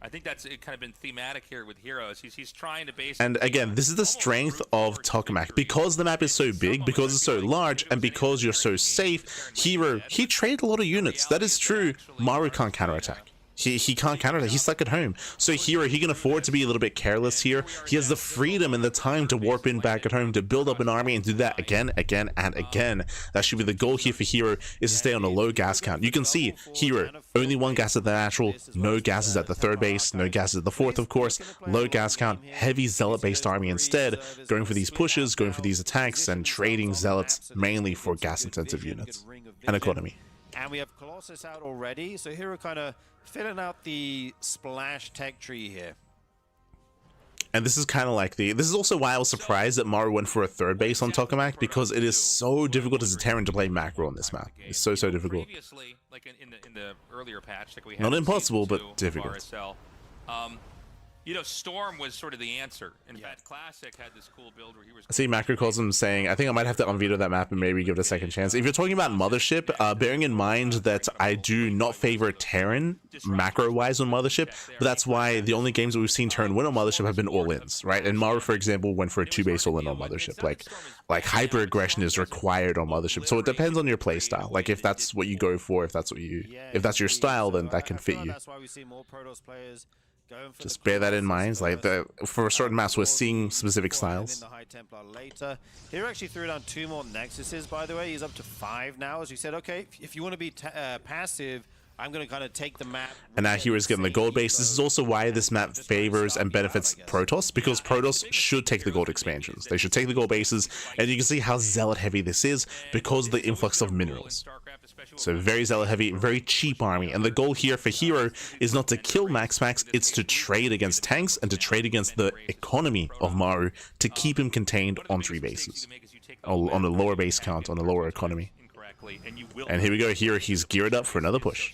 I think that's kind of been thematic here with heroes. He's trying to basically. And again, this is the strength of Tokamak. Because the map is so big, because it's so large, and because you're so safe, herO, he traded a lot of units. That is true. Maru can't counterattack. He can't counter that. He's stuck at home. So herO, he can afford to be a little bit careless here. He has the freedom and the time to warp in back at home, to build up an army and do that again, and again. That should be the goal here for herO, is to stay on a low gas count. You can see herO, only 1 gas at the natural, no gases at the third base, no gases at the fourth, of course. Low gas count, heavy zealot-based army instead, going for these pushes, going for these attacks, and trading zealots mainly for gas-intensive units and economy. And we have Colossus out already, so herO kind of filling out the splash tech tree here. And this is kind of like this is also why I was surprised that Maru went for a third base on Tokamak, because it is so difficult as a Terran to play macro on this map. It's so difficult. Previously, like in the earlier patch, like we had Not in impossible, Season but 2 of difficult. RSL, you know, Storm was sort of the answer. In fact, Classic had this cool build where he was. I see Macrocosm saying, I think I might have to unveto that map and maybe give it a second chance. If you're talking about Mothership, bearing in mind that I do not favor Terran macro-wise on Mothership, but that's why the only games that we've seen Terran win on Mothership have been all-ins, right? And Maru, for example, went for a 2-base all-in on Mothership. Like hyper-aggression is required on Mothership, so it depends on your playstyle. Like if that's what you go for, if that's your style, then that can fit you. That's why we see more Protoss players. Just bear that in mind. Like for certain maps, we're seeing specific styles. Here actually threw down 2 more Nexuses, by the way. He's up to 5 now. As you said, okay, if you want to be passive, I'm going to kind of take the map. And now Hero's getting the gold base. This is also why this map favors and benefits Protoss, because Protoss should take the gold expansions. They should take the gold bases, and you can see how Zealot heavy this is because of the influx of minerals. So very Zealot heavy, very cheap army, and the goal here for herO is not to kill Max, it's to trade against tanks and to trade against the economy of Maru to keep him contained on 3 bases, on a lower base count, on a lower economy. And here we go, here he's geared up for another push.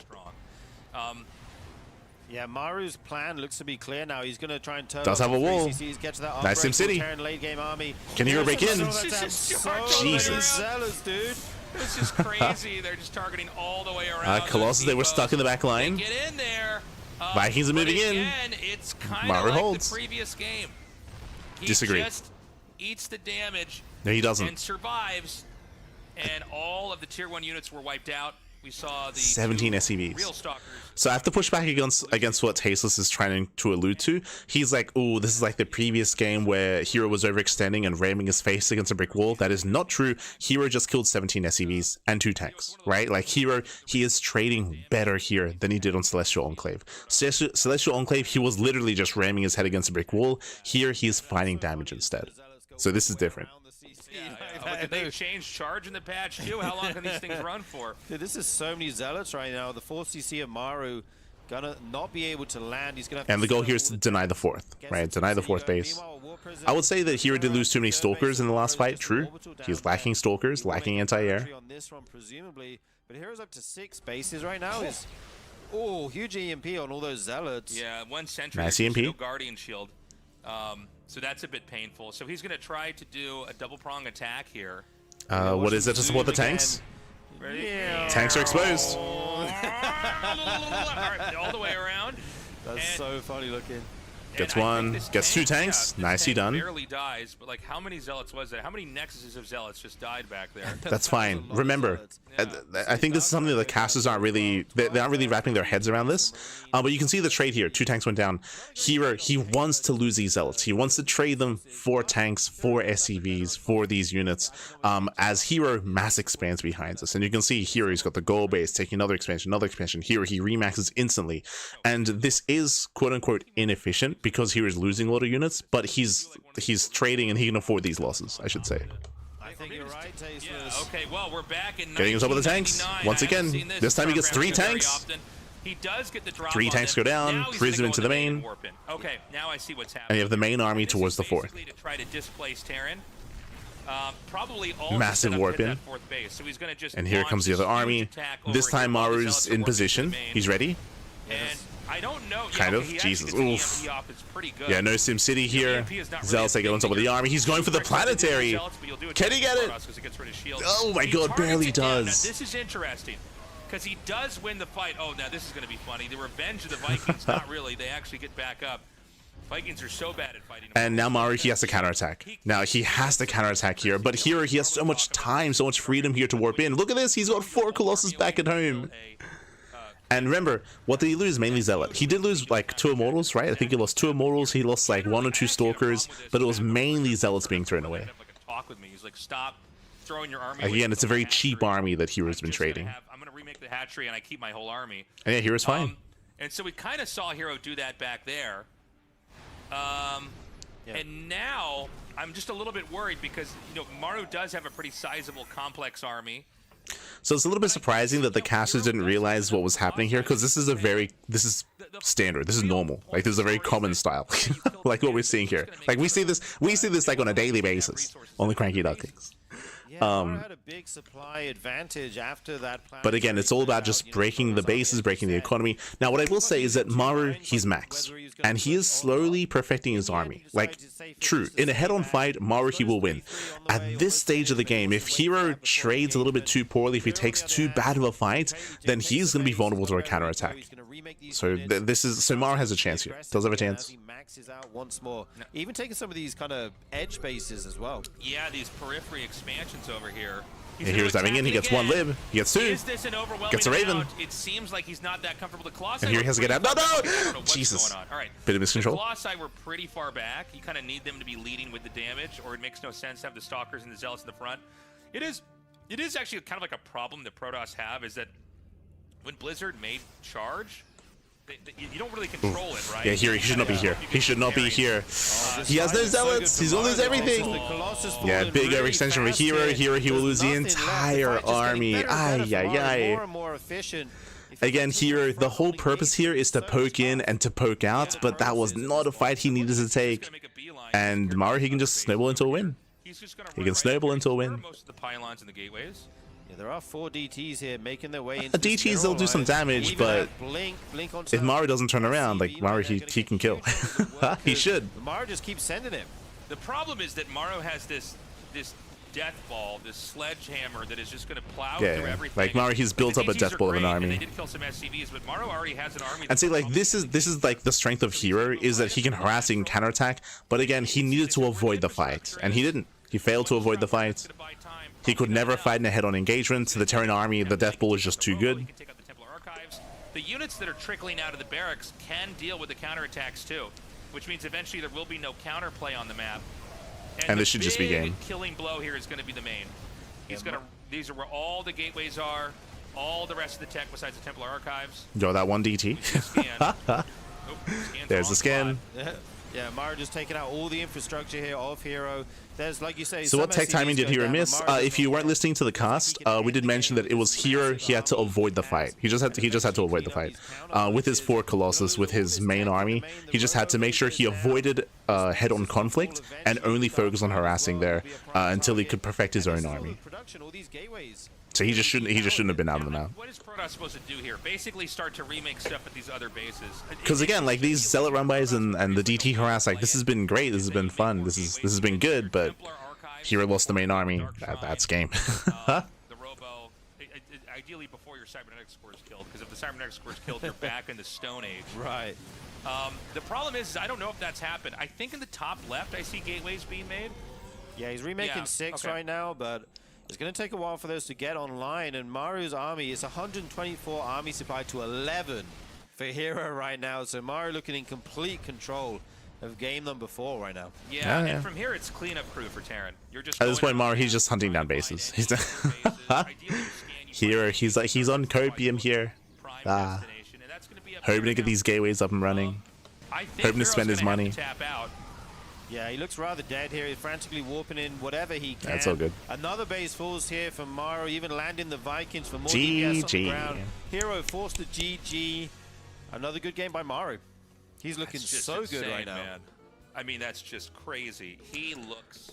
Yeah, Maru's plan looks to be clear now. He's going to try and turn. Does have a wall. Get to that nice SimCity. Can herO break in? Jesus. Zealous, dude. This is crazy. They're just targeting all the way around. Colossus, they were stuck in the back line. Get in there. Vikings are moving in. It's kind Maru of like holds. the previous game. He Disagree. Just eats the damage. No, he doesn't. And survives. And all of the tier 1 units were wiped out. We saw the 17 SCVs. real stalkers. So I have to push back against what Tasteless is trying to allude to. He's like, oh, this is like the previous game where herO was overextending and ramming his face against a brick wall. That is not true. herO just killed 17 SCVs and 2 tanks, right? Like herO, he is trading better here than he did on Celestial Enclave. Celestial Enclave, he was literally just ramming his head against a brick wall. Here, he is finding damage instead. So this is different. Did they change charge in the patch too? How long can these things run for? Dude, this is so many Zealots right now. The 4CC of Maru gonna not be able to land. He's gonna have and the goal here is to deny the 4th, right? Deny the 4th base. I would say that herO did lose too many Stalkers in the last fight, true. He's lacking Stalkers, lacking anti-air. On this one, presumably, but herO's up to 6 bases right now. Is huge EMP on all those Zealots. Yeah, 1 sentry. Nice EMP. No Guardian Shield. So that's a bit painful. So he's going to try to do a double prong attack here. What is it to support the tanks? Yeah. Tanks are exposed. All the way around. That's so funny looking. Gets 1, gets 2 tanks. Yeah, Nicely done. Barely dies, but like how many Zealots was that? How many Nexuses of Zealots just died back there? That's fine. Remember, I think this is something that the casters aren't really, they're not really wrapping their heads around this. But you can see the trade here. 2 tanks went down. herO, he wants to lose these Zealots. He wants to trade them for tanks, for SCVs, for these units. As herO mass expands behind us. And you can see here he's got the goal base, taking another expansion. herO, he remaxes instantly. And this is quote unquote inefficient because herO is losing a lot of units, but he's trading and he can afford these losses, I should say. I think you're right, Tasteless. Yeah, okay, well, we're back in Getting on top of the tanks. Once again, this time he gets 3 tanks. He does get the drop 3 tanks go down, freezes him into the main. Okay, now I see what's happening. And you have the main army towards the 4th. To try to displace Terran. Probably all Massive warp in. So he's gonna just and here comes the other army. This time Maru's in position. He's ready. And I don't know. Kind of. Jesus. Oof. Yeah, no SimCity here. Zealots get on top of the army. He's going for the planetary. Can he get it? Oh my god, barely does. This is interesting. Because he does win the fight. Oh, now this is going to be funny. The revenge of the Vikings, not really. They actually get back up. Vikings are so bad at fighting. And now Maru, he has to counterattack. Now he has to counterattack here, but here he has so much time, so much freedom here to warp in. Look at this. He's got 4 Colossus back at home. And remember, what did he lose? Mainly Zealot. He did lose like 2 Immortals, right? I think he lost 2 Immortals. He lost like 1 or 2 Stalkers, but it was mainly Zealots being thrown away. Talk with me. He's like, stop throwing your army. Again, it's a very cheap army that herO's been trading. I'm going to remake the hatchery and I keep my whole army. And yeah, herO's fine. And so we kind of saw herO do that back there. And now I'm just a little bit worried because, you know, Maru does have a pretty sizable complex army. So it's a little bit surprising that the casters didn't realize what was happening here, because this is standard, this is normal, like this is a very common style, like what we're seeing here. Like we see this like on a daily basis on the CranKy Ducklings. Maru had a big supply advantage after that. But again, it's all about just breaking the bases, breaking the economy. Now, what I will say is that Maru, he's max, and he is slowly perfecting his army. Like, true, in a head-on fight, Maru, he will win. At this stage of the game, if herO trades a little bit too poorly, if he takes too bad of a fight, then he's going to be vulnerable to a counterattack. So so Maru has a chance here. Does have a chance. Maxes out once more. Even taking some of these kind of edge bases as well. Yeah, these periphery expansions over here. Yeah, here's diving in. He gets one lib. He gets two. Gets a Raven. It seems like he's not that comfortable. The Colossi. And here he has to get out. No! Jesus. All right. Bit of miscontrol. The Colossi were pretty far back. You kind of need them to be leading with the damage, or it makes no sense to have the Stalkers and the Zealots in the front. It is actually kind of like a problem that Protoss have, is that when Blizzard made charge, you don't really control it, right? Yeah, he should not be here. He should not be here. He has no Zealots. He's gonna lose everything. Yeah, big overextension for herO. herO, he will lose the entire army. Ay. Again, herO, the whole purpose here is to poke in and to poke out, but that was not a fight he needed to take. And Maru, he can just snowball into a win. He can snowball into a win. Most of the pylons and the gateways. Yeah, there are 4 DTs here making their way into DTs, they'll do some damage, but if Maru doesn't turn around, like Maru, he can kill. He should. Maru just keeps sending him. The problem is that Maru has this death ball, this sledgehammer that is just going to plow through everything. Like Maru, he's built up a death ball of an army. They did kill some SCVs, but Maru already has an army. And see, like this is like the strength of herO, is that he can harass and counterattack. But again, he needed to avoid the fight, and he didn't. He failed to avoid the fight. He could never fight in a head-on engagement. The Terran army, the death ball is just too good. The units that are trickling out of the barracks can deal with the counterattacks too, which means eventually there will be no counterplay on the map. And this should just be game. Killing blow here is going to be the main. He's going to. These are where all the gateways are, all the rest of the tech besides the Templar archives. Yo, that one DT. There's the scan. Yeah, Maru just taking out all the infrastructure here of herO. There's, like you say, so what tech timing did herO miss? If you weren't listening to the cast, we did mention that it was herO. He had to avoid the fight. He just had to avoid the fight. With his 4 Colossus, with his main army, he just had to make sure he avoided head-on conflict and only focus on harassing there until he could perfect his own army. So he just shouldn't have been out of the map. What is Protoss supposed to do here? Basically start to remake stuff at these other bases. Because again, like these Zealot run-bys and the DT harass, like this has been great. This has been fun. This has been good. But herO lost the main army. That's game. The Robo, ideally before your cybernetic score is killed, because if the cybernetic score is killed, you're back in the Stone Age. Right. The problem is I don't know if that's happened. I think in the top left I see gateways being made. Yeah, he's remaking 6 right now, but it's going to take a while for those to get online, and Maru's army is 124 army supply to 11 for herO right now. So Maru looking in complete control of game number 4 right now. Yeah, and from here it's cleanup crew for Terran. You're just at this point, Maru, he's just hunting down bases. He's herO, he's on copium here. Hoping to get these gateways up and running. Hoping to spend his money. Yeah, he looks rather dead here. He's frantically warping in whatever he can. That's all good. Another base falls here from Maru, even landing the Vikings for more DPS on the ground. herO forced to GG. Another good game by Maru. He's looking so insane, good right now. Man. I mean, that's just crazy. He looks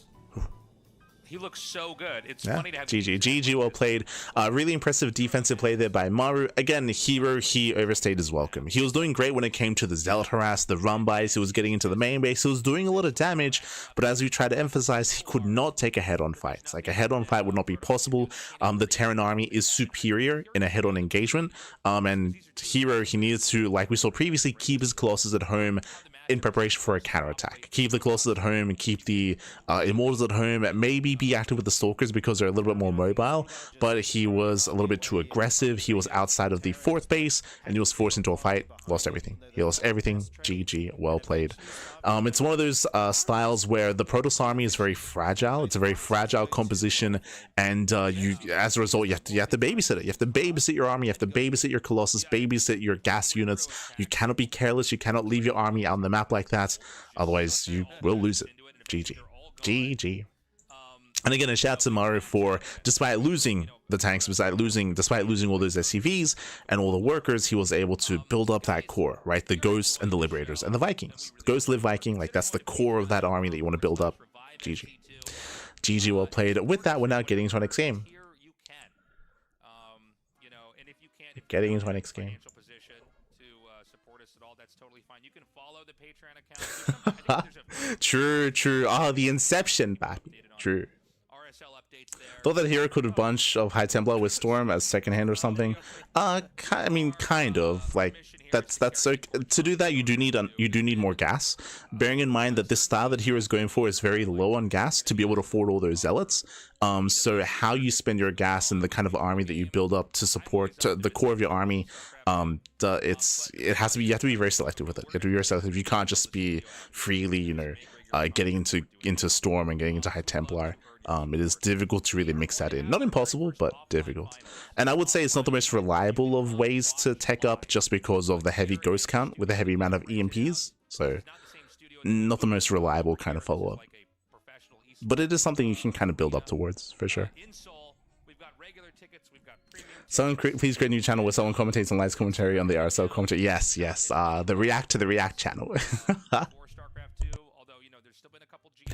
so good. It's funny to have GG well played. Really impressive defensive play there by Maru. Again, herO, he overstayed his welcome. He was doing great when it came to the Zealot harass, the run-bys. He was getting into the main base. He was doing a lot of damage, but as we try to emphasize, he could not take a head-on fight. Like, a head-on fight would not be possible. The Terran army is superior in a head-on engagement, and herO, he needed to, like we saw previously, keep his Colossus at home in preparation for a counterattack. Keep the Colossus at home and keep the Immortals at home. Maybe be active with the Stalkers because they're a little bit more mobile, but he was a little bit too aggressive. He was outside of the 4th base and he was forced into a fight. Lost everything. He lost everything. GG. Well played. It's one of those styles where the Protoss army is very fragile. It's a very fragile composition, and you, as a result, you have to babysit it. You have to babysit your army. You have to babysit your Colossus, babysit your gas units. You cannot be careless. You cannot leave your army out on the map like that, otherwise you will lose it. GG. GG. And again, a shout out to Maru for, despite losing the tanks, despite losing all those SCVs and all the workers, he was able to build up that core, right? The Ghosts and the Liberators and the Vikings. Ghost, Live, Viking, like that's the core of that army that you want to build up. GG. GG, well played. With that, we're now getting into our next game. Here you can. You know, and if you can't, if Getting you into don't our have next the game. financial position to support us at all, that's totally fine. You can follow the Patreon account. I think there's a True. Oh, the Inception, baby. True. RSL updates there. Thought that hero could have bunch of High Templar with Storm as second hand or something. I mean, kind of. Like, that's so. To do that, you do need more gas. Bearing in mind that this style that hero is going for is very low on gas to be able to afford all those zealots. So how you spend your gas and the kind of army that you build up to support the core of your army, you have to be very selective with it. You have to be very selective. You can't just be freely, you know, getting into Storm and getting into High Templar. It is difficult to really mix that in. Not impossible, but difficult. And I would say it's not the most reliable of ways to tech up just because of the heavy ghost count with a heavy amount of EMPs. So not the most reliable kind of follow-up. But it is something you can kind of build up towards, for sure. Someone please create a new channel where someone commentates and live commentary on the RSL commentary. Yes. The React to the React channel.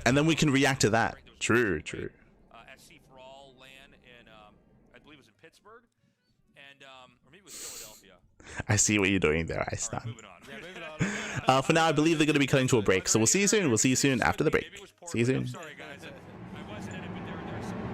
And then we can react to that. True. SC for all land in, I believe it was in Pittsburgh, and or maybe it was Philadelphia. I see what you're doing there, I stand. Moving on. For now, I believe they're going to be cutting to a break, so we'll see you soon. We'll see you soon after the break. See you soon. I'm sorry, guys. I wasn't in it, but there's some.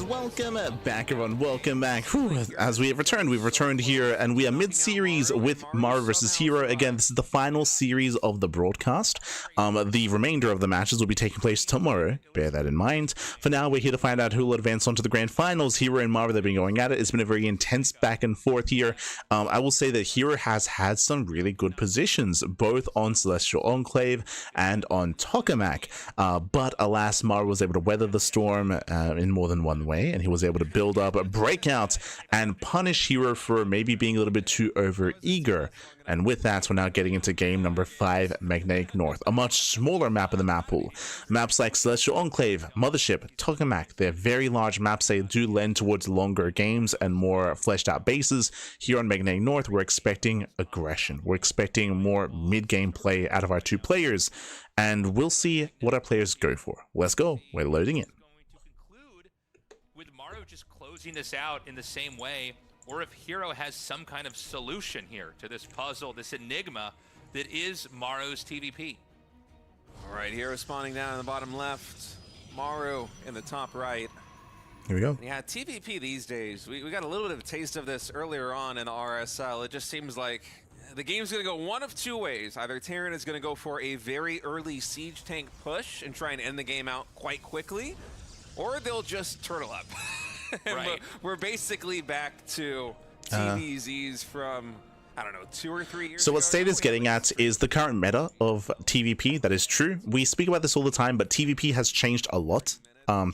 And welcome back, everyone. Welcome back. Whew. As we've returned here, and we are mid-series with Maru versus herO. Again, this is the final series of the broadcast. The remainder of the matches will be taking place tomorrow. Bear that in mind. For now, we're here to find out who will advance on to the grand finals. herO and Maru, they've been going at it. It's been a very intense back and forth here. I will say that herO has had some really good positions, both on Celestial Enclave and on Tokamak. But alas, Maru was able to weather the storm in more than one way, and he was able to build up a breakout and punish herO for maybe being a little bit too over eager. And with that, we're now getting into game number 5, Magnetic North, a much smaller map in the map pool. Maps like Celestial Enclave, Mothership, Tokamak, they're very large maps. They do lend towards longer games and more fleshed out bases. Here on Magnetic North, we're expecting aggression. We're expecting more mid-game play out of our two players, and we'll see what our players go for. Let's go. We're loading in. With Maru just closing this out in the same way, or if herO has some kind of solution here to this puzzle, this enigma that is Maru's TVP. All right, herO spawning down in the bottom left, Maru in the top right. Here we go. Yeah, TVP these days, we got a little bit of a taste of this earlier on in the RSL. It just seems like the game's going to go one of two ways. Either Terran is going to go for a very early siege tank push and try and end the game out quite quickly, or they'll just turtle up. Right. We're basically back to TVZs from, I don't know, 2 or 3 years So ago. what State is getting at is the current meta of TVP. That is true. We speak about this all the time, but TVP has changed a lot.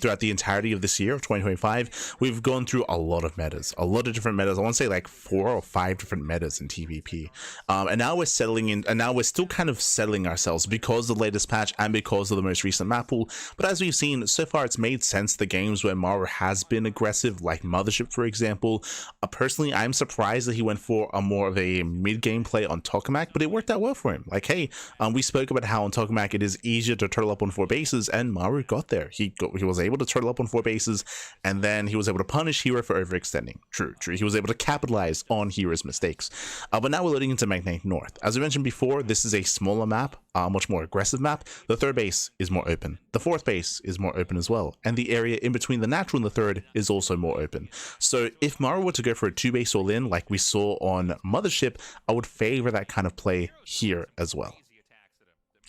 Throughout the entirety of this year of 2025, we've gone through a lot of metas, a lot of different metas. I want to say like 4 or 5 different metas in TVP, and now we're settling in, and now we're still kind of settling ourselves because of the latest patch and because of the most recent map pool. But as we've seen so far, it's made sense. The games where Maru has been aggressive, like Mothership, for example. Personally, I'm surprised that he went for a more of a mid-game play on Tokamak, but it worked out well for him. Like, hey, we spoke about how on Tokamak it is easier to turtle up on 4 bases, and Maru got there. He was able to turtle up on 4 bases, and then he was able to punish herO for overextending. True. He was able to capitalize on herO's mistakes. But now we're loading into Magnetic North. As we mentioned before, this is a smaller map, a much more aggressive map. The 3rd base is more open. The 4th base is more open as well. And the area in between the natural and the 3rd is also more open. So if Maru were to go for a 2-base all-in like we saw on Mothership, I would favor that kind of play here as well.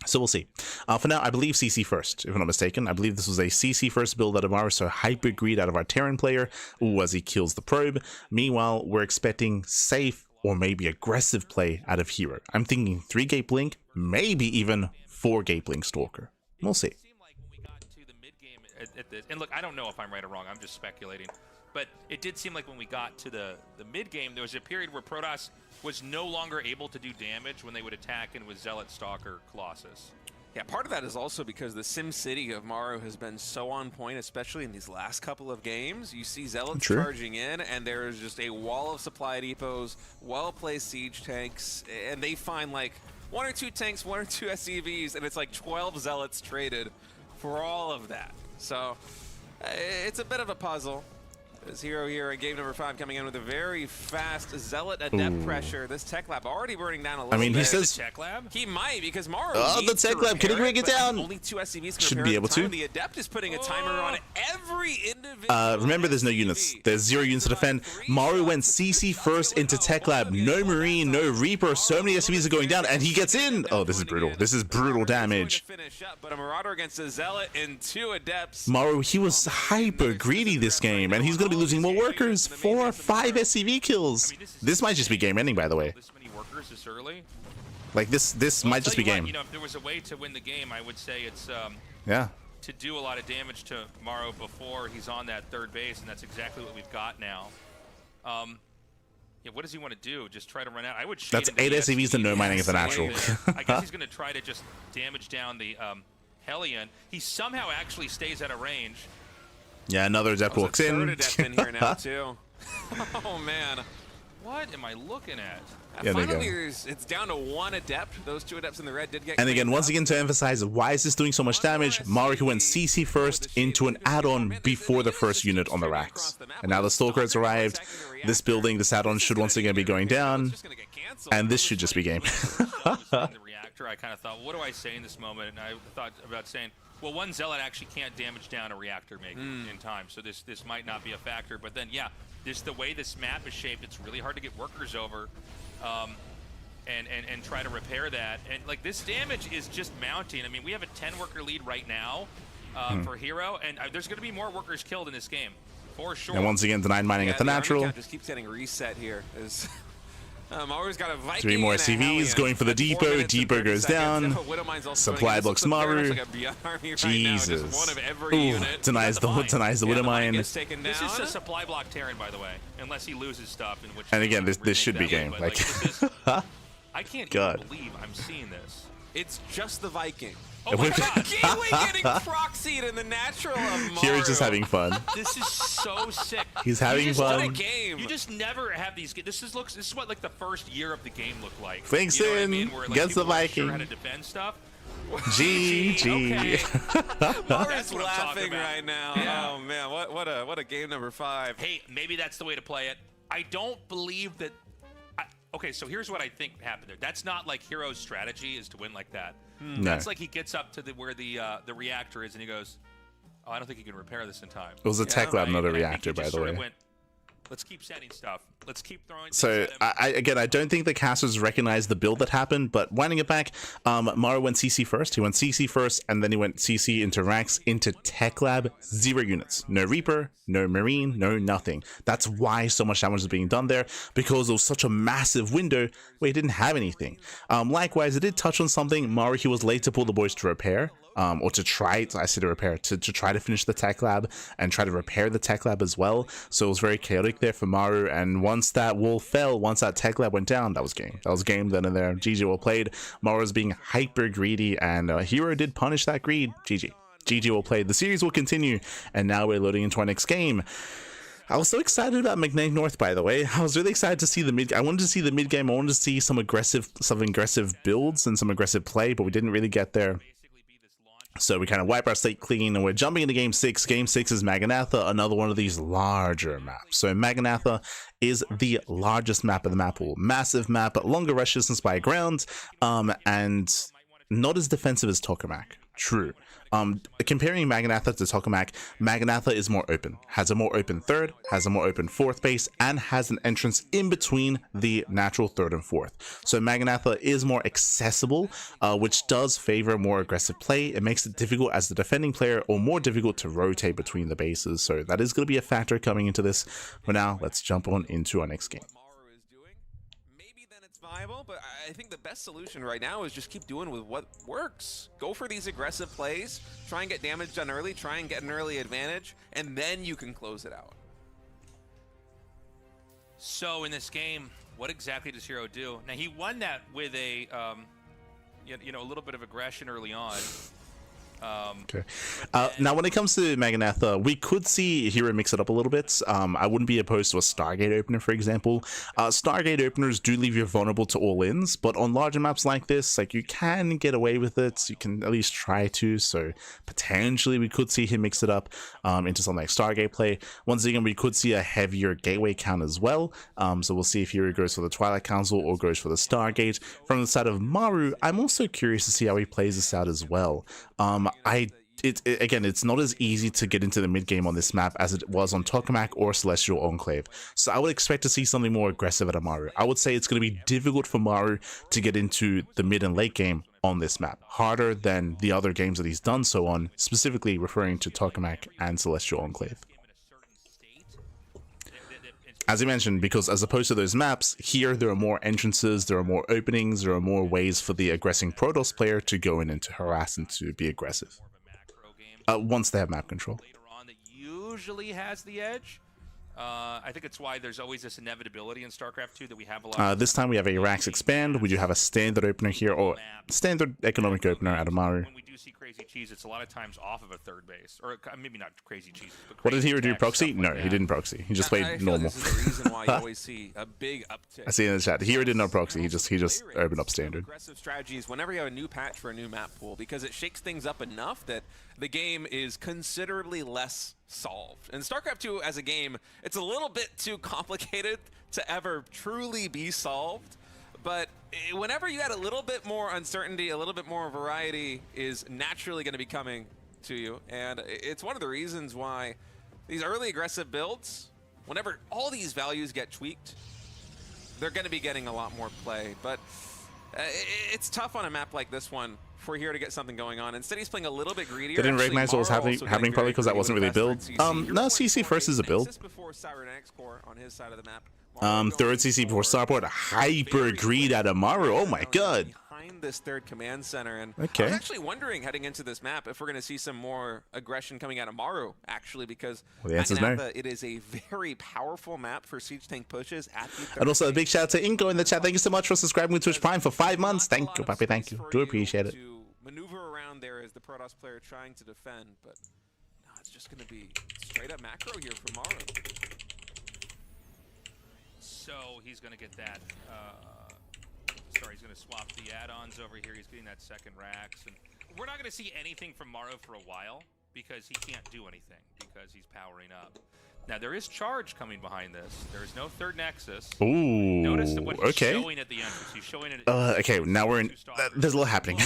So we'll see. For now, I believe CC first, if I'm not mistaken. I believe this was a CC first build out of Maru, so hyper greed out of our Terran player. Ooh, as he kills the probe. Meanwhile, we're expecting safe or maybe aggressive play out of herO. I'm thinking 3-gate blink, maybe even 4-gate blink stalker. We'll see. And look, I don't know if I'm right or wrong. I'm just speculating. But it did seem like when we got to the mid-game, there was a period where Protoss was no longer able to do damage when they would attack in with Zealot, Stalker, Colossus. Yeah, part of that is also because the SimCity of Maru has been so on point, especially in these last couple of games. You see Zealots charging in, and there is just a wall of supply depots, well-placed siege tanks, and they find like 1 or 2 tanks, 1 or 2 SCVs, and it's like 12 Zealots traded for all of that. So it's a bit of a puzzle. As herO here in game number 5 coming in with a very fast Zealot Adept pressure. This Tech Lab already burning down a little bit. I mean, he says Tech Lab? He might, because Maru the Tech Lab, can he bring it down? Only 2 SCVs Should be able to. The Adept is putting a timer on every individual. Remember, there's no units. There's 0 units to defend. Maru went CC first into Tech Lab. No Marine, no Reaper. So many SCVs are going down, and he gets in. Oh, this is brutal. This is brutal damage. But a Marauder against a Zealot and 2 Adepts. Maru, he was hyper greedy this game, and he's going to be losing more workers. 4 or 5 SCV kills. This might just be game ending, by the way. This many workers this early? Like this might just be game. You know, if there was a way to win the game, I would say it's yeah, to do a lot of damage to Maru before he's on that 3rd base, and that's exactly what we've got now. Yeah, what does he want to do? Just try to run out? I would. That's 8 SCVs to no mining at the natural. I guess he's going to try to just damage down the Hellion. He somehow actually stays out of range. Yeah, another Adept walks in. 3rd Adept in here now too. Oh man. What am I looking at? Yeah, finally, it's down to 1 Adept. Those 2 Adepts in the red did get. And again, once again, to emphasize, why is this doing so much damage? Maru went CC first into an add-on before the first unit on the racks. And now the Stalker has arrived. This building, this add-on should once again be going down. And this should just be game. The reactor, I kind of thought, what do I say in this moment? And I thought about saying, Well, one Zealot actually can't damage down a reactor in time, so this might not be a factor. But then, yeah, the way this map is shaped, it's really hard to get workers over and try to repair that. And, like, this damage is just mounting. I mean, we have a 10-worker lead right now for herO, and there's going to be more workers killed in this game, for sure. And once again, denied mining at the natural. Army count just keeps getting reset here. Maru's got a Viking 3 more and a CVs Hellion going for the at 4 depot. minutes and Depot 30 goes seconds. down. Widowmine's also Supply running. blocks This looks very Maru. much like a beyond army right Jesus. now. Just one of every Ooh, unit. denies the Widowmine. Gets taken This down. is a supply block Terran, by the way, unless he loses stuff. In which And again, this remake should be that game. way, but, Like, this is, I can't God. even believe I'm seeing this. It's just the Viking. Oh my god! Gateway getting proxied in the natural of Maru. here he's just having fun. This is so sick. He's having What a fun. game. You just never have these. This is what like the first year of the game looked like. Thanks you know what I in, mean? Where, like, gets the people weren't Viking. Sure how to defend stuff. GG. Okay. Maru's That's what I'm talking laughing about. right now. Yeah. Oh man, what a game number 5. Hey, maybe that's the way to play it. I don't believe that. Okay, so here's what I think happened there. That's not like herO's strategy is to win like that. No. That's like he gets up to where the reactor is and he goes, "Oh, I don't think he can repair this in time." It was a tech lab, not a And I think he reactor, by just the sort way. of went, let's keep sending stuff. Let's keep throwing. So things at him. again, I don't think the casters recognized the build that happened, but winding it back, Maru went CC first. He went CC first, and then he went CC into Rax, into Tech Lab, 0 units. No Reaper, no Marine, no nothing. That's why so much damage was being done there, because it was such a massive window where he didn't have anything. Likewise, it did touch on something. Maru, he was late to pull the boys to repair. Or to try, I say to repair, to try to finish the tech lab and try to repair the tech lab as well. So it was very chaotic there for Maru, and once that wall fell, once that tech lab went down, that was game. That was game then and there. GG well played. Maru was being hyper greedy, and herO did punish that greed. GG. GG well played. The series will continue, and now we're loading into our next game. I was so excited about McNair North, by the way. I was really excited to see the mid. I wanted to see the mid game. I wanted to see some aggressive builds and some aggressive play, but we didn't really get there. So we kind of wipe our slate clean, and we're jumping into Game 6. Game 6 is Maganatha, another one of these larger maps. So Maganatha is the largest map of the map pool. Massive map, longer rush distance by ground, and not as defensive as Tokamak. True. Comparing Maganatha to Tokamak, Maganatha is more open, has a more open third, has a more open fourth base, and has an entrance in between the natural third and fourth. So Maganatha is more accessible, which does favor more aggressive play. It makes it difficult as the defending player, or more difficult to rotate between the bases. So that is going to be a factor coming into this. For now, let's jump on into our next game. Viable, but I think the best solution right now is just keep doing with what works. Go for these aggressive plays, try and get damage done early, try and get an early advantage, and then you can close it out. So in this game, what exactly does herO do? Now he won that with a, you know, a little bit of aggression early on. Okay. Now, when it comes to Maganatha, we could see herO mix it up a little bit. I wouldn't be opposed to a Stargate opener, for example. Stargate openers do leave you vulnerable to all-ins, but on larger maps like this, like, you can get away with it. You can at least try to. So potentially, we could see him mix it up into something like Stargate play. Once again, we could see a heavier gateway count as well. So we'll see if herO goes for the Twilight Council or goes for the Stargate. From the side of Maru, I'm also curious to see how he plays this out as well. Again, it's not as easy to get into the mid game on this map as it was on Tokamak or Celestial Enclave. So I would expect to see something more aggressive at Maru. I would say it's going to be difficult for Maru to get into the mid and late game on this map. Harder than the other games that he's done so on, specifically referring to Tokamak and Celestial Enclave. As I mentioned, because as opposed to those maps, here there are more entrances, there are more openings, there are more ways for the aggressing Protoss player to go in and to harass and to be aggressive. Once they have map control. Later on, that usually has the edge. I think it's why there's always this inevitability in StarCraft 2 that we have a lot. This time we have a Rax expand. We do have a standard opener here, or standard economic opener out of Maru. When we do see crazy cheese, it's a lot of times off of a third base, or maybe not crazy cheese. But What did crazy herO do? tech, Proxy? stuff No, like he that. didn't proxy. He just I played feel normal. Like this is the reason why you always see a big uptick. I see in the chat. herO did not proxy. He just opened up standard. Aggressive strategies whenever you have a new patch for a new map pool, because it shakes things up enough that the game is considerably less solved. And StarCraft 2 as a game, it's a little bit too complicated to ever truly be solved. But whenever you add a little bit more uncertainty, a little bit more variety is naturally going to be coming to you, and it's one of the reasons why these early aggressive builds, whenever all these values get tweaked, they're going to be getting a lot more play. But it's tough on a map like this one for here to get something going on. Instead, he's playing a little bit greedier. They didn't recognize what was happening probably because that wasn't really build. No, CC first is a build. Third CC before starport, hyper greed out of Maru. Oh my god. Behind this third command center, and okay. I was actually wondering heading into this map if we're going to see some more aggression coming out of Maru, actually, because well, the answer's no. It is a very powerful map for siege tank pushes at the and also a big shout out to Inko in the chat. Thank you so much for subscribing to Twitch Prime for 5 months. Thank you, Papi. Thank you. Do appreciate it. To maneuver around there as the Protoss player trying to defend, but no, it's just going to be straight up macro here for Maru. So he's going to get that. Sorry, he's going to swap the add-ons over here. He's getting that second Rax. And we're not going to see anything from Maru for a while because he can't do anything because he's powering up. Now, there is charge coming behind this. There is no third Nexus. Ooh, notice that what he's okay. showing at the entrance. He's showing it. Okay, now we're in. There's a lot happening.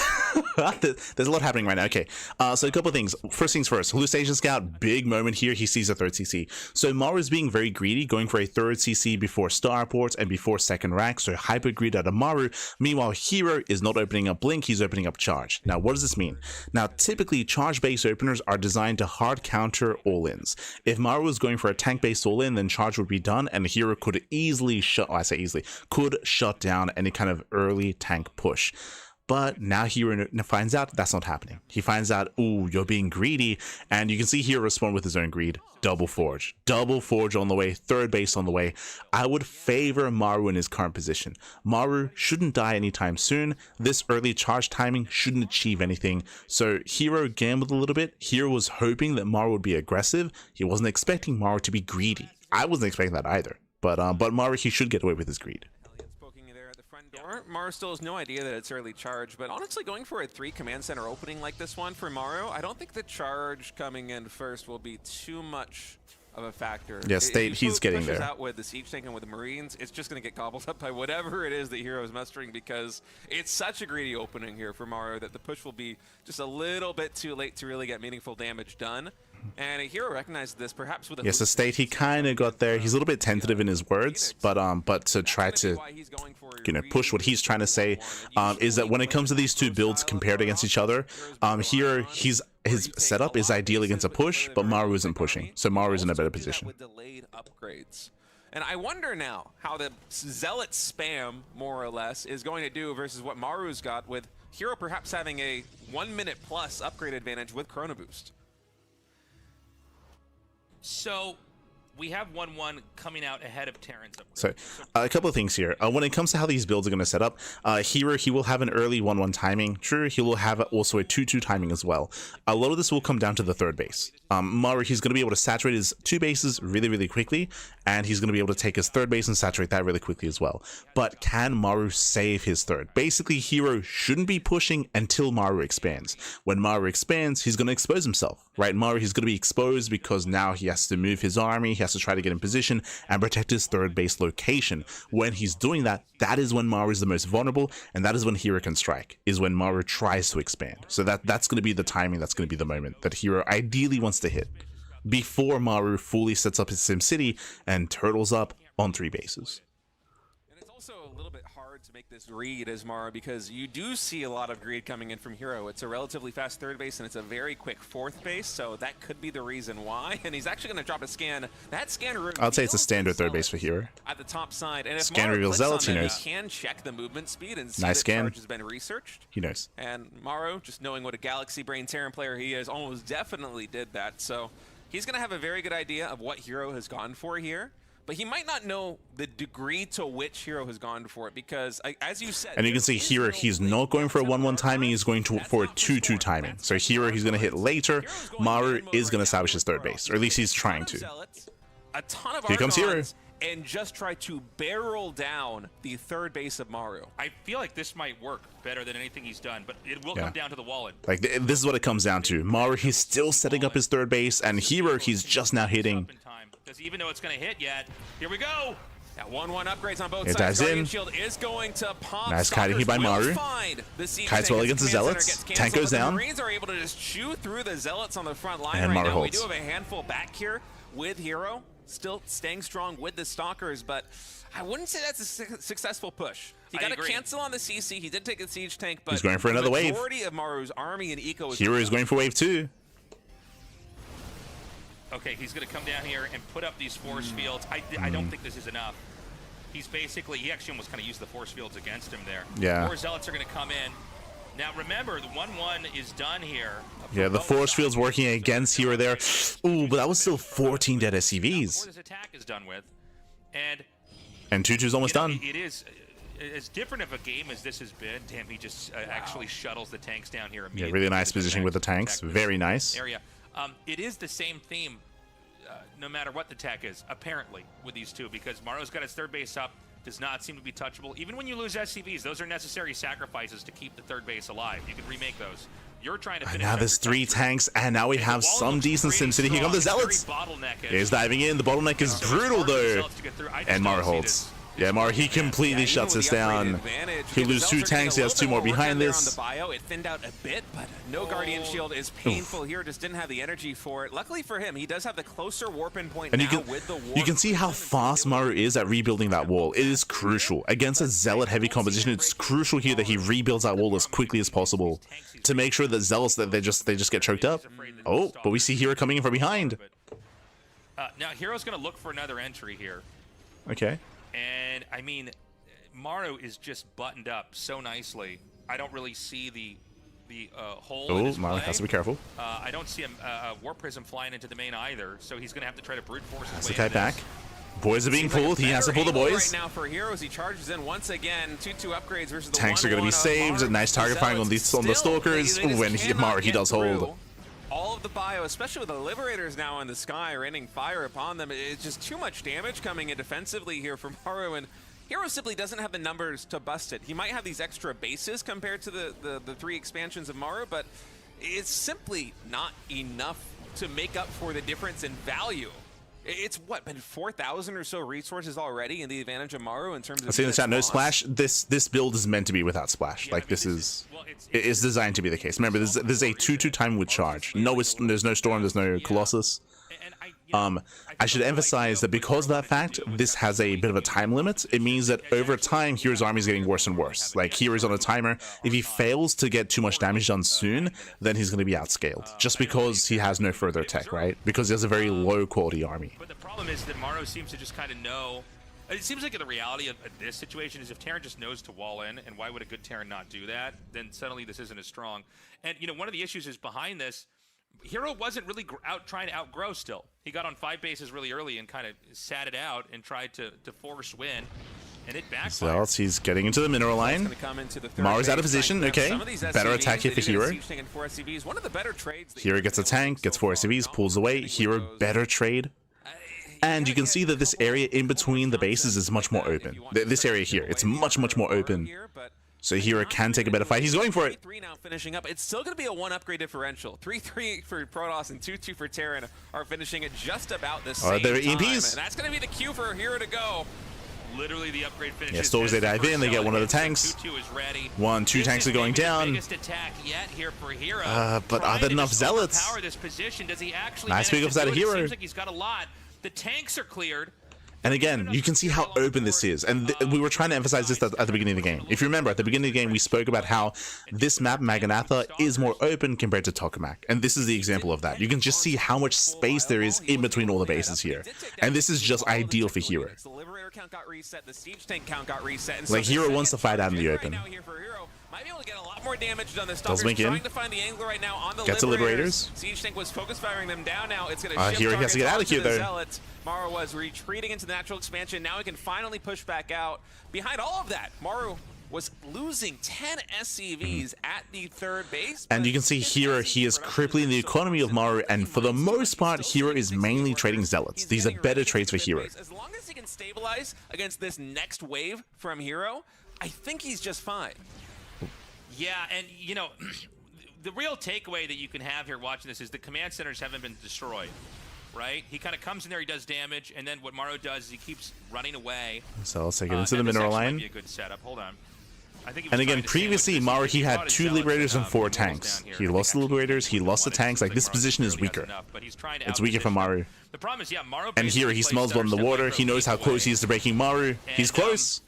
There's a lot happening right now. Okay, so a couple of things. First things first. Hallucination Scout, big moment here. He sees a third CC. So Maru is being very greedy, going for a third CC before starports and before second rack. So hyper greed out of Maru. Meanwhile, herO is not opening up Blink. He's opening up Charge. Now, what does this mean? Now, typically, charge-based openers are designed to hard counter all-ins. If Maru was going for a tank-based all-in, then Charge would be done, and herO could easily could shut down any kind of early tank push. But now herO finds out that's not happening. He finds out, ooh, you're being greedy, and you can see herO respond with his own greed. Double Forge on the way, third base on the way. I would favor Maru in his current position. Maru shouldn't die anytime soon. This early charge timing shouldn't achieve anything. So herO gambled a little bit. herO was hoping that Maru would be aggressive. He wasn't expecting Maru to be greedy. I wasn't expecting that either. But Maru, he should get away with his greed. Maru still has no idea that it's early charge, but honestly going for a 3 command center opening like this one for Maru, I don't think the charge coming in first will be too much of a factor. Yeah, State, he's getting there. Out with the siege tank and with the Marines, it's just going to get gobbled up by whatever it is that herO is mustering, because it's such a greedy opening here for Maru that the push will be just a little bit too late to really get meaningful damage done. And herO recognized this, perhaps with a yes, the State, he kind of got there. He's a little bit tentative in his words, but to try to push what he's trying to say is that when it comes to these two builds compared against each other, here his setup is ideal against a push, but Maru isn't pushing, so Maru is in a better position. With delayed upgrades. And I wonder now how the Zealot spam, more or less, is going to do versus what Maru's got, with herO perhaps having a 1 minute plus upgrade advantage with Chrono Boost. So we have 1-1 coming out ahead of Terrence. So a couple of things here. When it comes to how these builds are going to set up, herO, he will have an early 1-1 timing. True, he will have also a 2-2 timing as well. A lot of this will come down to the third base. Maru, he's going to be able to saturate his 2 bases really, really quickly, and he's going to be able to take his third base and saturate that really quickly as well. But can Maru save his third? Basically, herO shouldn't be pushing until Maru expands. When Maru expands, he's going to expose himself, right? Maru, he's going to be exposed because now he has to move his army, he has to try to get in position and protect his third base location. When he's doing that, that is when Maru is the most vulnerable, and that is when herO can strike, is when Maru tries to expand. So that's going to be the timing, that's going to be the moment that herO ideally wants to hit before Maru fully sets up his SimCity and turtles up on 3 bases. And it's also a little bit hard to make this read as Maru, because you do see a lot of greed coming in from herO. It's a relatively fast third base and it's a very quick fourth base, so that could be the reason why. And he's actually going to drop a scan. That scan I'd say it's a standard third base for herO. At the top side, and if scan Maru reveals Zealots, he knows. He can check the movement speed and see nice that scan. Charge has been researched. He knows. And Maru, just knowing what a Galaxy Brain Terran player he is, almost definitely did that. So he's going to have a very good idea of what herO has gone for here, but he might not know the degree to which herO has gone for it, because, as you said... And you can see herO, he's not going for a 1-1 timing, he's going for a 2-2 timing. So herO, he's going to hit later. Maru is going to establish his third base, or at least he's trying to. A ton of Here comes herO. And just try to barrel down the third base of Maru. I feel like this might work better than anything he's done, but it will come down to the wallet. Like, this is what it comes down to. Maru, he's still setting up his third base, and herO, he's just now hitting. Because even though it's going to hit yet, here we go. That 1-1 upgrades on both It sides. dives Guardian in. Shield is going to pop. Nice kiting here by Maru. Kites well against the Zealots. Tank goes down. The Marines are able to just chew through the Zealots on the front line And right Maru now. holds. We do have a handful back here with herO. Still staying strong with the Stalkers, but I wouldn't say that's a successful push. He got a cancel on the CC. He did take a siege tank, but he's going for another wave. The majority of Maru's army and eco is herO is going for wave 2. Okay, he's going to come down here and put up these force fields. I don't think this is enough. He's basically, he actually almost kind of used the force fields against him there. Yeah. 4 Zealots are going to come in. Now remember, the 1-1 is done here. Yeah, the force field's working against herO there. Ooh, but that was still 14 dead SCVs. This attack is done with. And 2-2's almost done. It is as different of a game as this has been. Damn, he just actually shuttles the tanks down here immediately. Yeah, really nice positioning with the tanks. Very nice. Area. It is the same theme, no matter what the tech is, apparently, with these two, because Maru's got his third base up, does not seem to be touchable. Even when you lose SCVs, those are necessary sacrifices to keep the third base alive. You can remake those. You're trying to finish. Now there's 3 tanks, and now we have some decent SimCity. Here come the Zealots. He's diving in. The bottleneck is brutal, though. And Maru holds. Yeah, Maru, he completely shuts us down. He loses 2 tanks. He has 2 more behind this. It thinned out a bit, but no Guardian Shield is painful here. Just didn't have the energy for it. Luckily for him, he does have the closer warp-in point And now with the warp. you can see how fast Maru is at rebuilding that wall. It is crucial. Against a Zealot-heavy composition, it's crucial here that he rebuilds that wall as quickly as possible to make sure that Zealots, that they just get choked up. Oh, but we see herO coming in from behind. Now, herO's going to look for another entry here. Okay. And, I mean, Maru is just buttoned up so nicely. I don't really see the hole in his Maru play. has to be careful. I don't see a Warp Prism flying into the main either, so he's going to have to try to brute force his Has way to kite into back. this. Boys are being pulled. He has to pull the boys. Right now for herO as he charges in once again. 2-2 upgrades versus the Tanks are going to be saved. Nice target firing on the Stalkers. When Maru, he does hold. All of the bio, especially with the Liberators now in the sky, raining fire upon them. It's just too much damage coming in defensively here from Maru, and herO simply doesn't have the numbers to bust it. He might have these extra bases compared to the 3 expansions of Maru, but it's simply not enough to make up for the difference in value. It's what, been 4,000 or so resources already in the advantage of Maru in terms of. I see in the chat, no splash. This build is meant to be without splash. Yeah, like I mean, this is, it's designed to be the case. Remember, there's a 2-2 time with charge. No, there's no storm. There's no Colossus. I should emphasize that because of that fact, this has a bit of a time limit. It means that over time, herO's army is getting worse and worse. Like, herO's on a timer. If he fails to get too much damage done soon, then he's going to be outscaled. Just because he has no further tech, right? Because he has a very low quality army. But the problem is that Maru seems to just kind of know. It seems like the reality of this situation is if Terran just knows to wall in, and why would a good Terran not do that, then suddenly this isn't as strong. And, you know, one of the issues is behind this, herO wasn't really trying to outgrow still. He got on 5 bases really early and kind of sat it out and tried to force win, and it backfired. So he's getting into the mineral line. Maru's out of position. Okay, better attack here for herO. herO gets a tank, gets 4 SCVs, pulls away. herO better trade. And you can see that this area in between the bases is much more open. This area here, it's much more open. So herO can take a better fight. He's going for it. 3 now finishing up. It's still going to be a 1 upgrade differential. 3-3 for Protoss and 2-2 for Terran are finishing at just about the same there are time. EMPs. And that's going to be the cue for herO to go. Literally the upgrade finishes. Yeah, Storms, they dive in. They get one of the tanks. 2-2 is ready. 2 tanks are going down. Biggest attack yet here for herO. But are there enough Zealots? Power this position. Does he actually nice pick up out of herO. Seems like he's got a lot. The tanks are cleared. And again, you can see how open this is. And we were trying to emphasize this at the beginning of the game. If you remember, at the beginning of the game, we spoke about how this map, Maganatha, is more open compared to Tokamak. And this is the example of that. You can just see how much space there is in between all the bases here. And this is just ideal for herO. Like, herO wants to fight out in the open. Might be able to get a lot more damage done. The Does link in. trying to find the angle right now on the Gets the Liberators. Siege tank was focus firing them down now. It's going to shift herO has to get out of here, though. Zealots. Maru was retreating into the natural expansion. Now he can finally push back out. Behind all of that, Maru was losing 10 SCVs at the third base. And you can see herO, he is crippling the economy of Maru, and for the most part, herO is mainly trading Zealots. These are better trades for herO. As long as he can stabilize against this next wave from herO, I think he's just fine. Yeah, and you know, the real takeaway that you can have here watching this is the command centers haven't been destroyed. right? He kind of comes in there, he does damage, and then what Maru does is he keeps running away. So let's take it into the and this mineral actually line. might be a good setup. Hold on. I think he was And again, trying to previously, sandwich Maru, this. he had brought his 2 zealots Liberators and 4 minerals tanks. down here. He I lost the think Liberators, he actually lost the one tanks. Like, this Maru position is barely has weaker. enough, but he's trying to It's weaker for outposition him. Maru. The problem is, yeah, Maru And here, he basically smells plays blood in the better water. step He knows how away. close he is to breaking Maru. He's And, close.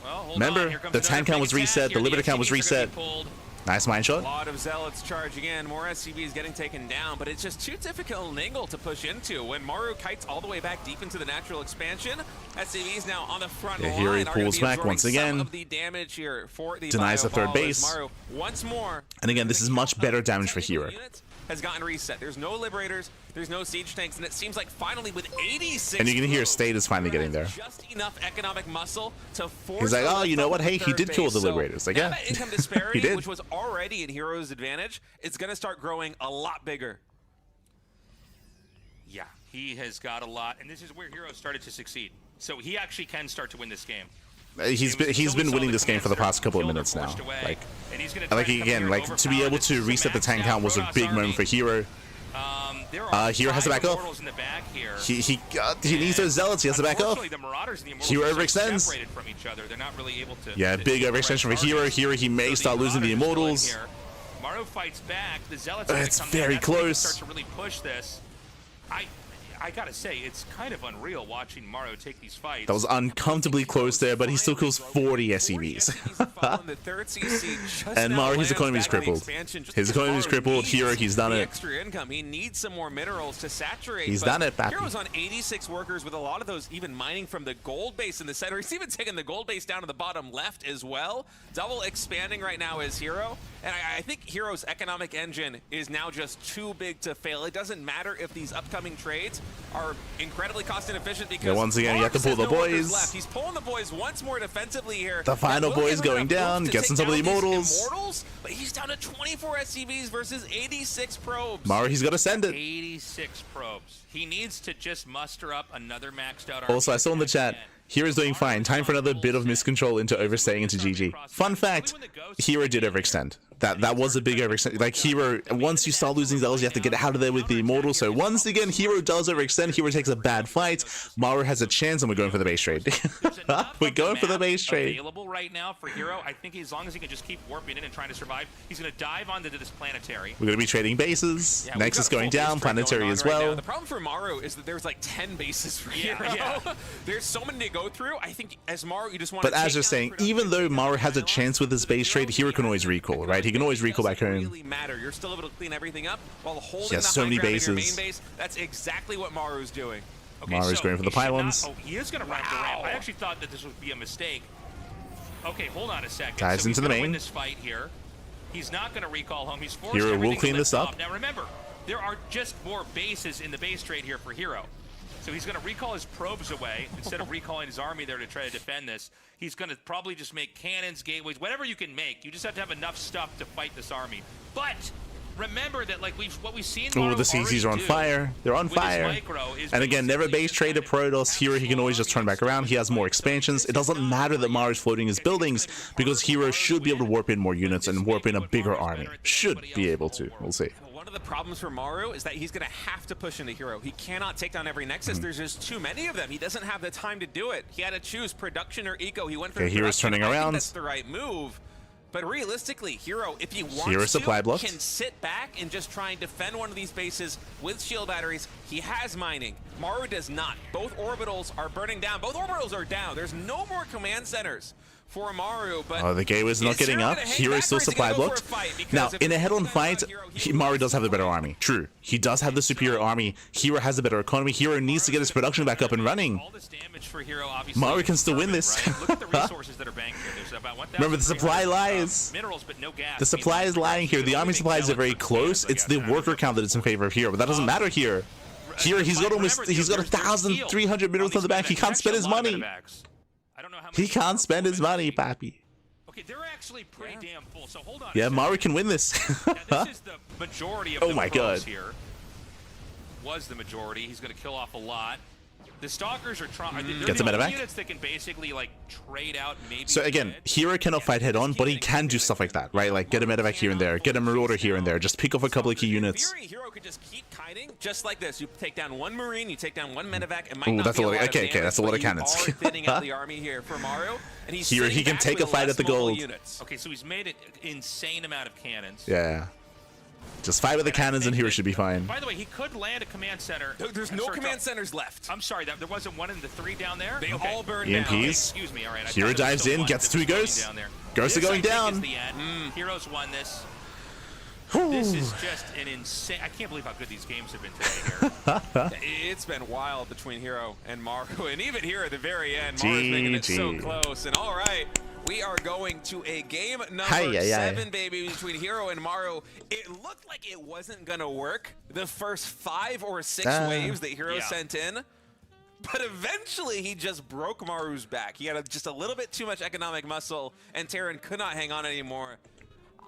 Well, hold on. Remember, Here comes the another tank count big was attack reset, here. the Liberator count was SCVs are gonna reset. be pulled. Nice mine A shot. lot of Zealots charging in, more SCVs getting taken down, but it's just too difficult an angle to push into. When Maru kites all the way back deep into the natural expansion, SCVs now on the front line. here he are gonna pulls be back absorbing once again. some of the damage here for the Denies the bio third ball as base. Maru once more. And again, this is much better damage for technical herO. units has gotten reset. There's no Liberators, there's no Siege Tanks, and it seems like finally with 86 And you can hear probes, State is finally getting there. just enough economic muscle to force He's like, the oh, you know lift what? off Hey, the he third did kill base. the So Liberators. Like, now yeah. that income disparity, He did. which was already in hero's advantage, it's going to start growing a lot bigger. Yeah, he has got a lot, and this is where herO started to succeed. So he actually can start to win this game. He's been winning this game for the past couple of minutes now. Like again, like to be able to reset the tank count was a big moment for herO. herO has to back up. He needs those Zealots. He has to back up. herO overextends. Yeah, big overextension for herO. herO, he may start losing the Immortals. Maru fights back. The Zealots It's very close. Start to really push this. I gotta say, it's kind of unreal watching Maru take these fights. That was uncomfortably close there, but he still kills 40 SCVs. And Maru, his economy is crippled. His economy is crippled. herO, he's done it. Extra income. He needs some more minerals to saturate. He's done it, Pappy. hero's on 86 workers, with a lot of those even mining from the gold base in the center. He's even taking the gold base down to the bottom left as well. Double expanding right now is herO. And I think hero's economic engine is now just too big to fail. It doesn't matter if these upcoming trades are incredibly cost inefficient, because Yeah, once again, you have to pull the boys. Left. He's pulling the boys once more defensively here. The final That will boys give him going enough down, moves to gets take some of the down these Immortals. But he's down to 24 SCVs versus 86 probes. Maru, he's got to send it. 86 probes. He needs to just muster up another maxed out army. Also, I saw in the chat, herO's doing fine. Time for another bit of miscontrol into overstaying into GG. Fun fact, herO did overextend. That was a big overextend. Like, herO, once you start losing Zealots, you have to get out of there with the Immortal. So once again, herO does overextend. herO takes a bad fight. Maru has a chance, and we're going for the base trade. We're going for the base trade. Available right now for herO. I think as long as he can just keep warping in and trying to survive, he's going to dive onto this planetary. We're going to be trading bases. Yeah, Nexus we've got a going full base down, trade planetary going as on right well. now. The problem for Maru is that there's like 10 bases for herO. Yeah. There's so many to go through. I think as Maru, you just want But to as you're saying, even though Maru has a chance with his base trade, herO can always recall, right? He can always recall back home. Really matter. You're still able to clean everything up while holding He has the so high many ground in your bases. main base. That's exactly what Maru's doing. Okay, Maru's so going for the he should not- pylons. Oh, he is going to ramp the ramp. I actually thought that this would be a mistake. Okay, hold on a second. Dives so into he's the gonna main. win this fight here. He's not going to recall home. He's forced herO will everything to clean lift this up. off. Now remember, there are just more bases in the base trade here for herO. So he's going to recall his probes away instead of recalling his army there to try to defend this. He's going to probably just make cannons, gateways, whatever you can make. You just have to have enough stuff to fight this army. But remember that, like what we've seen. Oh, the CCs are on fire. They're on fire. And again, never base trade to Protoss. herO, he can always just turn back around. He has more expansions. It doesn't matter that Maru's floating his buildings, because herO should be able to warp in more units and warp in a bigger army. Should be able to. We'll see. One of the problems for Maru is that he's going to have to push into herO. He cannot take down every Nexus. There's just too many of them. He doesn't have the time to do it. He had to choose production or eco. He went for Okay, herO's production. turning I think around. that's the right move. But realistically, herO, if he wants herO to, supply blocked. can sit back and just try and defend one of these bases with shield batteries. He has mining. Maru does not. Both orbitals are burning down. Both orbitals are down. There's no more command centers for Maru, but Oh, the gateway's not is getting herO up. gonna hang herO's back, still or is he supply gonna go blocked. for a fight? Because Now, if in a it's head-on down fight, herO, Maru does have the better army. True. He does have the superior army. herO has a better economy. herO needs to get his production back up and running. All this damage for herO, obviously, Maru can is still win permanent, this. right? Look at the resources that are banked here. There's about 1,300 Remember, the supply lies. Minerals, but no gas. The supply is lying here. The army supplies are very close. It's the worker count that is in favor of herO, but that doesn't matter here. Here, he's got almost, he's got 1,300 minerals on the back. He can't spend his money. He can't spend his money, Pappy. Okay, they're actually pretty damn full. So hold on. Yeah, Maru can win this. Now, this is the majority of Oh the my probes God. here. Was the majority. He's going to kill off a lot. The stalkers are trying. Gets a medevac. Units that can basically like trade out maybe. So again, herO cannot fight head on, but he can do stuff like that, right? Like get a medevac here and there, get a marauder here and there, just pick off a couple of key units. In theory, herO could just keep kiting just like this. You take down one Marine, you take down one medevac. It might Ooh, not that's be a lot. lot of Okay, damage, that's a lot but of cannons. You are thinning out the army here for Maru, and he's Here, he sitting can back take a with fight less at the mobile gold. units. Okay, so he's made an insane amount of cannons. Yeah. Just fight with the cannons and Hero should be fine. By the way, he could land a command center. There's no command centers left. I'm sorry, there wasn't one in the 3 down there? They Okay. all burned EMPs. down. Okay, excuse me, all right. I Hero thought there was dives still in, one gets that was 2 going ghosts. down there. Ghosts are This, going I think, down. is the end. Heroes won this. This is just an insane... I can't believe how good these games have been today here. It's been wild between Hero and Maru, and even here at the very end, Maru's making it so close. And all right, we are going to a game number 7, baby, between Hero and Maru. It looked like it wasn't gonna work the first 5 or 6 waves that Hero sent in. But eventually, he just broke Maru's back. He had just a little bit too much economic muscle, and Terran could not hang on anymore.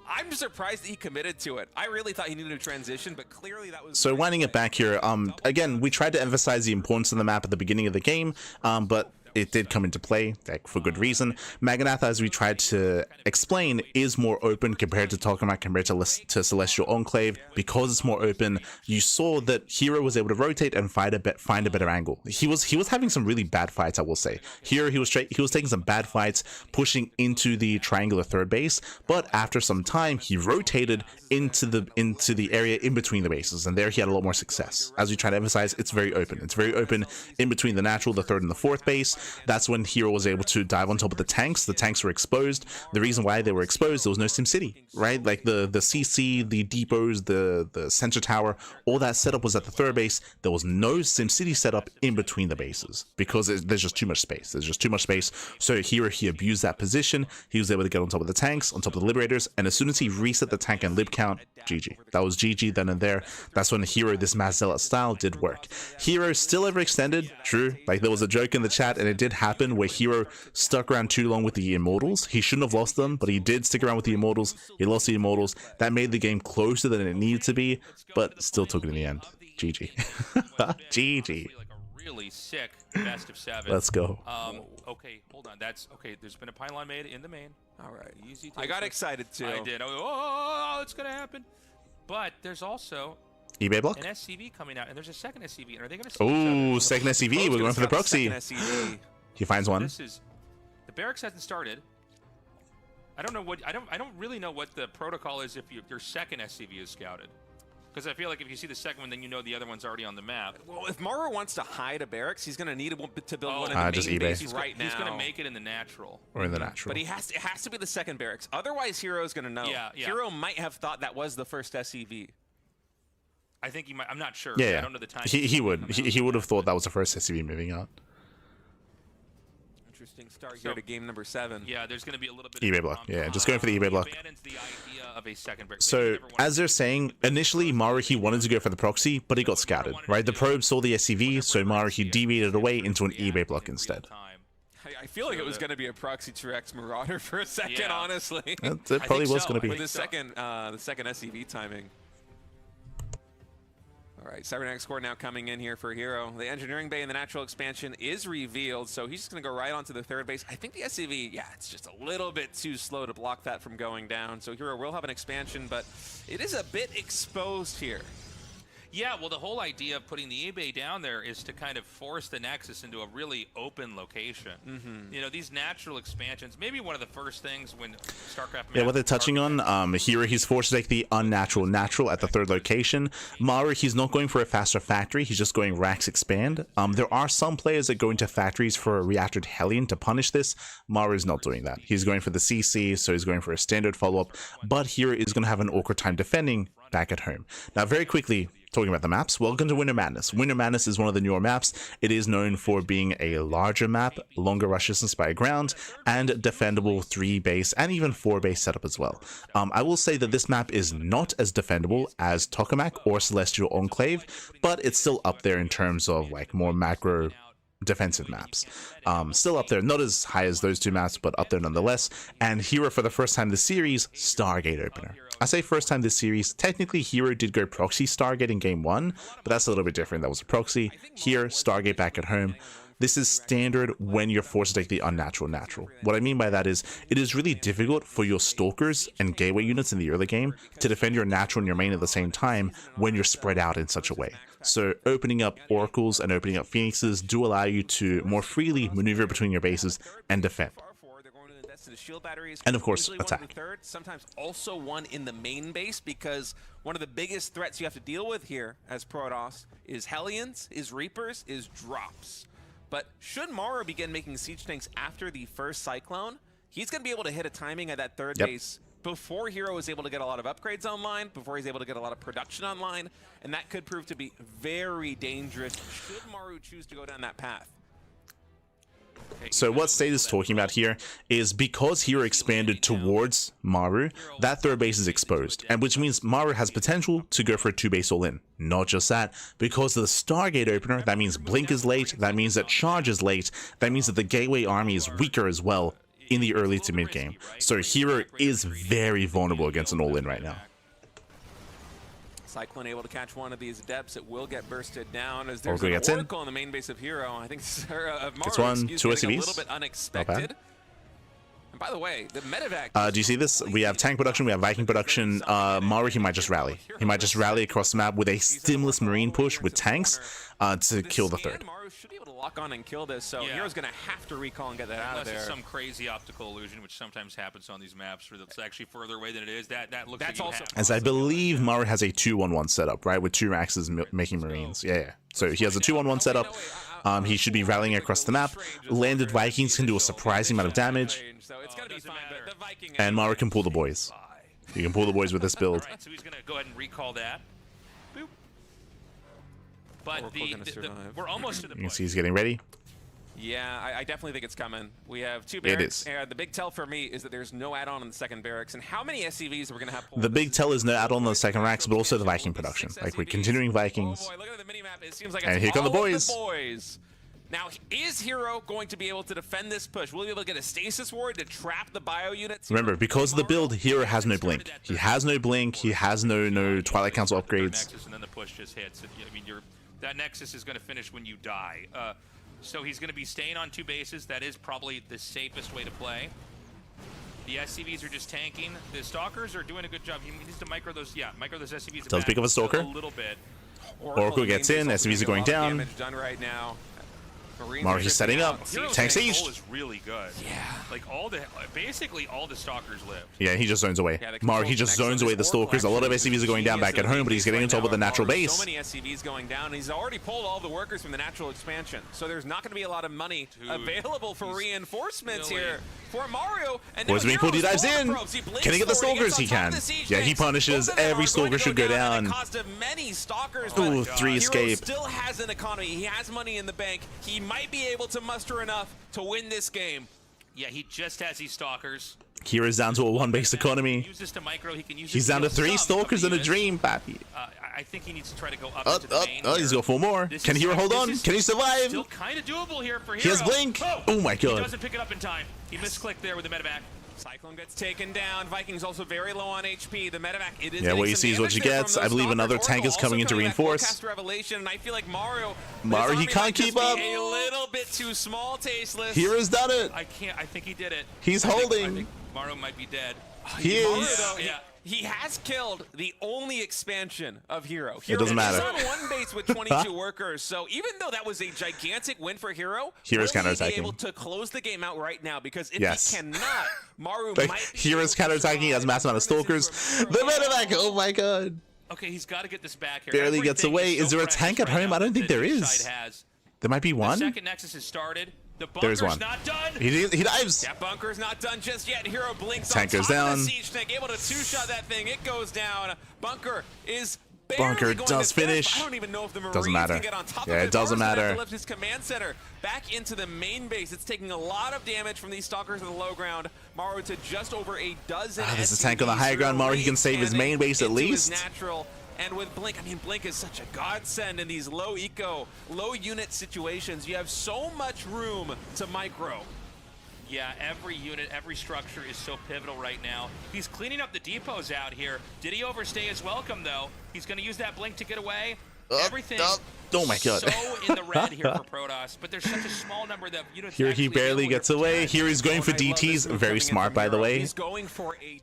I'm surprised that he committed to it. I really thought he needed a transition, but clearly that was... So winding it back here, again, we tried to emphasize the importance of the map at the beginning of the game, but it did come into play, like, for good reason. Maganatha, as we tried to explain, is more open compared to Tokamak, compared to Celestial Enclave. Because it's more open, you saw that Hero was able to rotate and find a better angle. He was having some really bad fights, I will say. Here, he was taking some bad fights, pushing into the triangular third base, but after some time, he rotated into the area in between the bases, and there he had a lot more success. As we try to emphasize, it's very open. It's very open in between the natural, the third, and the fourth base. That's when Hero was able to dive on top of the tanks. The tanks were exposed. The reason why they were exposed, there was no SimCity, right? Like the CC, the depots, the center tower, all that setup was at the third base. There was no SimCity setup in between the bases because there's just too much space. There's just too much space. So Hero, he abused that position. He was able to get on top of the tanks, on top of the Liberators, and as soon as he reset the tank and lib count, GG. That was GG then and there. That's when Hero, this Mass Zealot style, did work. Hero still overextended, true. Like, there was a joke in the chat, and it did happen where Hero stuck around too long with the Immortals. He shouldn't have lost them, but he did stick around with the Immortals. He lost the Immortals. That made the game closer than it needed to be, but still took it in the end. GG. GG. Really sick best of 7. Let's go. Okay, hold on. That's okay. There's been a pylon made in the main. All right. Easy. I got excited too. I did. Oh, it's gonna happen. But there's also eBay block. an SCV coming out, and there's a second SCV. And are they gonna? Oh, second SCV. We're going for the proxy. He finds one. This is the barracks hasn't started. I don't know what I don't really know what the protocol is if your second SCV is scouted. Because I feel like if you see the second one, then you know the other one's already on the map. Well, if Maru wants to hide a barracks, he's going to need to build one in the just main eBay. base right now. He's going to make it in the natural. Or in the natural. But it has to be the second barracks. Otherwise, Hero's going to know. Yeah. Hero might have thought that was the first SCV. I think he might. I'm not sure. Yeah. I don't know the time. He would. He would have thought that was the first SCV moving out. Interesting start here to game number 7. Yeah, there's going to be a little bit eBay of block. Yeah, just going for the eBay block. Abandons the idea of a second barracks. So, as they're saying, initially Maru, he wanted to go for the proxy, but he got scouted, right? The probe saw the SCV, so Maru, he deviated away into an eBay block instead. I feel like it was going to be a proxy T-Rex Marauder for a second, honestly. It probably was going to be. With the second SCV timing. All right, Cybernetics Core now coming in here for Hero. The engineering bay in the natural expansion is revealed, so he's just going to go right onto the third base. I think the SCV, yeah, it's just a little bit too slow to block that from going down. So Hero will have an expansion, but it is a bit exposed here. Yeah, well, the whole idea of putting the eBay down there is to kind of force the Nexus into a really open location. You know, these natural expansions, maybe one of the first things when StarCraft... Yeah, what they're touching on, Hero, he's forced to take the unnatural natural at the third location. Maru, he's not going for a faster factory, he's just going Rax Expand. There are some players that go into factories for a reactored Hellion to punish this. Maru is not doing that. He's going for the CC, so he's going for a standard follow-up, but Hero is going to have an awkward time defending back at home. Now, very quickly, talking about the maps, welcome to Winter Madness. Winter Madness is one of the newer maps. It is known for being a larger map, longer rush distance by ground, and defendable 3-base and even 4-base setup as well. I will say that this map is not as defendable as Tokamak or Celestial Enclave, but it's still up there in terms of like more macro defensive maps. Still up there, not as high as those two maps, but up there nonetheless. And Hero, for the first time this series, Stargate opener. I say first time this series, technically Hero did go proxy Stargate in game 1, but that's a little bit different. That was a proxy. Here, Stargate back at home. this is standard when you're forced to take the unnatural natural. What I mean by that is, it is really difficult for your stalkers and gateway units in the early game to defend your natural and your main at the same time when you're spread out in such a way. So opening up oracles and opening up phoenixes do allow you to more freely maneuver between your bases and defend. And of course, attack. Sometimes also one in the main base, because one of the biggest threats you have to deal with here as Protoss is Hellions, is Reapers, is drops. But should Maru begin making siege tanks after the first Cyclone, he's going to be able to hit a timing at that third base before herO is able to get a lot of upgrades online, before he's able to get a lot of production online, and that could prove to be very dangerous should Maru choose to go down that path. So what State is talking about here is because herO expanded towards Maru, that third base is exposed, and which means Maru has potential to go for a 2-base all-in. Not just that, because of the Stargate opener, that means Blink is late, that means that Charge is late, that means that the Gateway army is weaker as well in the early to mid game. So herO is very vulnerable against an all-in right now. Cyclone able to catch one of these Adepts. It will get bursted down as there's Oracle an Oracle on the main base of herO. I think Maru, gets one, 2 a SCVs. little bit unexpected. And by the way, the medevac. Do you see this? We have tank production, we have Viking production. Maru, he might just rally. He might just rally across the map with a stimulus marine push with tanks to kill the third. Maru should be able to lock on and kill this, so hero's going to have to recall and get that out of there. Unless it's some crazy optical illusion, which sometimes happens on these maps, where it's actually further away than it is. That looks That's like also As I believe Maru has a 2-1-1 setup, right? With 2 Maxes making Marines. Yeah. So he has a 2-1-1 setup. He should be rallying across the map. Landed Vikings can do a surprising amount of damage. And Maru can pull the boys. You can pull the boys with this build. So he's going to go ahead and recall that. Boop. But we're almost to the point. You can see he's getting ready. Yeah, I definitely think it's coming. We have 2 barracks. It is. The big tell for me is that there's no add-on in the second barracks. And how many SCVs are we going to have pulled? The big tell is no add-on the second racks, but also the Viking production. Like, we're continuing Vikings. Oh boy, look at the minimap. It seems like And it's here come the all of boys. Now, is herO going to be able to defend this push? Will he be able to get a stasis ward to trap the bio units? Remember, because of the build, herO has no blink. He has no blink. He has no Twilight Council upgrades. Nexus, and then the push just hits. I mean, that Nexus is going to finish when you die. So he's going to be staying on 2 bases. That is probably the safest way to play. The SCVs are just tanking. The Stalkers are doing a good job. He needs to micro those. Yeah, micro those SCVs. Does pick up a Stalker. A little bit. Oracle gets in. SCVs are going down. Damage done right now. Maru, he's setting up. Tank siege. is really good. Yeah. Like basically all the Stalkers live. Yeah, he just zones away. Maru, he just zones away the Stalkers. A lot of SCVs are going down back at home, but he's getting on top of the natural base. So many SCVs going down. He's already pulled all the workers from the natural expansion. So there's not going to be a lot of money available for reinforcements here for Maru. And Boys being pulled, he dives in. Can he get the Stalkers? He can. Yeah, he punishes. Every Stalker should go down. Ooh, 3 escape. Still has an economy. He has money in the bank. He might be able to muster enough to win this game. Yeah, he just has these Stalkers. Kira's down to a 1-base economy. Use this to micro. He can use He's down to 3 Stalkers and a dream, pappy. I think he needs to try to go up into the main. Oh, he's got 4 more. Can herO hold on? Can he survive? Still kind of doable here for herO. He has blink. Oh my god. He doesn't pick it up in time. He misclicked there with the medevac. Cyclone gets taken down. Vikings also very low on HP. The medevac, it is yeah, what you see is what you get. I believe another tank is coming in to reinforce. Revelation, and I feel like Maru, he can't keep up. A little bit too small, tasteless. herO's done it. I think he did it. He's holding. I think Maru might be dead. He is. Yeah. He has killed the only expansion of herO. It doesn't matter. He's on 1 base with 22 workers, so even though that was a gigantic win for herO, herO's counterattacking. Will he be able to close the game out right now? Because if he cannot, Maru like, might be herO's counterattacking. He has massive amount of Stalkers. The medevac. Oh my god. Okay, he's got to get this back here. Barely gets away. Is there a tank at home? I don't think there is. There might be one. The second Nexus has started. The There's bunker's one. not done. He dives. That bunker's not done just yet. herO blinks tank on goes top down. of the siege tank, able to 2-shot that thing. It goes down. Bunker is Bunker does finish. I don't even know if the Marines doesn't matter. can get on top of it doesn't matter. To lift his command center back into the main base. It's taking a lot of damage from these Stalkers in the low ground. Maru to just over a dozen. There's a tank on the high ground. Maru, he can save his main base at least. Natural. And with Blink, I mean, Blink is such a godsend in these low eco, low unit situations. You have so much room to micro. Yeah, every unit, every structure is so pivotal right now. He's cleaning up the depots out here. Did he overstay his welcome, though? He's going to use that blink to get away. Everything. Oh my god. So in the red here for Protoss, but there's such a small number that units. Here he barely gets away. Here he's going for DTs. Very smart, by the way.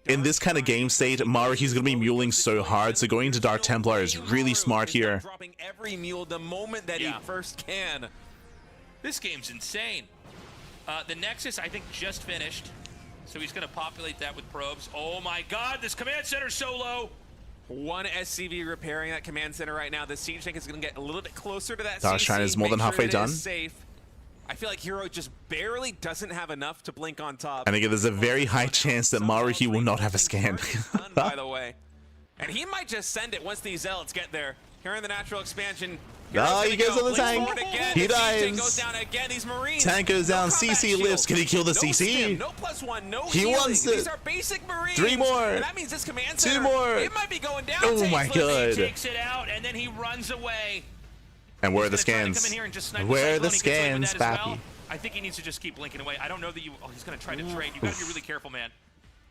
In this kind of game state, Maru, he's going to be muling so hard, so going to Dark Templar is really smart here. Dropping every mule the moment that he first can. This game's insane. The Nexus, I think, just finished. So he's going to populate that with probes. Oh my god, this command center's so low. One SCV repairing that command center right now. The siege tank is going to get a little bit closer to that. Dark Shrine is more than halfway done. Safe. I feel like herO just barely doesn't have enough to blink on top. And again, there's a very high chance that Maru, he will not have a scan. By the way. And he might just send it once these zealots get there. Here in the natural expansion. No, he goes on the tank. He dies. Goes down again. These Marines. Tank goes down. CC lifts. Can he kill the CC? No +1. No he healing. wants it. These are basic Marines. 3 more. And that means this command center, 2 more. It might be going down. Oh my god. He takes it out and then he runs away. And where are the scans? Where are the scans, Pappy? I think he needs to just keep blinking away. I don't know that you. Oh, he's going to try to trade. You got to be really careful, man.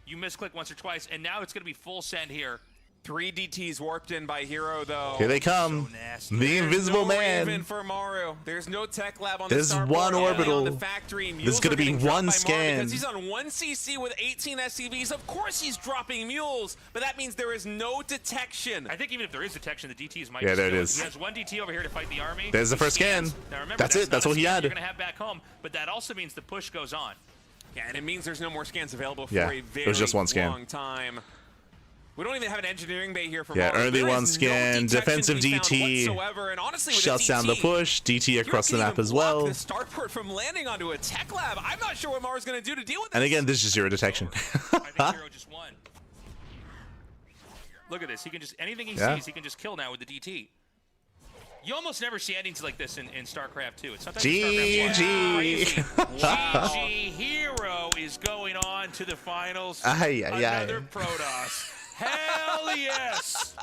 You misclick once or twice, and now it's going to be full send here. 3 DTs warped in by herO, though. Here they come. So the Invisible Man. Raven for Maru. There's no tech lab on There's the starboard. one orbital. The factory. There's going to be one scan. Because he's on 1 CC with 18 SCVs. Of course he's dropping mules, but that means there is no detection. I think even if there is detection, the DTs might. Yeah, there it kill. is. He has 1 DT over here to fight the army. There's the first scan. Now remember, that's it. That's all he had. You're going to have back home, but that also means the push goes on. Yeah, and it means there's no more scans available for a very it was just 1 scan. long time. We don't even have an engineering bay here for Yeah, Maru. early 1 scan, defensive DT, and honestly, shuts down the push, DT across the map as well. The starport from landing onto a tech lab. I'm not sure what Maru's going to do to deal with this. And again, this is 0 detection. I think herO just won. Look at this. He can just, anything he sees, he can just kill now with the DT. You almost never see endings like this in StarCraft 2. It's sometimes GG. GG. herO is going on to the finals. Another Protoss. Hell yes!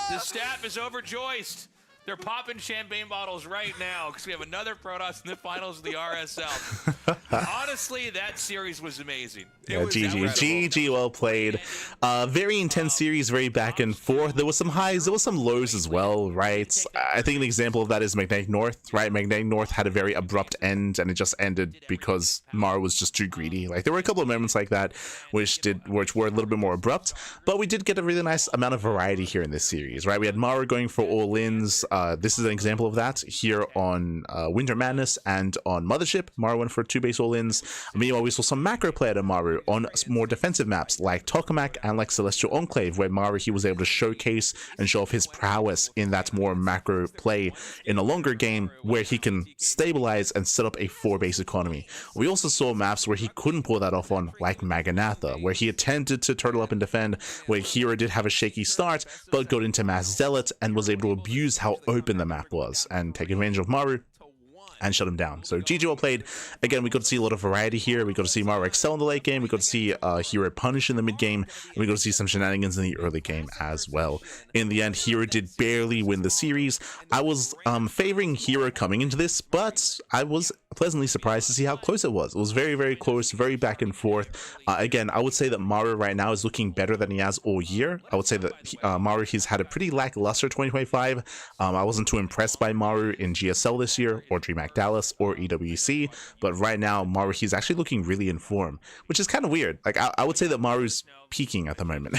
The staff is overjoiced. They're popping champagne bottles right now because we have another Protoss in the finals of the RSL. Honestly, that series was amazing. Yeah, GG, well played. Very intense series, very back and forth. There was some highs, there was some lows as well, right? I think an example of that is Magnetic North, right? Magnetic North had a very abrupt end, and it just ended because Maru was just too greedy. Like, there were a couple of moments like that which were a little bit more abrupt, but we did get a really nice amount of variety here in this series, right? We had Maru going for all-ins. This is an example of that here on Winter Madness and on Mothership. Maru went for 2 base all-ins. Meanwhile, we saw some macro play to Maru on more defensive maps like Tokamak and like Celestial Enclave, where Maru, he was able to showcase and show off his prowess in that more macro play in a longer game where he can stabilize and set up a 4-base economy. We also saw maps where he couldn't pull that off on, like Maganatha, where he attempted to turtle up and defend, where herO did have a shaky start, but got into Mass Zealot and was able to abuse how open the map was and take advantage of Maru and shut him down. So GG well played. Again, we got to see a lot of variety here. We got to see Maru excel in the late game. We got to see herO punish in the mid game. And we got to see some shenanigans in the early game as well. In the end, herO did barely win the series. I was favoring herO coming into this, but I was pleasantly surprised to see how close it was. It was very, very close, very back and forth. Again, I would say that Maru right now is looking better than he has all year. I would say that Maru, he's had a pretty lackluster 2025. I wasn't too impressed by Maru in GSL this year, or DreamHack Dallas, or EWC, but right now Maru, he's actually looking really in form, which is kind of weird. Like, I would say that Maru's peaking at the moment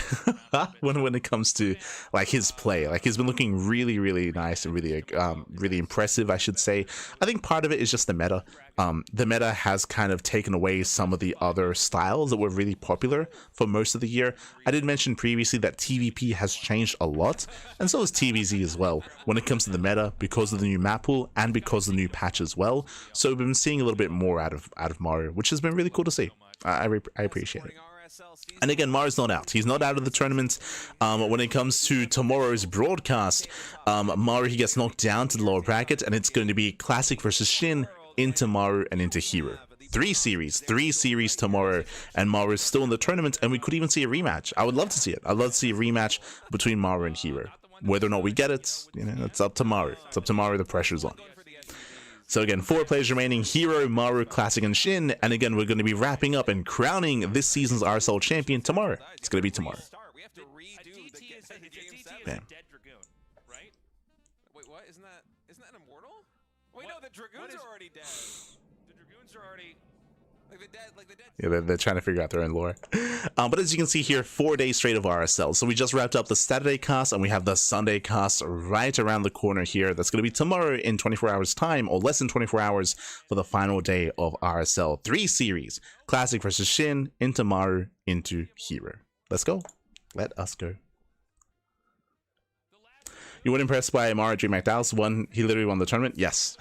when it comes to like his play. Like, he's been looking really, really nice and really really impressive, I should say. I think part of it is just the meta. The meta has kind of taken away some of the other styles that were really popular for most of the year. I did mention previously that TVP has changed a lot, and so has TVZ as well when it comes to the meta, because of the new map pool and because of the new patch as well. So we've been seeing a little bit more out of Maru, which has been really cool to see. I appreciate it. And again, Maru's not out. He's not out of the tournament. When it comes to tomorrow's broadcast, Maru, he gets knocked down to the lower bracket, and it's going to be Classic versus Shin, into Maru and into herO. 3 series tomorrow, and Maru is still in the tournament, and we could even see a rematch. I would love to see it. I'd love to see a rematch between Maru and herO. Whether or not we get it, you know, it's up to Maru. It's up to Maru. The pressure's on. So again, 4 players remaining: herO, Maru, Classic, and Shin. And again, we're going to be wrapping up and crowning this season's RSL champion tomorrow. It's going to be tomorrow. Yeah. Wait, what? Isn't that immortal? Wait, What? no, the Dragoons are already dead. The Dragoons are already... Like the dead. Yeah, they're trying to figure out their own lore. But as you can see here, 4 days straight of RSL. So we just wrapped up the Saturday cast, and we have the Sunday cast right around the corner here. That's going to be tomorrow in 24 hours time, or less than 24 hours for the final day of RSL. 3 series: Classic versus Shin, into Maru, into herO. Let's go. Let us go. You weren't impressed by Maru Dream McDowell's one? He literally won the tournament? Yes.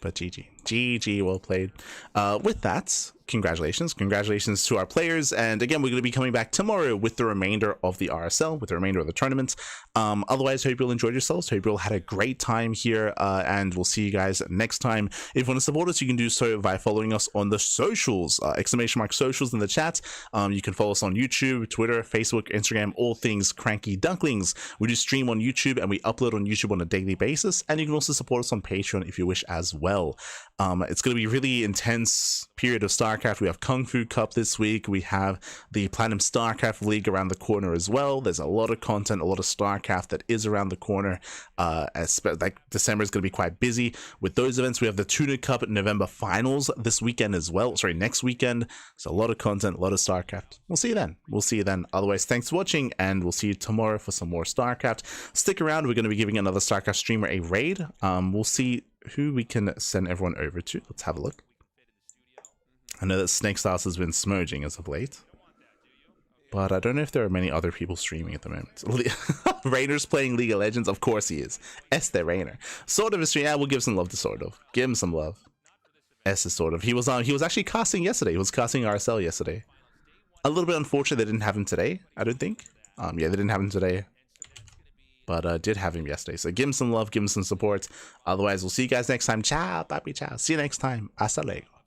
But GG, well played. With that, congratulations to our players, and again, we're going to be coming back tomorrow with the remainder of the RSL, with the remainder of the tournament. Otherwise, hope you all enjoyed yourselves, hope you all had a great time here, and we'll see you guys next time. If you want to support us, you can do so by following us on the socials, !socials in the chat. You can follow us on YouTube, Twitter, Facebook, Instagram, all things CranKy Ducklings. We do stream on YouTube, and we upload on YouTube on a daily basis, and you can also support us on Patreon if you wish as well. It's going to be a really intense period of StarCraft. We have Kung Fu Cup this week. We have the Platinum StarCraft League around the corner as well. There's a lot of content, a lot of StarCraft that is around the corner. Like December is going to be quite busy with those events. We have the Tuna Cup November finals this weekend as well. Sorry, next weekend. So a lot of content, a lot of StarCraft. We'll see you then. Otherwise, thanks for watching, and we'll see you tomorrow for some more StarCraft. Stick around. We're going to be giving another StarCraft streamer a raid. We'll see who we can send everyone over to. Let's have a look. I know that Snake Stars has been smudging as of late, but I don't know if there are many other people streaming at the moment. Reynor's playing League of Legends. Of course he is. Este Reynor. Sort of a stream. Yeah, we'll give some love to Sort of. Give him some love. S is Sort of. He was actually casting yesterday. He was casting RSL yesterday. A little bit unfortunate they didn't have him today, I don't think. Yeah, they didn't have him today, but did have him yesterday. So give him some love, give him some support. Otherwise, we'll see you guys next time. Ciao, papi, ciao. See you next time. Hasta luego.